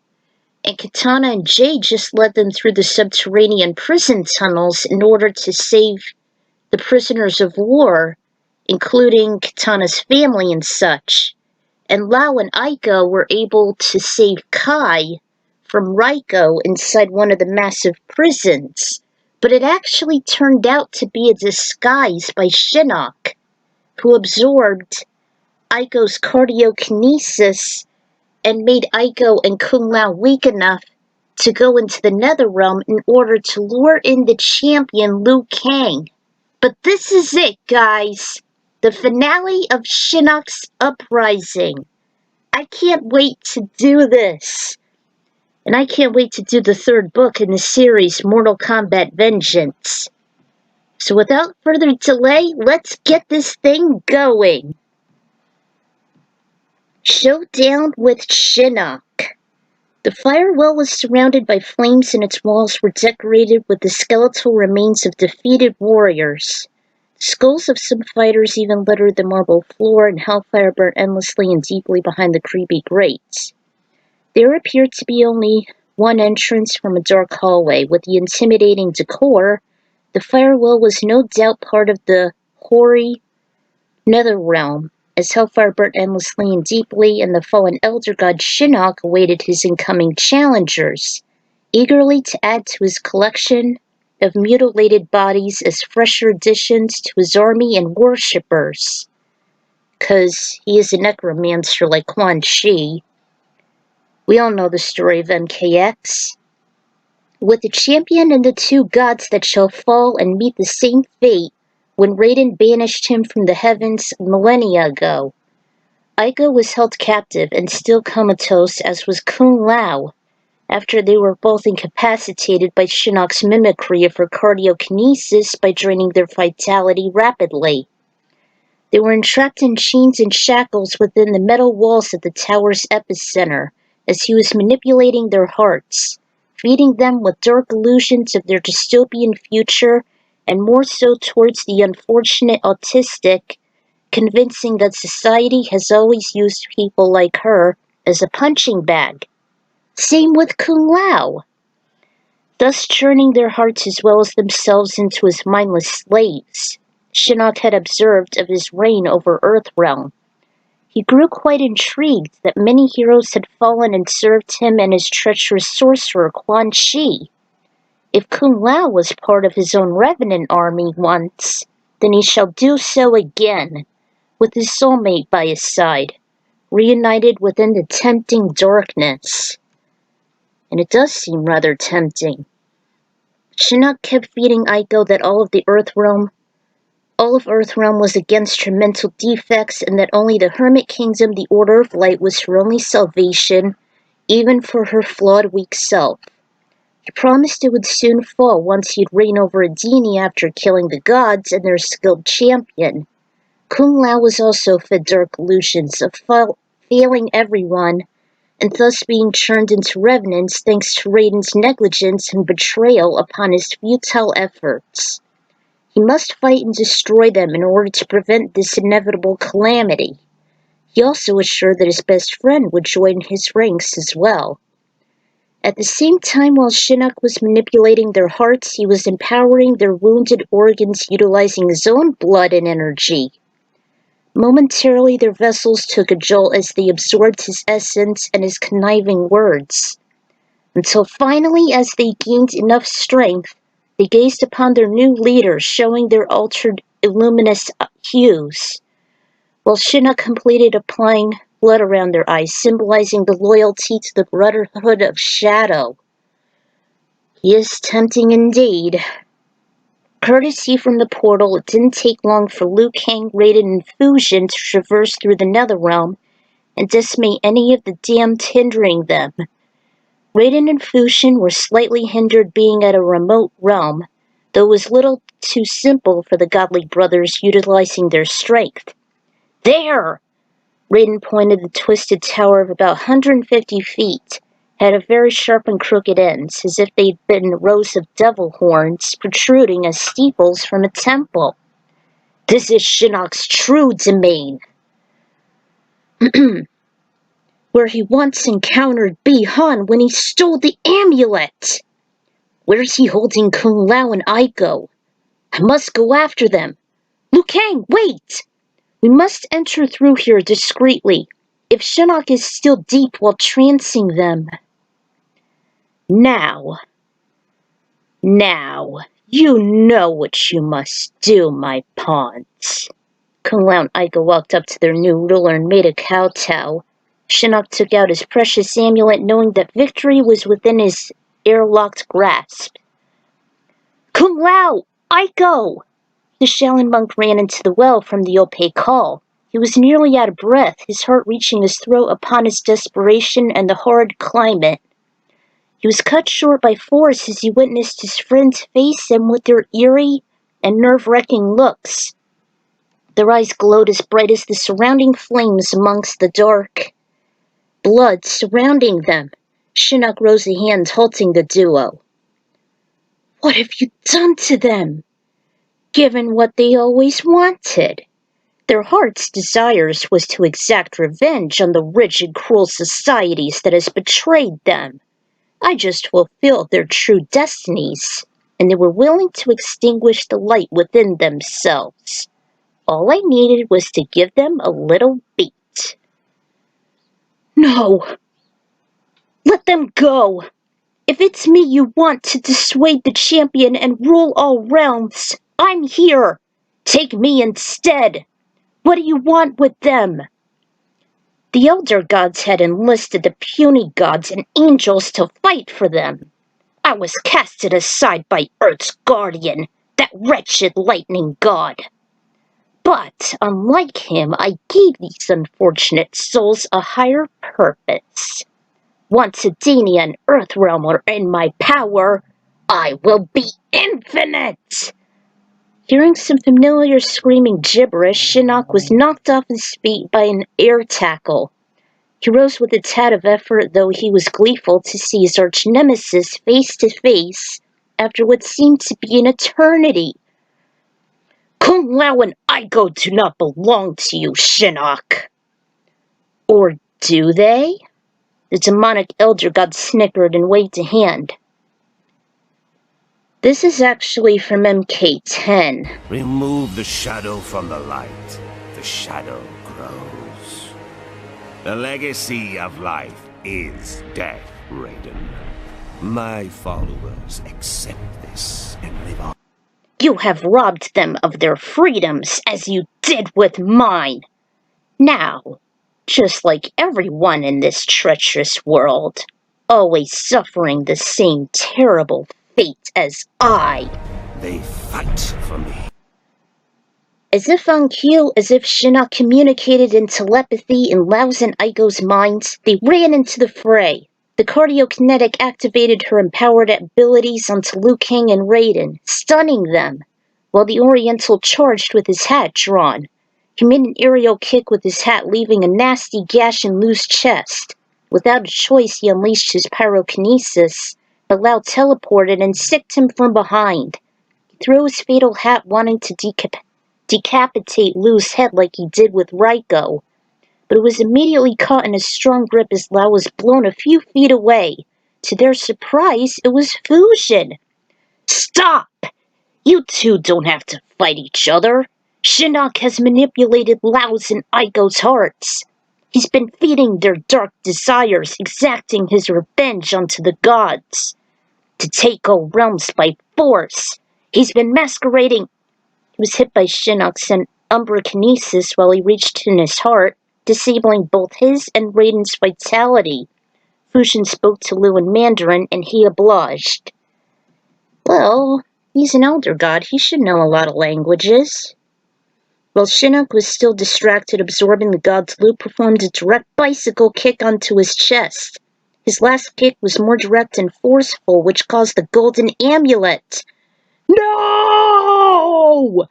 And Katana and Jade just led them through the subterranean prison tunnels in order to save the prisoners of war, including Katana's family and such. And Lao and Aiko were able to save Kai from Raiko inside one of the massive prisons. But it actually turned out to be a disguise by Shinnok, who absorbed Aiko's cardiokinesis and made Aiko and Kung Lao weak enough to go into the Netherrealm in order to lure in the champion Liu Kang. But this is it, guys. The finale of Shinnok's Uprising. I can't wait to do this. And I can't wait to do the third book in the series, Mortal Kombat Vengeance. So without further delay, let's get this thing going. Showdown with Shinnok. The firewall was surrounded by flames and its walls were decorated with the skeletal remains of defeated warriors. Skulls of some fighters even littered the marble floor, and hellfire burnt endlessly and deeply behind the creepy grates. There appeared to be only one entrance from a dark hallway. With the intimidating decor, the firewall was no doubt part of the hoary Netherrealm, as hellfire burnt endlessly and deeply, and the fallen elder god Shinnok awaited his incoming challengers, eagerly to add to his collection of mutilated bodies as fresher additions to his army and worshippers. 'Cause he is a necromancer like Quan Chi. We all know the story of MKX. With the champion and the two gods that shall fall and meet the same fate when Raiden banished him from the heavens millennia ago. Aiko was held captive and still comatose, as was Kung Lao, after they were both incapacitated by Shinnok's mimicry of her cardiokinesis by draining their vitality rapidly. They were entrapped in chains and shackles within the metal walls of the tower's epicenter, as he was manipulating their hearts, feeding them with dark illusions of their dystopian future, and more so towards the unfortunate autistic, convincing that society has always used people like her as a punching bag. Same with Kung Lao, thus churning their hearts as well as themselves into his mindless slaves. Shinnok had observed of his reign over Earthrealm. He grew quite intrigued that many heroes had fallen and served him and his treacherous sorcerer Quan Chi. If Kung Lao was part of his own revenant army once, then he shall do so again, with his soulmate by his side, reunited within the tempting darkness. And it does seem rather tempting. Shinnok kept feeding Aiko that all of Earthrealm was against her mental defects, and that only the Hermit Kingdom, the Order of Light, was her only salvation, even for her flawed, weak self. He promised it would soon fall once he'd reign over Edenia after killing the gods and their skilled champion. Kung Lao was also fed dark illusions of failing everyone, and thus being churned into revenants thanks to Raiden's negligence and betrayal upon his futile efforts. He must fight and destroy them in order to prevent this inevitable calamity. He also assured that his best friend would join his ranks as well. At the same time, while Shinnok was manipulating their hearts, he was empowering their wounded organs utilizing his own blood and energy. Momentarily, their vessels took a jolt as they absorbed his essence and his conniving words, until finally, as they gained enough strength, they gazed upon their new leader, showing their altered luminous hues, while Shinnok completed applying blood around their eyes, symbolizing the loyalty to the Brotherhood of Shadow. He is tempting indeed. Courtesy from the portal, it didn't take long for Liu Kang, Raiden, and Fusion to traverse through the Netherrealm and decimate any of the damned hindering them. Raiden and Fusion were slightly hindered being at a remote realm, though it was little too simple for the godly brothers utilizing their strength. There! Raiden pointed the twisted tower of about 150 feet, had a very sharp and crooked ends, as if they'd been rows of devil horns protruding as steeples from a temple. This is Shinnok's true domain, where he once encountered Bi-Han when he stole the amulet. Where's he holding Kung Lao and Aiko? I must go after them. Liu Kang, wait! We must enter through here discreetly, if Shinnok is still deep while trancing them. Now, you know what you must do, my pawns. Kung Lao and Aiko walked up to their new ruler and made a kowtow. Shinnok took out his precious amulet, knowing that victory was within his airlocked grasp. Kung Lao! Aiko! The Shaolin monk ran into the well from the opaque hall. He was nearly out of breath, his heart reaching his throat upon his desperation and the horrid climate. He was cut short by force as he witnessed his friends face him with their eerie and nerve-wracking looks. Their eyes glowed as bright as the surrounding flames amongst the dark blood surrounding them. Shinnok rose a hand, halting the duo. What have you done to them? Given what they always wanted. Their heart's desires was to exact revenge on the rigid, cruel societies that has betrayed them. I just fulfilled their true destinies, and they were willing to extinguish the light within themselves. All I needed was to give them a little beat. No! Let them go! If it's me you want to dissuade the champion and rule all realms, I'm here! Take me instead! What do you want with them? The elder gods had enlisted the puny gods and angels to fight for them. I was casted aside by Earth's guardian, that wretched lightning god. But, unlike him, I gave these unfortunate souls a higher purpose. Once Edenia and Earthrealm are in my power, I will be infinite! Hearing some familiar screaming gibberish, Shinnok was knocked off his feet by an air tackle. He rose with a tad of effort, though he was gleeful to see his arch-nemesis face to face after what seemed to be an eternity. Kung Lao and Aiko do not belong to you, Shinnok. Or do they? The demonic elder god snickered and waved a hand. This is actually from MK10. Remove the shadow from the light. The shadow grows. The legacy of life is death, Raiden. My followers accept this and live on. You have robbed them of their freedoms, as you did with mine. Now, just like everyone in this treacherous world, always suffering the same terrible fate as I. They fight for me. As if on cue, as if Shinnok communicated in telepathy in Lao's and Aiko's minds, they ran into the fray. The cardiokinetic activated her empowered abilities onto Liu Kang and Raiden, stunning them, while the Oriental charged with his hat drawn. He made an aerial kick with his hat, leaving a nasty gash in Liu's chest. Without a choice, he unleashed his pyrokinesis, but Lao teleported and sicked him from behind. He threw his fatal hat, wanting to decapitate Liu's head like he did with Raiko, but it was immediately caught in a strong grip as Lao was blown a few feet away. To their surprise, it was Fusion. Stop! You two don't have to fight each other. Shinnok has manipulated Lao's and Aiko's hearts. He's been feeding their dark desires, exacting his revenge onto the gods. To take all realms by force. He's been masquerading. He was hit by Shinnok's umbrokinesis while he reached in his heart, disabling both his and Raiden's vitality. Fusion spoke to Liu in Mandarin, and he obliged. Well, He's an elder god. He should know a lot of languages. While Shinnok was still distracted absorbing the gods, Lu performed a direct bicycle kick onto his chest. His last kick was more direct and forceful, which caused the golden amulet. No!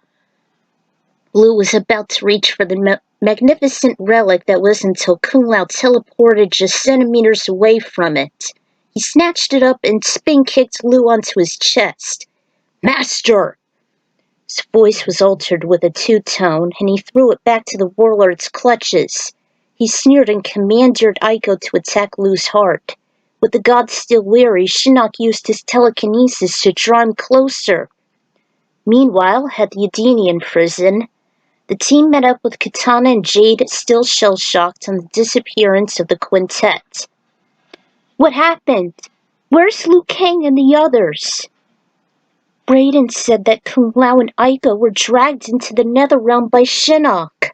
Lu was about to reach for the magnificent relic that was until Kung Lao teleported just centimeters away from it. He snatched it up and spin-kicked Lu onto his chest. Master! His voice was altered with a two-tone, and he threw it back to the warlord's clutches. He sneered and commanded Aiko to attack Lu's heart. With the gods still weary, Shinnok used his telekinesis to draw him closer. Meanwhile, at the Edenian prison, the team met up with Katana and Jade, still shell-shocked on the disappearance of the quintet. What happened? Where's Liu Kang and the others? Raiden said that Kung Lao and Aiko were dragged into the Netherrealm by Shinnok.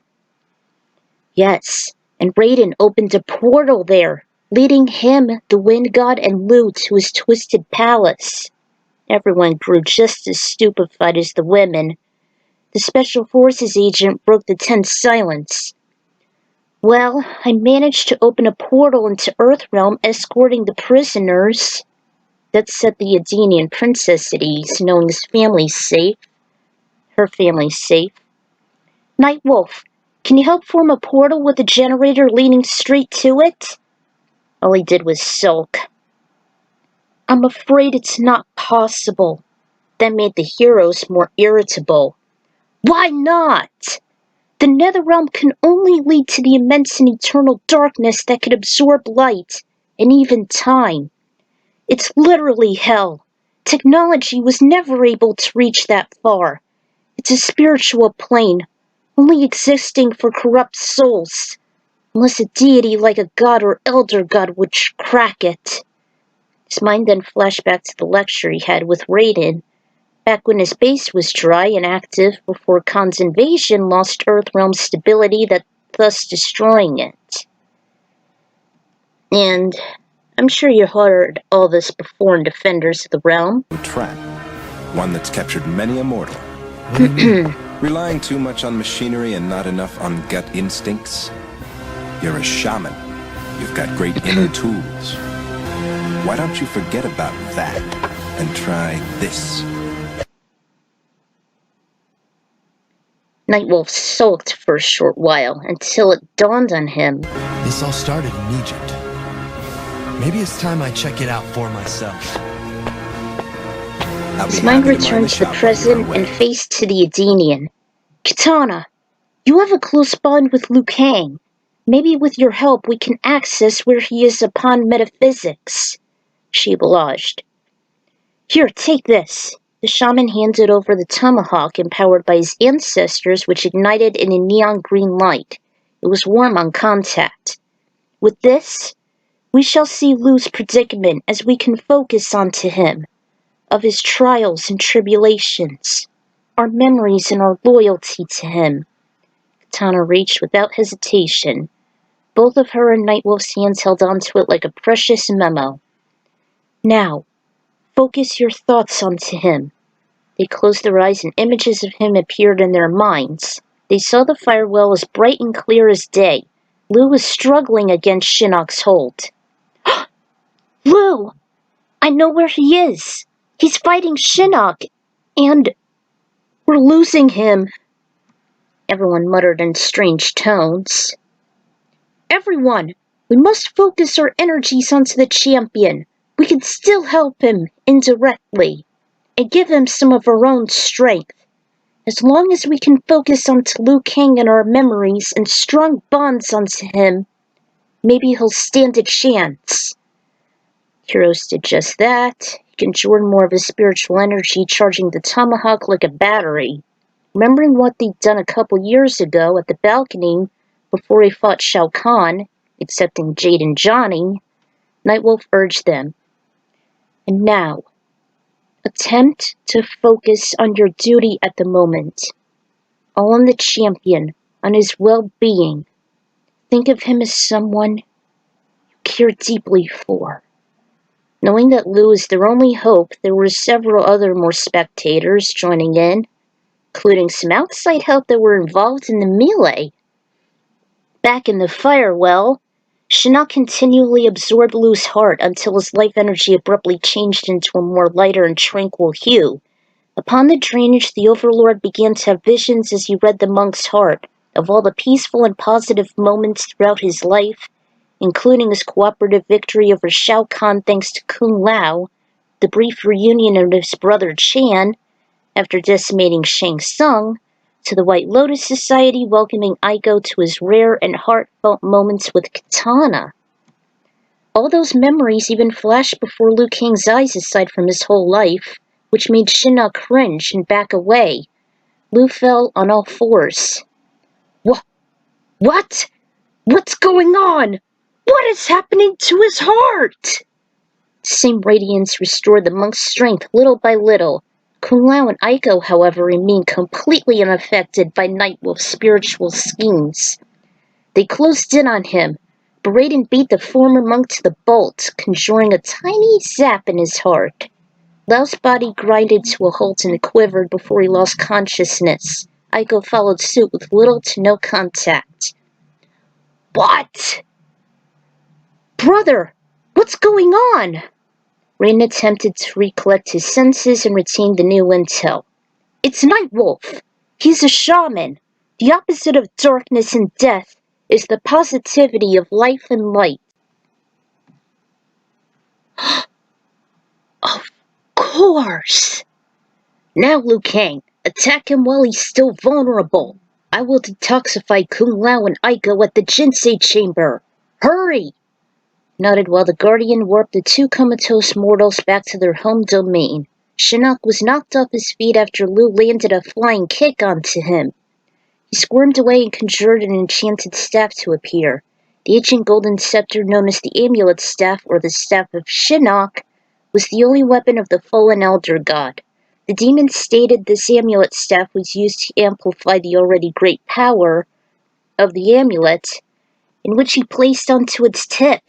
Yes, and Raiden opened a portal there, leading him, the Wind God, and Liu to his twisted palace. Everyone grew just as stupefied as the women. The Special Forces agent broke the tense silence. Well, I managed to open a portal into Earthrealm, escorting the prisoners. That set the Edenian princess at ease, knowing his family's safe. Her family's safe. Nightwolf, can you help form a portal with a generator leading straight to it? All he did was sulk. I'm afraid it's not possible. That made the heroes more irritable. Why not? The Netherrealm can only lead to the immense and eternal darkness that could absorb light, and even time. It's literally hell. Technology was never able to reach that far. It's a spiritual plane, only existing for corrupt souls, unless a deity like a god or elder god would crack it. His mind then flashed back to the lecture he had with Raiden, back when his base was dry and active before Khan's invasion lost Earthrealm's stability, thus destroying it. And I'm sure you heard all this before in Defenders of the Realm. Trap, one that's captured many a mortal. Relying too much on machinery and not enough on gut instincts. You're a shaman. You've got great inner tools. Why don't you forget about that and try this? Nightwolf sulked for a short while until it dawned on him. This all started in Egypt. Maybe it's time I check it out for myself. His mind returned to the present and faced to the Edenian. Katana, you have a close bond with Liu Kang. Maybe with your help we can access where he is upon metaphysics. She obliged. Here, take this. The shaman handed over the tomahawk empowered by his ancestors, which ignited in a neon green light. It was warm on contact. With this, we shall see Lu's predicament as we can focus onto him, of his trials and tribulations, our memories and our loyalty to him. Katana reached without hesitation. Both of her and Nightwolf's hands held onto it like a precious memo. Now, focus your thoughts onto him. They closed their eyes and images of him appeared in their minds. They saw the firewall as bright and clear as day. Lu was struggling against Shinnok's hold. Lu! I know where he is! He's fighting Shinnok! And we're losing him! Everyone muttered in strange tones. Everyone! We must focus our energies onto the champion. We can still help him, indirectly, and give him some of our own strength. As long as we can focus onto Liu Kang and our memories and strong bonds onto him, maybe he'll stand a chance. Heroes did just that. He conjured more of his spiritual energy, charging the tomahawk like a battery. Remembering what they'd done a couple years ago at the balcony before he fought Shao Kahn, accepting Jade and Johnny, Nightwolf urged them. And now, attempt to focus on your duty at the moment. All on the champion, on his well-being. Think of him as someone you care deeply for. Knowing that Lu is their only hope, there were several other more spectators joining in, including some outside help that were involved in the melee. Back in the firewell, Shinnok continually absorbed Lu's heart until his life energy abruptly changed into a more lighter and tranquil hue. Upon the drainage, the Overlord began to have visions as he read the monk's heart of all the peaceful and positive moments throughout his life, including his cooperative victory over Shao Kahn thanks to Kung Lao, the brief reunion of his brother Chan after decimating Shang Tsung, to the White Lotus Society welcoming Aiko to his rare and heartfelt moments with Katana. All those memories even flashed before Liu Kang's eyes aside from his whole life, which made Shinnok cringe and back away. Liu fell on all fours. What? What's going on? What is happening to his heart? The same radiance restored the monk's strength little by little. Kung Lao and Aiko, however, remained completely unaffected by Nightwolf's spiritual schemes. They closed in on him. Raiden beat the former monk to the bolt, conjuring a tiny zap in his heart. Lao's body grinded to a halt and quivered before he lost consciousness. Aiko followed suit with little to no contact. What? Brother, what's going on? Raiden attempted to recollect his senses and retain the new intel. It's Nightwolf. He's a shaman. The opposite of darkness and death is the positivity of life and light. Of course. Now, Liu Kang, attack him while he's still vulnerable. I will detoxify Kung Lao and Aiko at the Jinsei chamber. Hurry! Nodded while the Guardian warped the two comatose mortals back to their home domain. Shinnok was knocked off his feet after Liu landed a flying kick onto him. He squirmed away and conjured an enchanted staff to appear. The ancient golden scepter known as the Amulet Staff, or the Staff of Shinnok, was the only weapon of the fallen Elder God. The demon stated this amulet staff was used to amplify the already great power of the amulet, in which he placed onto its tip.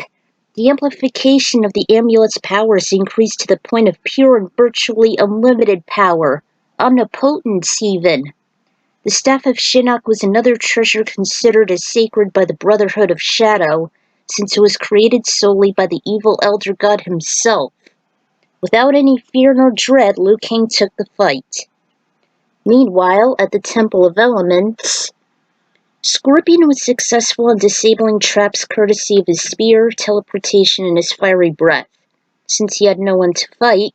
The amplification of the amulet's powers increased to the point of pure and virtually unlimited power, omnipotence even. The Staff of Shinnok was another treasure considered as sacred by the Brotherhood of Shadow, since it was created solely by the evil Elder God himself. Without any fear nor dread, Liu Kang took the fight. Meanwhile, at the Temple of Elements, Scorpion was successful in disabling traps courtesy of his spear, teleportation, and his fiery breath. Since he had no one to fight,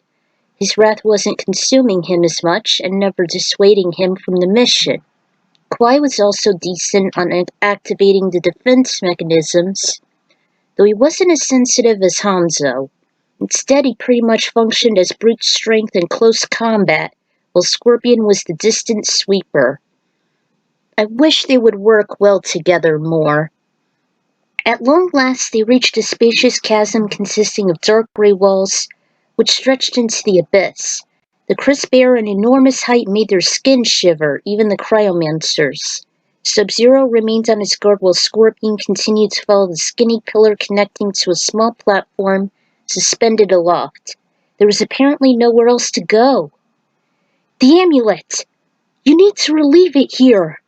his wrath wasn't consuming him as much and never dissuading him from the mission. Kwai was also decent on activating the defense mechanisms, though he wasn't as sensitive as Hanzo. Instead, he pretty much functioned as brute strength in close combat, while Scorpion was the distant sweeper. I wish they would work well together more. At long last, they reached a spacious chasm consisting of dark gray walls, which stretched into the abyss. The crisp air and enormous height made their skin shiver, even the cryomancers. Sub-Zero remained on his guard while Scorpion continued to follow the skinny pillar connecting to a small platform suspended aloft. There was apparently nowhere else to go. The amulet! You need to relieve it here!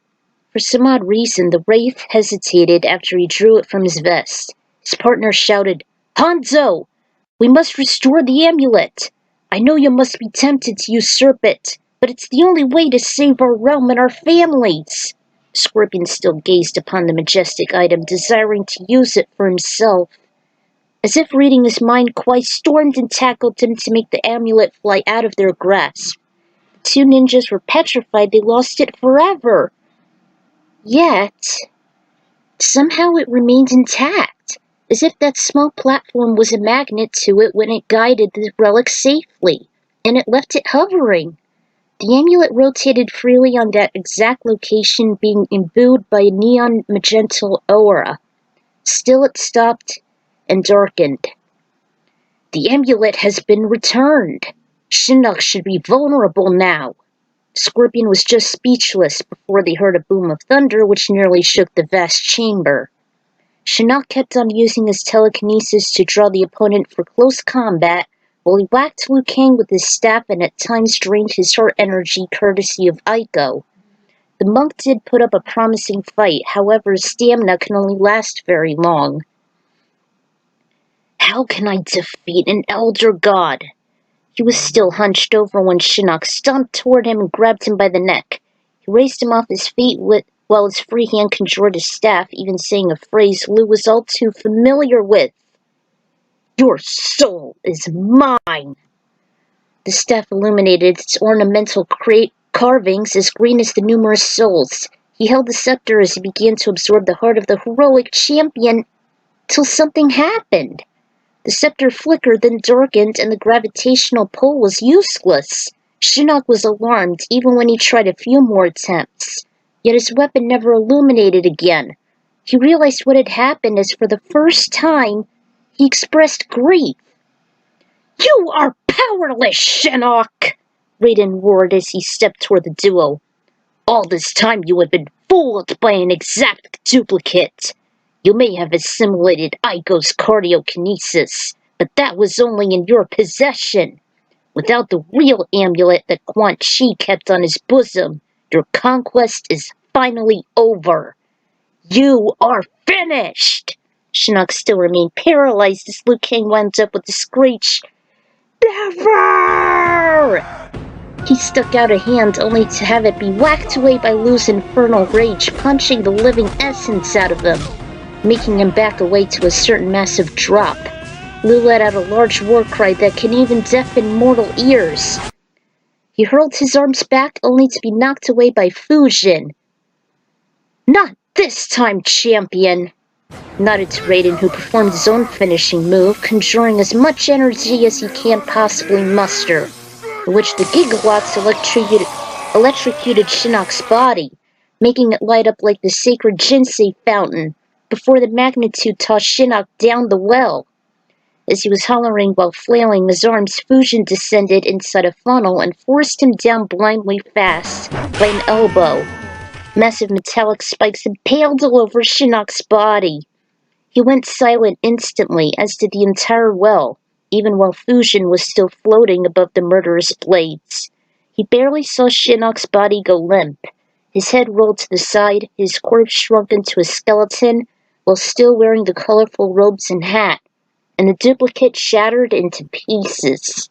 For some odd reason, the Wraith hesitated after he drew it from his vest. His partner shouted, Hanzo! We must restore the amulet! I know you must be tempted to usurp it, but it's the only way to save our realm and our families! Scorpion still gazed upon the majestic item, desiring to use it for himself. As if reading his mind, Kwai stormed and tackled him to make the amulet fly out of their grasp. The two ninjas were petrified they lost it forever. Yet, somehow it remained intact, as if that small platform was a magnet to it when it guided the relic safely, and it left it hovering. The amulet rotated freely on that exact location, being imbued by a neon magenta aura. Still it stopped and darkened. The amulet has been returned. Shinnok should be vulnerable now. Scorpion was just speechless before they heard a boom of thunder which nearly shook the vast chamber. Shinnok kept on using his telekinesis to draw the opponent for close combat, while he whacked Liu Kang with his staff and at times drained his heart energy courtesy of Aiko. The monk did put up a promising fight, however his stamina can only last very long. How can I defeat an elder god? He was still hunched over when Shinnok stomped toward him and grabbed him by the neck. He raised him off his feet while his free hand conjured his staff, even saying a phrase Liu was all too familiar with. Your soul is mine! The staff illuminated its ornamental carvings as green as the numerous souls. He held the scepter as he began to absorb the heart of the heroic champion, till something happened. The scepter flickered, then darkened, and the gravitational pull was useless. Shinnok was alarmed, even when he tried a few more attempts. Yet his weapon never illuminated again. He realized what had happened as for the first time, he expressed grief. You are powerless, Shinnok! Raiden roared as he stepped toward the duo. All this time you have been fooled by an exact duplicate. You may have assimilated Aiko's cardiokinesis, but that was only in your possession. Without the real amulet that Quan Chi kept on his bosom, your conquest is finally over. You are finished! Shinnok still remained paralyzed as Liu Kang wound up with a screech. Never! He stuck out a hand only to have it be whacked away by Liu's infernal rage, punching the living essence out of him, making him back away to a certain massive drop. Liu let out a large war cry that can even deafen mortal ears. He hurled his arms back only to be knocked away by Fujin. Not this time, champion! Nodded to Raiden, who performed his own finishing move, conjuring as much energy as he can possibly muster, in which the gigawatts electrocuted Shinnok's body, making it light up like the sacred Jinsei fountain, before the magnitude tossed Shinnok down the well. As he was hollering while flailing his arms, Fujin descended inside a funnel and forced him down blindly fast by an elbow. Massive metallic spikes impaled all over Shinnok's body. He went silent instantly, as did the entire well, even while Fujin was still floating above the murderous blades. He barely saw Shinnok's body go limp. His head rolled to the side, his corpse shrunk into a skeleton, while still wearing the colorful robes and hat, and the duplicate shattered into pieces.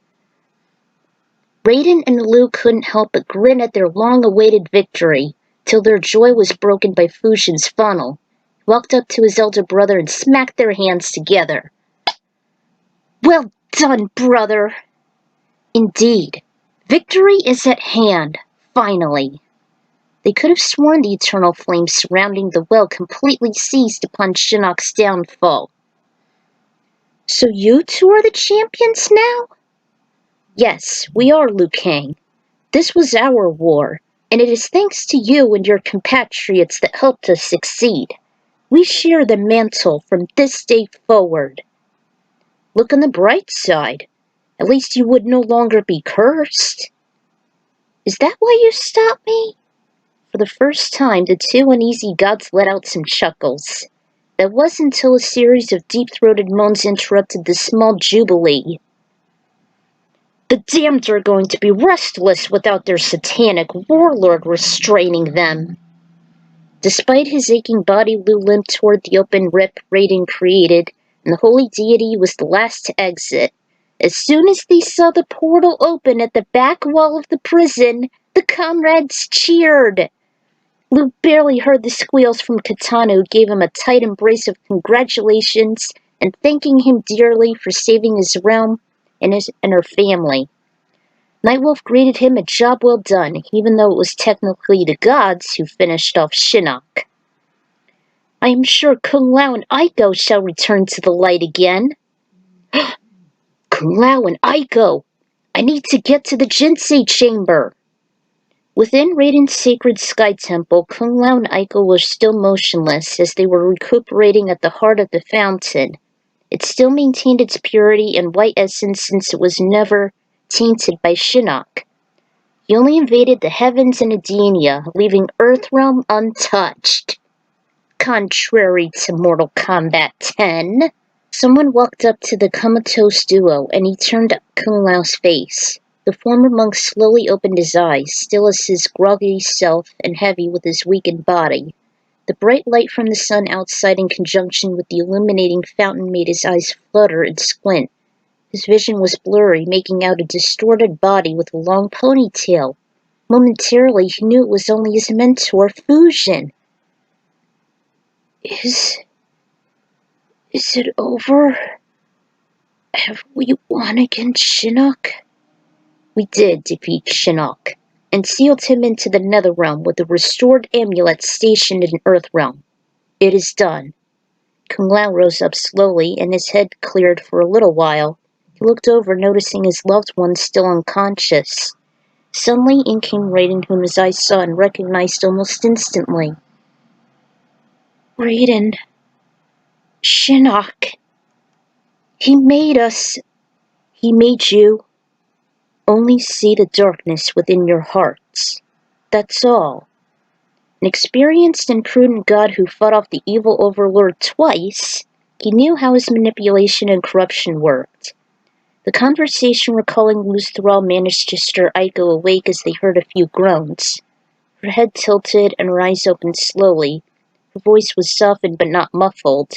Raiden and Liu couldn't help but grin at their long-awaited victory, till their joy was broken by Fujin's funnel. He walked up to his elder brother and smacked their hands together. Well done, brother! Indeed, victory is at hand, finally. They could have sworn the eternal flames surrounding the well completely seized upon Shinnok's downfall. So you two are the champions now? Yes, we are, Liu Kang. This was our war, and it is thanks to you and your compatriots that helped us succeed. We share the mantle from this day forward. Look on the bright side. At least you would no longer be cursed. Is that why you stopped me? For the first time, the two uneasy gods let out some chuckles. That was until a series of deep-throated moans interrupted the small jubilee. The damned are going to be restless without their satanic warlord restraining them. Despite his aching body, Liu limped toward the open rip Raiden created, and the holy deity was the last to exit. As soon as they saw the portal open at the back wall of the prison, the comrades cheered. Liu barely heard the squeals from Katana, who gave him a tight embrace of congratulations and thanking him dearly for saving his realm and her family. Nightwolf greeted him a job well done, even though it was technically the gods who finished off Shinnok. I am sure Kung Lao and Aiko shall return to the light again. Kung Lao and Aiko! I need to get to the Jinsei chamber! Within Raiden's sacred sky temple, Kung Lao and Aiko were still motionless as they were recuperating at the heart of the fountain. It still maintained its purity and white essence since it was never tainted by Shinnok. He only invaded the heavens and Edenia, leaving Earthrealm untouched. contrary to Mortal Kombat 10. Someone walked up to the comatose duo, and he turned up Kung Lao's face. The former monk slowly opened his eyes, still as his groggy self and heavy with his weakened body. The bright light from the sun outside in conjunction with the illuminating fountain made his eyes flutter and squint. His vision was blurry, making out a distorted body with a long ponytail. Momentarily, he knew it was only his mentor, Fujin. Is it over? Have we won against Shinnok? We did defeat Shinnok, and sealed him into the Netherrealm with a restored amulet stationed in Earthrealm. It is done. Kung Lao rose up slowly, and his head cleared for a little while. He looked over, noticing his loved one still unconscious. Suddenly in came Raiden, whom his eyes saw and recognized almost instantly. Raiden. Shinnok. He made us. He made you. Only see the darkness within your hearts. That's all. An experienced and prudent god who fought off the evil overlord twice, he knew how his manipulation and corruption worked. The conversation recalling Lu's thrall managed to stir Aiko awake as they heard a few groans. Her head tilted and her eyes opened slowly. Her voice was softened but not muffled.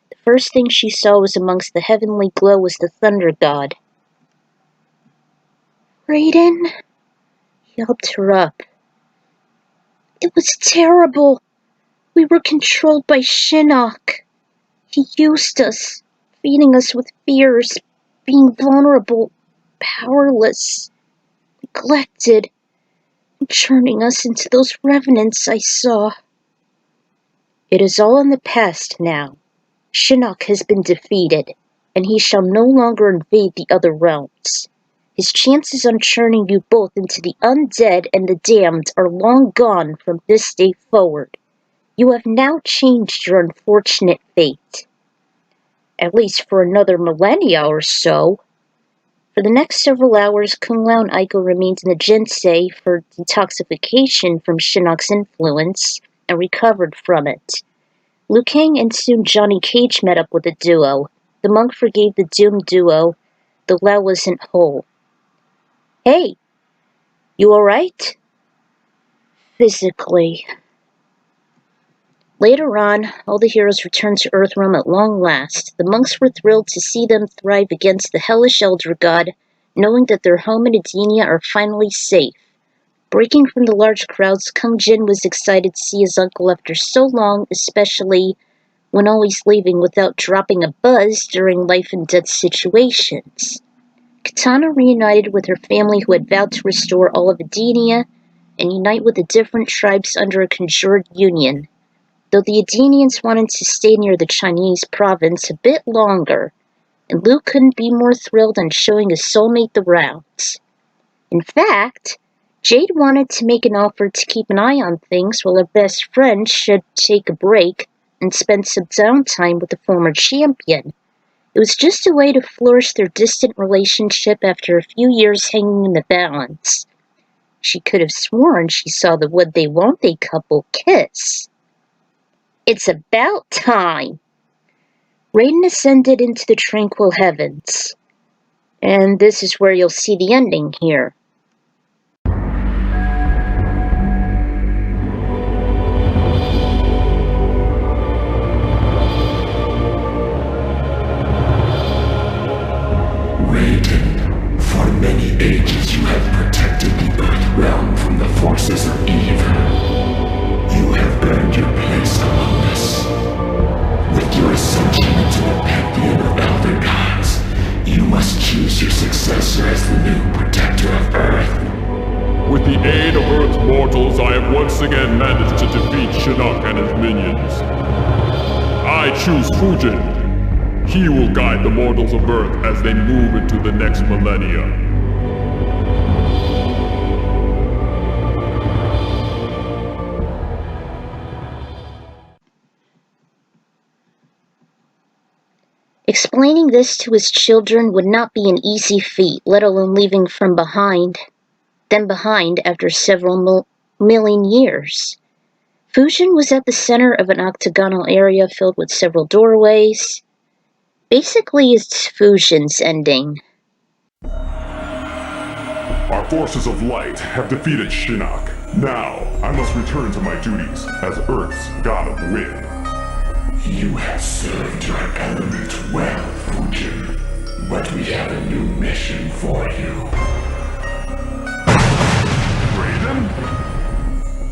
The first thing she saw was amongst the heavenly glow was the thunder god. Raiden? He helped her up. It was terrible. We were controlled by Shinnok. He used us, feeding us with fears, being vulnerable, powerless, neglected, and turning us into those revenants I saw. It is all in the past now. Shinnok has been defeated, and he shall no longer invade the other realms. His chances on churning you both into the undead and the damned are long gone from this day forward. You have now changed your unfortunate fate. At least for another millennia or so. For the next several hours, Kung Lao and Aiko remained in the Jinsei for detoxification from Shinnok's influence and recovered from it. Liu Kang and soon Johnny Cage met up with the duo. The monk forgave the doomed duo, though Lao wasn't whole. Hey, you alright? Physically. Later on, all the heroes returned to Earthrealm at long last. The monks were thrilled to see them thrive against the hellish Elder God, knowing that their home in Edenia are finally safe. Breaking from the large crowds, Kung Jin was excited to see his uncle after so long, especially when always leaving without dropping a buzz during life-and-death situations. Katana reunited with her family who had vowed to restore all of Edenia and unite with the different tribes under a conjured union. Though the Edenians wanted to stay near the Chinese province a bit longer, and Liu couldn't be more thrilled on showing his soulmate the rounds. In fact, Jade wanted to make an offer to keep an eye on things while her best friend should take a break and spend some downtime with the former champion. It was just a way to flourish their distant relationship after a few years hanging in the balance. She could have sworn she saw the would they won't they couple kiss. It's about time! Raiden ascended into the tranquil heavens. And this is where you'll see the ending here. Raiden, for many ages you have protected the Earth realm from the forces of evil. You have earned your place among us. With your ascension into the pantheon of elder gods, you must choose your successor as the new protector of Earth. With the aid of Earth's mortals, I have once again managed to defeat Shinnok and his minions. I choose Fujin. He will guide the mortals of Earth as they move into the next millennia. Explaining this to his children would not be an easy feat, let alone leaving them behind after several million years. Fusion was at the center of an octagonal area filled with several doorways. Basically, it's Fusion's ending. Our forces of light have defeated Shinnok. Now, I must return to my duties as Earth's god of wind. You have served your element well, Fujin. But we have a new mission for you. Raiden?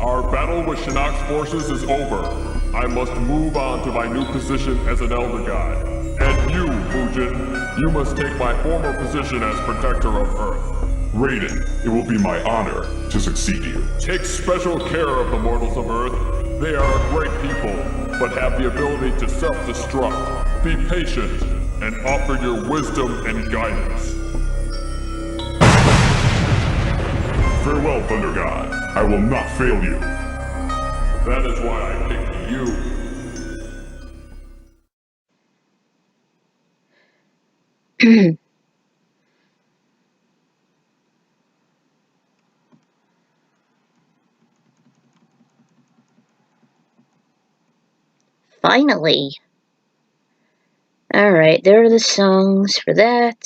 Our battle with Shinnok's forces is over. I must move on to my new position as an Elder God. And you, Fujin, you must take my former position as Protector of Earth. Raiden, it will be my honor to succeed you. Take special care of the mortals of Earth. They are a great people, but have the ability to self-destruct. Be patient, and offer your wisdom and guidance. Farewell, Thunder God. I will not fail you. That is why I picked you. Finally. Alright, there are the songs for that.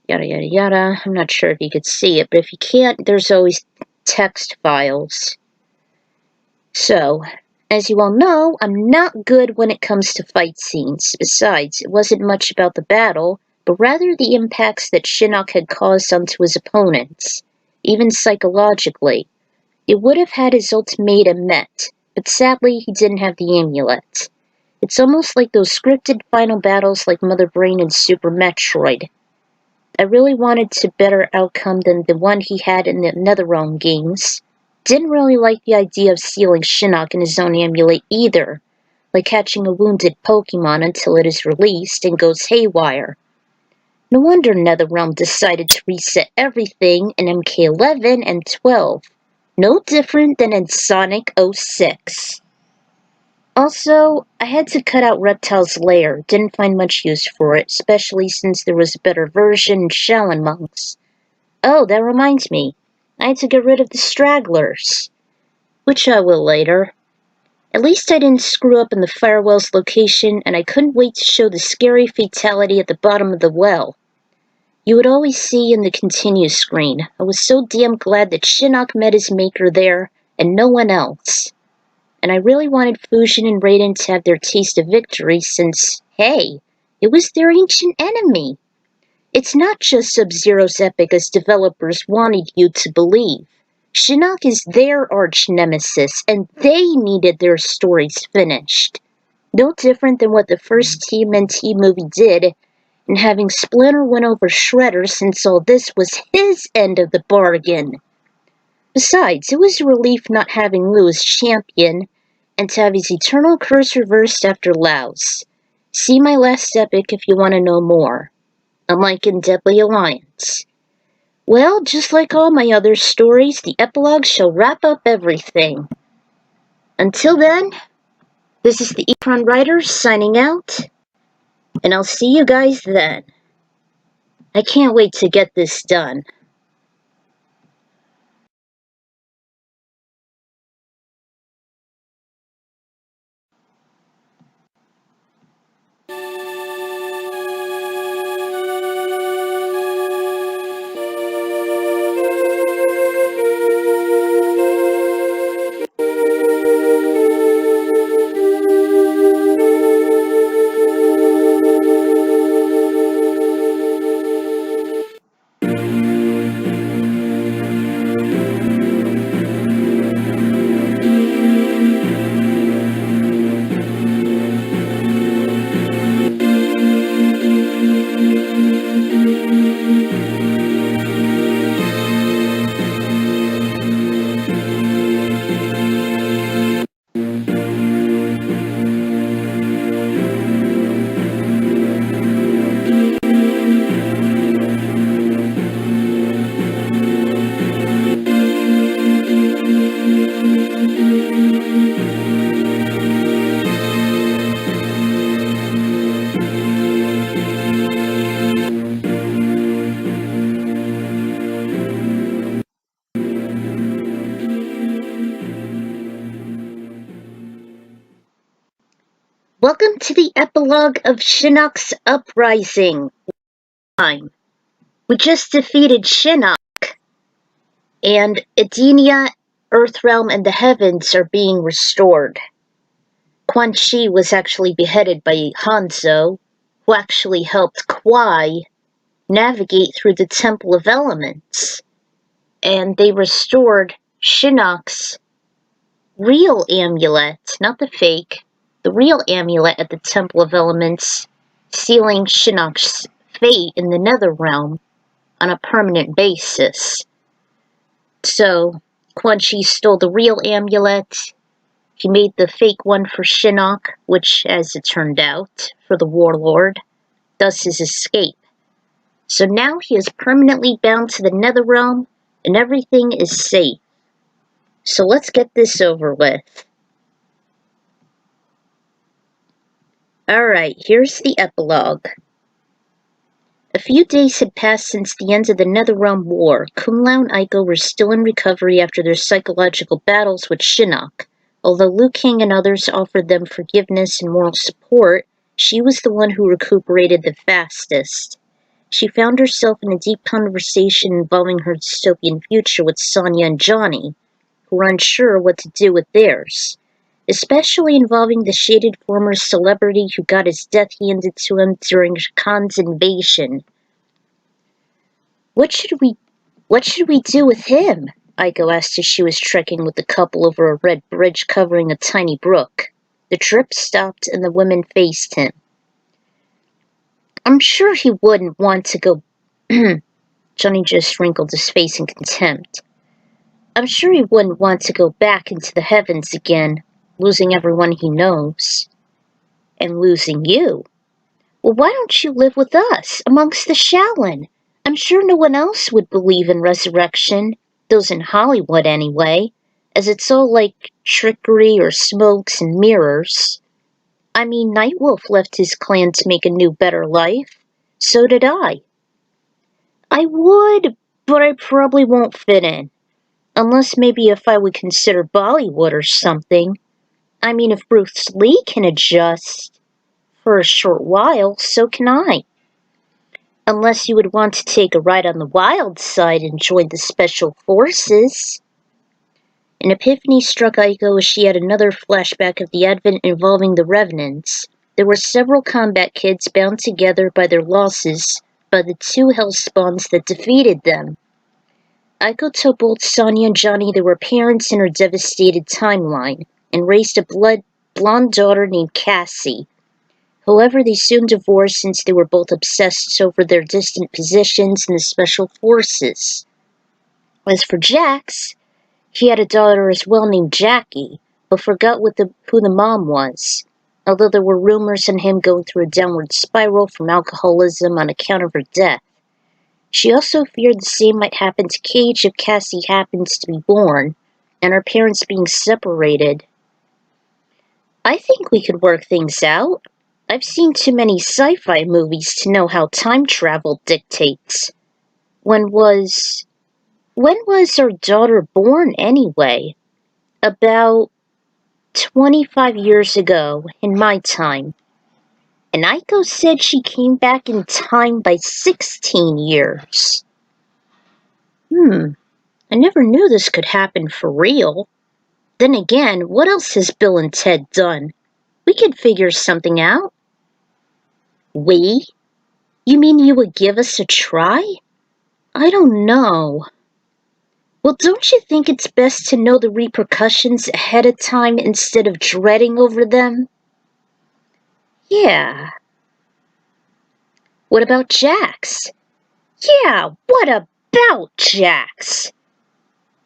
Yada yada yada. I'm not sure if you could see it, but if you can't, there's always text files. So, as you all know, I'm not good when it comes to fight scenes. Besides, it wasn't much about the battle, but rather the impacts that Shinnok had caused onto his opponents, even psychologically. It would have had his ultimatum met, but sadly he didn't have the amulet. It's almost like those scripted final battles like Mother Brain and Super Metroid. I really wanted a better outcome than the one he had in the NetherRealm games. Didn't really like the idea of sealing Shinnok in his own amulet either, like catching a wounded Pokemon until it is released and goes haywire. No wonder NetherRealm decided to reset everything in MK11 and 12. No different than in Sonic 06. Also, I had to cut out Reptile's lair, didn't find much use for it, especially since there was a better version in Shaolin Monks. Oh, that reminds me, I had to get rid of the stragglers, which I will later. At least I didn't screw up in the Firewell's location, and I couldn't wait to show the scary fatality at the bottom of the well. You would always see in the continue screen. I was so damn glad that Shinnok met his maker there, and no one else. And I really wanted Fusion and Raiden to have their taste of victory since, hey, it was their ancient enemy. It's not just Sub-Zero's epic as developers wanted you to believe. Shinnok is their arch-nemesis, and they needed their stories finished. No different than what the first TMNT movie did, and having Splinter win over Shredder since all this was his end of the bargain. Besides, it was a relief not having Liu as champion, and to have his eternal curse reversed after Lao's. See my last epic if you want to know more. Unlike in Deadly Alliance. Well, just like all my other stories, the epilogue shall wrap up everything. Until then, this is the Ecron Writer signing out, and I'll see you guys then. I can't wait to get this done. Welcome to the epilogue of Shinnok's Uprising. We just defeated Shinnok, and Edenia, Earthrealm, and the Heavens are being restored. Quan Chi was actually beheaded by Hanzo, who actually helped Kwai navigate through the Temple of Elements. And they restored Shinnok's real amulet, not the fake, the real amulet at the Temple of Elements, sealing Shinnok's fate in the Netherrealm on a permanent basis. So, Quan Chi stole the real amulet. He made the fake one for Shinnok, which, as it turned out, for the Warlord, thus his escape. So now he is permanently bound to the Netherrealm, and everything is safe. So let's get this over with. Alright, here's the epilogue. A few days had passed since the end of the Netherrealm War. Kung Lao and Aiko were still in recovery after their psychological battles with Shinnok. Although Liu Kang and others offered them forgiveness and moral support, she was the one who recuperated the fastest. She found herself in a deep conversation involving her dystopian future with Sonya and Johnny, who were unsure what to do with theirs, especially involving the shaded former celebrity who got his death handed to him during Khan's invasion. What should we do with him? Aiko asked as she was trekking with the couple over a red bridge covering a tiny brook. The trip stopped and the women faced him. I'm sure he wouldn't want to go... Johnny just wrinkled his face in contempt. I'm sure he wouldn't want to go back into the heavens again, losing everyone he knows. And losing you. Well, why don't you live with us, amongst the Shaolin? I'm sure no one else would believe in resurrection, those in Hollywood anyway, as it's all like trickery or smokes and mirrors. I mean, Nightwolf left his clan to make a new, better life. So did I. I would, but I probably won't fit in. Unless maybe if I would consider Bollywood or something. I mean, if Bruce Lee can adjust for a short while, so can I. Unless you would want to take a ride on the wild side and join the Special Forces. An epiphany struck Aiko as she had another flashback of the advent involving the Revenants. There were several combat kids bound together by their losses by the two hellspawns that defeated them. Aiko told both Sonya and Johnny they were parents in her devastated timeline, and raised a blonde daughter named Cassie. However, they soon divorced since they were both obsessed over their distant positions in the Special Forces. As for Jax, he had a daughter as well named Jackie, but forgot who the mom was, although there were rumors on him going through a downward spiral from alcoholism on account of her death. She also feared the same might happen to Cage if Cassie happens to be born, and her parents being separated. I think we could work things out. I've seen too many sci-fi movies to know how time travel dictates. When was our daughter born anyway? About 25 years ago, in my time. And Aiko said she came back in time by 16 years. I never knew this could happen for real. Then again, what else has Bill and Ted done? We could figure something out. We? You mean you would give us a try? I don't know. Well, don't you think it's best to know the repercussions ahead of time instead of dreading over them? Yeah. What about Jax? Yeah, what about Jax?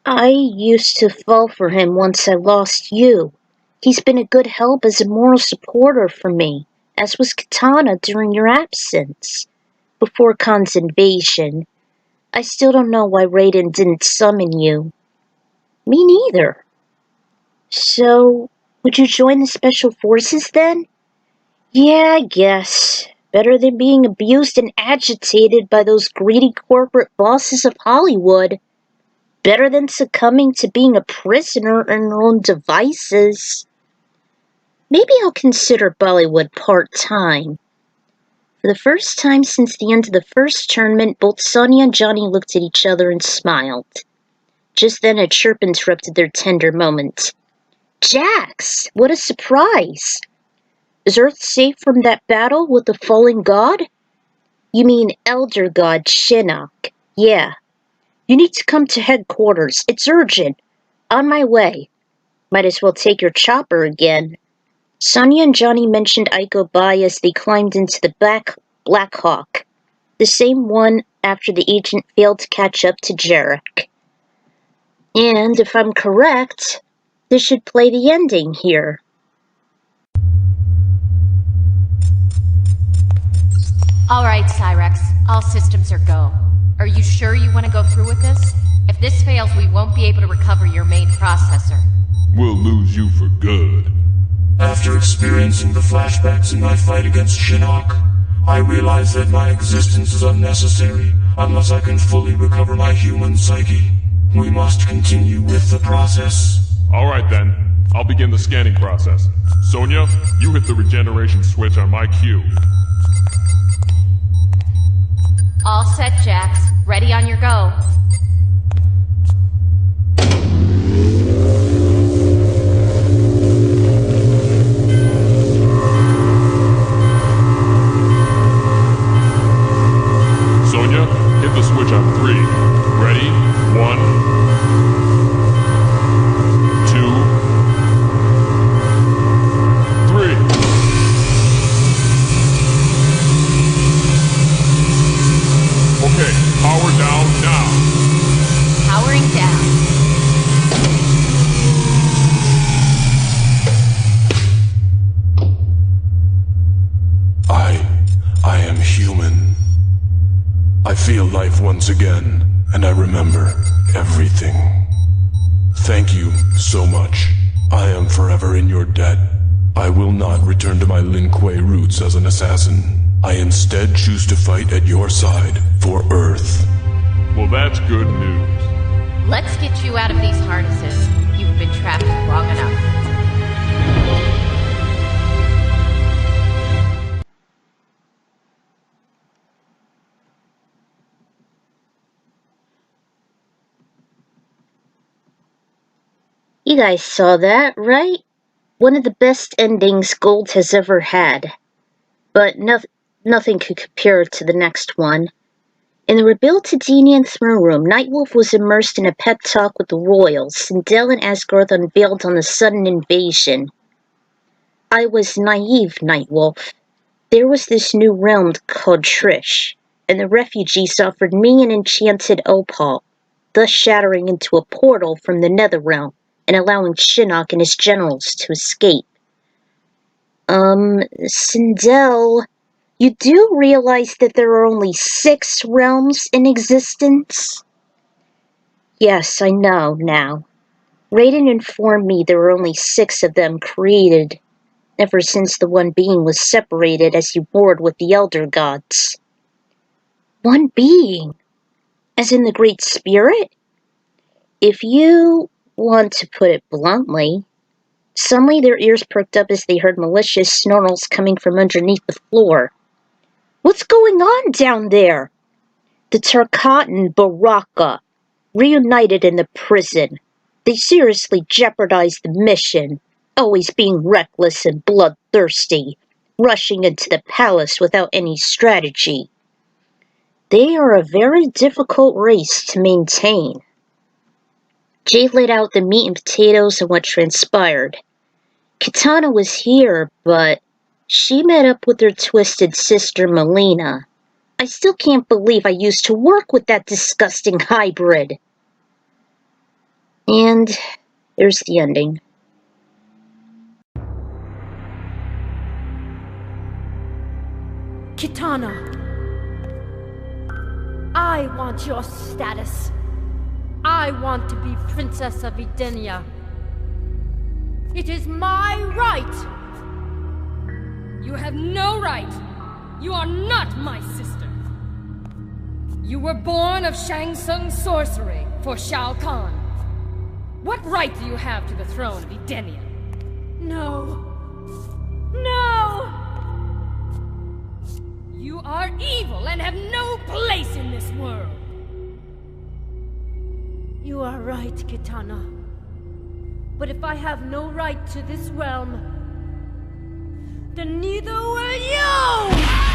I used to fall for him once I lost you. He's been a good help as a moral supporter for me, as was Katana during your absence, before Khan's invasion. I still don't know why Raiden didn't summon you. Me neither. So, would you join the Special Forces then? Yeah, I guess. Better than being abused and agitated by those greedy corporate bosses of Hollywood. Better than succumbing to being a prisoner in their own devices. Maybe I'll consider Bollywood part-time. For the first time since the end of the first tournament, both Sonia and Johnny looked at each other and smiled. Just then a chirp interrupted their tender moment. Jax! What a surprise! Is Earth safe from that battle with the fallen god? You mean Elder God Shinnok. Yeah. You need to come to headquarters. It's urgent. On my way. Might as well take your chopper again. Sonia and Johnny mentioned Aiko Bai as they climbed into the Black Hawk, the same one after the agent failed to catch up to Jarek. And if I'm correct, this should play the ending here. Alright, Cyrex. All systems are go. Are you sure you want to go through with this? If this fails, we won't be able to recover your main processor. We'll lose you for good. After experiencing the flashbacks in my fight against Shinnok, I realize that my existence is unnecessary unless I can fully recover my human psyche. We must continue with the process. Alright then, I'll begin the scanning process. Sonia, you hit the regeneration switch on my cue. All set, Jax. Ready on your go. Sonia, hit the switch on 3. Ready? 1, 2, 3. Okay, power down now. Powering down. I am human. I feel life once again, and I remember everything. Thank you so much. I am forever in your debt. I will not return to my Lin Kuei roots as an assassin. I instead choose to fight at your side for Earth. Well, that's good news. Let's get you out of these harnesses. You've been trapped long enough. You guys saw that, right? One of the best endings Gold has ever had. But nothing could compare to the next one. In the Rebeltadinian throne room, Nightwolf was immersed in a pep talk with the royals. Sindel and Asgarth unveiled on the sudden invasion. I was naive, Nightwolf. There was this new realm called Trish, and the refugees offered me an enchanted opal, thus shattering into a portal from the Netherrealm and allowing Shinnok and his generals to escape. Sindel, you do realize that there are only 6 realms in existence? Yes, I know now. Raiden informed me there were only 6 of them created, ever since the one being was separated as he warred with the Elder Gods. One being? As in the Great Spirit? If you want to put it bluntly. Suddenly their ears perked up as they heard malicious snarls coming from underneath the floor. What's going on down there? The Tarkatan Baraka, reunited in the prison. They seriously jeopardized the mission, always being reckless and bloodthirsty, rushing into the palace without any strategy. They are a very difficult race to maintain. Jay laid out the meat and potatoes and what transpired. Kitana was here, but she met up with her twisted sister Melina. I still can't believe I used to work with that disgusting hybrid. And there's the ending. Kitana, I want your status. I want to be Princess of Edenia. It is my right! You have no right! You are not my sister! You were born of Shang Tsung sorcery for Shao Kahn. What right do you have to the throne of Edenia? No. No! You are evil and have no place in this world! You are right, Kitana. But if I have no right to this realm, then neither will you!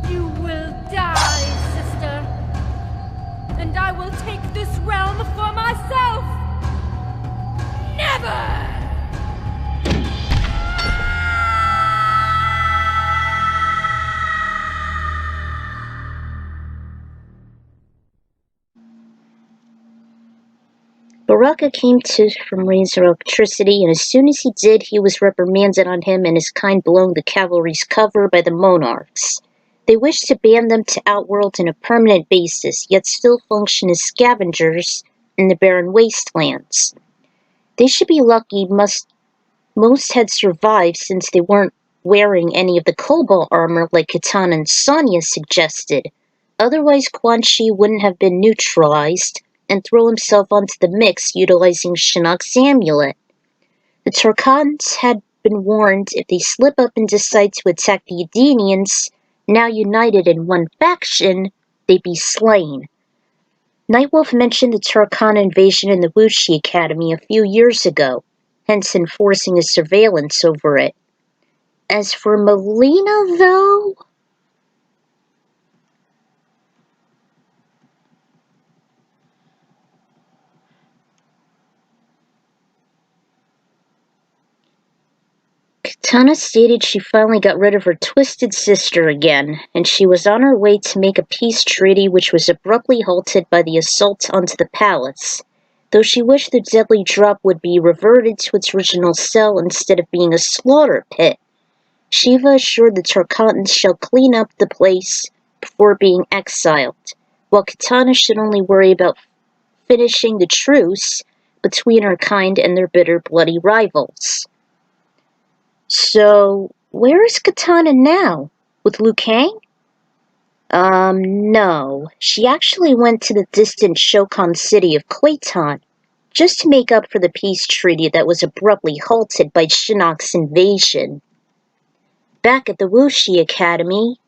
You will die, sister. And I will take this realm for myself! Never! Baraka came to from raising electricity, and as soon as he did, he was reprimanded on him and his kind blowing the cavalry's cover by the monarchs. They wished to ban them to Outworld on a permanent basis, yet still function as scavengers in the barren wastelands. They should be lucky most had survived since they weren't wearing any of the cobalt armor like Kitana and Sonya suggested. Otherwise, Quan Chi wouldn't have been neutralized and throw himself onto the mix utilizing Shinnok's amulet. The Turkans had been warned if they slip up and decide to attack the Edenians, now united in one faction, they'd be slain. Nightwolf mentioned the Turkan invasion in the Wuxi Academy a few years ago, hence enforcing his surveillance over it. As for Melina, though... Kitana stated she finally got rid of her twisted sister again, and she was on her way to make a peace treaty which was abruptly halted by the assault onto the palace, though she wished the deadly drop would be reverted to its original cell instead of being a slaughter pit. Shiva assured the Turkans shall clean up the place before being exiled, while Kitana should only worry about finishing the truce between her kind and their bitter, bloody rivals. So, where is Kitana now? With Liu Kang? No. She actually went to the distant Shokan city of Kuitan, just to make up for the peace treaty that was abruptly halted by Shinnok's invasion. Back at the Wuxi Academy,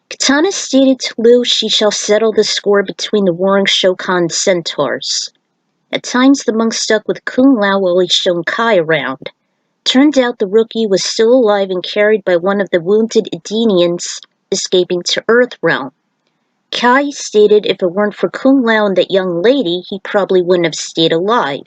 Kitana stated to Liu she shall settle the score between the warring Shokan centaurs. At times the monk stuck with Kung Lao while he shown Kai around. Turned out the rookie was still alive and carried by one of the wounded Edenians escaping to Earthrealm. Kai stated if it weren't for Kung Lao and that young lady, he probably wouldn't have stayed alive.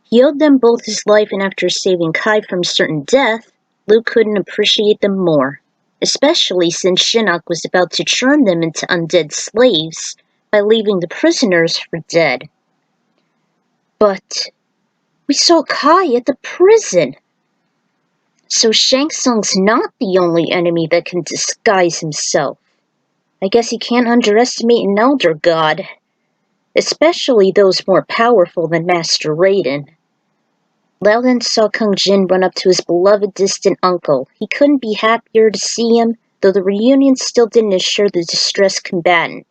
He owed them both his life, and after saving Kai from certain death, Liu couldn't appreciate them more, especially since Shinnok was about to turn them into undead slaves by leaving the prisoners for dead. But we saw Kai at the prison. So Shang Tsung's not the only enemy that can disguise himself. I guess he can't underestimate an elder god, especially those more powerful than Master Raiden. Lao then saw Kung Jin run up to his beloved distant uncle. He couldn't be happier to see him, though the reunion still didn't assure the distressed combatant.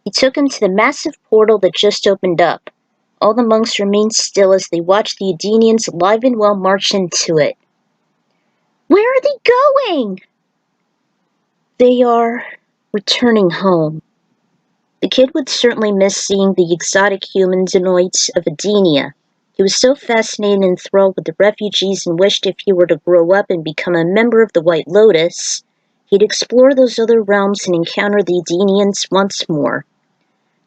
He took him to the massive portal that just opened up. All the monks remained still as they watched the Edenians alive and well march into it. Where are they going? They are returning home. The kid would certainly miss seeing the exotic humanoids of Edenia. He was so fascinated and enthralled with the refugees and wished if he were to grow up and become a member of the White Lotus, he'd explore those other realms and encounter the Edenians once more.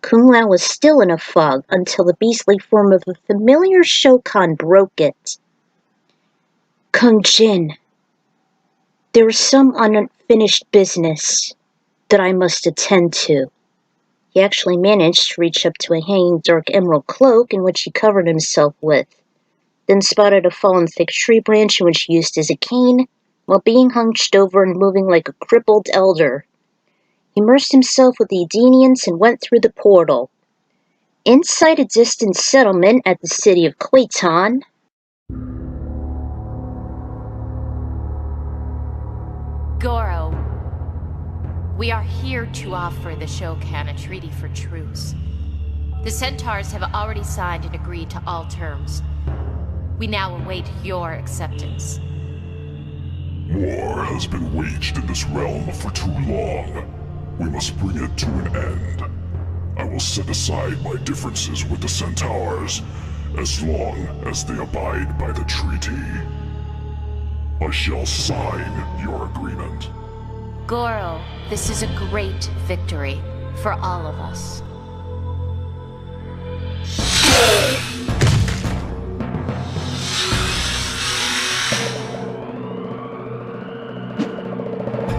Kung Lao was still in a fog until the beastly form of a familiar Shokan broke it. Kung Jin, there is some unfinished business that I must attend to. He actually managed to reach up to a hanging dark emerald cloak in which he covered himself with, then spotted a fallen thick tree branch in which he used as a cane, while being hunched over and moving like a crippled elder. He immersed himself with the Edenians and went through the portal. Inside a distant settlement at the city of Kuitan, Goro, we are here to offer the Shokan a treaty for truce. The Centaurs have already signed and agreed to all terms. We now await your acceptance. War has been waged in this realm for too long. We must bring it to an end. I will set aside my differences with the Centaurs, as long as they abide by the treaty. I shall sign your agreement. Goro, this is a great victory for all of us.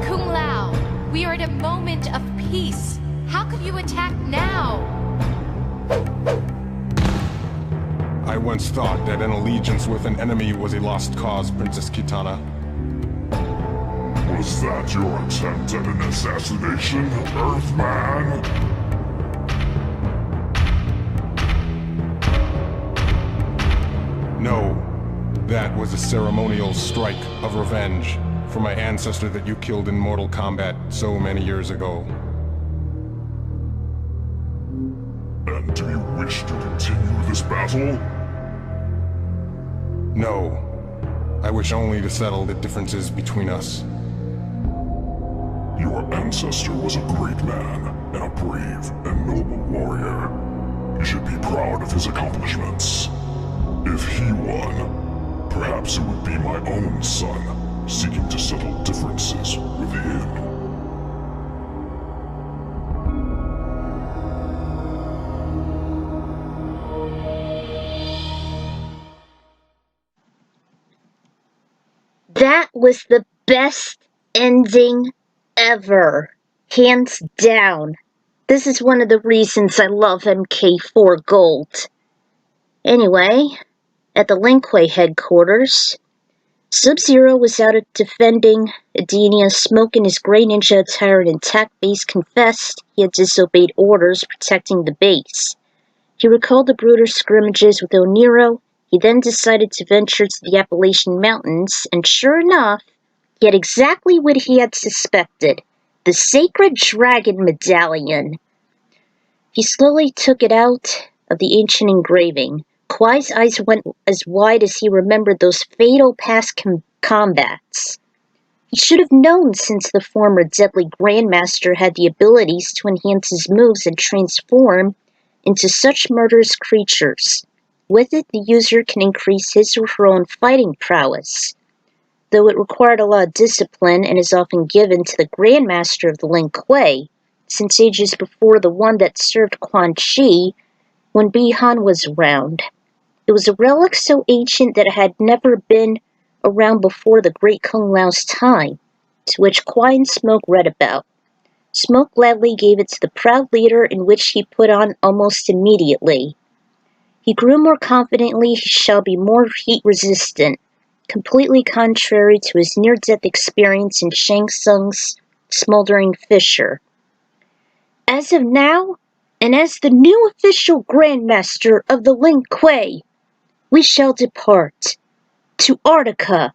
Kung Lao, we are at a moment of peace. How could you attack now? I once thought that an allegiance with an enemy was a lost cause, Princess Kitana. Was that your attempt at an assassination, Earthman? No, that was a ceremonial strike of revenge for my ancestor that you killed in Mortal Kombat so many years ago. And do you wish to continue this battle? No, I wish only to settle the differences between us. Your ancestor was a great man, and a brave and noble warrior. You should be proud of his accomplishments. If he won, perhaps it would be my own son, seeking to settle differences with him. That was the best ending ever. Hands down. This is one of the reasons I love MK4 Gold. Anyway, at the Lin Kuei headquarters, Sub-Zero was out defending Edenia. Smoke in his gray ninja attire and intact base confessed he had disobeyed orders protecting the base. He recalled the brutal scrimmages with Oniro. He then decided to venture to the Appalachian Mountains, and sure enough, he had exactly what he had suspected, the Sacred Dragon Medallion. He slowly took it out of the ancient engraving. Kwai's eyes went as wide as he remembered those fatal past combats. He should have known, since the former deadly Grandmaster had the abilities to enhance his moves and transform into such murderous creatures. With it, the user can increase his or her own fighting prowess. Though it required a lot of discipline and is often given to the Grandmaster of the Lin Kuei, since ages before the one that served Quan Chi when Bi-Han was around. It was a relic so ancient that it had never been around before the Great Kung Lao's time, to which Kwai and Smoke read about. Smoke gladly gave it to the proud leader, in which he put on almost immediately. He grew more confidently he shall be more heat-resistant, completely contrary to his near-death experience in Shang Tsung's smoldering fissure. As of now, and as the new official Grandmaster of the Lin Kuei, we shall depart to Arctica.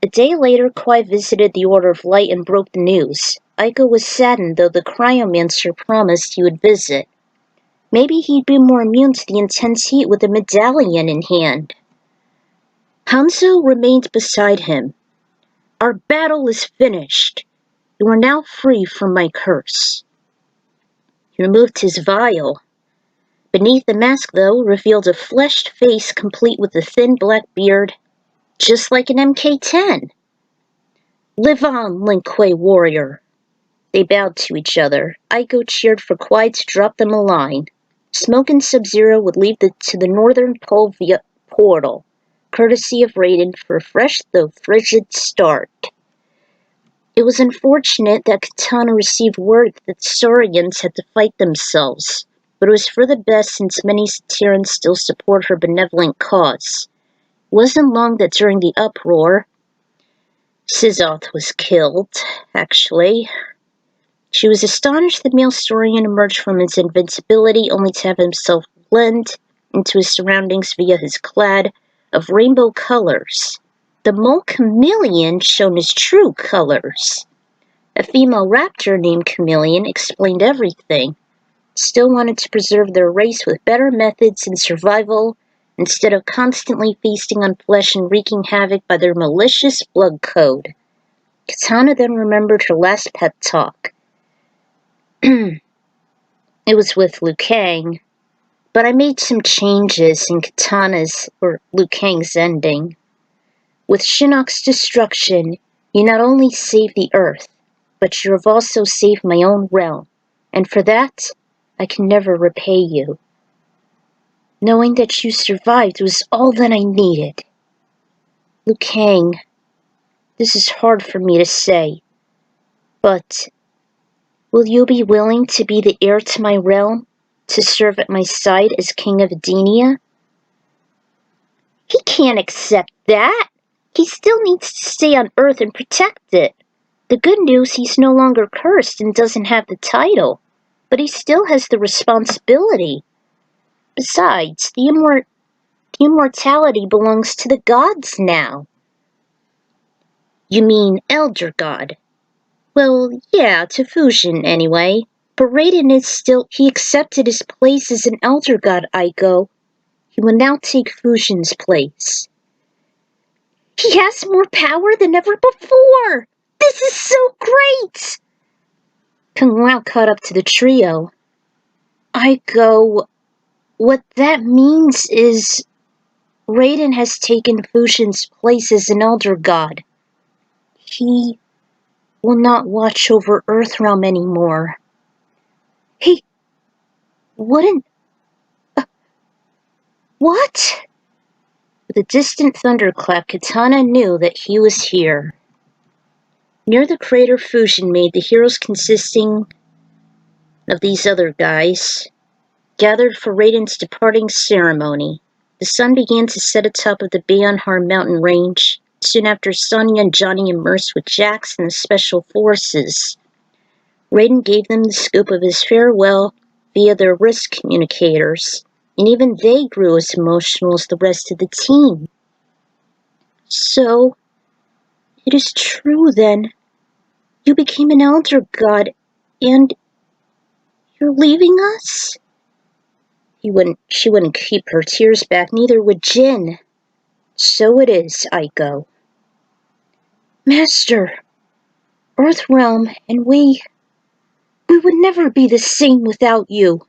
A day later, Kwai visited the Order of Light and broke the news. Aiko was saddened, though the Cryomancer promised he would visit. Maybe he'd be more immune to the intense heat with a medallion in hand. Hanzo remained beside him. Our battle is finished. You are now free from my curse. He removed his vial. Beneath the mask, though, revealed a fleshed face complete with a thin black beard, just like an MK10. Live on, Lin Kuei warrior. They bowed to each other. Aiko cheered for Kwai to drop them a line. Smoke and Sub-Zero would leave to the Northern Pole via portal, courtesy of Raiden, for a fresh though frigid start. It was unfortunate that Kitana received word that the Saurians had to fight themselves, but it was for the best since many Satirans still support her benevolent cause. It wasn't long that during the uproar, Sizoth was killed, actually. She was astonished the male Saurian emerged from his invincibility only to have himself blend into his surroundings via his clad of rainbow colors. The mole chameleon shone his true colors. A female raptor named Chameleon explained everything. still wanted to preserve their race with better methods and survival instead of constantly feasting on flesh and wreaking havoc by their malicious blood code. Kitana then remembered her last pep talk. It was with Liu Kang, but I made some changes in Kitana's or Liu Kang's ending. With Shinnok's destruction, you not only saved the Earth, but you have also saved my own realm, and for that, I can never repay you. Knowing that you survived was all that I needed. Liu Kang, this is hard for me to say, but will you be willing to be the heir to my realm, to serve at my side as King of Edenia? He can't accept that. He still needs to stay on Earth and protect it. The good news, he's no longer cursed and doesn't have the title, but he still has the responsibility. Besides, the immortality belongs to the gods now. You mean Elder God? Well, yeah, to Fusion anyway. But Raiden he accepted his place as an Elder God, Aiko. He will now take Fusion's place. He has more power than ever before! This is so great! Kung Lao caught up to the trio. Aiko, what that means is Raiden has taken Fusion's place as an Elder God. He will not watch over Earthrealm anymore. He wouldn't... what? With a distant thunderclap, Kitana knew that he was here. Near the crater Fusion made, the heroes consisting of these other guys gathered for Raiden's departing ceremony. The sun began to set atop of the Beyond Harm mountain range, soon after Sonya and Johnny immersed with Jax and the Special Forces. Raiden gave them the scoop of his farewell via their wrist communicators, and even they grew as emotional as the rest of the team. So, it is true then. You became an Elder God, and you're leaving us? She wouldn't keep her tears back, neither would Jin. So it is, Aiko. Master, Earthrealm and we would never be the same without you.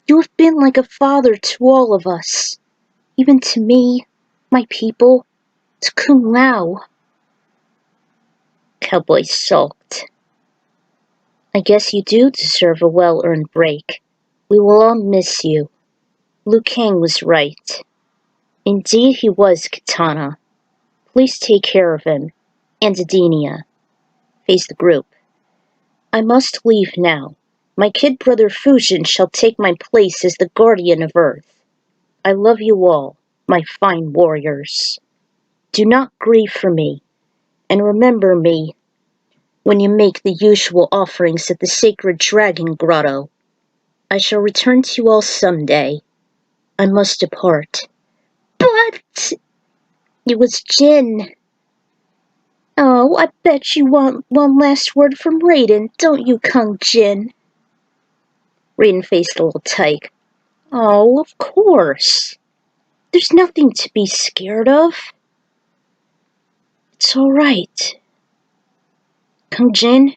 You have been like a father to all of us. Even to me, my people, to Kung Lao. Cowboy sulked. I guess you do deserve a well-earned break. We will all miss you. Liu Kang was right. Indeed he was, Kitana. Please take care of him. And Edenia. Face the group. I must leave now. My kid brother Fusion shall take my place as the guardian of Earth. I love you all, my fine warriors. Do not grieve for me, and remember me when you make the usual offerings at the sacred dragon grotto. I shall return to you all someday. I must depart. But... it was Jin. Oh, I bet you want one last word from Raiden, don't you, Kung Jin? Raiden faced a little tight. Oh, of course. There's nothing to be scared of. It's all right. Kung Jin,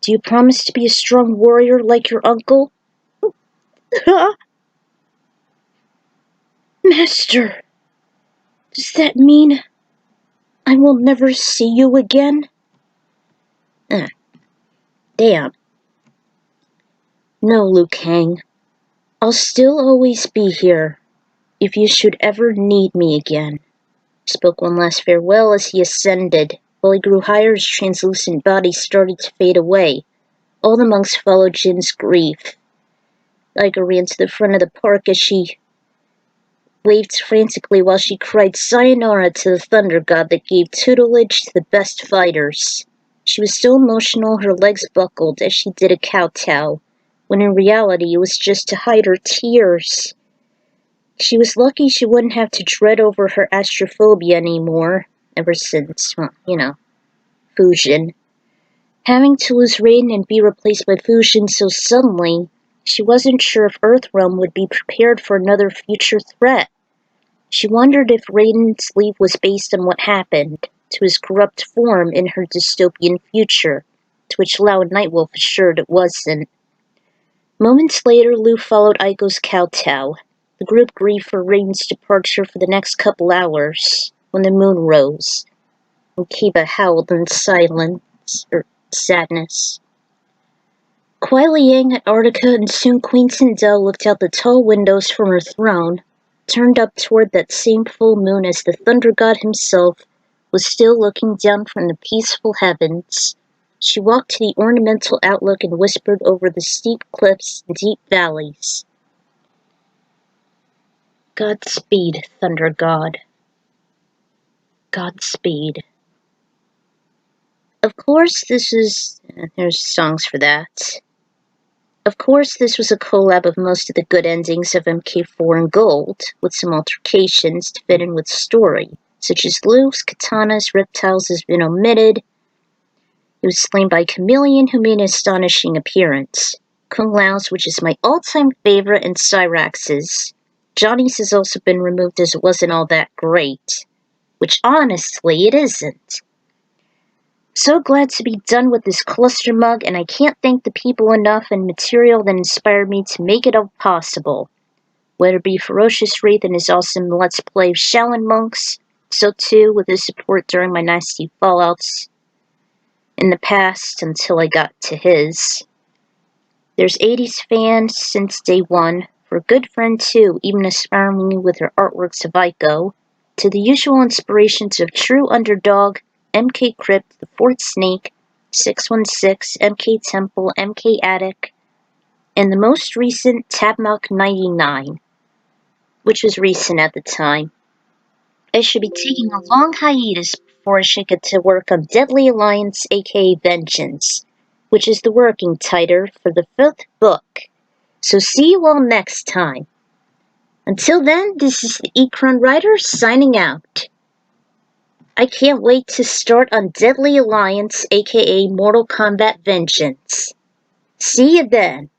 do you promise to be a strong warrior like your uncle? Master, does that mean I will never see you again? Damn. No, Liu Kang. I'll still always be here, if you should ever need me again. He spoke one last farewell as he ascended. While he grew higher, his translucent body started to fade away. All the monks followed Jin's grief. Aiko ran to the front of the park as she waved frantically while she cried sayonara to the thunder god that gave tutelage to the best fighters. She was so emotional her legs buckled as she did a kowtow, when in reality it was just to hide her tears. She was lucky she wouldn't have to dread over her astrophobia anymore, ever since, Fusion. Having to lose Raiden and be replaced by Fusion so suddenly, She wasn't sure if Earthrealm would be prepared for another future threat. She wondered if Raiden's leave was based on what happened to his corrupt form in her dystopian future, to which Lau and Nightwolf assured it wasn't. Moments later, Lou followed Aiko's kowtow. The group grieved for Raiden's departure for the next couple hours, when the moon rose, and Kiba howled in silence, or sadness. Quietly Yang, Antarctica, and soon Queen Sindel looked out the tall windows from her throne, turned up toward that same full moon as the Thunder God himself was still looking down from the peaceful heavens. She walked to the ornamental outlook and whispered over the steep cliffs and deep valleys. Godspeed, Thunder God. Godspeed. Of course, there's songs for that. Of course, this was a collab of most of the good endings of MK4 and Gold, with some altercations to fit in with story, such as Luke's katana's reptiles has been omitted. He was slain by Chameleon, who made an astonishing appearance. Kung Lao's, which is my all-time favorite, and Cyrax's. Johnny's has also been removed as it wasn't all that great, which honestly, it isn't. So glad to be done with this cluster mug, and I can't thank the people enough and material that inspired me to make it all possible. Whether it be Ferocious Wraith and his awesome Let's Play of Shaolin Monks, so too with his support during my nasty fallouts in the past until I got to his. There's 80s fans since day one, for a good friend too, even inspiring me with her artworks of Aiko, to the usual inspirations of True Underdog, MK Crypt, The Fourth Snake, 616, MK Temple, MK Attic, and the most recent Tabmok 99, which was recent at the time. I should be taking a long hiatus before I should get to work on Deadly Alliance aka Vengeance, which is the working title for the 5th book. So see you all next time. Until then, this is the Ekron Writer signing out. I can't wait to start on Deadly Alliance aka Mortal Kombat Vengeance. See you then.